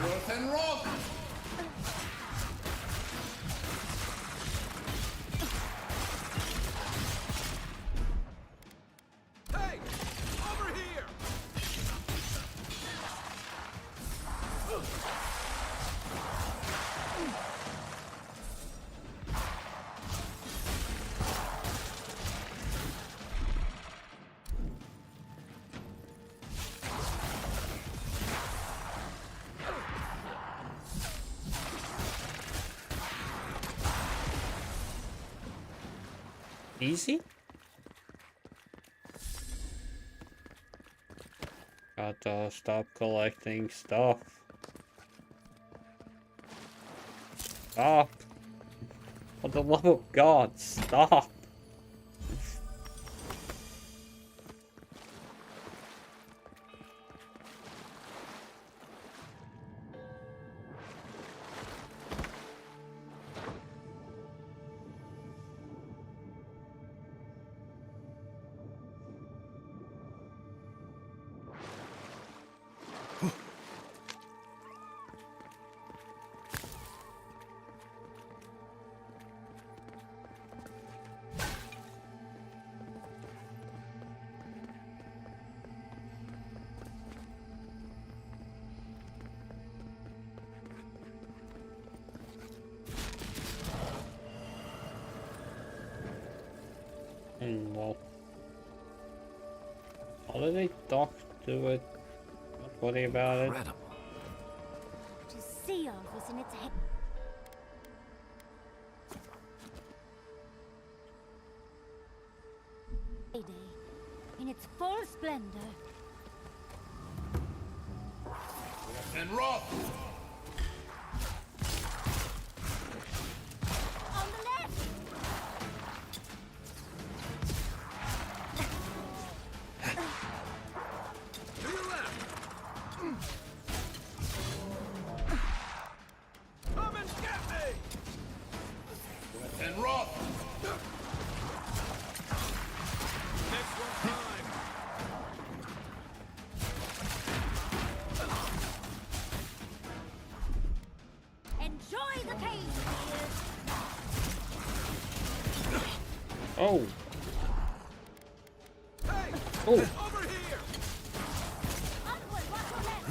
Worth and wrong. Hey! Over here! Easy? Gotta stop collecting stuff. Stop. For the love of God, stop. Well, how did they talk to it? Not worry about it. Incredible. To see all this in its head. Heyday, in its full splendor. And rock! On the left! To your left! Come and get me! And rock! Next one time! Enjoy the pain, dears! Oh. Hey! Oh. Over here! Onward, watch your left!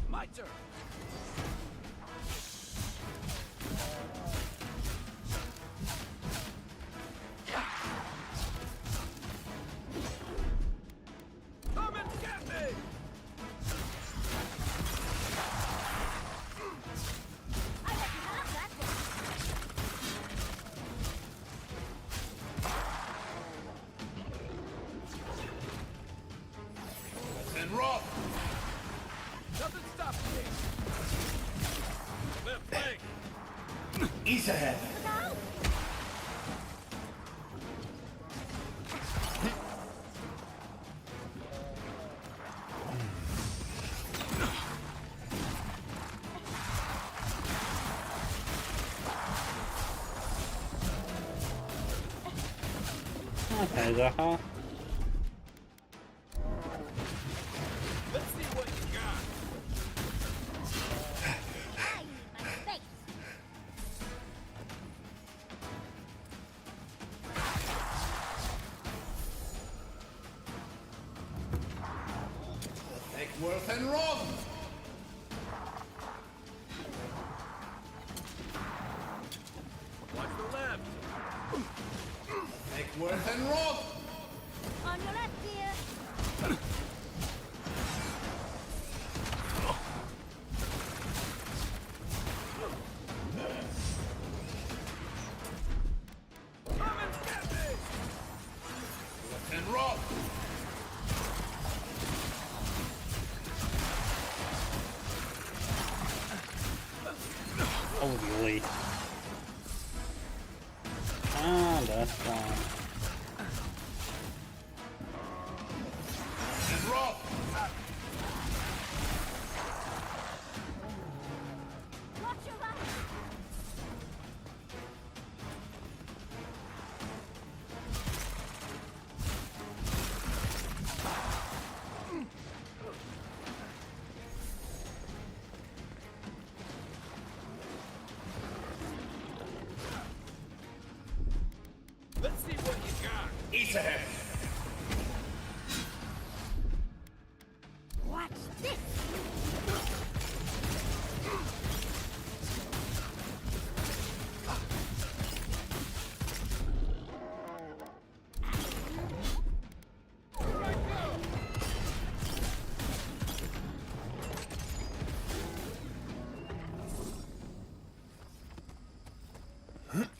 My turn! Come and get me! I recognize that one! And rock! Nothing stops me! Left leg! Ease ahead. Look out! Okay, Zaha. Let's see what you got! I need my space! Take worth and run! Watch the left! Take worth and run! On your left, dear! Come and get me! Left and run! Holy. Ah, that's fine. And run! Watch your right! Let's see what you got! Ease ahead! Watch this!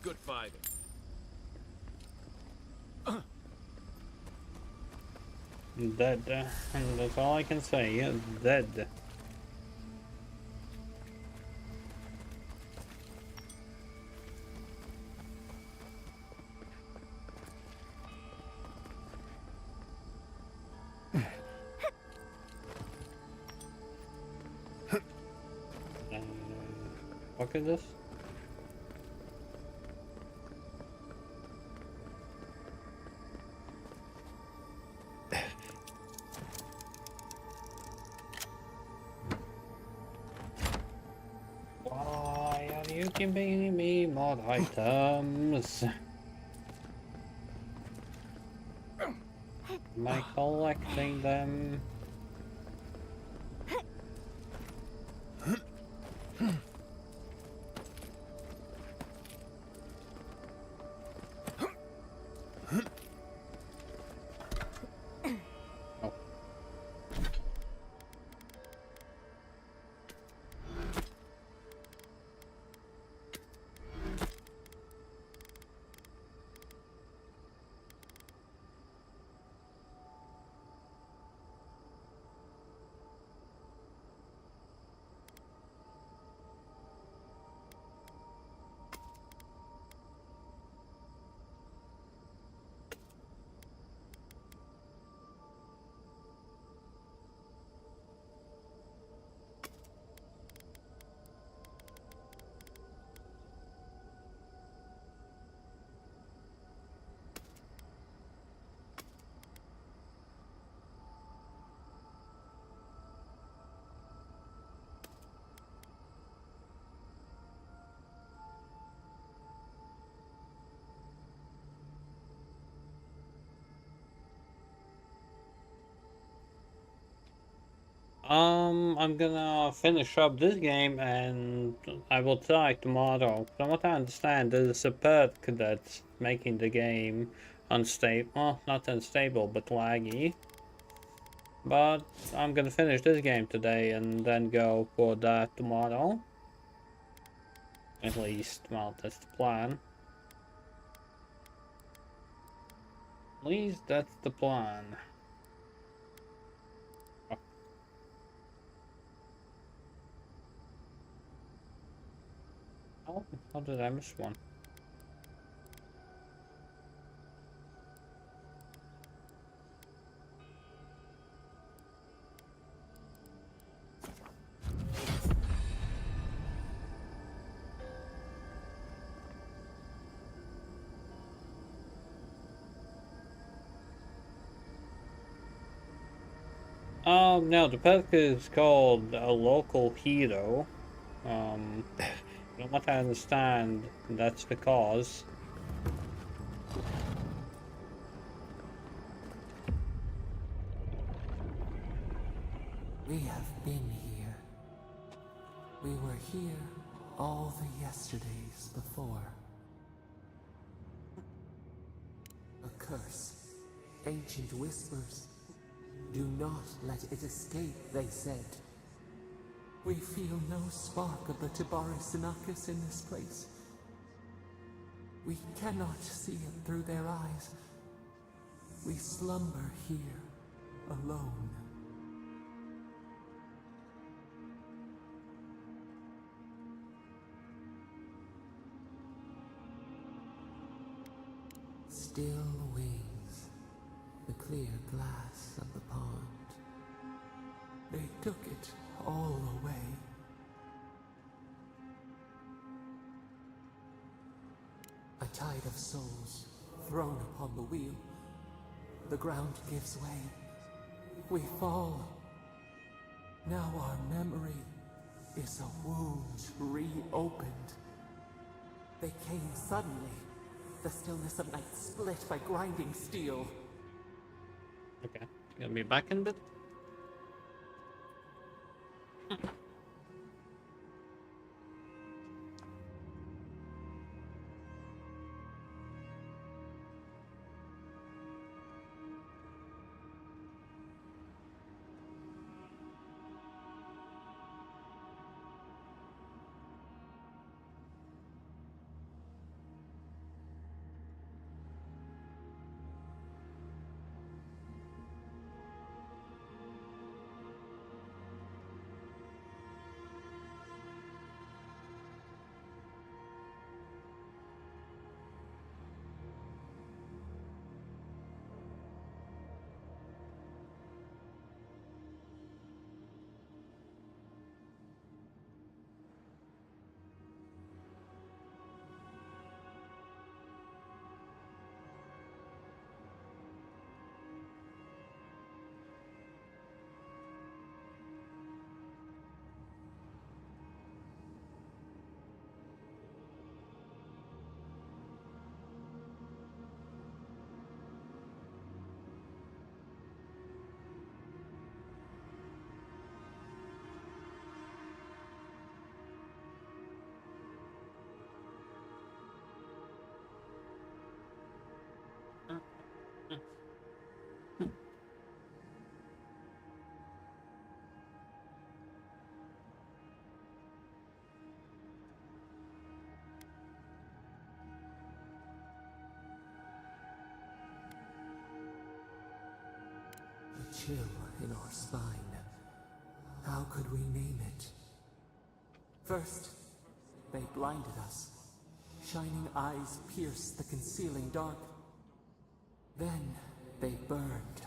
Good fighting. Dead. And that's all I can say. Yeah, dead. What is this? Why are you giving me more items? Am I collecting them? I'm gonna finish up this game and I will try tomorrow. From what I understand, there's a perk that's making the game unstable. Well, not unstable, but laggy. But I'm gonna finish this game today and then go for that tomorrow. At least, well, that's the plan. At least that's the plan. Oh, how did I miss one? No, the perk is called a local hero. From what I understand, that's because We have been here. We were here all the yesterdays before. A curse. Ancient whispers. Do not let it escape, they said. We feel no spark of the Tibaris Sinakis in this place. We cannot see it through their eyes. We slumber here, alone. Still wings, the clear glass of the pond. They took it all away. A tide of souls thrown upon the wheel. The ground gives way. We fall. Now our memory is a wound reopened. They came suddenly. The stillness of night split by grinding steel. okay, gonna be back in a bit. A chill in our spine. How could we name it? First, they blinded us. Shining eyes pierced the concealing dark. Then they burned.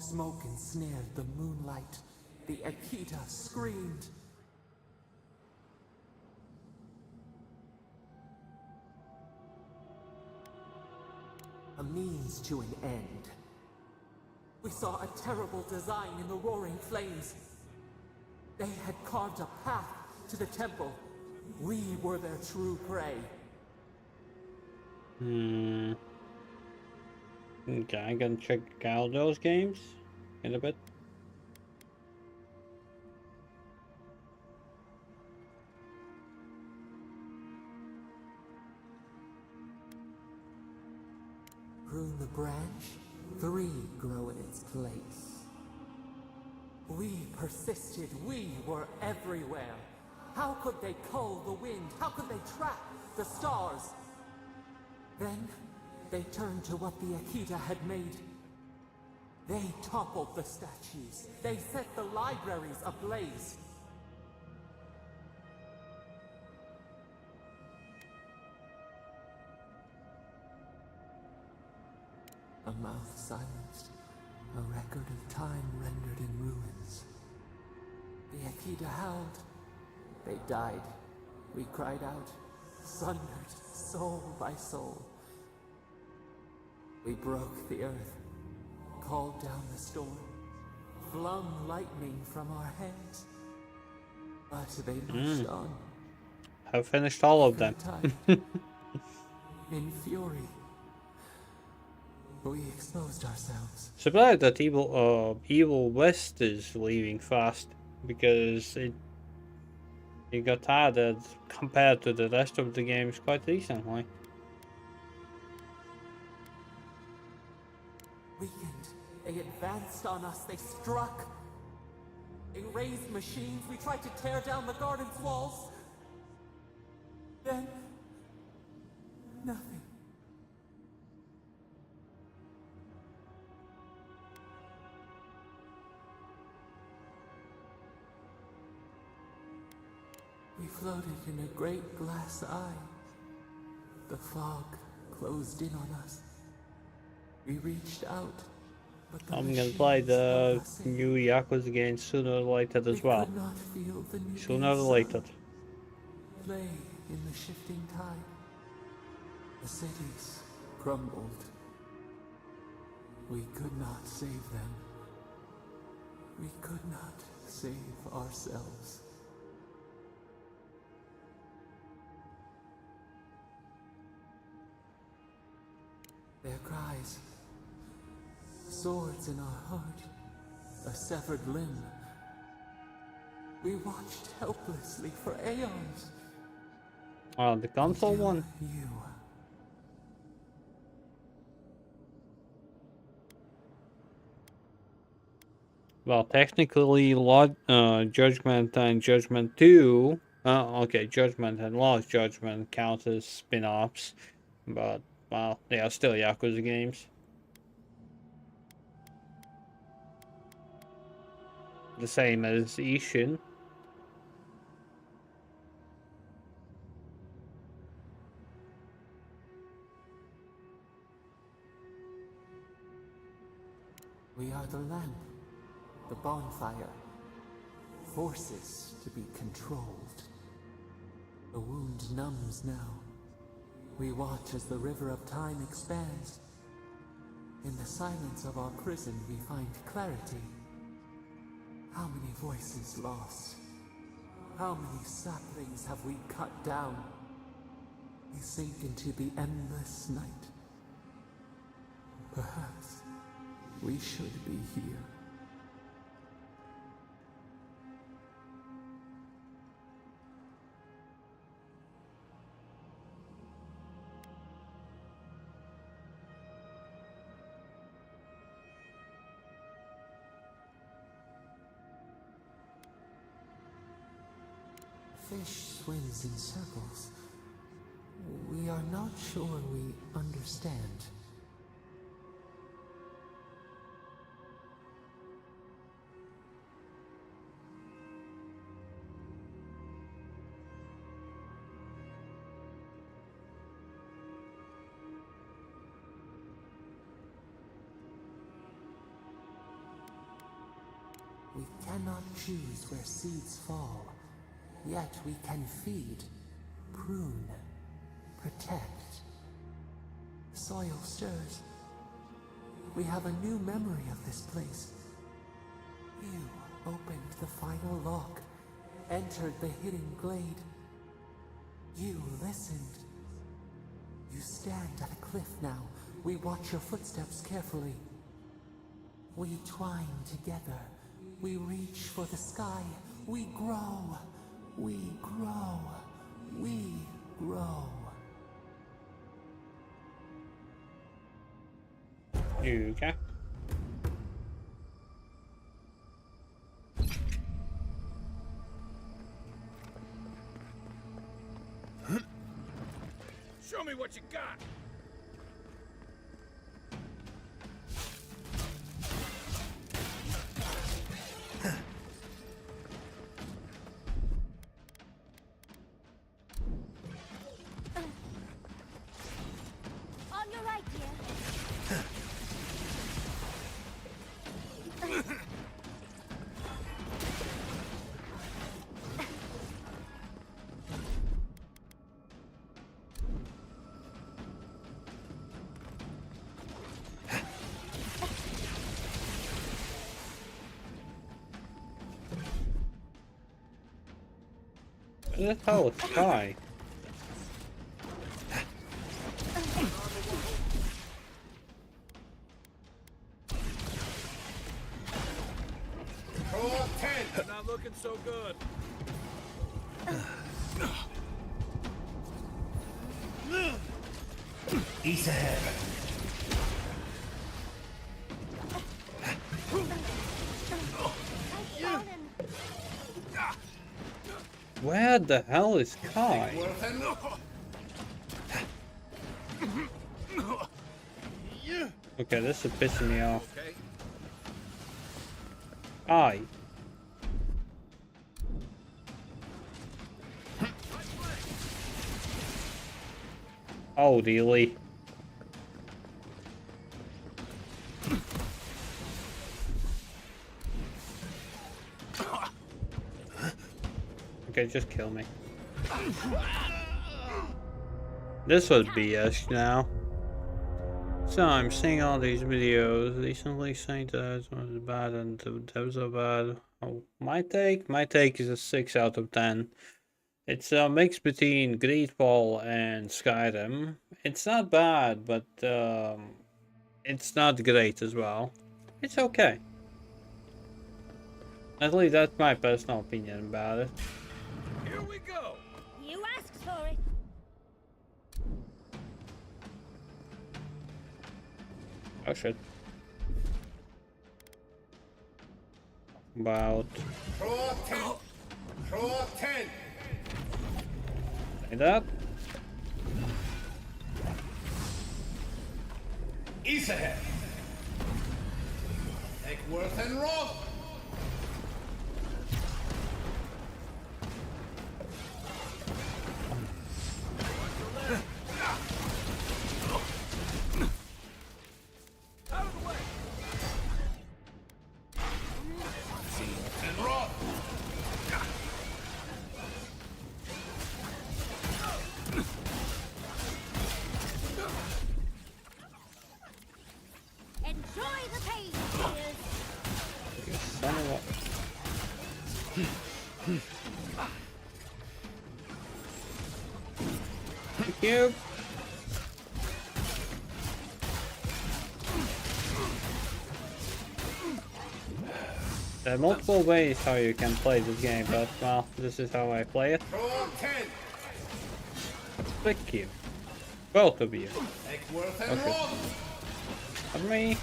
Smoke ensnared the moonlight. The Akita screamed. A means to an end. We saw a terrible design in the roaring flames. They had carved a path to the temple. We were their true prey. Okay, I'm gonna check out those games in a bit. Prune the branch, 3 grow in its place. We persisted, we were everywhere. How could they cull the wind? How could they trap the stars? Then, they turned to what the Akita had made. They toppled the statues. They set the libraries ablaze. A mouth silenced, a record of time rendered in ruins. The Akita howled. They died. We cried out, sundered, soul by soul. We broke the earth, called down the storm, flung lightning from our hands. But they pushed on. I've finished all of them. In fury, we exposed ourselves. Surprised that Evil West is leaving fast, because it got added compared to the rest of the games quite recently. Weakened, they advanced on us, they struck. They raised machines, we tried to tear down the garden's walls. Then, nothing. We floated in a great glass eye. The fog closed in on us. We reached out, but the I'm gonna play the new Yakuza game sooner or later as well. Sooner or later. Lay in the shifting tide. The cities crumbled. We could not save them. We could not save ourselves. Their cries, swords in our heart, a severed limb. We watched helplessly for aeons. Oh, the console one? You. Well, technically, Judgment and Judgment 2, okay, Judgment and Lost Judgment count as spin-offs, but, well, they are still Yakuza games. The same as Ishin. We are the lamp, the bonfire, forces to be controlled. The wound numbs now. We watch as the river of time expands. In the silence of our prison we find clarity. How many voices lost? How many saplings have we cut down? We sink into the endless night. Perhaps we should be here. Fish swims in circles. We are not sure we understand. We cannot choose where seeds fall. Yet we can feed, prune, protect. Soil stirs. We have a new memory of this place. You opened the final lock, entered the hidden glade. You listened. You stand at a cliff now. We watch your footsteps carefully. We twine together. We reach for the sky. We grow. We grow. We grow. Okay. Show me what you got. On your right, dear. What the hell is Sky? Not looking so good. East ahead. Where the hell is Kai? Okay, this is pissing me off. Kai. Oh, dealy. Okay, just kill me. This was BS now. So I'm seeing all these videos recently saying that it was bad and the devs are bad. Oh, my take is a 6 out of 10. It's a mix between Greedfall and Skyrim. It's not bad, but it's not great as well. It's okay. At least that's my personal opinion about it. Here we go. You asked for it. Oh shit. About Draw 10. Draw 10. say that. East ahead. Take Worth and Rob. Out of the way. And Rob. Enjoy the pain, dears. You son of a... Thank you. There are multiple ways how you can play this game, but well, this is how I play it. Thank you. Both of you. Okay. For me.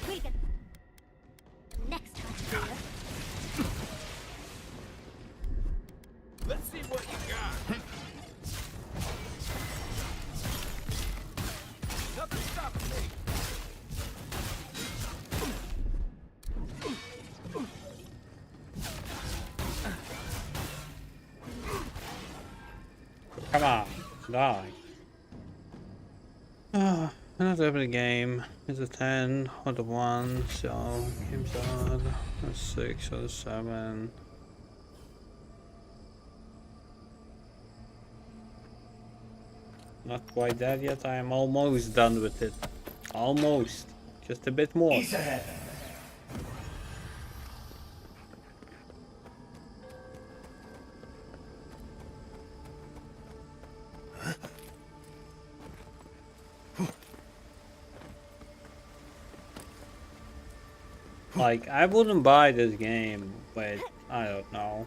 We'll get next time, dear. Let's see what you got. Nothing stopping me. Come on, die. Not every game is a 10 or the 1, so games are a 6 or a 7. Not quite there yet, I am almost done with it. Almost. Just a bit more. East ahead. Like, I wouldn't buy this game, but I don't know.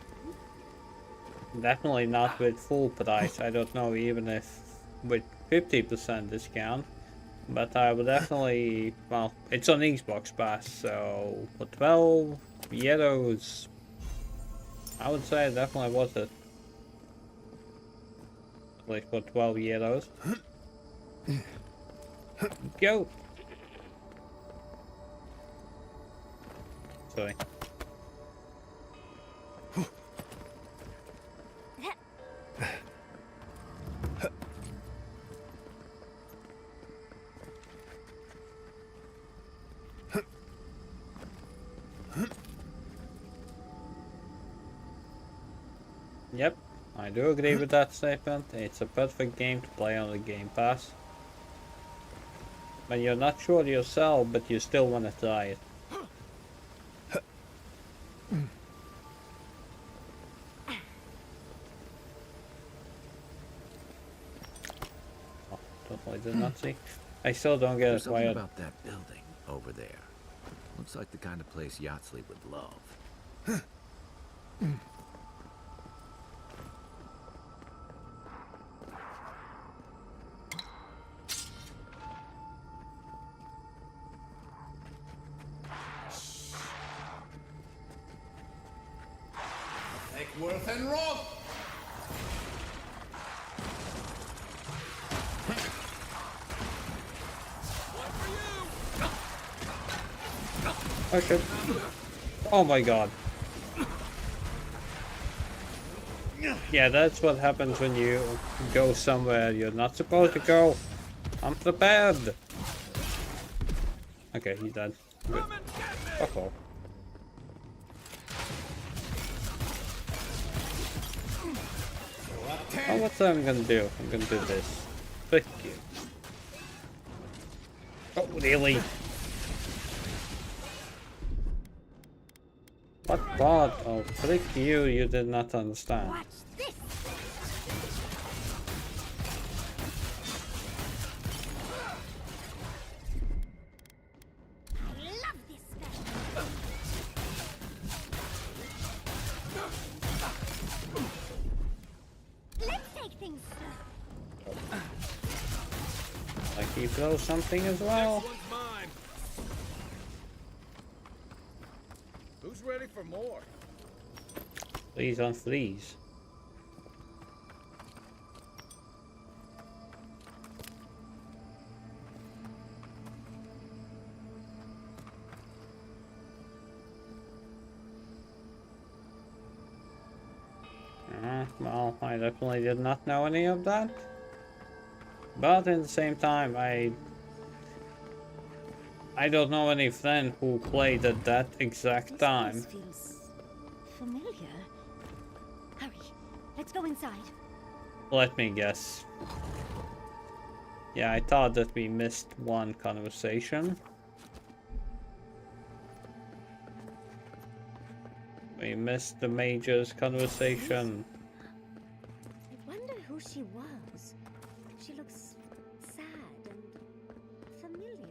Definitely not with full price. I don't know even if with 50% discount. But I would definitely, well, it's on Xbox Pass, so for 12 euros, I would say definitely worth it. At least for 12 euros. Go! Sorry. Yep, I do agree with that statement. It's a perfect game to play on the Game Pass. When you're not sure yourself, but you still want to try it. Oh, totally did not see. I still don't get There's it. something Why? about that building over there. Looks like the kind of place Yatsley would love. Eckworth and Roth! Oh shit. Oh my god. Yeah, that's what happens when you go somewhere you're not supposed to go. I'm prepared. Okay, he's dead. Good. Fuck off. Oh, what's I'm gonna do? I'm gonna do this. Frick you. Oh, really? What part? Oh, frick you, you did not understand. Watch this. I love this guy. Let's take things slow. Like he throws something as well. Who's ready for more? Please don't freeze. Well, I definitely did not know any of that. But at the same time, I don't know any friend who played at that exact time. This feels familiar. Hurry, let's go inside. Let me guess. Yeah, I thought that we missed one conversation. We missed the Major's conversation. I wonder who she was. She looks sad and familiar.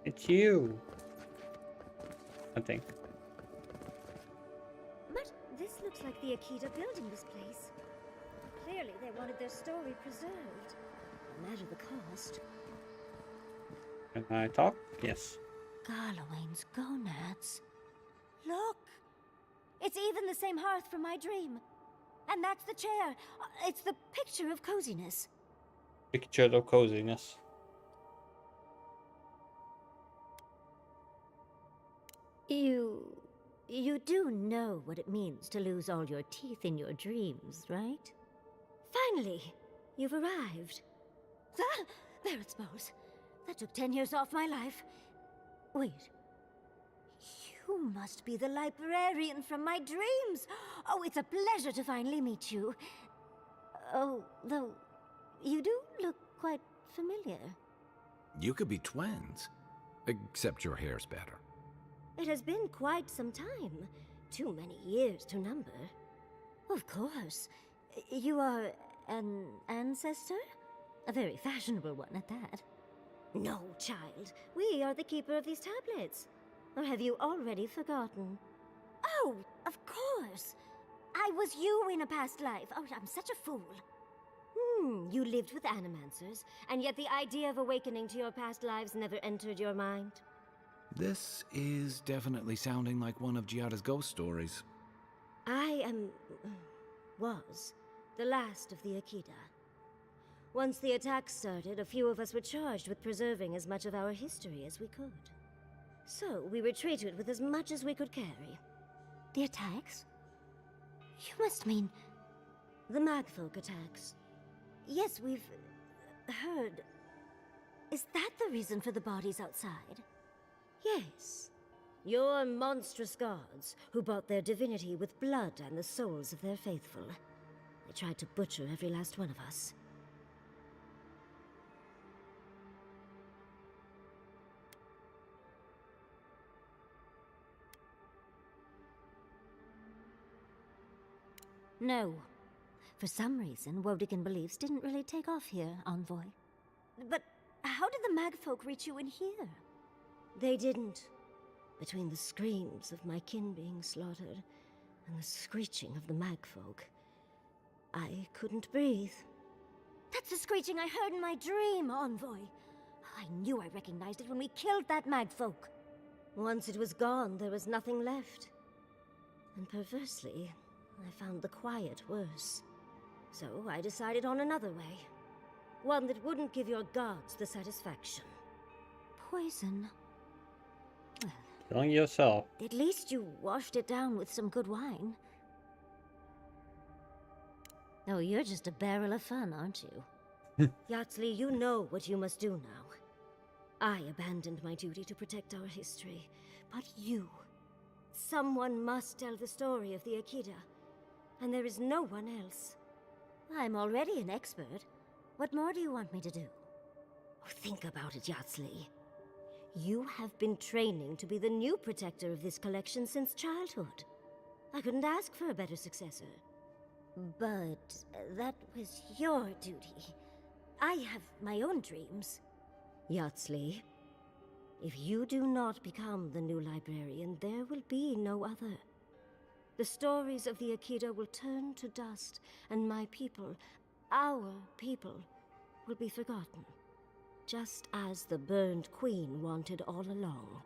It's you. I think. But this looks like the Akita building this place. Clearly they wanted their story preserved. No matter the cost. Can I talk? Yes. Garlawain's gonads. Look! It's even the same hearth from my dream. And that's the chair. It's the picture of coziness. Picture of coziness. You do know what it means to lose all your teeth in your dreams, right? Finally, you've arrived. Ah, there it smells. That took 10 years off my life. Wait. You must be the librarian from my dreams. Oh, it's a pleasure to finally meet you. Oh, though, you do look quite familiar. You could be twins. Except your hair's better. It has been quite some time. Too many years to number. Of course. You are an ancestor? A very fashionable one at that. No, child. We are the keeper of these tablets. Or have you already forgotten? Oh, of course. I was you in a past life. Oh, I'm such a fool. You lived with animancers, and yet the idea of awakening to your past lives never entered your mind? This is definitely sounding like one of Giada's ghost stories. I was the last of the Akita. Once the attacks started, a few of us were charged with preserving as much of our history as we could. So we retreated with as much as we could carry. The attacks? You must mean... the Magfolk attacks. Yes, we've... heard... Is that the reason for the bodies outside? Yes. Your monstrous gods, who bought their divinity with blood and the souls of their faithful. They tried to butcher every last one of us. No. For some reason, Wodigan beliefs didn't really take off here, Envoy. But how did the Magfolk reach you in here? They didn't. Between the screams of my kin being slaughtered and the screeching of the Magfolk, I couldn't breathe. That's the screeching I heard in my dream, Envoy. I knew I recognized it when we killed that Magfolk. Once it was gone, there was nothing left. And perversely, I found the quiet worse. So I decided on another way. One that wouldn't give your gods the satisfaction. Poison. Well, killing yourself. At least you washed it down with some good wine. Oh, you're just a barrel of fun, aren't you? Yatsley, you know what you must do now. I abandoned my duty to protect our history, but you... someone must tell the story of the Akita, and there is no one else. I'm already an expert. What more do you want me to do? Oh, think about it, Yatsley. You have been training to be the new protector of this collection since childhood. I couldn't ask for a better successor. But that was your duty. I have my own dreams. Yatsley, if you do not become the new librarian, there will be no other. The stories of the Akita will turn to dust, and my people, our people, will be forgotten. Just as the burned queen wanted all along,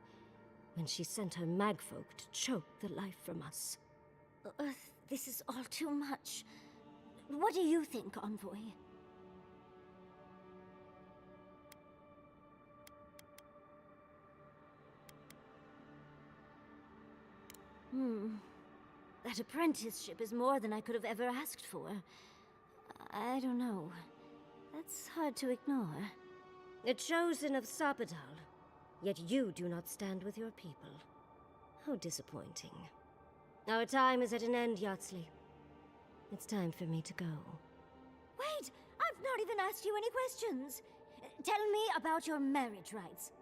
when she sent her magfolk to choke the life from us. This is all too much. What do you think, Envoy? That apprenticeship is more than I could have ever asked for. I don't know. That's hard to ignore. A chosen of Sapadal, yet you do not stand with your people. How disappointing. Our time is at an end, Yatsley. It's time for me to go. Wait! I've not even asked you any questions! Tell me about your marriage rites.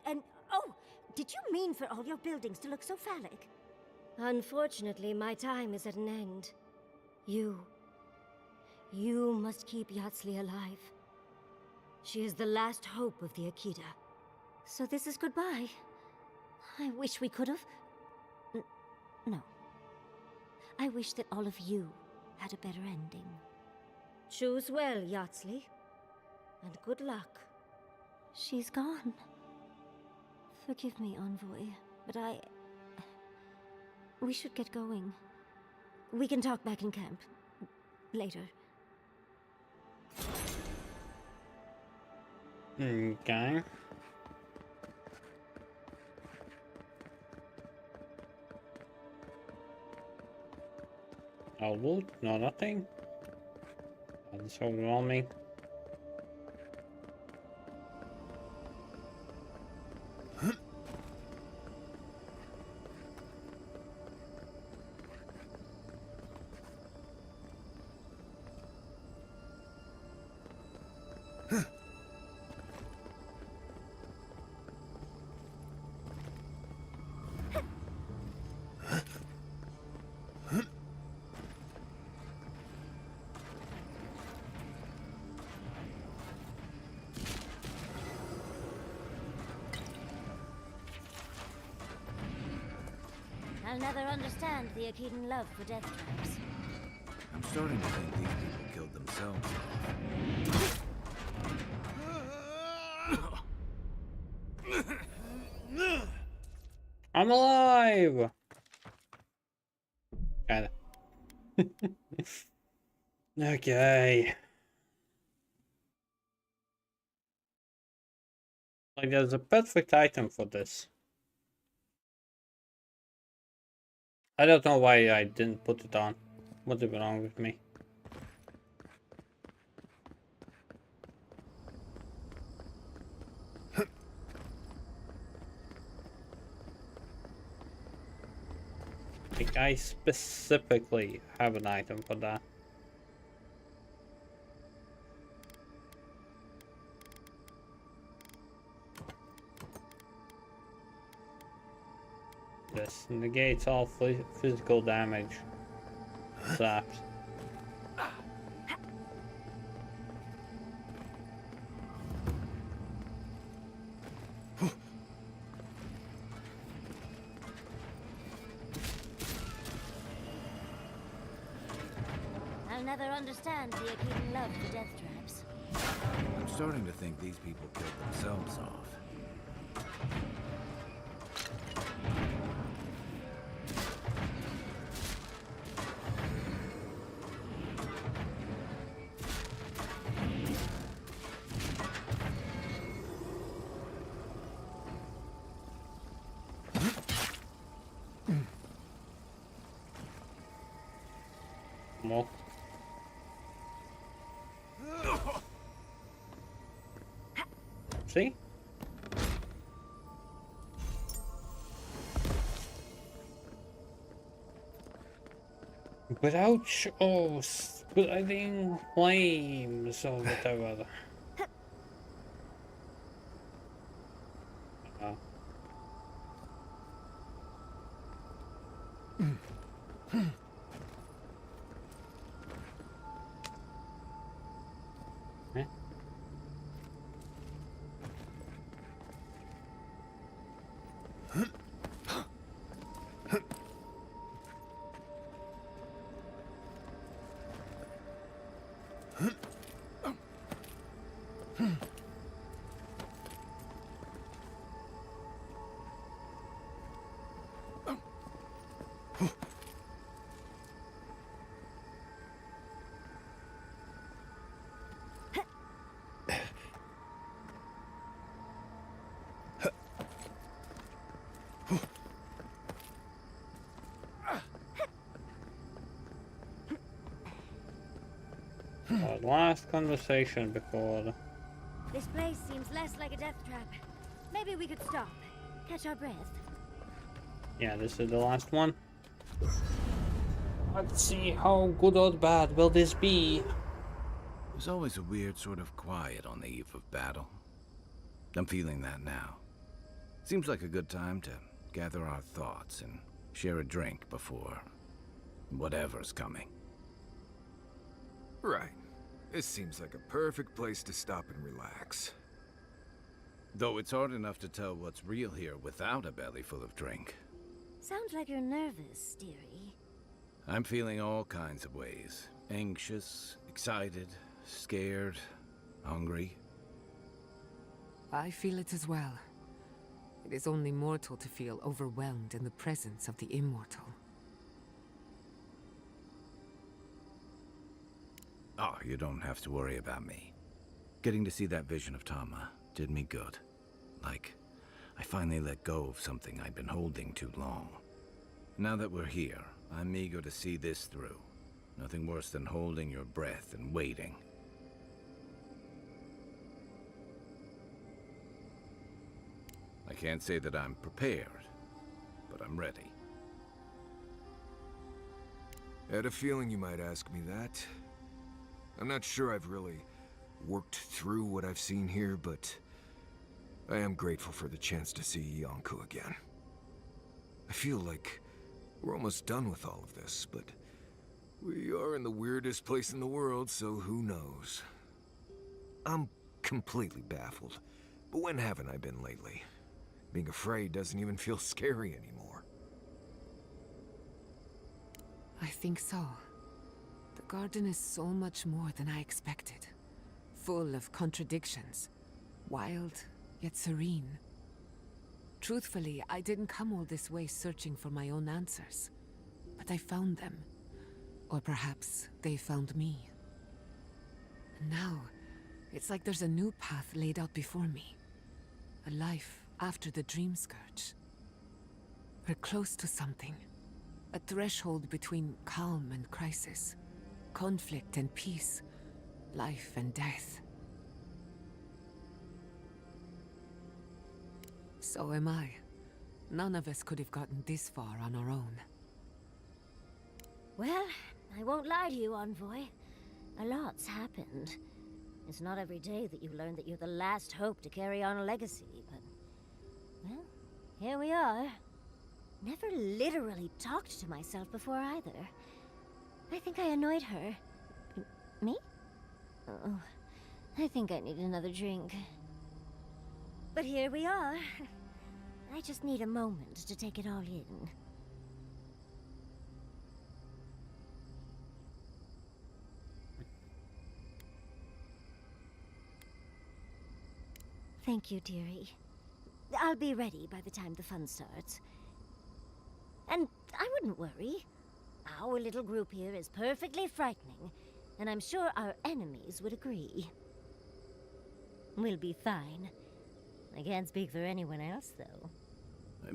And oh, did you mean for all your buildings to look so phallic? Unfortunately, my time is at an end. You must keep Yatsley alive. She is the last hope of the Akita. So this is goodbye. I wish we could have... No. I wish that all of you had a better ending. Choose well, Yatsley. And good luck. She's gone. Forgive me, Envoy, but we should get going. We can talk back in camp. Later. Okay. Oh, loot? No, nothing. That's overwhelming. I'll never understand the Akedan love for death traps. I'm starting to think these people killed themselves off. I'm alive! Kinda. Okay. Like, there's a perfect item for this. I don't know why I didn't put it on. What's wrong with me? Like, I specifically have an item for that. This negates all physical damage. Slaps. I'll never understand the Akedan love for death traps. I'm starting to think these people killed themselves off. More. See? Without spreading flames or whatever. Our last conversation before. This place seems less like a death trap. Maybe we could stop, catch our breath. Yeah, this is the last one. Let's see how good or bad will this be. There's always a weird sort of quiet on the eve of battle. I'm feeling that now. Seems like a good time to gather our thoughts and share a drink before whatever's coming. Right. This seems like a perfect place to stop and relax. Though it's hard enough to tell what's real here without a belly full of drink. Sounds like you're nervous, dearie. I'm feeling all kinds of ways. Anxious, excited, scared, hungry. I feel it as well. It is only mortal to feel overwhelmed in the presence of the immortal. Oh, you don't have to worry about me. Getting to see that vision of Tama did me good. Like, I finally let go of something I'd been holding too long. Now that we're here, I'm eager to see this through. Nothing worse than holding your breath and waiting. I can't say that I'm prepared, but I'm ready. I had a feeling you might ask me that. I'm not sure I've really worked through what I've seen here, but I am grateful for the chance to see Yonku again. I feel like we're almost done with all of this, but we are in the weirdest place in the world, so who knows? I'm completely baffled, but when haven't I been lately? Being afraid doesn't even feel scary anymore. I think so. The garden is so much more than I expected. Full of contradictions. Wild, yet serene. Truthfully, I didn't come all this way searching for my own answers. But I found them. Or perhaps they found me. And now, it's like there's a new path laid out before me. A life after the Dream Scourge. We're close to something. A threshold between calm and crisis. Conflict and peace. Life and death. So am I. None of us could have gotten this far on our own. Well, I won't lie to you, Envoy. A lot's happened. It's not every day that you learn that you're the last hope to carry on a legacy, but... well, here we are. Never literally talked to myself before either. I think I annoyed her. Me? Oh, I think I need another drink. But here we are. I just need a moment to take it all in. Thank you, dearie. I'll be ready by the time the fun starts. And I wouldn't worry. Our little group here is perfectly frightening, and I'm sure our enemies would agree. We'll be fine. I can't speak for anyone else, though.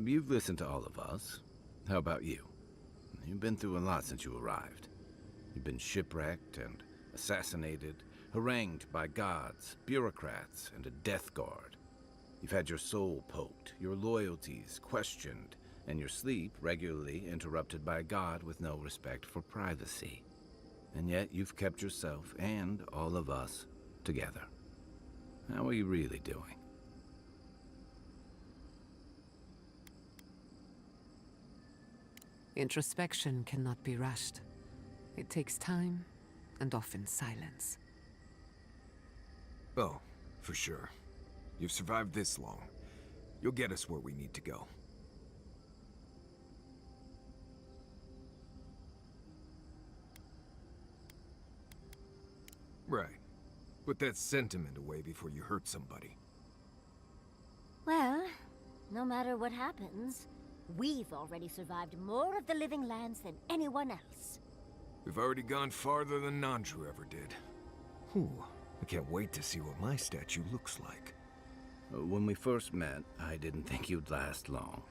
You've listened to all of us. How about you? You've been through a lot since you arrived. You've been shipwrecked and assassinated, harangued by gods, bureaucrats, and a death guard. You've had your soul poked, your loyalties questioned, and your sleep regularly interrupted by a god with no respect for privacy. And yet you've kept yourself and all of us together. How are you really doing? Introspection cannot be rushed. It takes time, and often silence. Oh, for sure. You've survived this long. You'll get us where we need to go. Right. Put that sentiment away before you hurt somebody. Well, no matter what happens, we've already survived more of the living lands than anyone else. We've already gone farther than Nandru ever did. Whew. I can't wait to see what my statue looks like. When we first met, I didn't think you'd last long.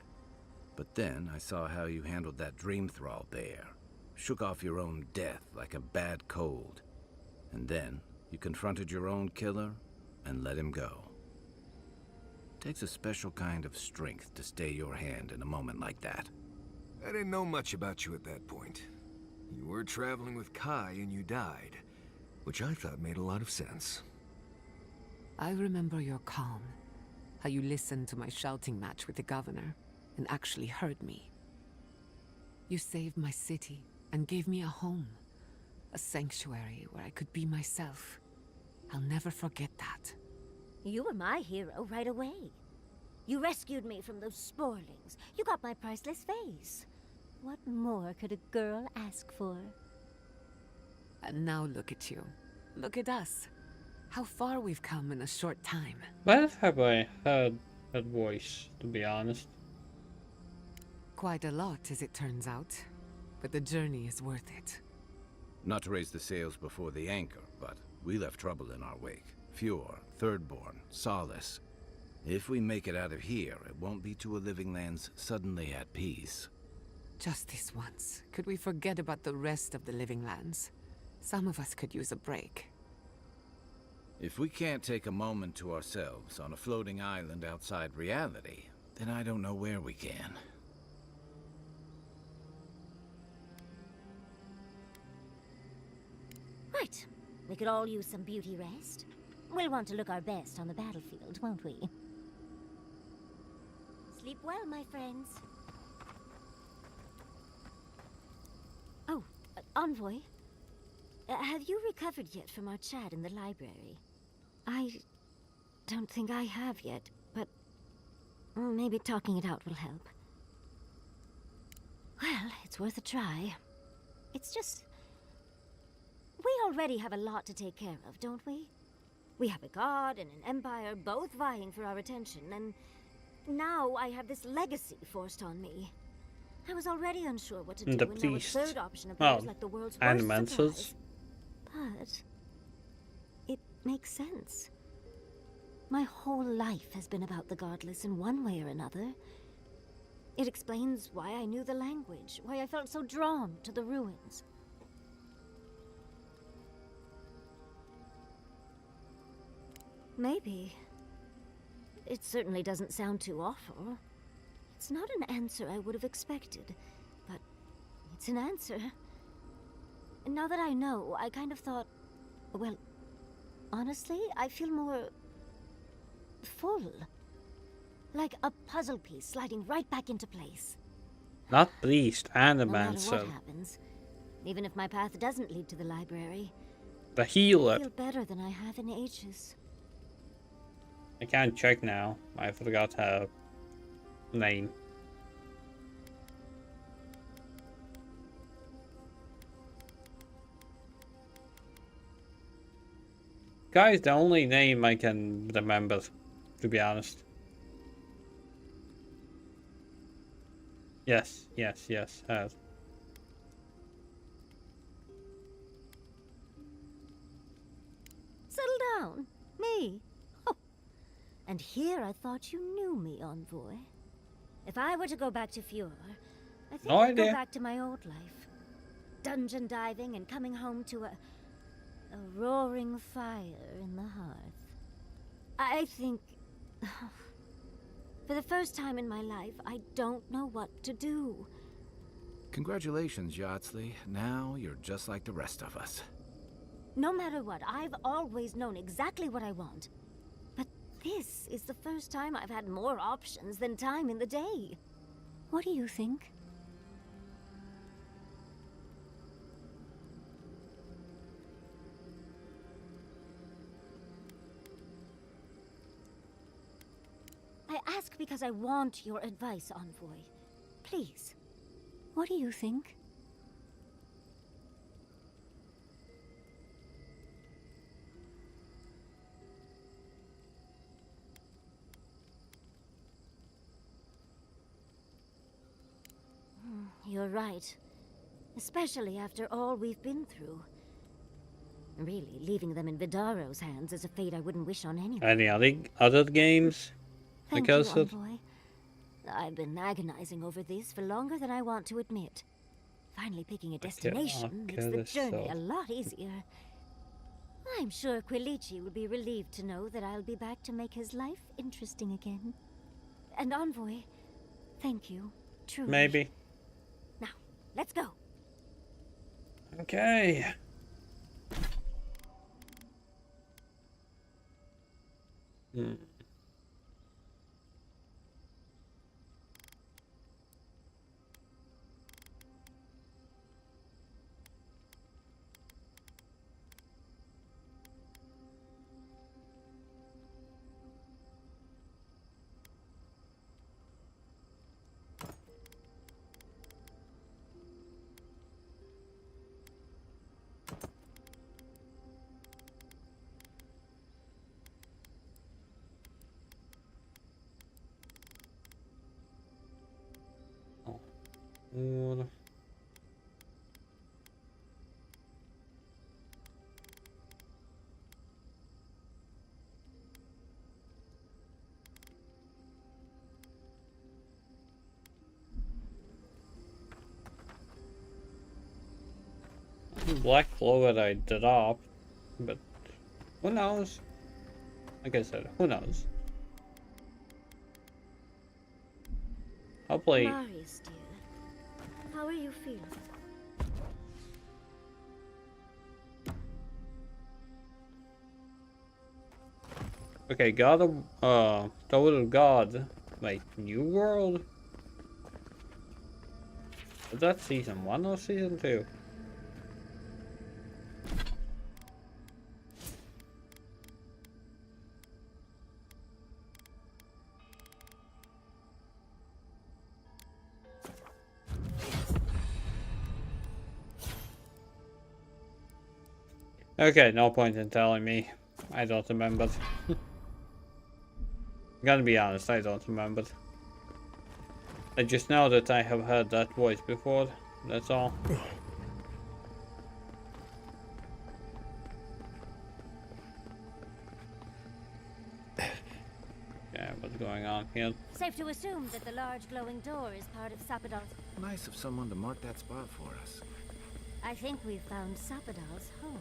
But then I saw how you handled that dream thrall there. Shook off your own death like a bad cold. And then you confronted your own killer and let him go. It takes a special kind of strength to stay your hand in a moment like that. I didn't know much about you at that point. You were traveling with Kai and you died, which I thought made a lot of sense. I remember your calm. How you listened to my shouting match with the governor and actually heard me. You saved my city and gave me a home. A sanctuary where I could be myself. I'll never forget that. You were my hero right away. You rescued me from those sporelings. You got my priceless face. What more could a girl ask for? And now look at you. Look at us. How far we've come in a short time. Where have I heard that voice, to be honest? Quite a lot, as it turns out. But the journey is worth it. Not to raise the sails before the anchor, but we left trouble in our wake. Fjord, Thirdborn, Solace. If we make it out of here, it won't be to a living lands suddenly at peace. Just this once. Could we forget about the rest of the living lands? Some of us could use a break. If we can't take a moment to ourselves on a floating island outside reality, then I don't know where we can. Right. We could all use some beauty rest. We'll want to look our best on the battlefield, won't we? Sleep well, my friends. Oh, Envoy. Have you recovered yet from our chat in the library? I don't think I have yet, but maybe talking it out will help. Well, it's worth a try. It's just... we already have a lot to take care of, don't we? We have a god and an empire both vying for our attention, and now I have this legacy forced on me. I was already unsure what to do, The and now a priest. third option appears like the world's worst surprise. But it makes sense. My whole life has been about the godless in one way or another. It explains why I knew the language, why I felt so drawn to the ruins. Maybe. It certainly doesn't sound too awful. It's not an answer I would have expected, but it's an answer. And now that I know, I kind of thought, well, honestly, I feel more full. Like a puzzle piece sliding right back into place. Not priest, and a No man matter what cell. happens, even if my path doesn't lead to the library, The I healer. feel better than I have in ages. I can't check now. I forgot her name. Guys, the only name I can remember, to be honest. Yes, her. Settle down. Me. Oh. And here I thought you knew me, Envoy. If I were to go back to Fjord, I think No I'd go idea. back to my old life. Dungeon diving and coming home to a roaring fire in the hearth. I think... for the first time in my life, I don't know what to do. Congratulations, Yardsley. Now you're just like the rest of us. No matter what, I've always known exactly what I want. But this is the first time I've had more options than time in the day. What do you think? I ask because I want your advice, Envoy. Please. What do you think? You're right. Especially after all we've been through. Really, leaving them in Vidaro's hands is a fate I wouldn't wish on anyone. Any other games? Thank Because you, of Envoy. I've been agonizing over this for longer than I want to admit. Finally picking a destination makes the journey a lot easier. I'm sure Quilici will be relieved to know that I'll be back to make his life interesting again. And Envoy, thank you, truly. Maybe. Now, let's go. Okay. Or... Black Clover I dropped, but who knows? Like I said, who knows? I'll play. Marius, dear. How are you feeling? Okay, God of Tower of God, like New World. Is that season 1 or season 2? Okay, no point in telling me. I don't remember. I'm gonna be honest, I don't remember. I just know that I have heard that voice before, that's all. Yeah, what's going on here? Safe to assume that the large glowing door is part of Sapodal's... Nice of someone to mark that spot for us. I think we've found Sapodal's home.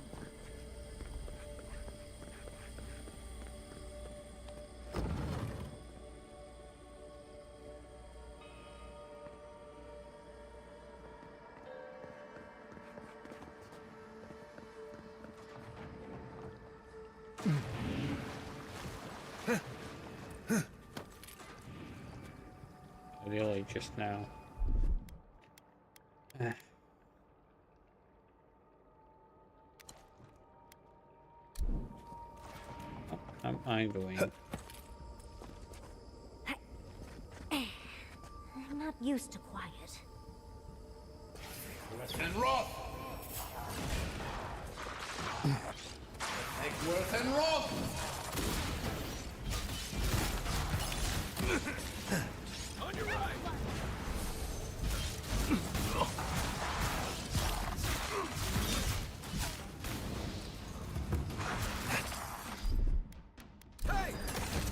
Really, just now. What am I doing? I'm not used to quiet. Worth and Roth! Take Worth and Roth! On your right! Hey!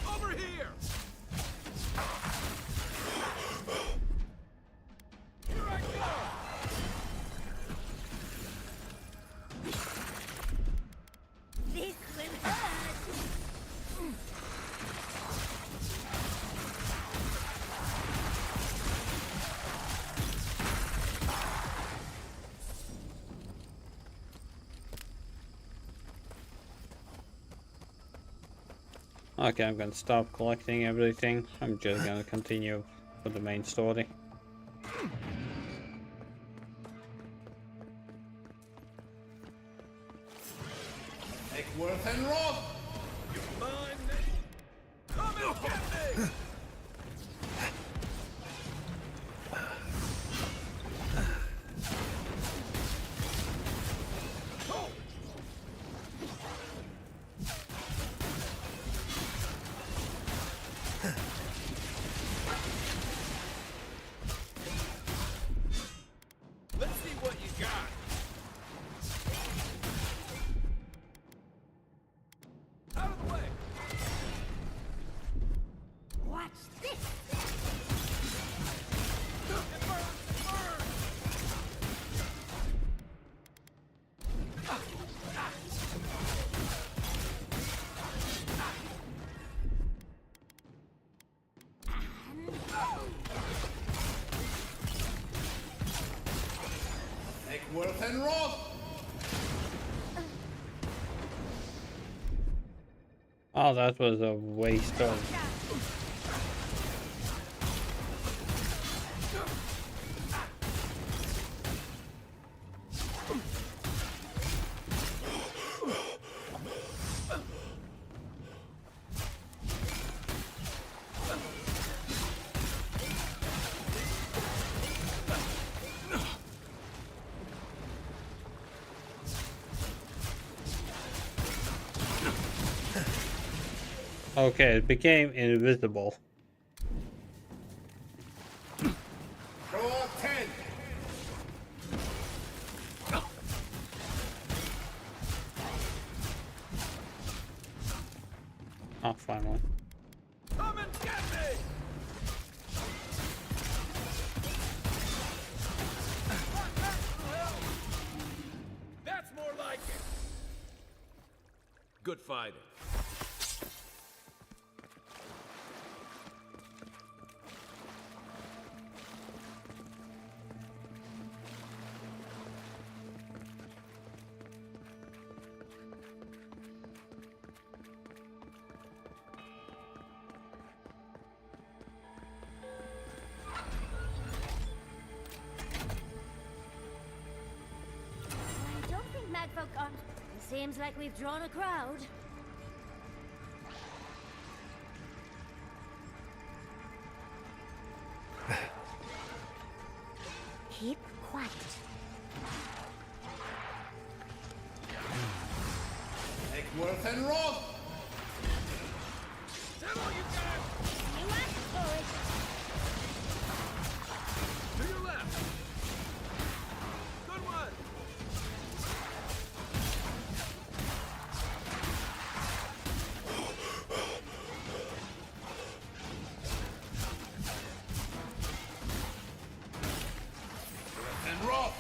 Over here! Here I go! This will hurt! Okay, I'm gonna stop collecting everything. I'm just gonna continue with the main story. Take Worth and Roth! You mind me? Come and get me! Let's see what you got. Out of the way. Watch this! Take Worth and Roth. Oh, that was a waste of... Okay, it became invisible. Go up 10. Oh, finally. Come and get me. That's more like it. Good fighting. I don't think mad folk aren't... It seems like we've drawn a crowd. Keep quiet. Worth and Roth! Settle, you guys! You asked for it! To your left! Good one! Worth and Roth!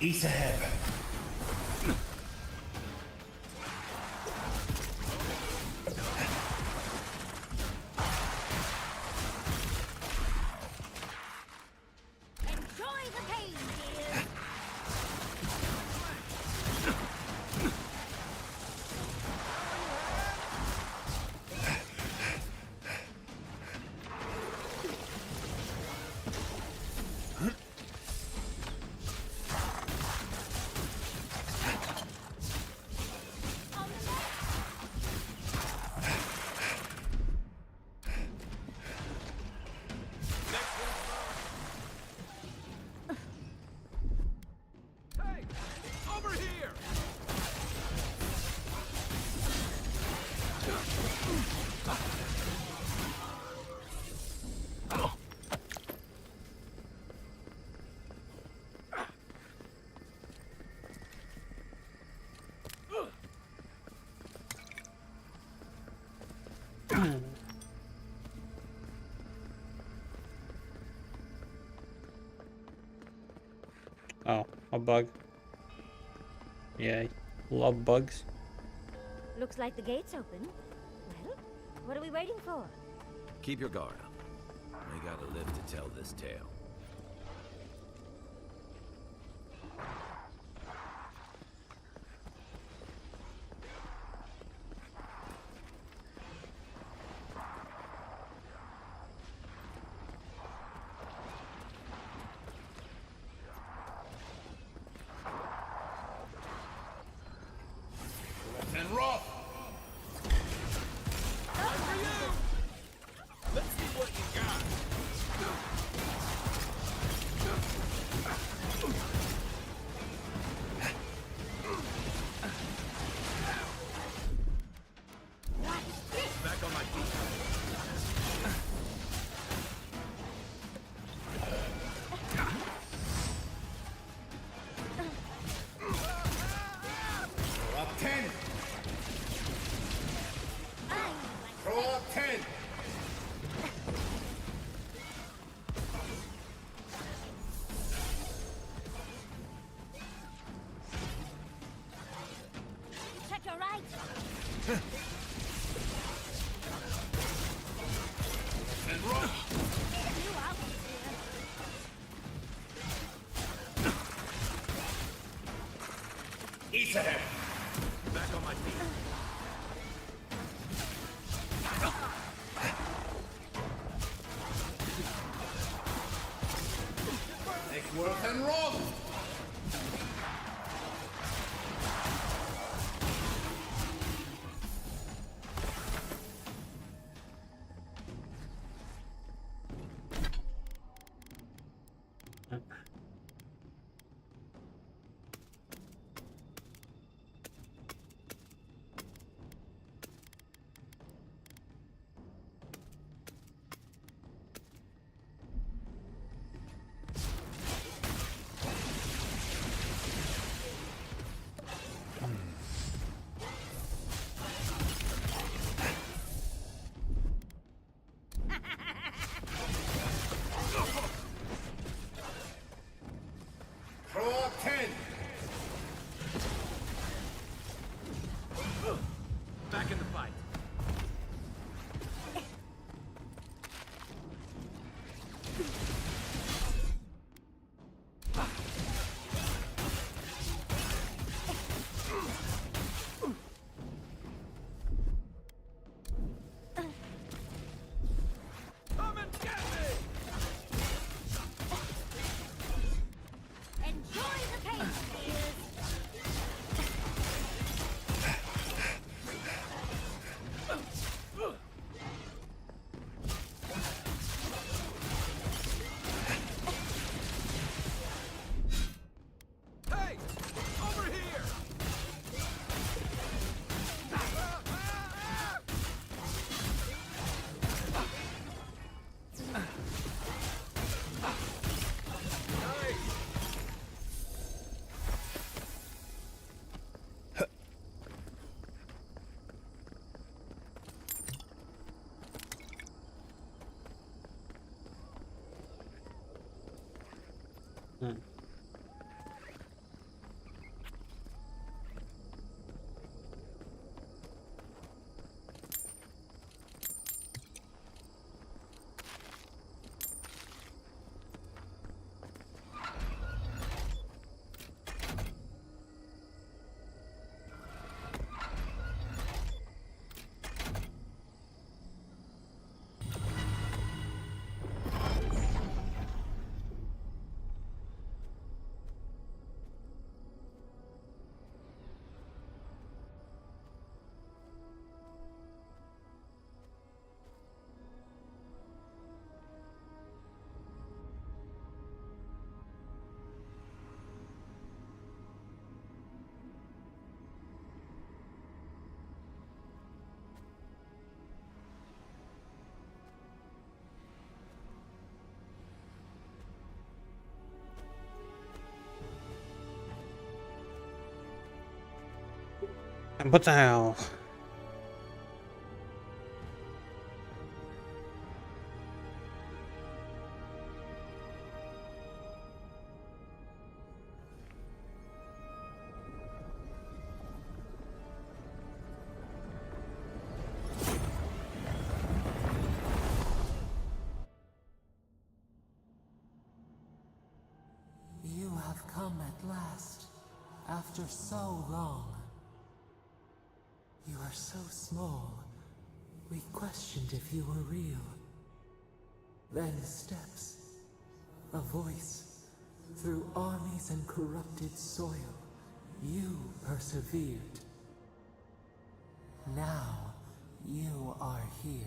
East ahead. Enjoy the pain, dear! Hey! Over here! Oh, a bug. Yay. Love bugs. Looks like the gate's open. Well, what are we waiting for? Keep your guard up. We gotta live to tell this tale. Worth and Roth! For you! Let's see what you got. Back on my feet. Throw up 10! Throw up 10! Check your right! And run! You out, dear! East ahead! Back on my feet. Take Worth and Roth! What the hell? You have come at last, after so long. You are so small, we questioned if you were real. Then steps, a voice, through armies and corrupted soil, you persevered. Now, you are here.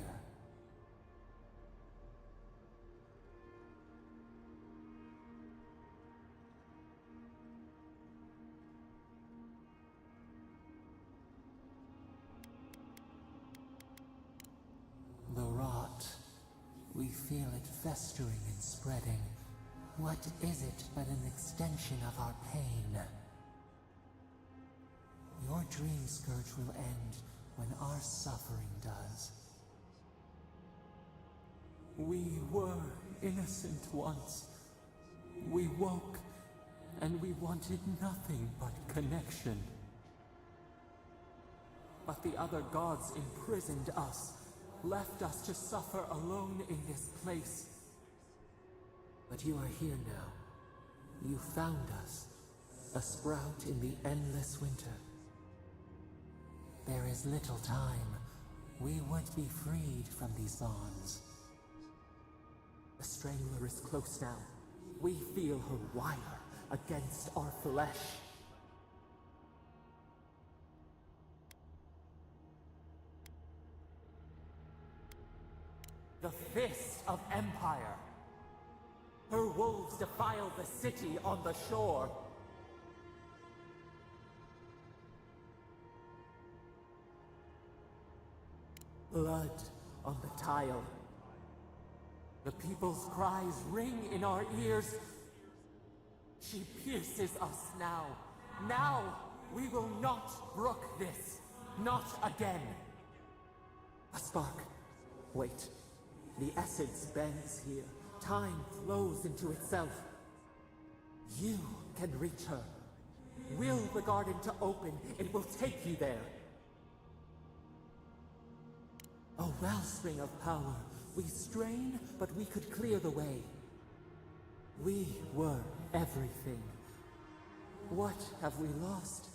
The rot. We feel it festering and spreading. What is it but an extension of our pain? Your dream scourge will end when our suffering does. We were innocent once. We woke, and we wanted nothing but connection. But the other gods imprisoned us, left us to suffer alone in this place. But you are here now. You found us, a sprout in the endless winter. There is little time. We would be freed from these bonds. The Strangler is close now. We feel her wire against our flesh. The fist of Empire. Her wolves defile the city on the shore. Blood on the tile. The people's cries ring in our ears. She pierces us now. Now, we will not brook this. Not again. A spark. Wait. The essence bends here. Time flows into itself. You can reach her. Will the garden to open, it will take you there. A wellspring of power. We strain, but we could clear the way. We were everything. What have we lost?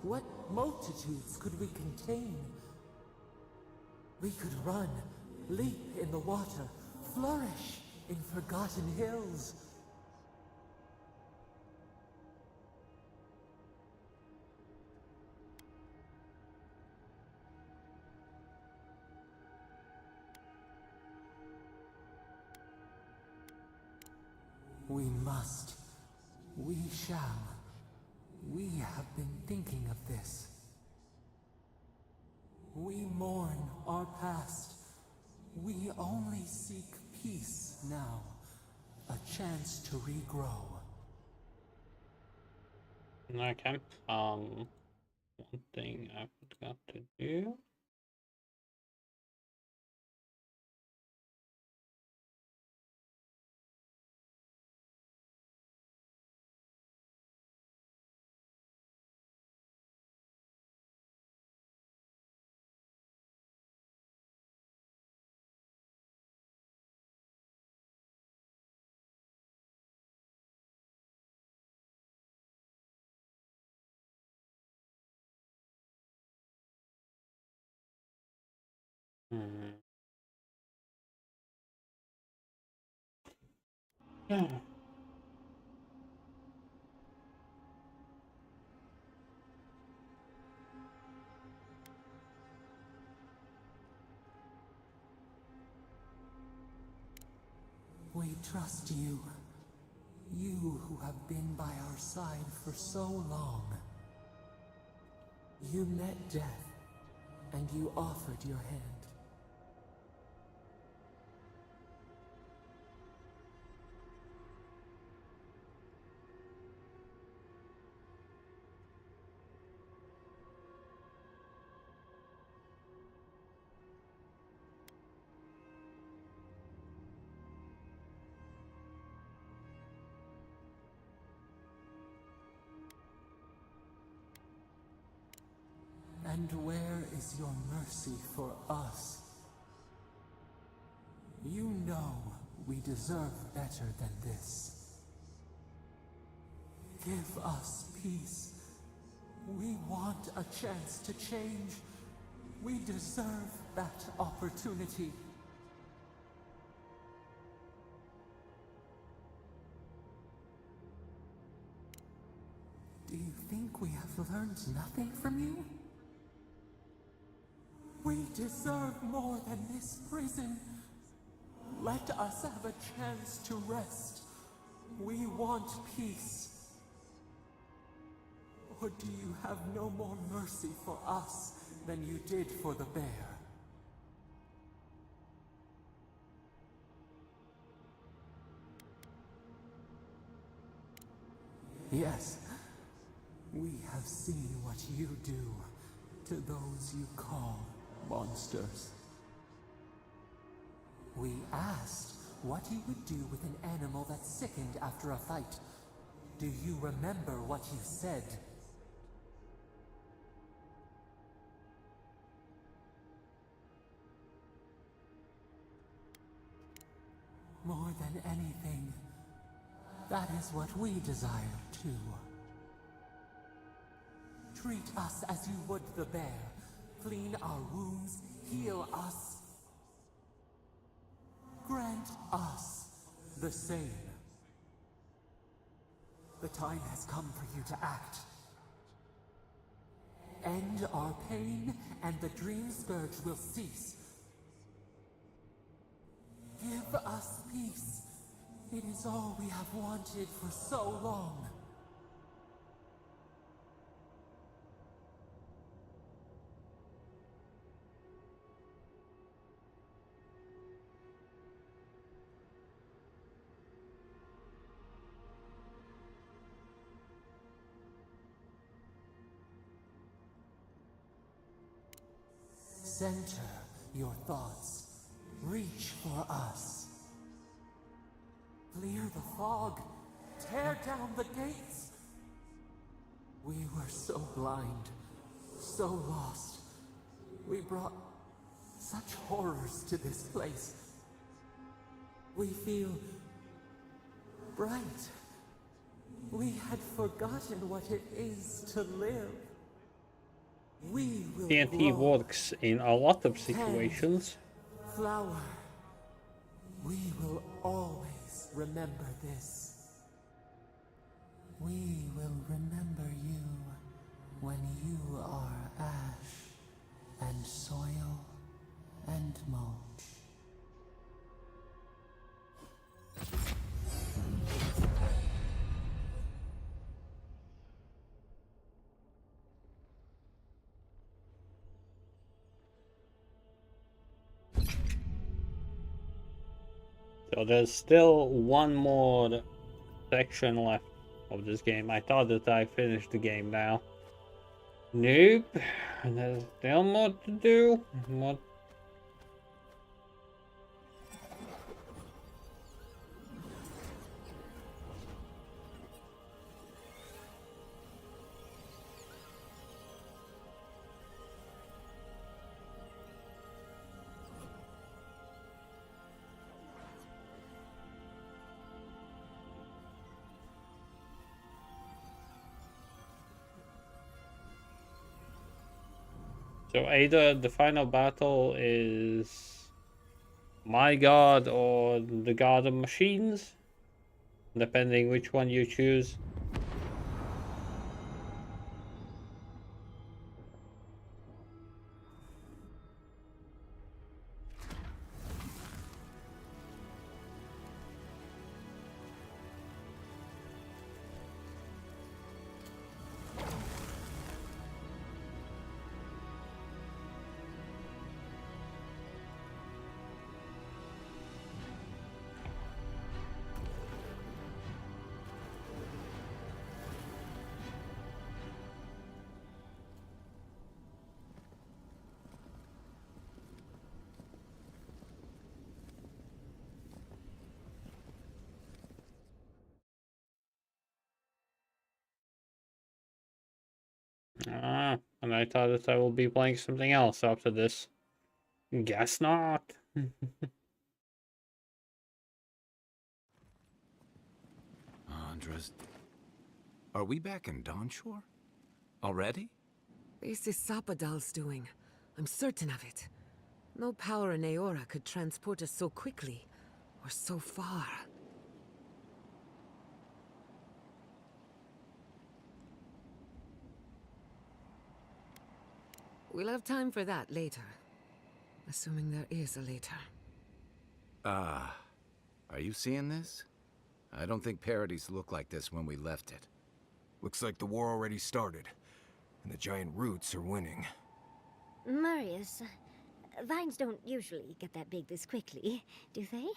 What multitudes could we contain? We could run, leap in the water, flourish in forgotten hills. We must. We shall. We have been thinking of this. We mourn our past. We only seek peace now. A chance to regrow. Okay. One thing I forgot to do. Hmm. Yeah. We trust you. You who have been by our side for so long. You met death, and you offered your hand. And where is your mercy for us? You know we deserve better than this. Give us peace. We want a chance to change. We deserve that opportunity. Do you think we have learned nothing from you? We deserve more than this prison. Let us have a chance to rest. We want peace. Or do you have no more mercy for us than you did for the bear? Yes, we have seen what you do to those you call monsters. We asked what you would do with an animal that sickened after a fight. Do you remember what you said? More than anything, that is what we desire too. Treat us as you would the bear. Clean our wounds, heal us. Grant us the same. The time has come for you to act. End our pain, and the dream scourge will cease. Give us peace. It is all we have wanted for so long. Center your thoughts. Reach for us. Clear the fog. Tear down the gates. We were so blind, so lost. We brought such horrors to this place. We feel bright. We had forgotten what it is to live. We will TNT grow. works in a lot of situations. Flower. We will always remember this. We will remember you when you are ash and soil and mulch. So there's still one more section left of this game. I thought that I finished the game now. Nope. There's still more to do. What? So either the final battle is my god or the god of machines, depending which one you choose. Ah, and I thought that I will be playing something else after this. Guess not. Andres, are we back in Dawnshore? Already? This is Sapadal's doing. I'm certain of it. No power in Aora could transport us so quickly, or so far. We'll have time for that later. Assuming there is a later. Are you seeing this? I don't think parodies look like this when we left it. Looks like the war already started, and the giant roots are winning. Marius, vines don't usually get that big this quickly, do they?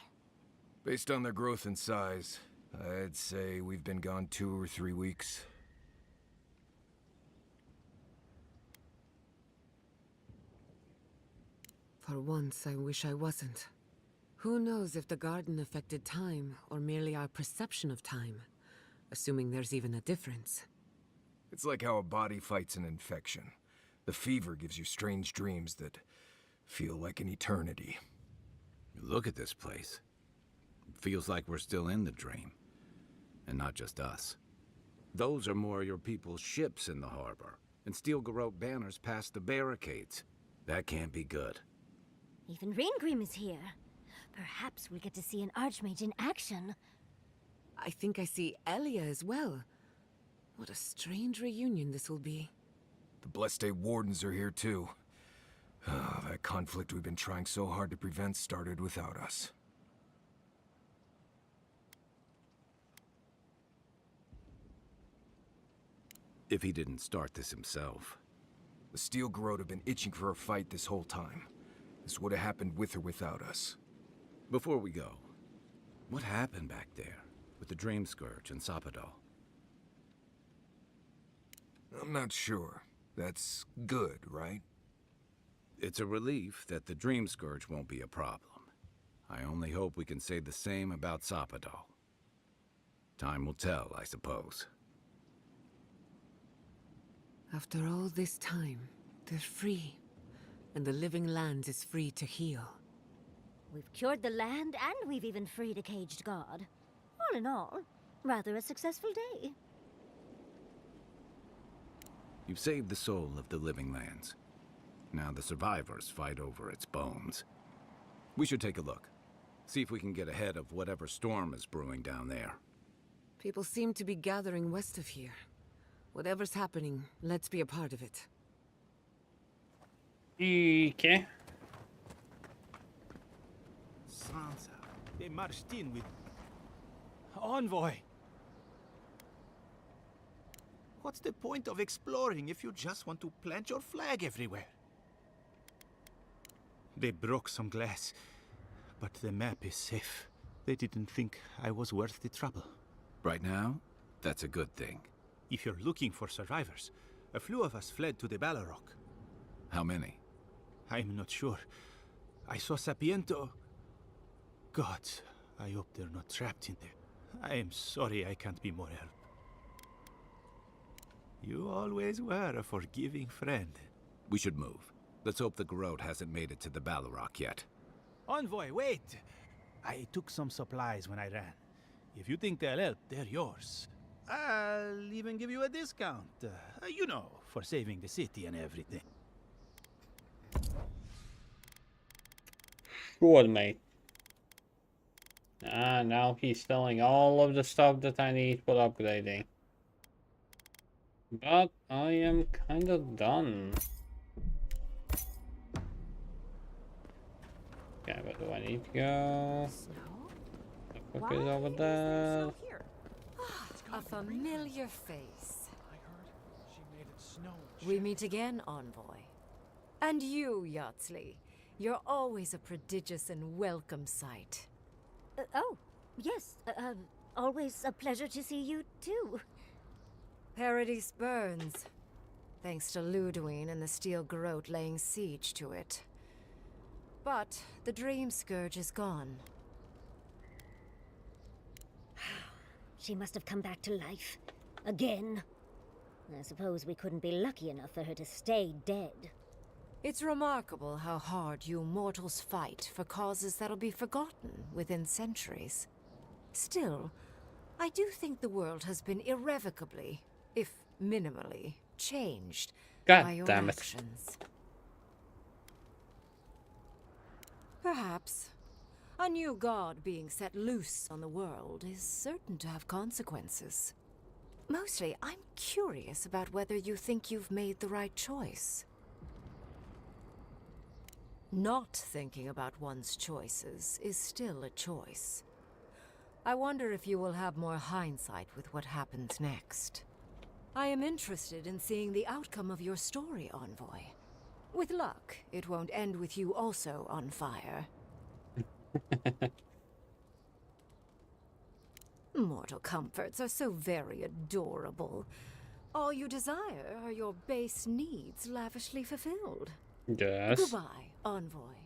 Based on their growth and size, I'd say we've been gone 2 or 3 weeks. For once, I wish I wasn't. Who knows if the garden affected time, or merely our perception of time? Assuming there's even a difference. It's like how a body fights an infection. The fever gives you strange dreams that feel like an eternity. Look at this place. It feels like we're still in the dream. And not just us. Those are more your people's ships in the harbor, and steel garrote banners past the barricades. That can't be good. Even Reingrim is here. Perhaps we'll get to see an Archmage in action. I think I see Elia as well. What a strange reunion this will be. The Blessed Wardens are here too. That conflict we've been trying so hard to prevent started without us. If he didn't start this himself. The Steel Garrote have been itching for a fight this whole time. This would have happened with or without us. Before we go, what happened back there with the Dream Scourge and Sapadal? I'm not sure. That's good, right? It's a relief that the Dream Scourge won't be a problem. I only hope we can say the same about Sapadal. Time will tell, I suppose. After all this time, they're free. And the living land is free to heal. We've cured the land, and we've even freed a caged god. All in all, rather a successful day. You've saved the soul of the living lands. Now the survivors fight over its bones. We should take a look. See if we can get ahead of whatever storm is brewing down there. People seem to be gathering west of here. Whatever's happening, let's be a part of it. Okay. Sansa, they marched in with... Envoy! What's the point of exploring if you just want to plant your flag everywhere? They broke some glass, but the map is safe. They didn't think I was worth the trouble. Right now, that's a good thing. If you're looking for survivors, a few of us fled to the Balrog. How many? I'm not sure. I saw Sapiento. Gods, I hope they're not trapped in there. I am sorry I can't be more help. You always were a forgiving friend. We should move. Let's hope the Garrote hasn't made it to the Balrog yet. Envoy, wait! I took some supplies when I ran. If you think they'll help, they're yours. I'll even give you a discount. You know, for saving the city and everything. Good, mate. Ah, now he's selling all of the stuff that I need for upgrading. But I am kind of done. Okay, where do I need to go? The fuck is over there? A familiar face. We meet again, Envoy. And you, Yardsley. You're always a prodigious and welcome sight. Oh, yes. Always a pleasure to see you, too. Paradise burns. Thanks to Ludwine and the Steel Garrote laying siege to it. But the Dream Scourge is gone. She must have come back to life. Again. I suppose we couldn't be lucky enough for her to stay dead. It's remarkable how hard you mortals fight for causes that'll be forgotten within centuries. Still, I do think the world has been irrevocably, if minimally, changed by your actions. Perhaps. A new god being set loose on the world is certain to have consequences. Mostly, I'm curious about whether you think you've made the right choice. Not thinking about one's choices is still a choice. I wonder if you will have more hindsight with what happens next. I am interested in seeing the outcome of your story, Envoy. With luck, it won't end with you also on fire. Mortal comforts are so very adorable. All you desire are your base needs lavishly fulfilled. Yes. Goodbye, Envoy.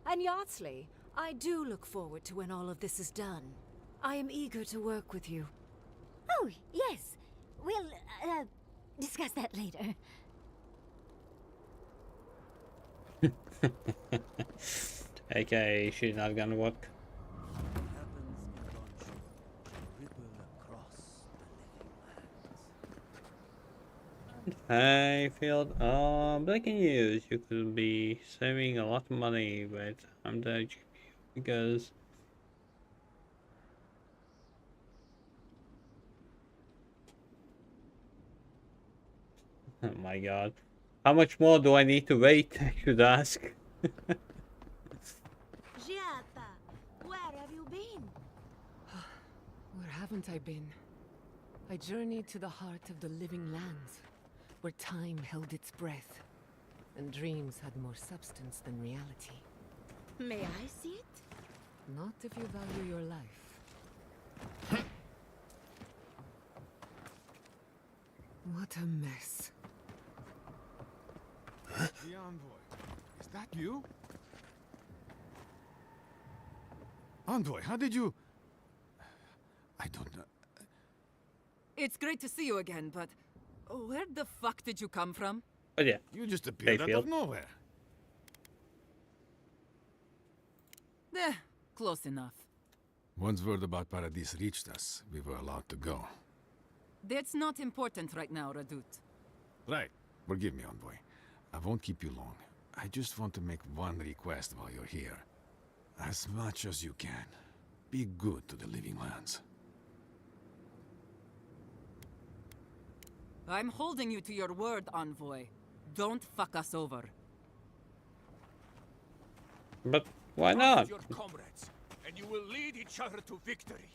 And Yardsley, I do look forward to when all of this is done. I am eager to work with you. Oh, yes. We'll, discuss that later. Okay, she's not gonna work. I feel breaking news. You could be saving a lot of money with the GPU because oh my god. How much more do I need to wait, I should ask? Giata, where have you been? Where haven't I been? I journeyed to the heart of the living lands, where time held its breath, and dreams had more substance than reality. May I see it? Not if you value your life. What a mess. The Envoy. Is that you? Envoy, how did you... I don't know. It's great to see you again, but where the fuck did you come from? Oh yeah. You just appeared out of nowhere. Eh, close enough. Once word about Paradis reached us, we were allowed to go. That's not important right now, Radut. Right. Forgive me, Envoy. I won't keep you long. I just want to make one request while you're here. As much as you can, be good to the living lands. I'm holding you to your word, Envoy. Don't fuck us over. But why not? Your comrades, and you will lead each other to victory.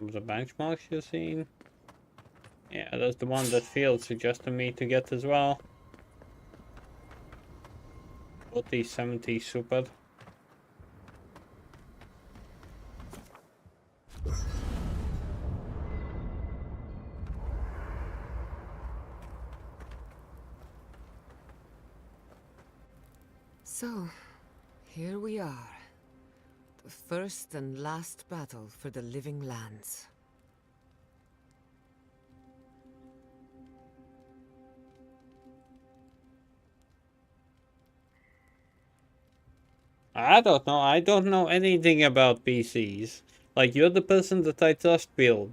The benchmarks you've seen? Yeah, that's the one that Field suggested me to get as well. 4070 Super. So, here we are. The first and last battle for the living lands. I don't know. I don't know anything about PCs. Like, you're the person that I trust, Bill.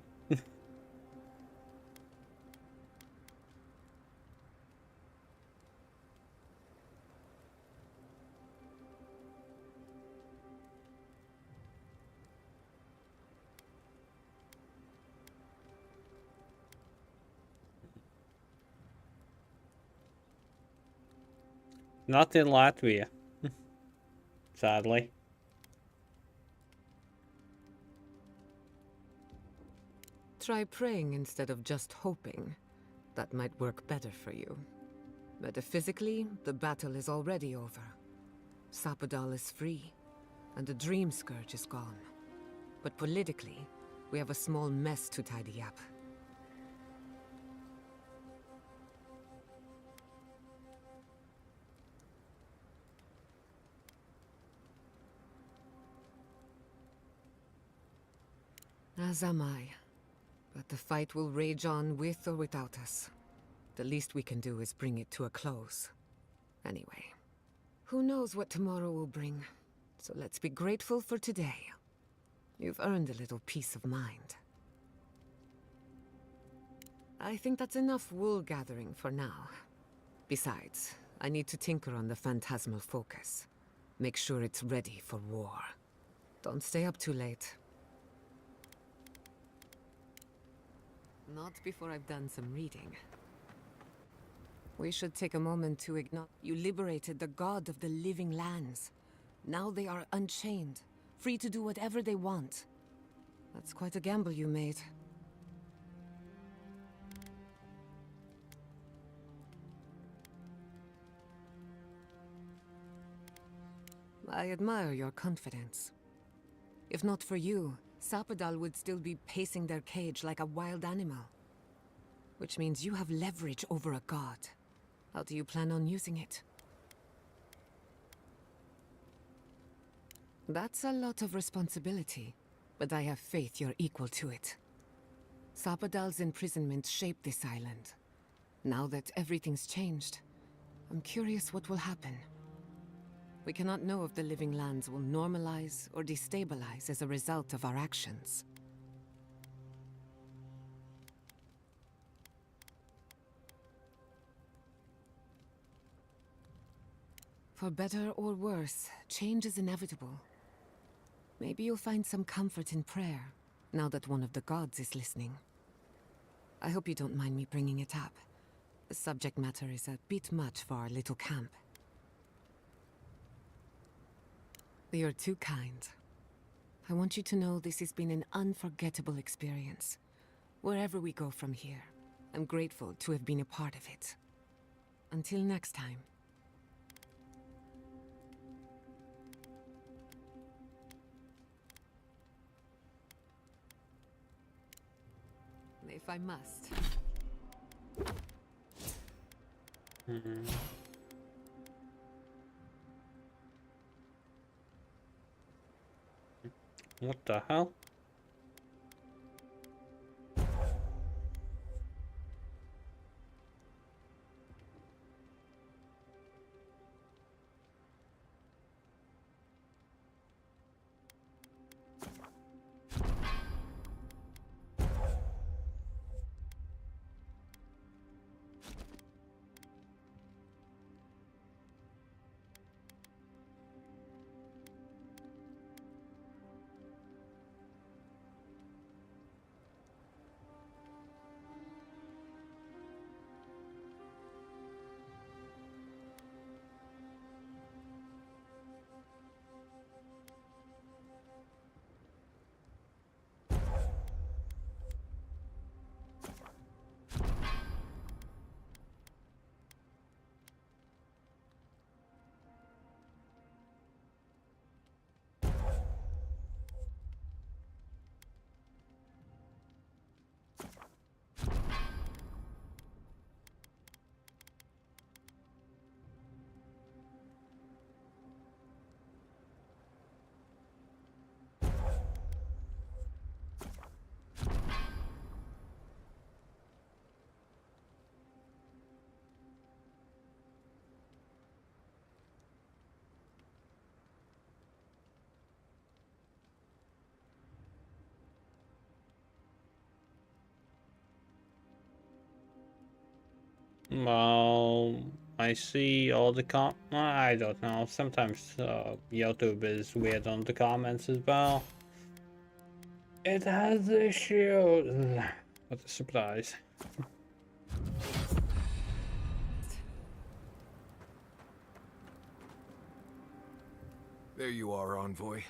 Not in Latvia. Sadly. Try praying instead of just hoping. That might work better for you. Metaphysically, the battle is already over. Sapadal is free, and the Dream Scourge is gone. But politically, we have a small mess to tidy up. As am I. But the fight will rage on with or without us. The least we can do is bring it to a close. Anyway, who knows what tomorrow will bring? So let's be grateful for today. You've earned a little peace of mind. I think that's enough wool gathering for now. Besides, I need to tinker on the phantasmal focus. Make sure it's ready for war. Don't stay up too late. Not before I've done some reading. We should take a moment to acknowledge you liberated the god of the living lands. Now they are unchained, free to do whatever they want. That's quite a gamble you made. I admire your confidence. If not for you, Sapadal would still be pacing their cage like a wild animal. Which means you have leverage over a god. How do you plan on using it? That's a lot of responsibility, but I have faith you're equal to it. Sapadal's imprisonment shaped this island. Now that everything's changed, I'm curious what will happen. We cannot know if the living lands will normalize or destabilize as a result of our actions. For better or worse, change is inevitable. Maybe you'll find some comfort in prayer, now that one of the gods is listening. I hope you don't mind me bringing it up. The subject matter is a bit much for our little camp. You're too kind. I want you to know this has been an unforgettable experience. Wherever we go from here, I'm grateful to have been a part of it. Until next time. If I must. What the hell? Well, I see all the I don't know. Sometimes YouTube is weird on the comments as well. It has issues. What a surprise. There you are, Envoy.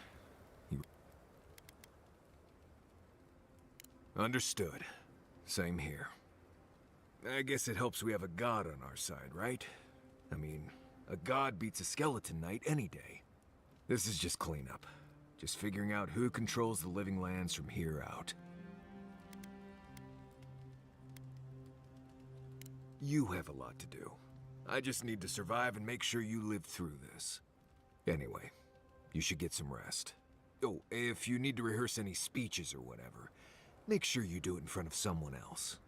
Understood. Same here. I guess it helps we have a god on our side, right? I mean, a god beats a skeleton knight any day. This is just cleanup. Just figuring out who controls the living lands from here out. You have a lot to do. I just need to survive and make sure you live through this. Anyway, you should get some rest. Oh, if you need to rehearse any speeches or whatever, make sure you do it in front of someone else.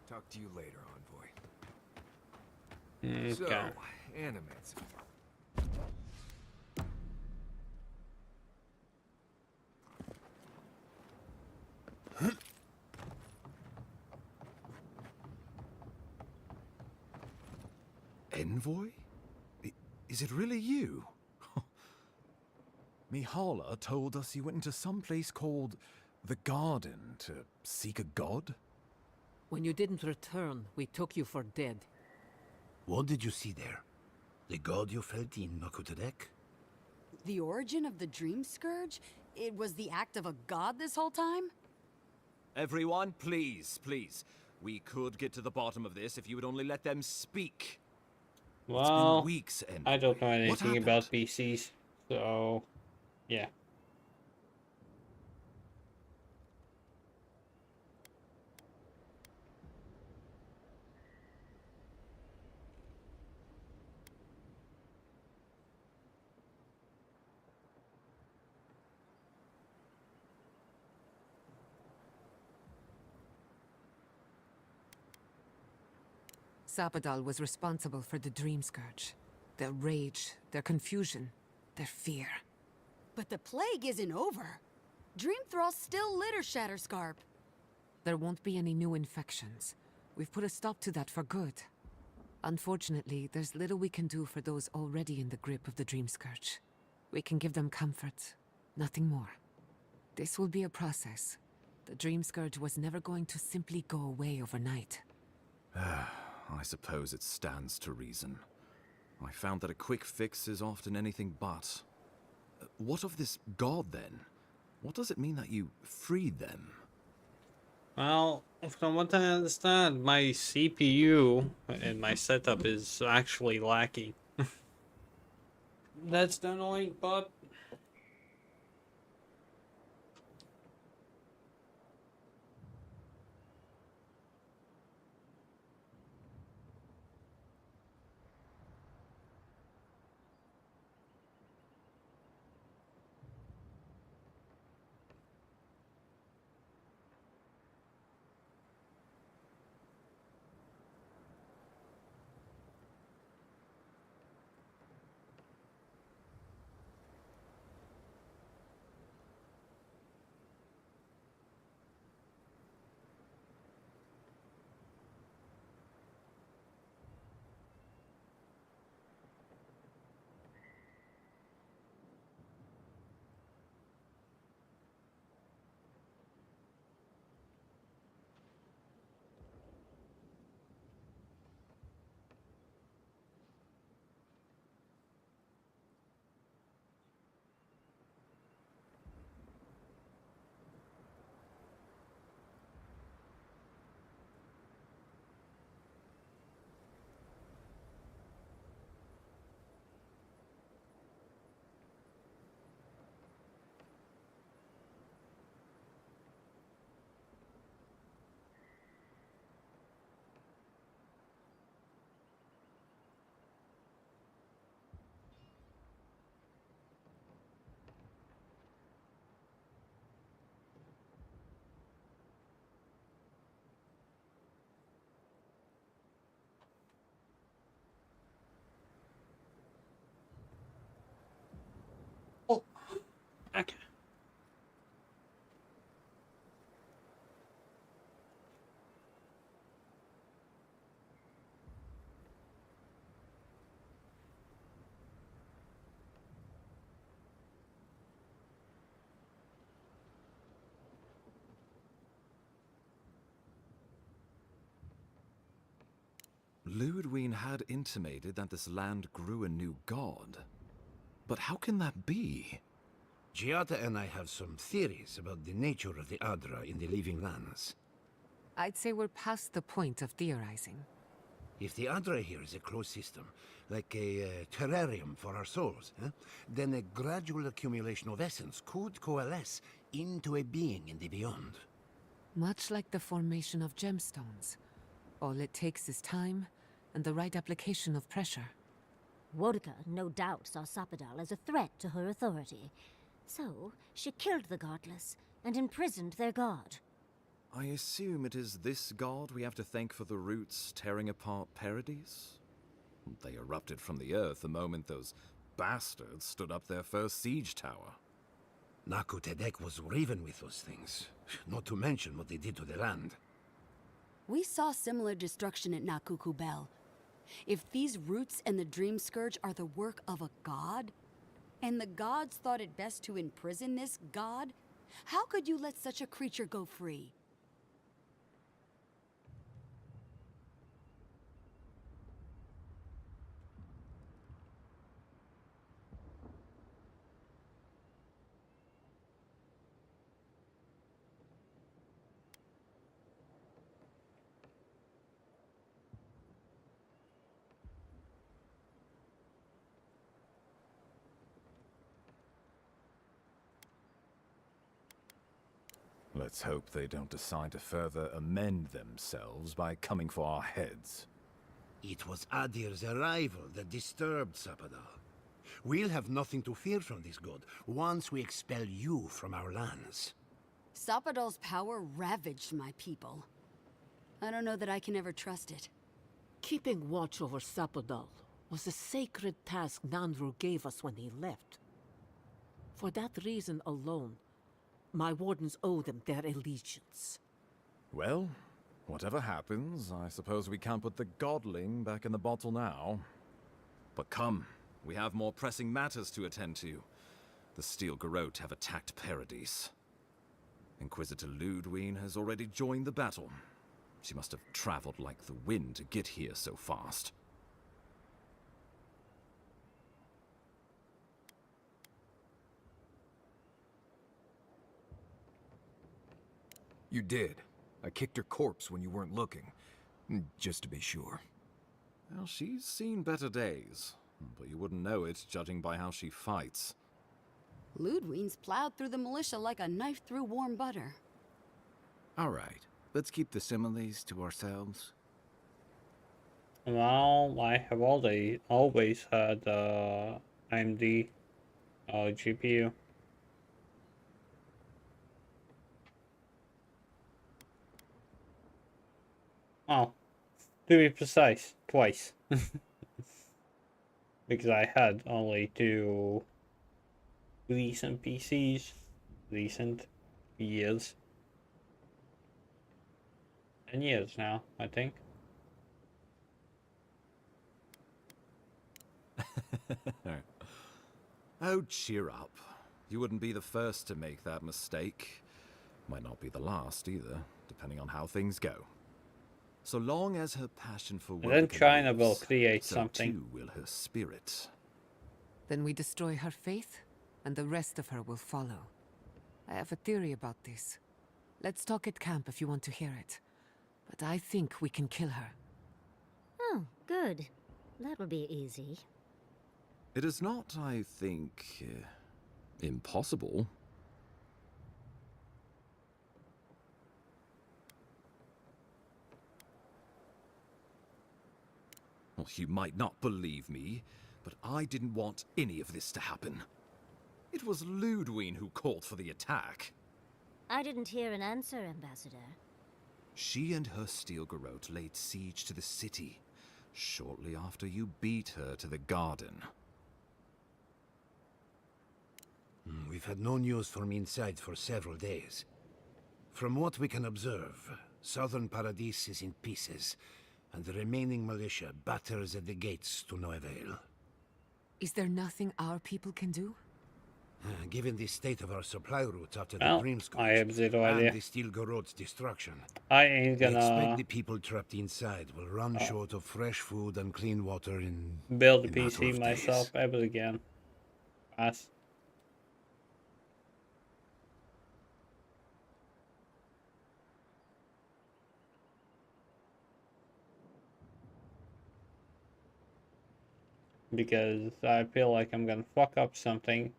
Talk to you later, Envoy. Okay. So, animates. Envoy? Is it really you? Mihala told us you went into some place called the Garden to seek a god? When you didn't return, we took you for dead. What did you see there? The god you felt in MnjauTheCat? The origin of the Dream Scourge? It was the act of a god this whole time? Everyone, please, please. We could get to the bottom of this if you would only let them speak. Well, it's been weeks, Envoy. I don't know What anything happened? about PCs, so yeah. Sapadal was responsible for the Dream Scourge. Their rage, their confusion, their fear. But the plague isn't over. Dream Thralls still litter Shatterscarp. There won't be any new infections. We've put a stop to that for good. Unfortunately, there's little we can do for those already in the grip of the Dream Scourge. We can give them comfort, nothing more. This will be a process. The Dream Scourge was never going to simply go away overnight. I suppose it stands to reason. I found that a quick fix is often anything but. What of this god, then? What does it mean that you freed them? Well, from what I understand, my CPU and my setup is actually lacking. That's the annoying part. Oh, okay. Ludwig had intimated that this land grew a new god. But how can that be? Giada and I have some theories about the nature of the Adra in the Living Lands. I'd say we're past the point of theorizing. If the Adra here is a closed system, like a terrarium for our souls, then a gradual accumulation of essence could coalesce into a being in the beyond. Much like the formation of gemstones. All it takes is time and the right application of pressure. Wodka no doubt saw Sapadal as a threat to her authority. So, she killed the godless and imprisoned their god. I assume it is this god we have to thank for the roots tearing apart Paradise? They erupted from the earth the moment those bastards stood up their first siege tower. Nakutedek was riven with those things, not to mention what they did to the land. We saw similar destruction at Nakuku Bell. If these roots and the Dream Scourge are the work of a god, and the gods thought it best to imprison this god, how could you let such a creature go free? Let's hope they don't decide to further amend themselves by coming for our heads. It was Adir's arrival that disturbed Sapadal. We'll have nothing to fear from this god once we expel you from our lands. Sapadal's power ravaged my people. I don't know that I can ever trust it. Keeping watch over Sapadal was a sacred task Nandru gave us when he left. For that reason alone, my wardens owe them their allegiance. Well, whatever happens, I suppose we can't put the godling back in the bottle now. But come, we have more pressing matters to attend to. The Steel Garrote have attacked Paradise. Inquisitor Ludwig has already joined the battle. She must have traveled like the wind to get here so fast. You did. I kicked her corpse when you weren't looking. Just to be sure. Well, she's seen better days. But you wouldn't know it, judging by how she fights. Ludwig's plowed through the militia like a knife through warm butter. All right. Let's keep the similes to ourselves. Well, I have always had AMD GPU. Oh, to be precise, twice. Because I had only two recent PCs. Recent years. 10 years now, I think. Oh, cheer up. You wouldn't be the first to make that mistake. Might not be the last either, depending on how things go. So long as her passion for work, then China will create so something. too will her spirit. Then we destroy her faith, and the rest of her will follow. I have a theory about this. Let's talk at camp if you want to hear it. But I think we can kill her. Oh, good. That will be easy. It is not, I think, impossible. Well, you might not believe me, but I didn't want any of this to happen. It was Ludwig who called for the attack. I didn't hear an answer, Ambassador. She and her Steel Garrote laid siege to the city, shortly after you beat her to the garden. We've had no news from inside for several days. From what we can observe, southern Paradise is in pieces, and the remaining militia batters at the gates to no avail. Is there nothing our people can do? Given the state of our supply routes after the Well, Dream I have zero and idea. the Steel Garot's destruction, I ain't we expect gonna the people trapped inside will run short of fresh food and clean water in build a a matter PC of myself days. ever again. Pass. Because I feel like I'm gonna fuck up something,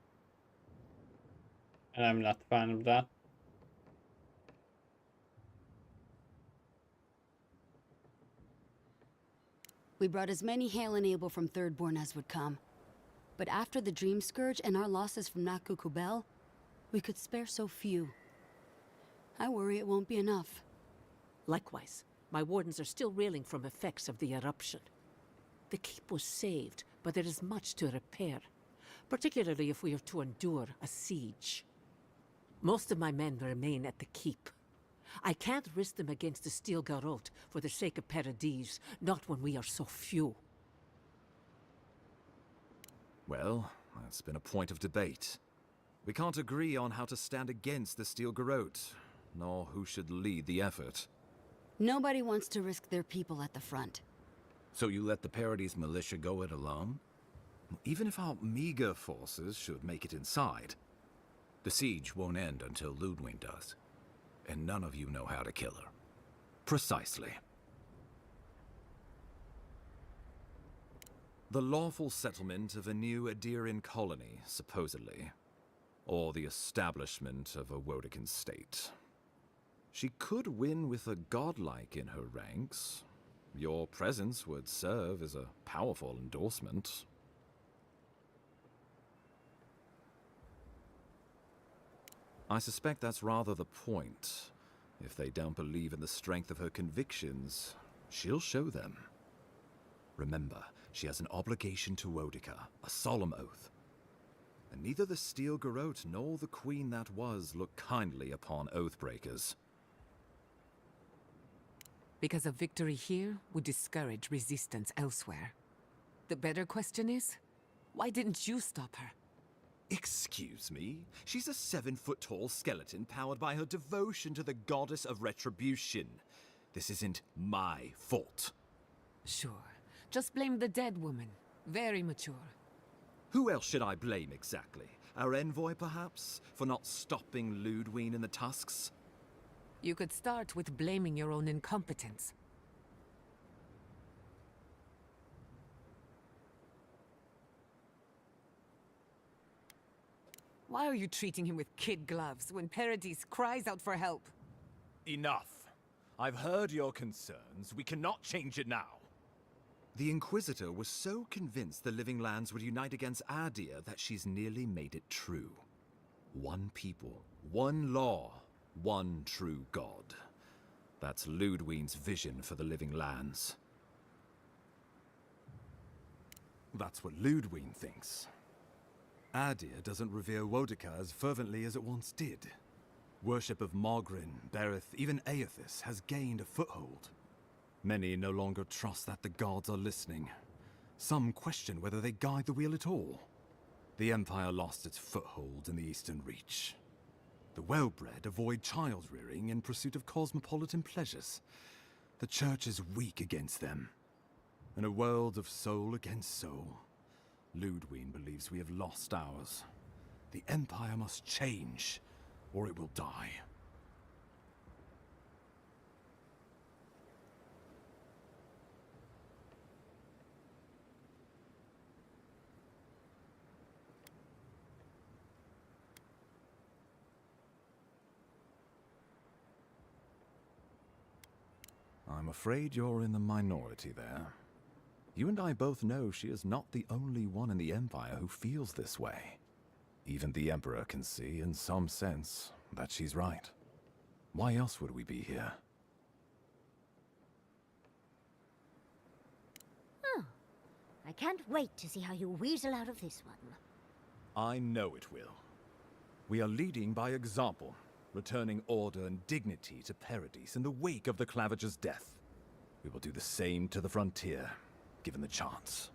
and I'm not a fan of that. We brought as many Hail and Abel from Thirdborn as would come. But after the Dream Scourge and our losses from Nakukubel, we could spare so few. I worry it won't be enough. Likewise, my wardens are still reeling from effects of the eruption. The keep was saved, but there is much to repair, particularly if we are to endure a siege. Most of my men remain at the keep. I can't risk them against the Steel Garot for the sake of Paradise, not when we are so few. Well, that's been a point of debate. We can't agree on how to stand against the Steel Garot, nor who should lead the effort. Nobody wants to risk their people at the front. So you let the Paradise militia go it alone? Even if our meager forces should make it inside, The siege won't end until Ludwig does. And none of you know how to kill her. precisely. The lawful settlement of a new Adirian colony, supposedly. Or the establishment of a Wodekin state. She could win with a godlike in her ranks. Your presence would serve as a powerful endorsement. I suspect that's rather the point. If they don't believe in the strength of her convictions, she'll show them. Remember, she has an obligation to Wodica, a solemn oath. And neither the Steel Garot nor the Queen that was look kindly upon oathbreakers. Because a victory here would discourage resistance elsewhere. The better question is, why didn't you stop her? Excuse me? She's a 7-foot-tall skeleton powered by her devotion to the goddess of retribution. This isn't my fault. Sure. Just blame the dead woman. Very mature. Who else should I blame exactly? Our envoy, perhaps? For not stopping Ludwig and the Tusks? You could start with blaming your own incompetence. Why are you treating him with kid gloves when Paradise cries out for help? Enough. I've heard your concerns. We cannot change it now. The Inquisitor was so convinced the Living Lands would unite against Adir that she's nearly made it true. One people, one law, one true God. That's Ludwig's vision for the Living Lands. That's what Ludwig thinks. Adir doesn't revere Wodica as fervently as it once did. Worship of Mogrin, Berith, even Aethys has gained a foothold. Many no longer trust that the gods are listening. Some question whether they guide the wheel at all. The Empire lost its foothold in the Eastern Reach. The well-bred avoid child-rearing in pursuit of cosmopolitan pleasures. The Church is weak against them. In a world of soul against soul, Ludwig believes we have lost ours. The Empire must change, or it will die. I'm afraid you're in the minority there. You and I both know she is not the only one in the Empire who feels this way. Even the Emperor can see, in some sense, that she's right. Why else would we be here? Oh, I can't wait to see how you weasel out of this one. I know it will. We are leading by example, returning order and dignity to Paradise in the wake of the Clavager's death. We will do the same to the frontier, given the chance.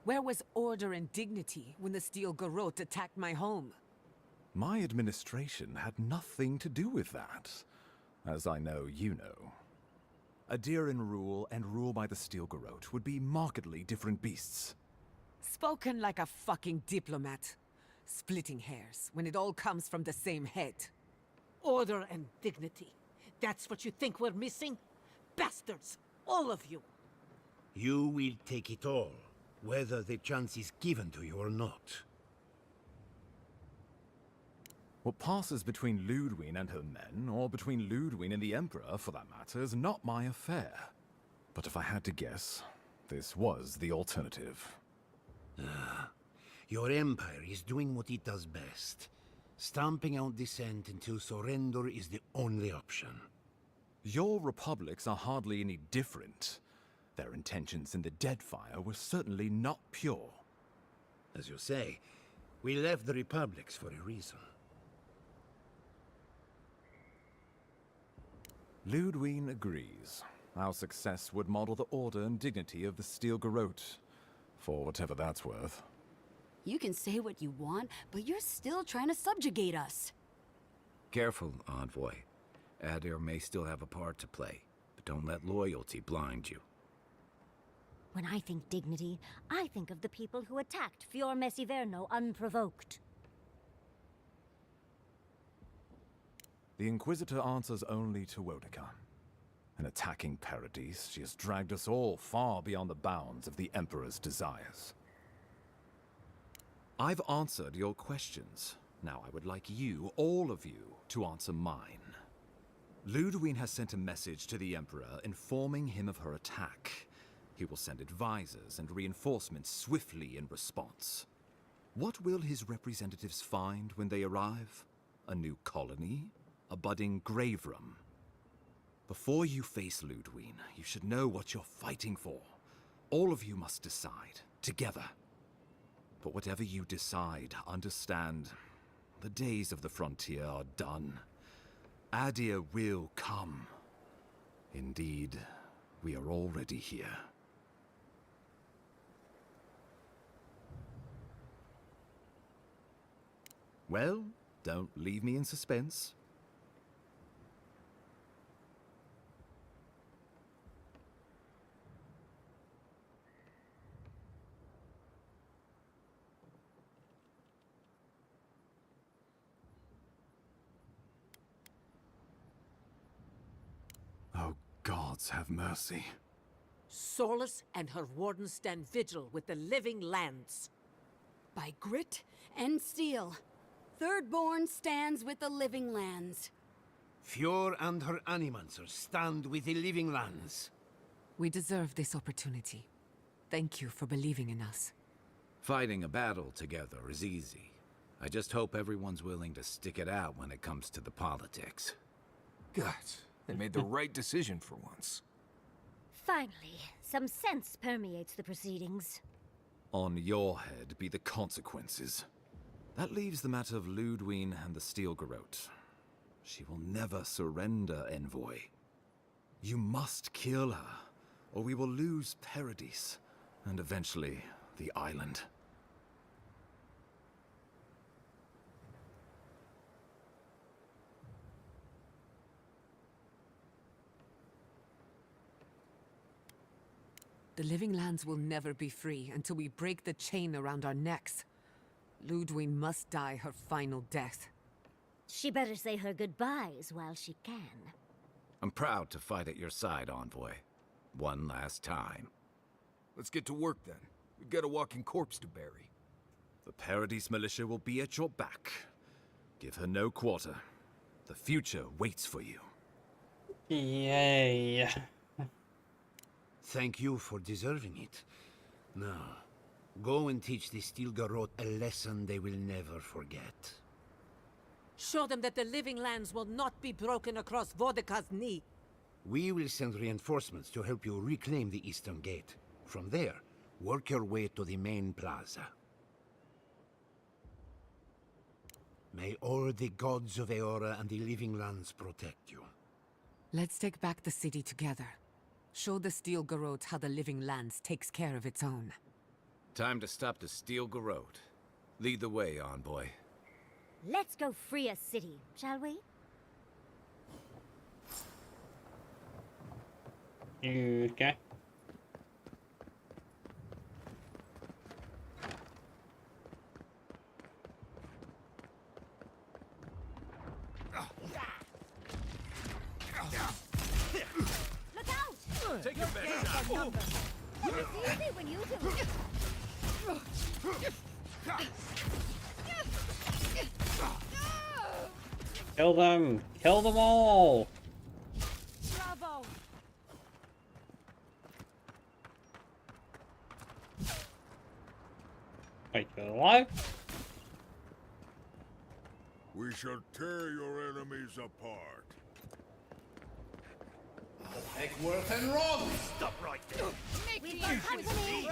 Where was order and dignity when the Steel Garot attacked my home? My administration had nothing to do with that, as I know you know. Adiran rule and rule by the Steel Garrote would be markedly different beasts. Spoken like a fucking diplomat. Splitting hairs when it all comes from the same head. Order and dignity. That's what you think we're missing? Bastards! All of you! You will take it all, whether the chance is given to you or not. What passes between Ludwine and her men, or between Ludwine and the Emperor, for that matter, is not my affair. But if I had to guess, this was the alternative. Your empire is doing what it does best. Stamping out dissent until surrender is the only option. Your republics are hardly any different. Their intentions in the Deadfire were certainly not pure. As you say, we left the republics for a reason. Ludwine agrees. Our success would model the order and dignity of the Steel Garrote, for whatever that's worth. You can say what you want, but you're still trying to subjugate us. Careful, Envoy. Adir may still have a part to play, but don't let loyalty blind you. When I think dignity, I think of the people who attacked Fior Messiverno unprovoked. The Inquisitor answers only to Wodeka. In attacking Paradise, she has dragged us all far beyond the bounds of the Emperor's desires. I've answered your questions. Now I would like you, all of you, to answer mine. Ludwine has sent a message to the Emperor informing him of her attack. He will send advisors and reinforcements swiftly in response. What will his representatives find when they arrive? A new colony? A budding grave room? Before you face Ludwine, you should know what you're fighting for. All of you must decide, together. But whatever you decide, understand, the days of the frontier are done. Adir will come. Indeed, we are already here. Well, don't leave me in suspense. Oh, gods have mercy. Solas and her wardens stand vigil with the living lands. By grit and steel, Thirdborn stands with the living lands. Fior and her animancers stand with the living lands. We deserve this opportunity. Thank you for believing in us. Fighting a battle together is easy. I just hope everyone's willing to stick it out when it comes to the politics. God, they made the right decision for once. Finally, some sense permeates the proceedings. On your head be the consequences. That leaves the matter of Ludwine and the Steel Garrote. She will never surrender, Envoy. You must kill her, or we will lose Paradise, and eventually the island. The living lands will never be free until we break the chain around our necks. Ludwine must die her final death. She better say her goodbyes while she can. I'm proud to fight at your side, Envoy. One last time. Let's get to work then. We've got a walking corpse to bury. The Paradise militia will be at your back. Give her no quarter. The future waits for you. Yay. Thank you for deserving it. Now, go and teach the Steel Garrote a lesson they will never forget. Show them that the living lands will not be broken across Vodka's knee. We will send reinforcements to help you reclaim the Eastern Gate. From there, work your way to the main plaza. May all the gods of Eora and the living lands protect you. Let's take back the city together. Show the Steel Garrote how the living lands takes care of its own. Time to stop the Steel Garrote. Lead the way, Envoy. Let's go free a city, shall we? Okay. Look out! Take your best shot. It's easy when you do it. Kill them! Kill them all! Bravo! Wait, you're alive? We shall tear your enemies apart. Eckworth and Rob! Stop right there! We've got company!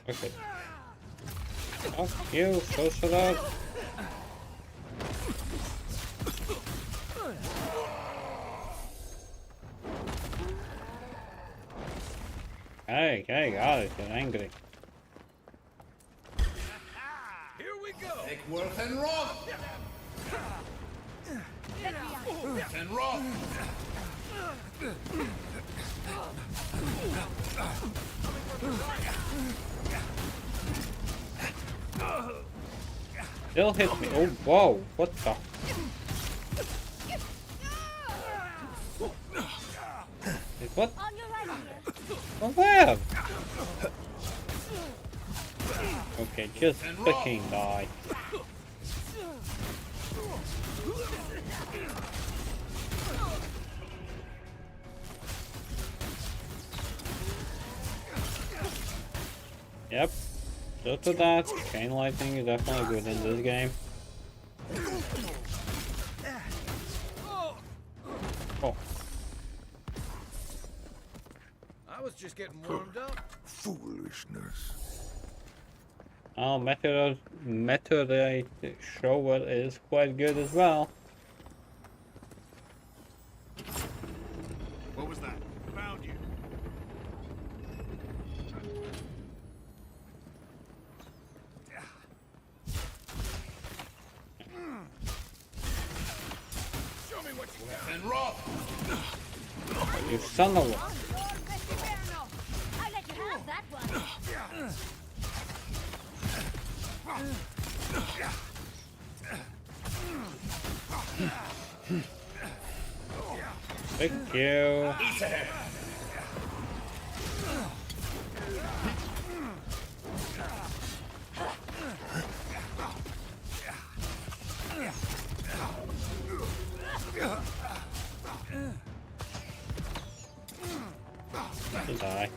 Okay. Fuck you, so shut up. Hey, got it, get angry. Here we go! Eckworth and Rob! And Rob! Still hit me. Oh, whoa, what the? Wait, what? On your right here. Oh, where? Okay, just fucking die. Yep. Just to that, chain lightning is definitely good in this game. Oh. I was just getting warmed up. Foolishness. Oh, meteorite shovel is quite good as well. What was that? Found you. Show me what you got. And Rob! You son of a... I let you have that one. Thank you. To die.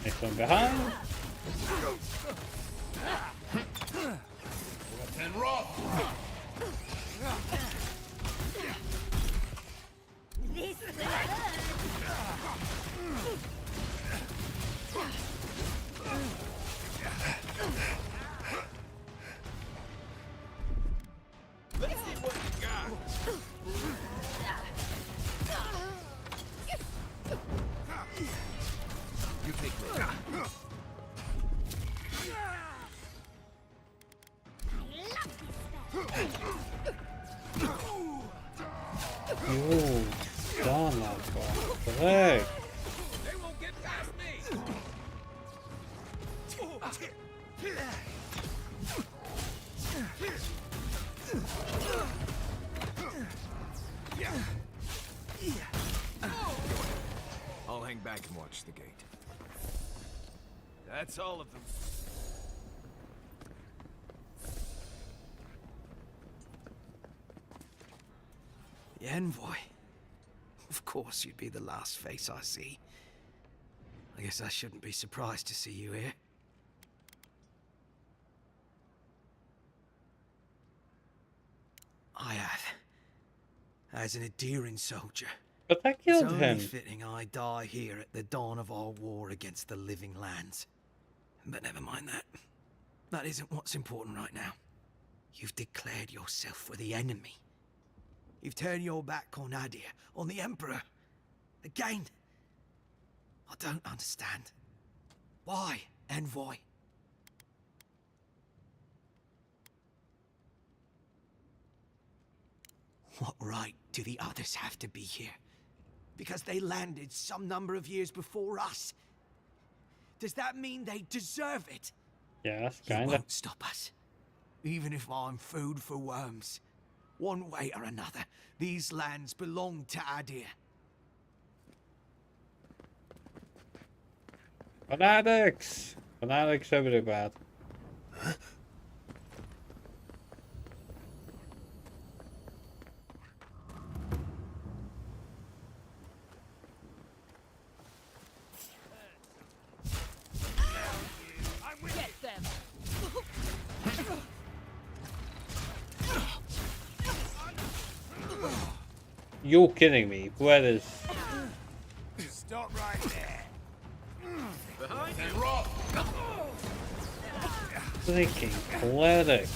Next one behind. And Rob! This will hurt. Let's see what you got. You take me. You son of a... Hey. They won't get past me. I'll hang back and watch the gate. That's all of them. The envoy. Of course you'd be the last face I see. I guess I shouldn't be surprised to see you here. I have. As an endearing soldier. But I killed it's him. only fitting I die here at the dawn of our war against the living lands. But never mind that. That isn't what's important right now. You've declared yourself for the enemy. You've turned your back on Adir, on the Emperor. Again. I don't understand. Why, Envoy? What right do the others have to be here? Because they landed some number of years before us? Does that mean they deserve it? Yes, You kinda. won't stop us. Even if I'm food for worms. One way or another, these lands belong to Adir. Fanatics! Fanatics are really bad. Get them! You kidding me? Where is... Stop right there. Behind And rock. freaking cleric?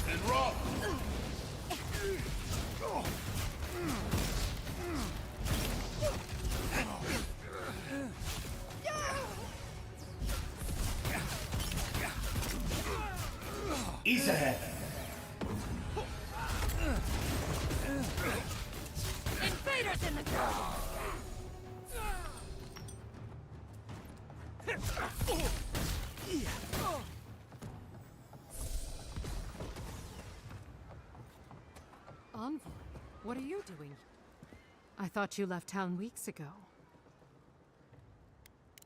And rock. Ease ahead. Invaders in the ground! Envoy, what are you doing? I thought you left town weeks ago.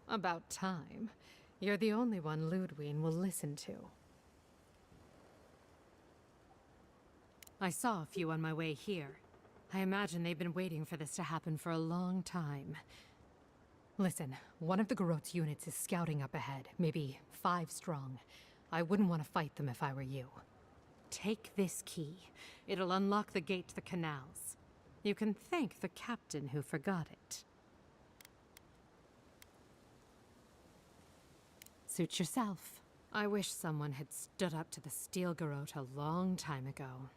About time. You're the only one Ludwig will listen to. I saw a few on my way here. I imagine they've been waiting for this to happen for a long time. Listen, one of the Garot's units is scouting up ahead, maybe 5 strong. I wouldn't want to fight them if I were you. Take this key. It'll unlock the gate to the canals. You can thank the captain who forgot it. Suit yourself. I wish someone had stood up to the Steel Garot a long time ago.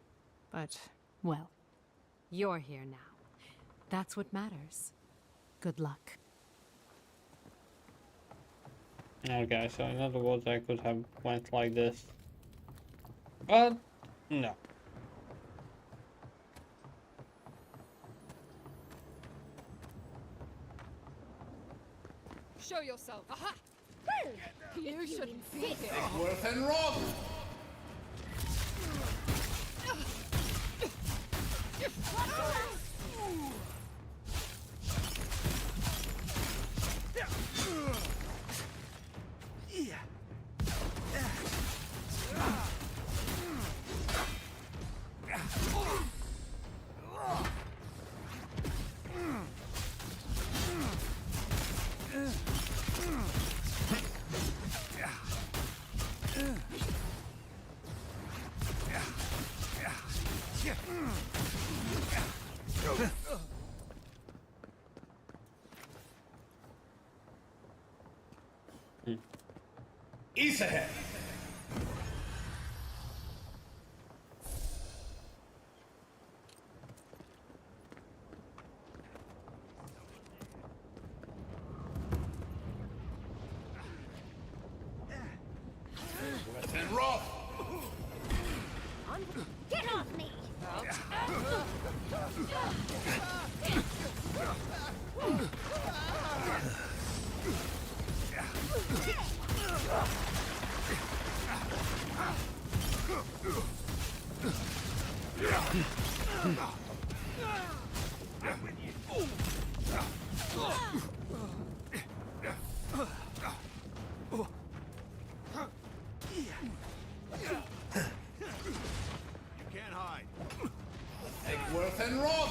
But, well, you're here now. That's what matters. Good luck. Okay, so in other words, I could have went like this. But, no. Show yourself! Aha! You shouldn't be here. Worth and rock. Ease ahead. Worth and rock. Get off me! You can't hide. Egworth and rock.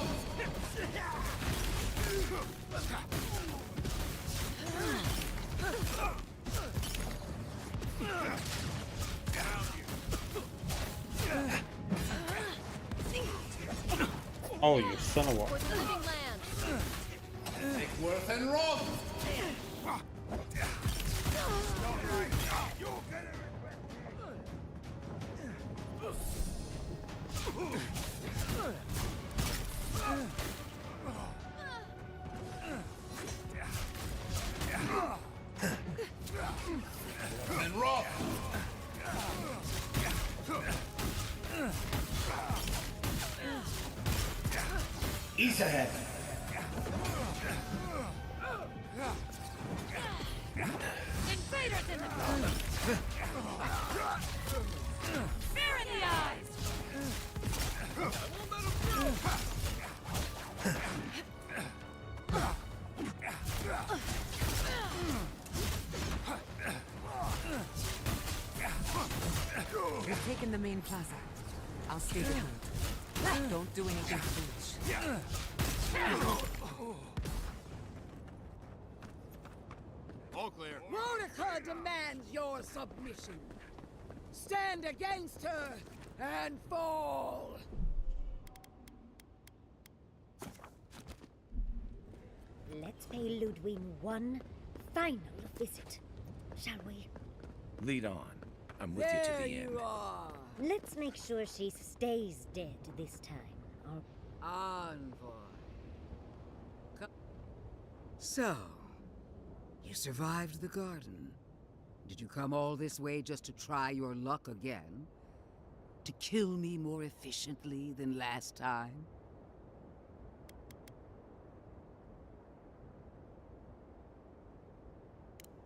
Oh, you son of a... For the living land! worth and wrong! And rock! Ease ahead! Invaders in the fear in the eyes! We're taking the main plaza. I'll stay behind. Don't do anything foolish. All clear. Monica demands your submission. Stand against her and fall. Let's pay Ludwig one final visit, shall we? Lead on. I'm with you to There the end. you are. Let's make sure she stays dead this time. Envoy. So, you survived the garden. Did you come all this way just to try your luck again? To kill me more efficiently than last time?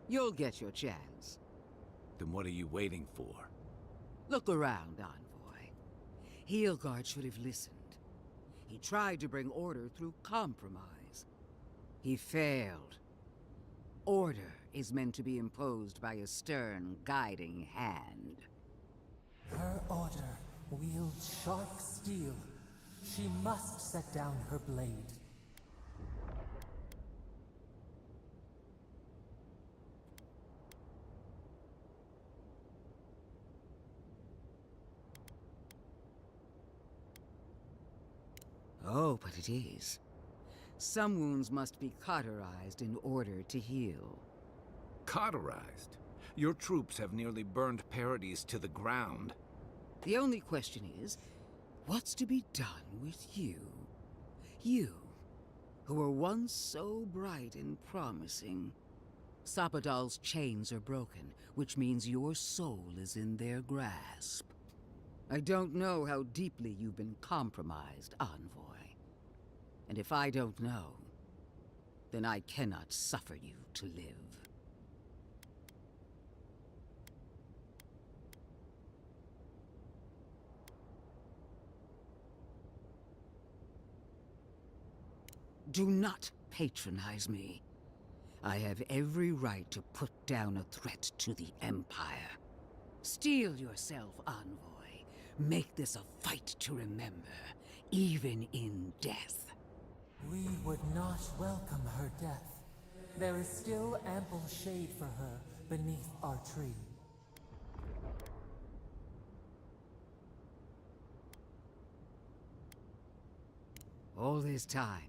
You'll get your chance. Then what are you waiting for? Look around, Envoy. Heelguard should have listened. He tried to bring order through compromise. He failed. Order is meant to be imposed by a stern, guiding hand. Her order wields sharp steel. She must set down her blade. Oh, but it is. Some wounds must be cauterized in order to heal. Cauterized? Your troops have nearly burned Paradis to the ground. The only question is, what's to be done with you? You, who were once so bright and promising. Sapadal's chains are broken, which means your soul is in their grasp. I don't know how deeply you've been compromised, Envoy. And if I don't know, then I cannot suffer you to live. Do not patronize me. I have every right to put down a threat to the Empire. Steel yourself, Envoy. Make this a fight to remember, even in death. We would not welcome her death. There is still ample shade for her beneath our tree. All this time,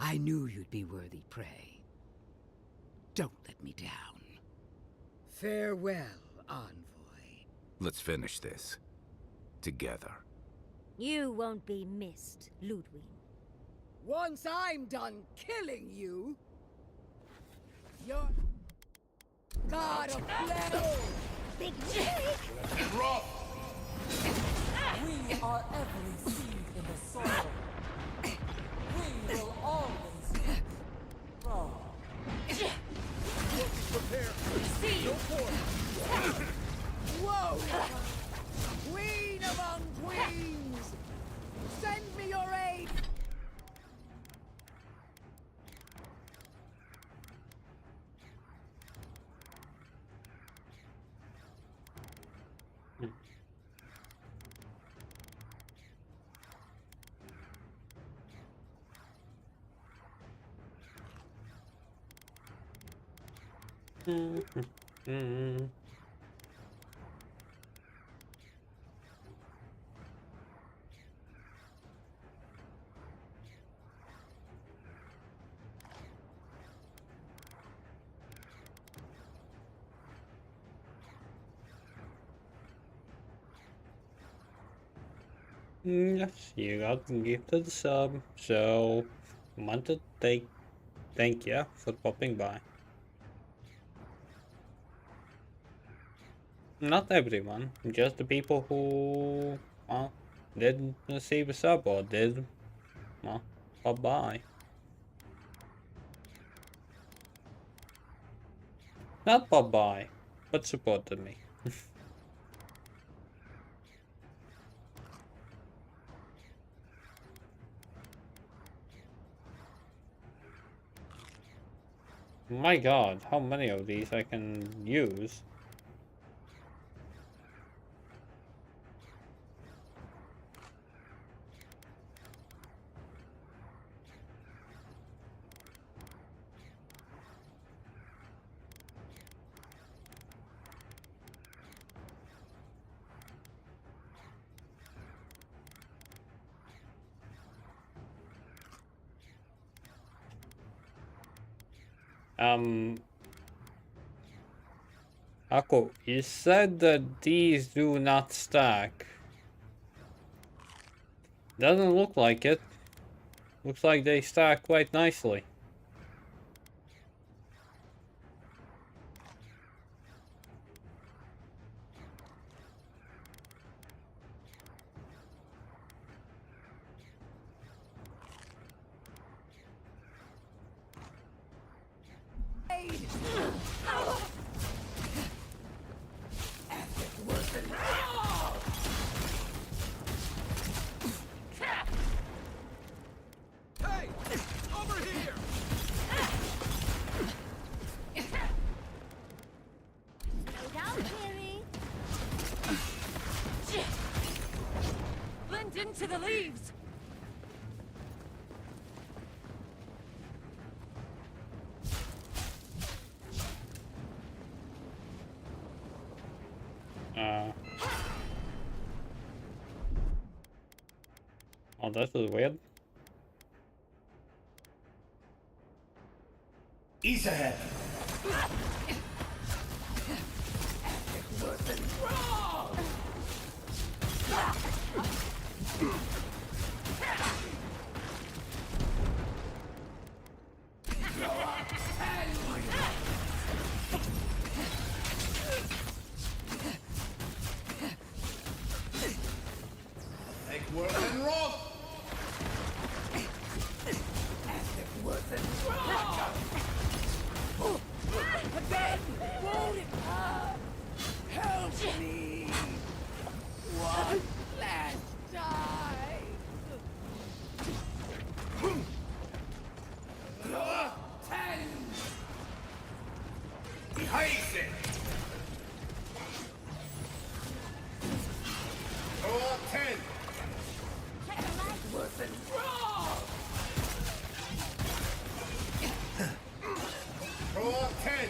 I knew you'd be worthy prey. Don't let me down. Farewell, Envoy. Let's finish this. Together. You won't be missed, Ludwig. Once I'm done killing you, you're... God of Flame! Big Jake! We are every seed in the soil. We will always grow. Prepare. See. No more. Whoa! Queen among queens! Send me your aid! Yes, you got gifted sub, so want to thank you for popping by. Not everyone, just the people who, well, didn't receive a sub or did, well, pop by. Not pop by, but supported me. My god, how many of these I can use? Ako, you said that these do not stack. Doesn't look like it. Looks like they stack quite nicely. Hey! Over here! Slow down, dearie. Blend into the leaves! Oh, this is weird. Ease ahead. Take worse and rock. Again! Hold it up! Help me! One last time! Your 10! Behind it. Roll 10. Worth and wrong! Roll 10.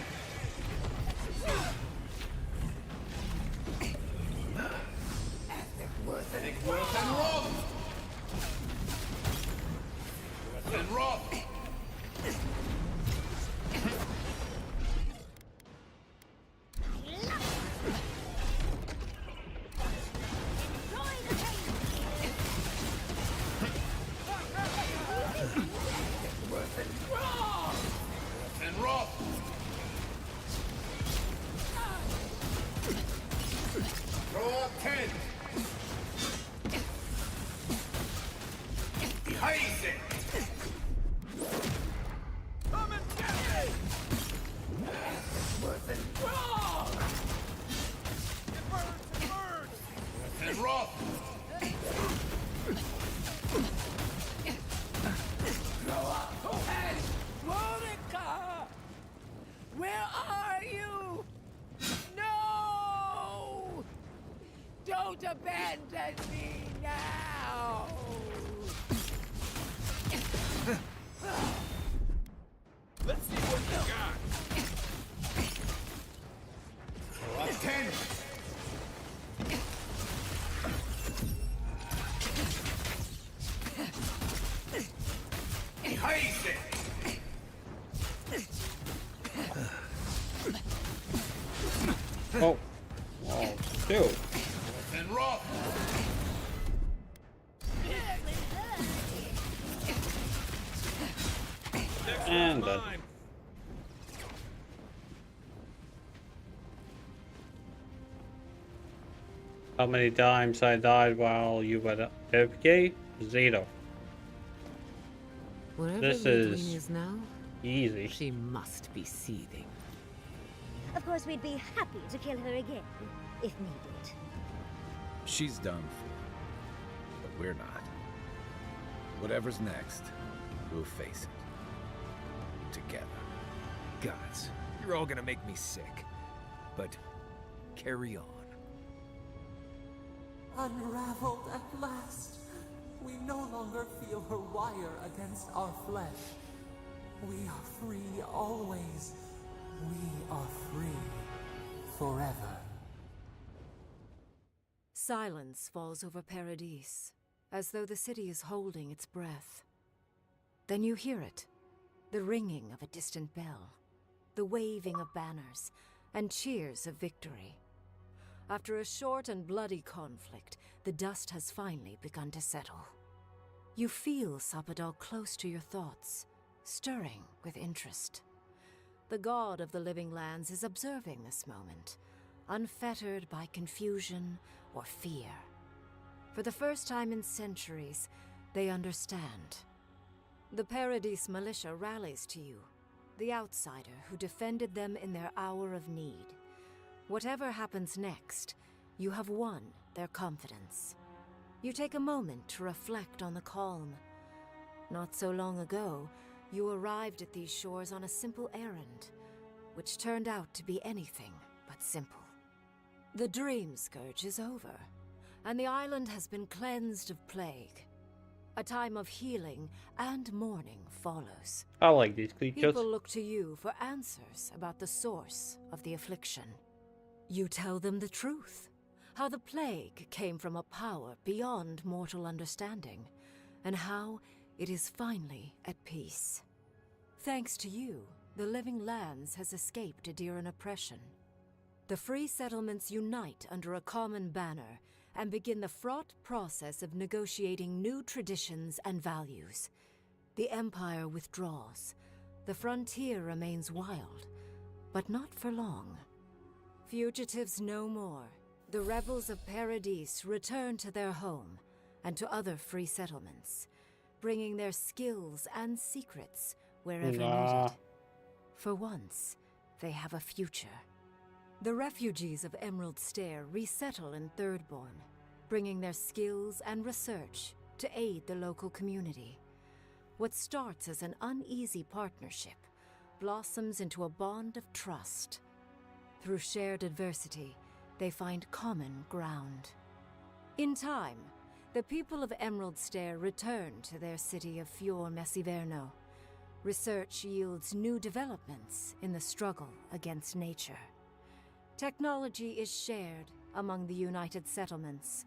Take worse and rock. Worse and rock. And rock. Roll 10. Behind it. Come and get me! Worth and wrong! It burns! It burns! And rock. Hey! Monica! Where are you? No! Don't abandon me now! Let's see what you got! Roll 10. Behind it. Oh, oh, dude. And rock. And dead. How many times I died while you were AFK? 0. Wherever This Ludwig is now, easy. she must be seething. Of course, we'd be happy to kill her again, if needed. She's done for, but we're not. Whatever's next, we'll face it. Together. Gods, you're all gonna make me sick. But carry on. Unraveled at last. We no longer feel her wire against our flesh. We are free always. We are free forever. Silence falls over Paradise, as though the city is holding its breath. Then you hear it, the ringing of a distant bell, the waving of banners, and cheers of victory. After a short and bloody conflict, the dust has finally begun to settle. You feel Sapadal close to your thoughts, stirring with interest. The god of the living lands is observing this moment, unfettered by confusion or fear. For the first time in centuries, they understand. The Paradise militia rallies to you, the outsider who defended them in their hour of need. Whatever happens next, you have won their confidence. You take a moment to reflect on the calm. Not so long ago, you arrived at these shores on a simple errand, which turned out to be anything but simple. The Dream Scourge is over, and the island has been cleansed of plague. A time of healing and mourning follows. I like these creatures. People look to you for answers about the source of the affliction. You tell them the truth, how the plague came from a power beyond mortal understanding, and how it is finally at peace. Thanks to you, the Living Lands has escaped Adiran oppression. The free settlements unite under a common banner and begin the fraught process of negotiating new traditions and values. The Empire withdraws. The frontier remains wild, but not for long. Fugitives no more. The rebels of Paradise return to their home and to other free settlements, bringing their skills and secrets wherever needed. For once, they have a future. The refugees of Emerald Stair resettle in Thirdborn, bringing their skills and research to aid the local community. What starts as an uneasy partnership blossoms into a bond of trust. Through shared adversity, they find common ground. In time, the people of Emerald Stair return to their city of Fior Messiverno. Research yields new developments in the struggle against nature. Technology is shared among the united settlements.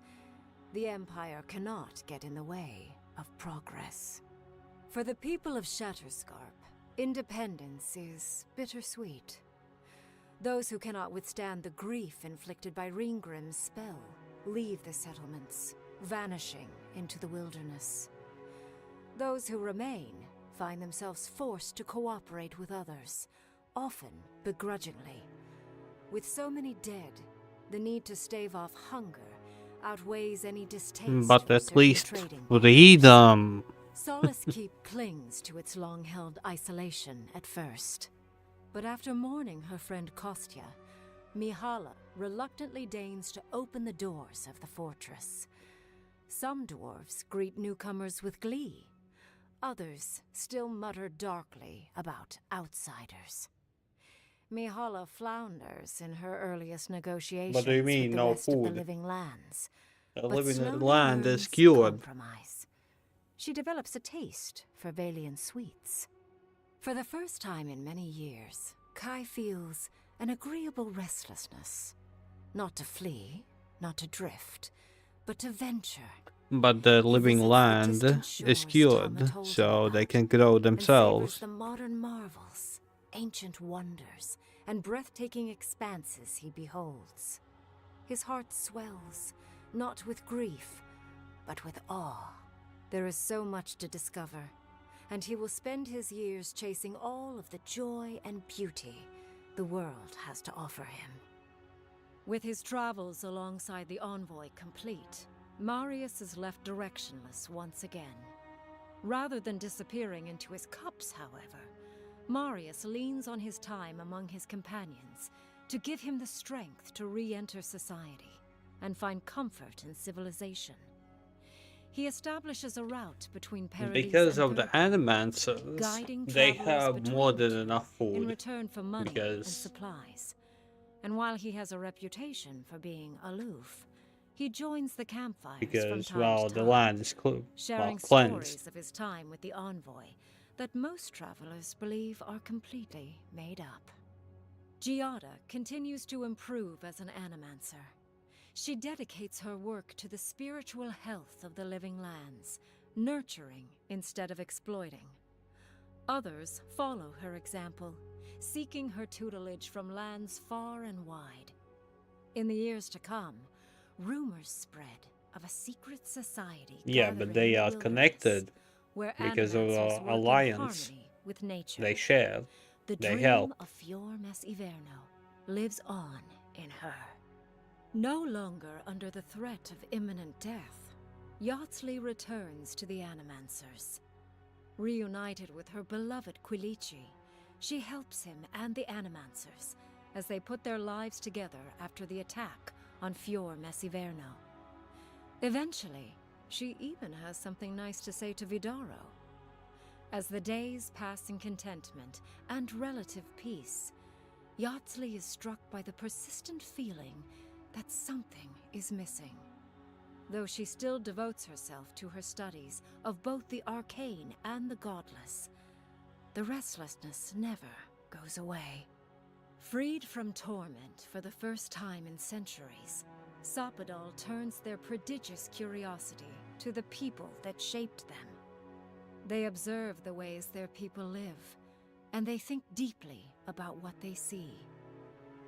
The Empire cannot get in the way of progress. For the people of Shatterscarp, independence is bittersweet. Those who cannot withstand the grief inflicted by Ringgrim's spell leave the settlements, vanishing into the wilderness. Those who remain find themselves forced to cooperate with others, often begrudgingly. With so many dead, the need to stave off hunger outweighs any distaste But for at certain least trading read them. Solace Keep clings to its long-held isolation at first. But after mourning her friend Kostya, Mihala reluctantly deigns to open the doors of the fortress. Some dwarves greet newcomers with glee. Others still mutter darkly about outsiders. Mihala flounders in her earliest negotiations What do you mean, with the no rest of the food? Living Lands. The but Living slowly Land is learns cured. compromise. She develops a taste for Valian sweets. For the first time in many years, Kai feels an agreeable restlessness. Not to flee, not to drift, but to venture. But the Living Land is cured, so they can grow themselves. The modern marvels, ancient wonders, and breathtaking expanses he beholds. His heart swells, not with grief, but with awe. There is so much to discover, and he will spend his years chasing all of the joy and beauty the world has to offer him. With his travels alongside the envoy complete, Marius is left directionless once again. Rather than disappearing into his cups, however, Marius leans on his time among his companions to give him the strength to re-enter society and find comfort in civilization. He establishes a route between Paradis Because and of the Third, animancers, guiding they travelers have more between than enough food. in return for money and because supplies. And while he has a reputation for being aloof, he joins the campfires from time well, to the time, land is sharing cleansed. stories of his time with the envoy that most travelers believe are completely made up. Giada continues to improve as an animancer. She dedicates her work to the spiritual health of the living lands, nurturing instead of exploiting. Others follow her example, seeking her tutelage from lands far and wide. In the years to come, rumors spread of a secret society Yeah, but they are connected where because of animancers the work in alliance harmony with nature. they share. The They dream help. of Fior Mes Iverno lives on in her. No longer under the threat of imminent death, Yardsley returns to the Animancers. Reunited with her beloved Quilici, she helps him and the Animancers as they put their lives together after the attack on Fior Mes Iverno. Eventually, she even has something nice to say to Vidaro. As the days pass in contentment and relative peace, Yardsley is struck by the persistent feeling that something is missing. Though she still devotes herself to her studies of both the arcane and the godless, the restlessness never goes away. Freed from torment for the first time in centuries, Sapadal turns their prodigious curiosity to the people that shaped them. They observe the ways their people live, and they think deeply about what they see.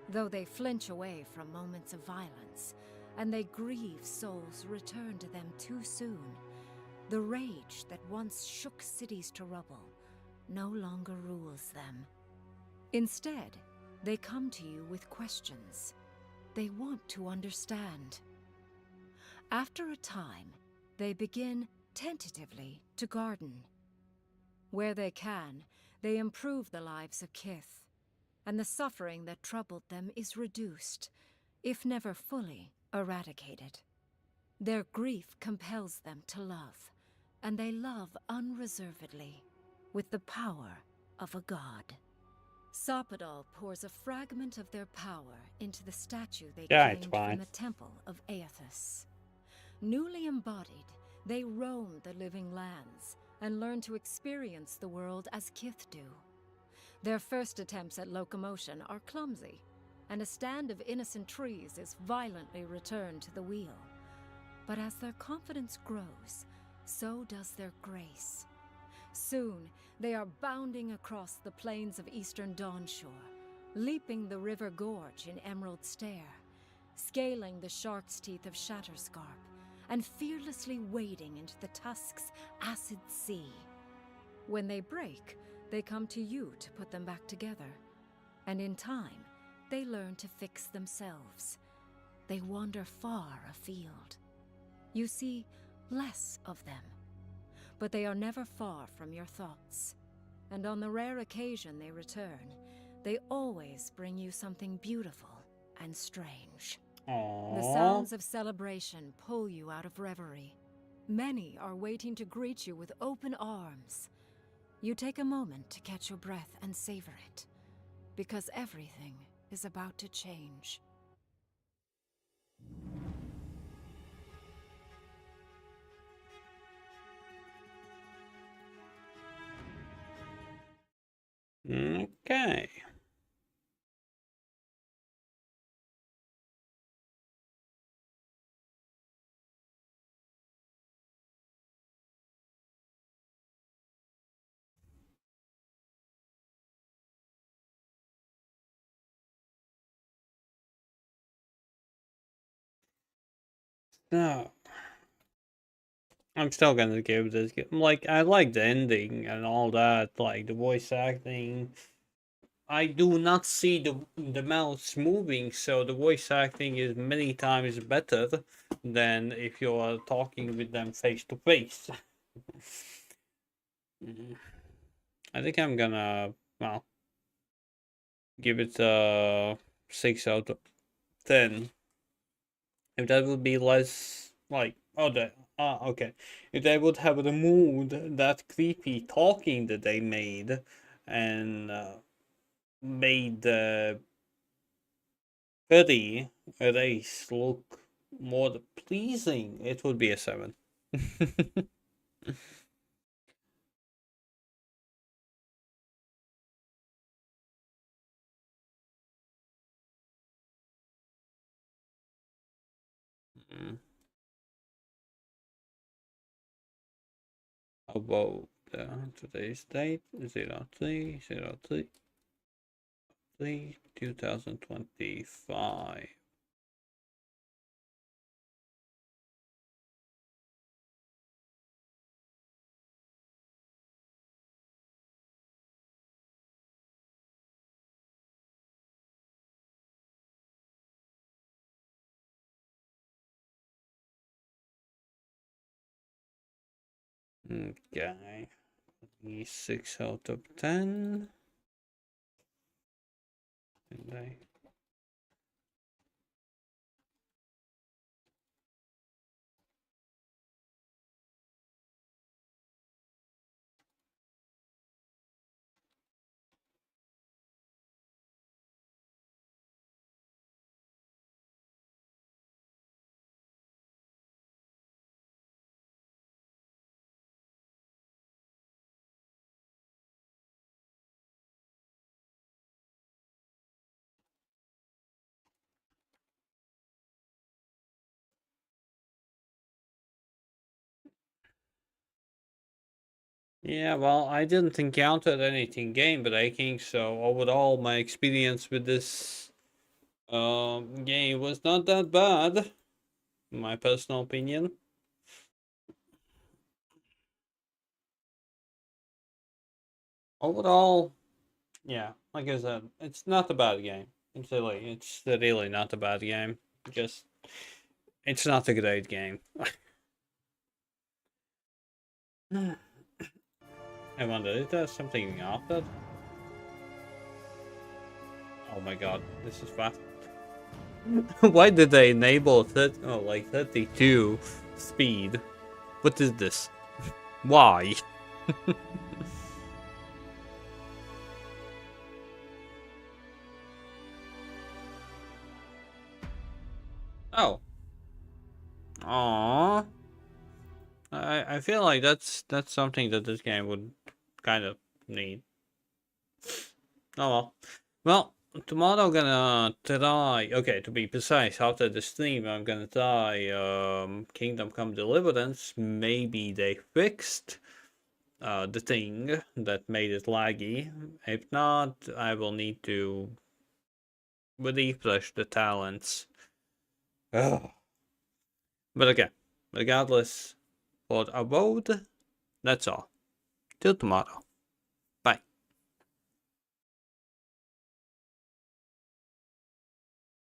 Though they flinch away from moments of violence, and they grieve souls returned to them too soon, the rage that once shook cities to rubble no longer rules them. Instead, they come to you with questions. They want to understand. After a time, they begin tentatively to garden. Where they can, they improve the lives of Kith, and the suffering that troubled them is reduced, if never fully eradicated. Their grief compels them to love, and they love unreservedly, with the power of a god. Sapadal pours a fragment of their power into the statue they claimed from the temple of Aethys. Newly embodied, they roam the living lands and learn to experience the world as Kith do. Their first attempts at locomotion are clumsy, and a stand of innocent trees is violently returned to the wheel. But as their confidence grows, so does their grace. Soon, they are bounding across the plains of eastern Dawnshore, leaping the river gorge in Emerald Stair, scaling the shark's teeth of Shatterscarp, and fearlessly wading into the Tusk's acid sea. When they break, they come to you to put them back together, and in time, they learn to fix themselves. They wander far afield. You see less of them, but they are never far from your thoughts. And on the rare occasion they return, they always bring you something beautiful and strange. Aww. The sounds of celebration pull you out of reverie. Many are waiting to greet you with open arms. You take a moment to catch your breath and savor it, because everything is about to change. Okay. Now, I'm still gonna give this game, like, I like the ending and all that, like the voice acting. I do not see the mouse moving, so the voice acting is many times better than if you are talking with them face to face. I think I'm gonna, well, give it a 6 out of 10. If that would be less, like, oh, okay. If they would have removed that creepy talking that they made and made the fairy race look more pleasing, it would be a 7. About today's date 03/03/2025. Okay, 6 out of 10. And I Yeah, well, I didn't encounter anything game breaking, so overall my experience with this game was not that bad, in my personal opinion. Overall, yeah, like I said, it's not a bad game. It's really not a bad game. Just, it's not a great game. I wonder, is there something after? Oh my god, this is fast. Why did they enable 32 speed? What is this? Why? Oh. Aww. I feel like that's something that this game would kind of need. Oh well. Well, tomorrow I'm gonna try, okay, to be precise, after the stream I'm gonna try Kingdom Come Deliverance. Maybe they fixed the thing that made it laggy. If not, I will need to refresh the talents. Ugh. But again, regardless, for Avowed, that's all. Till tomorrow.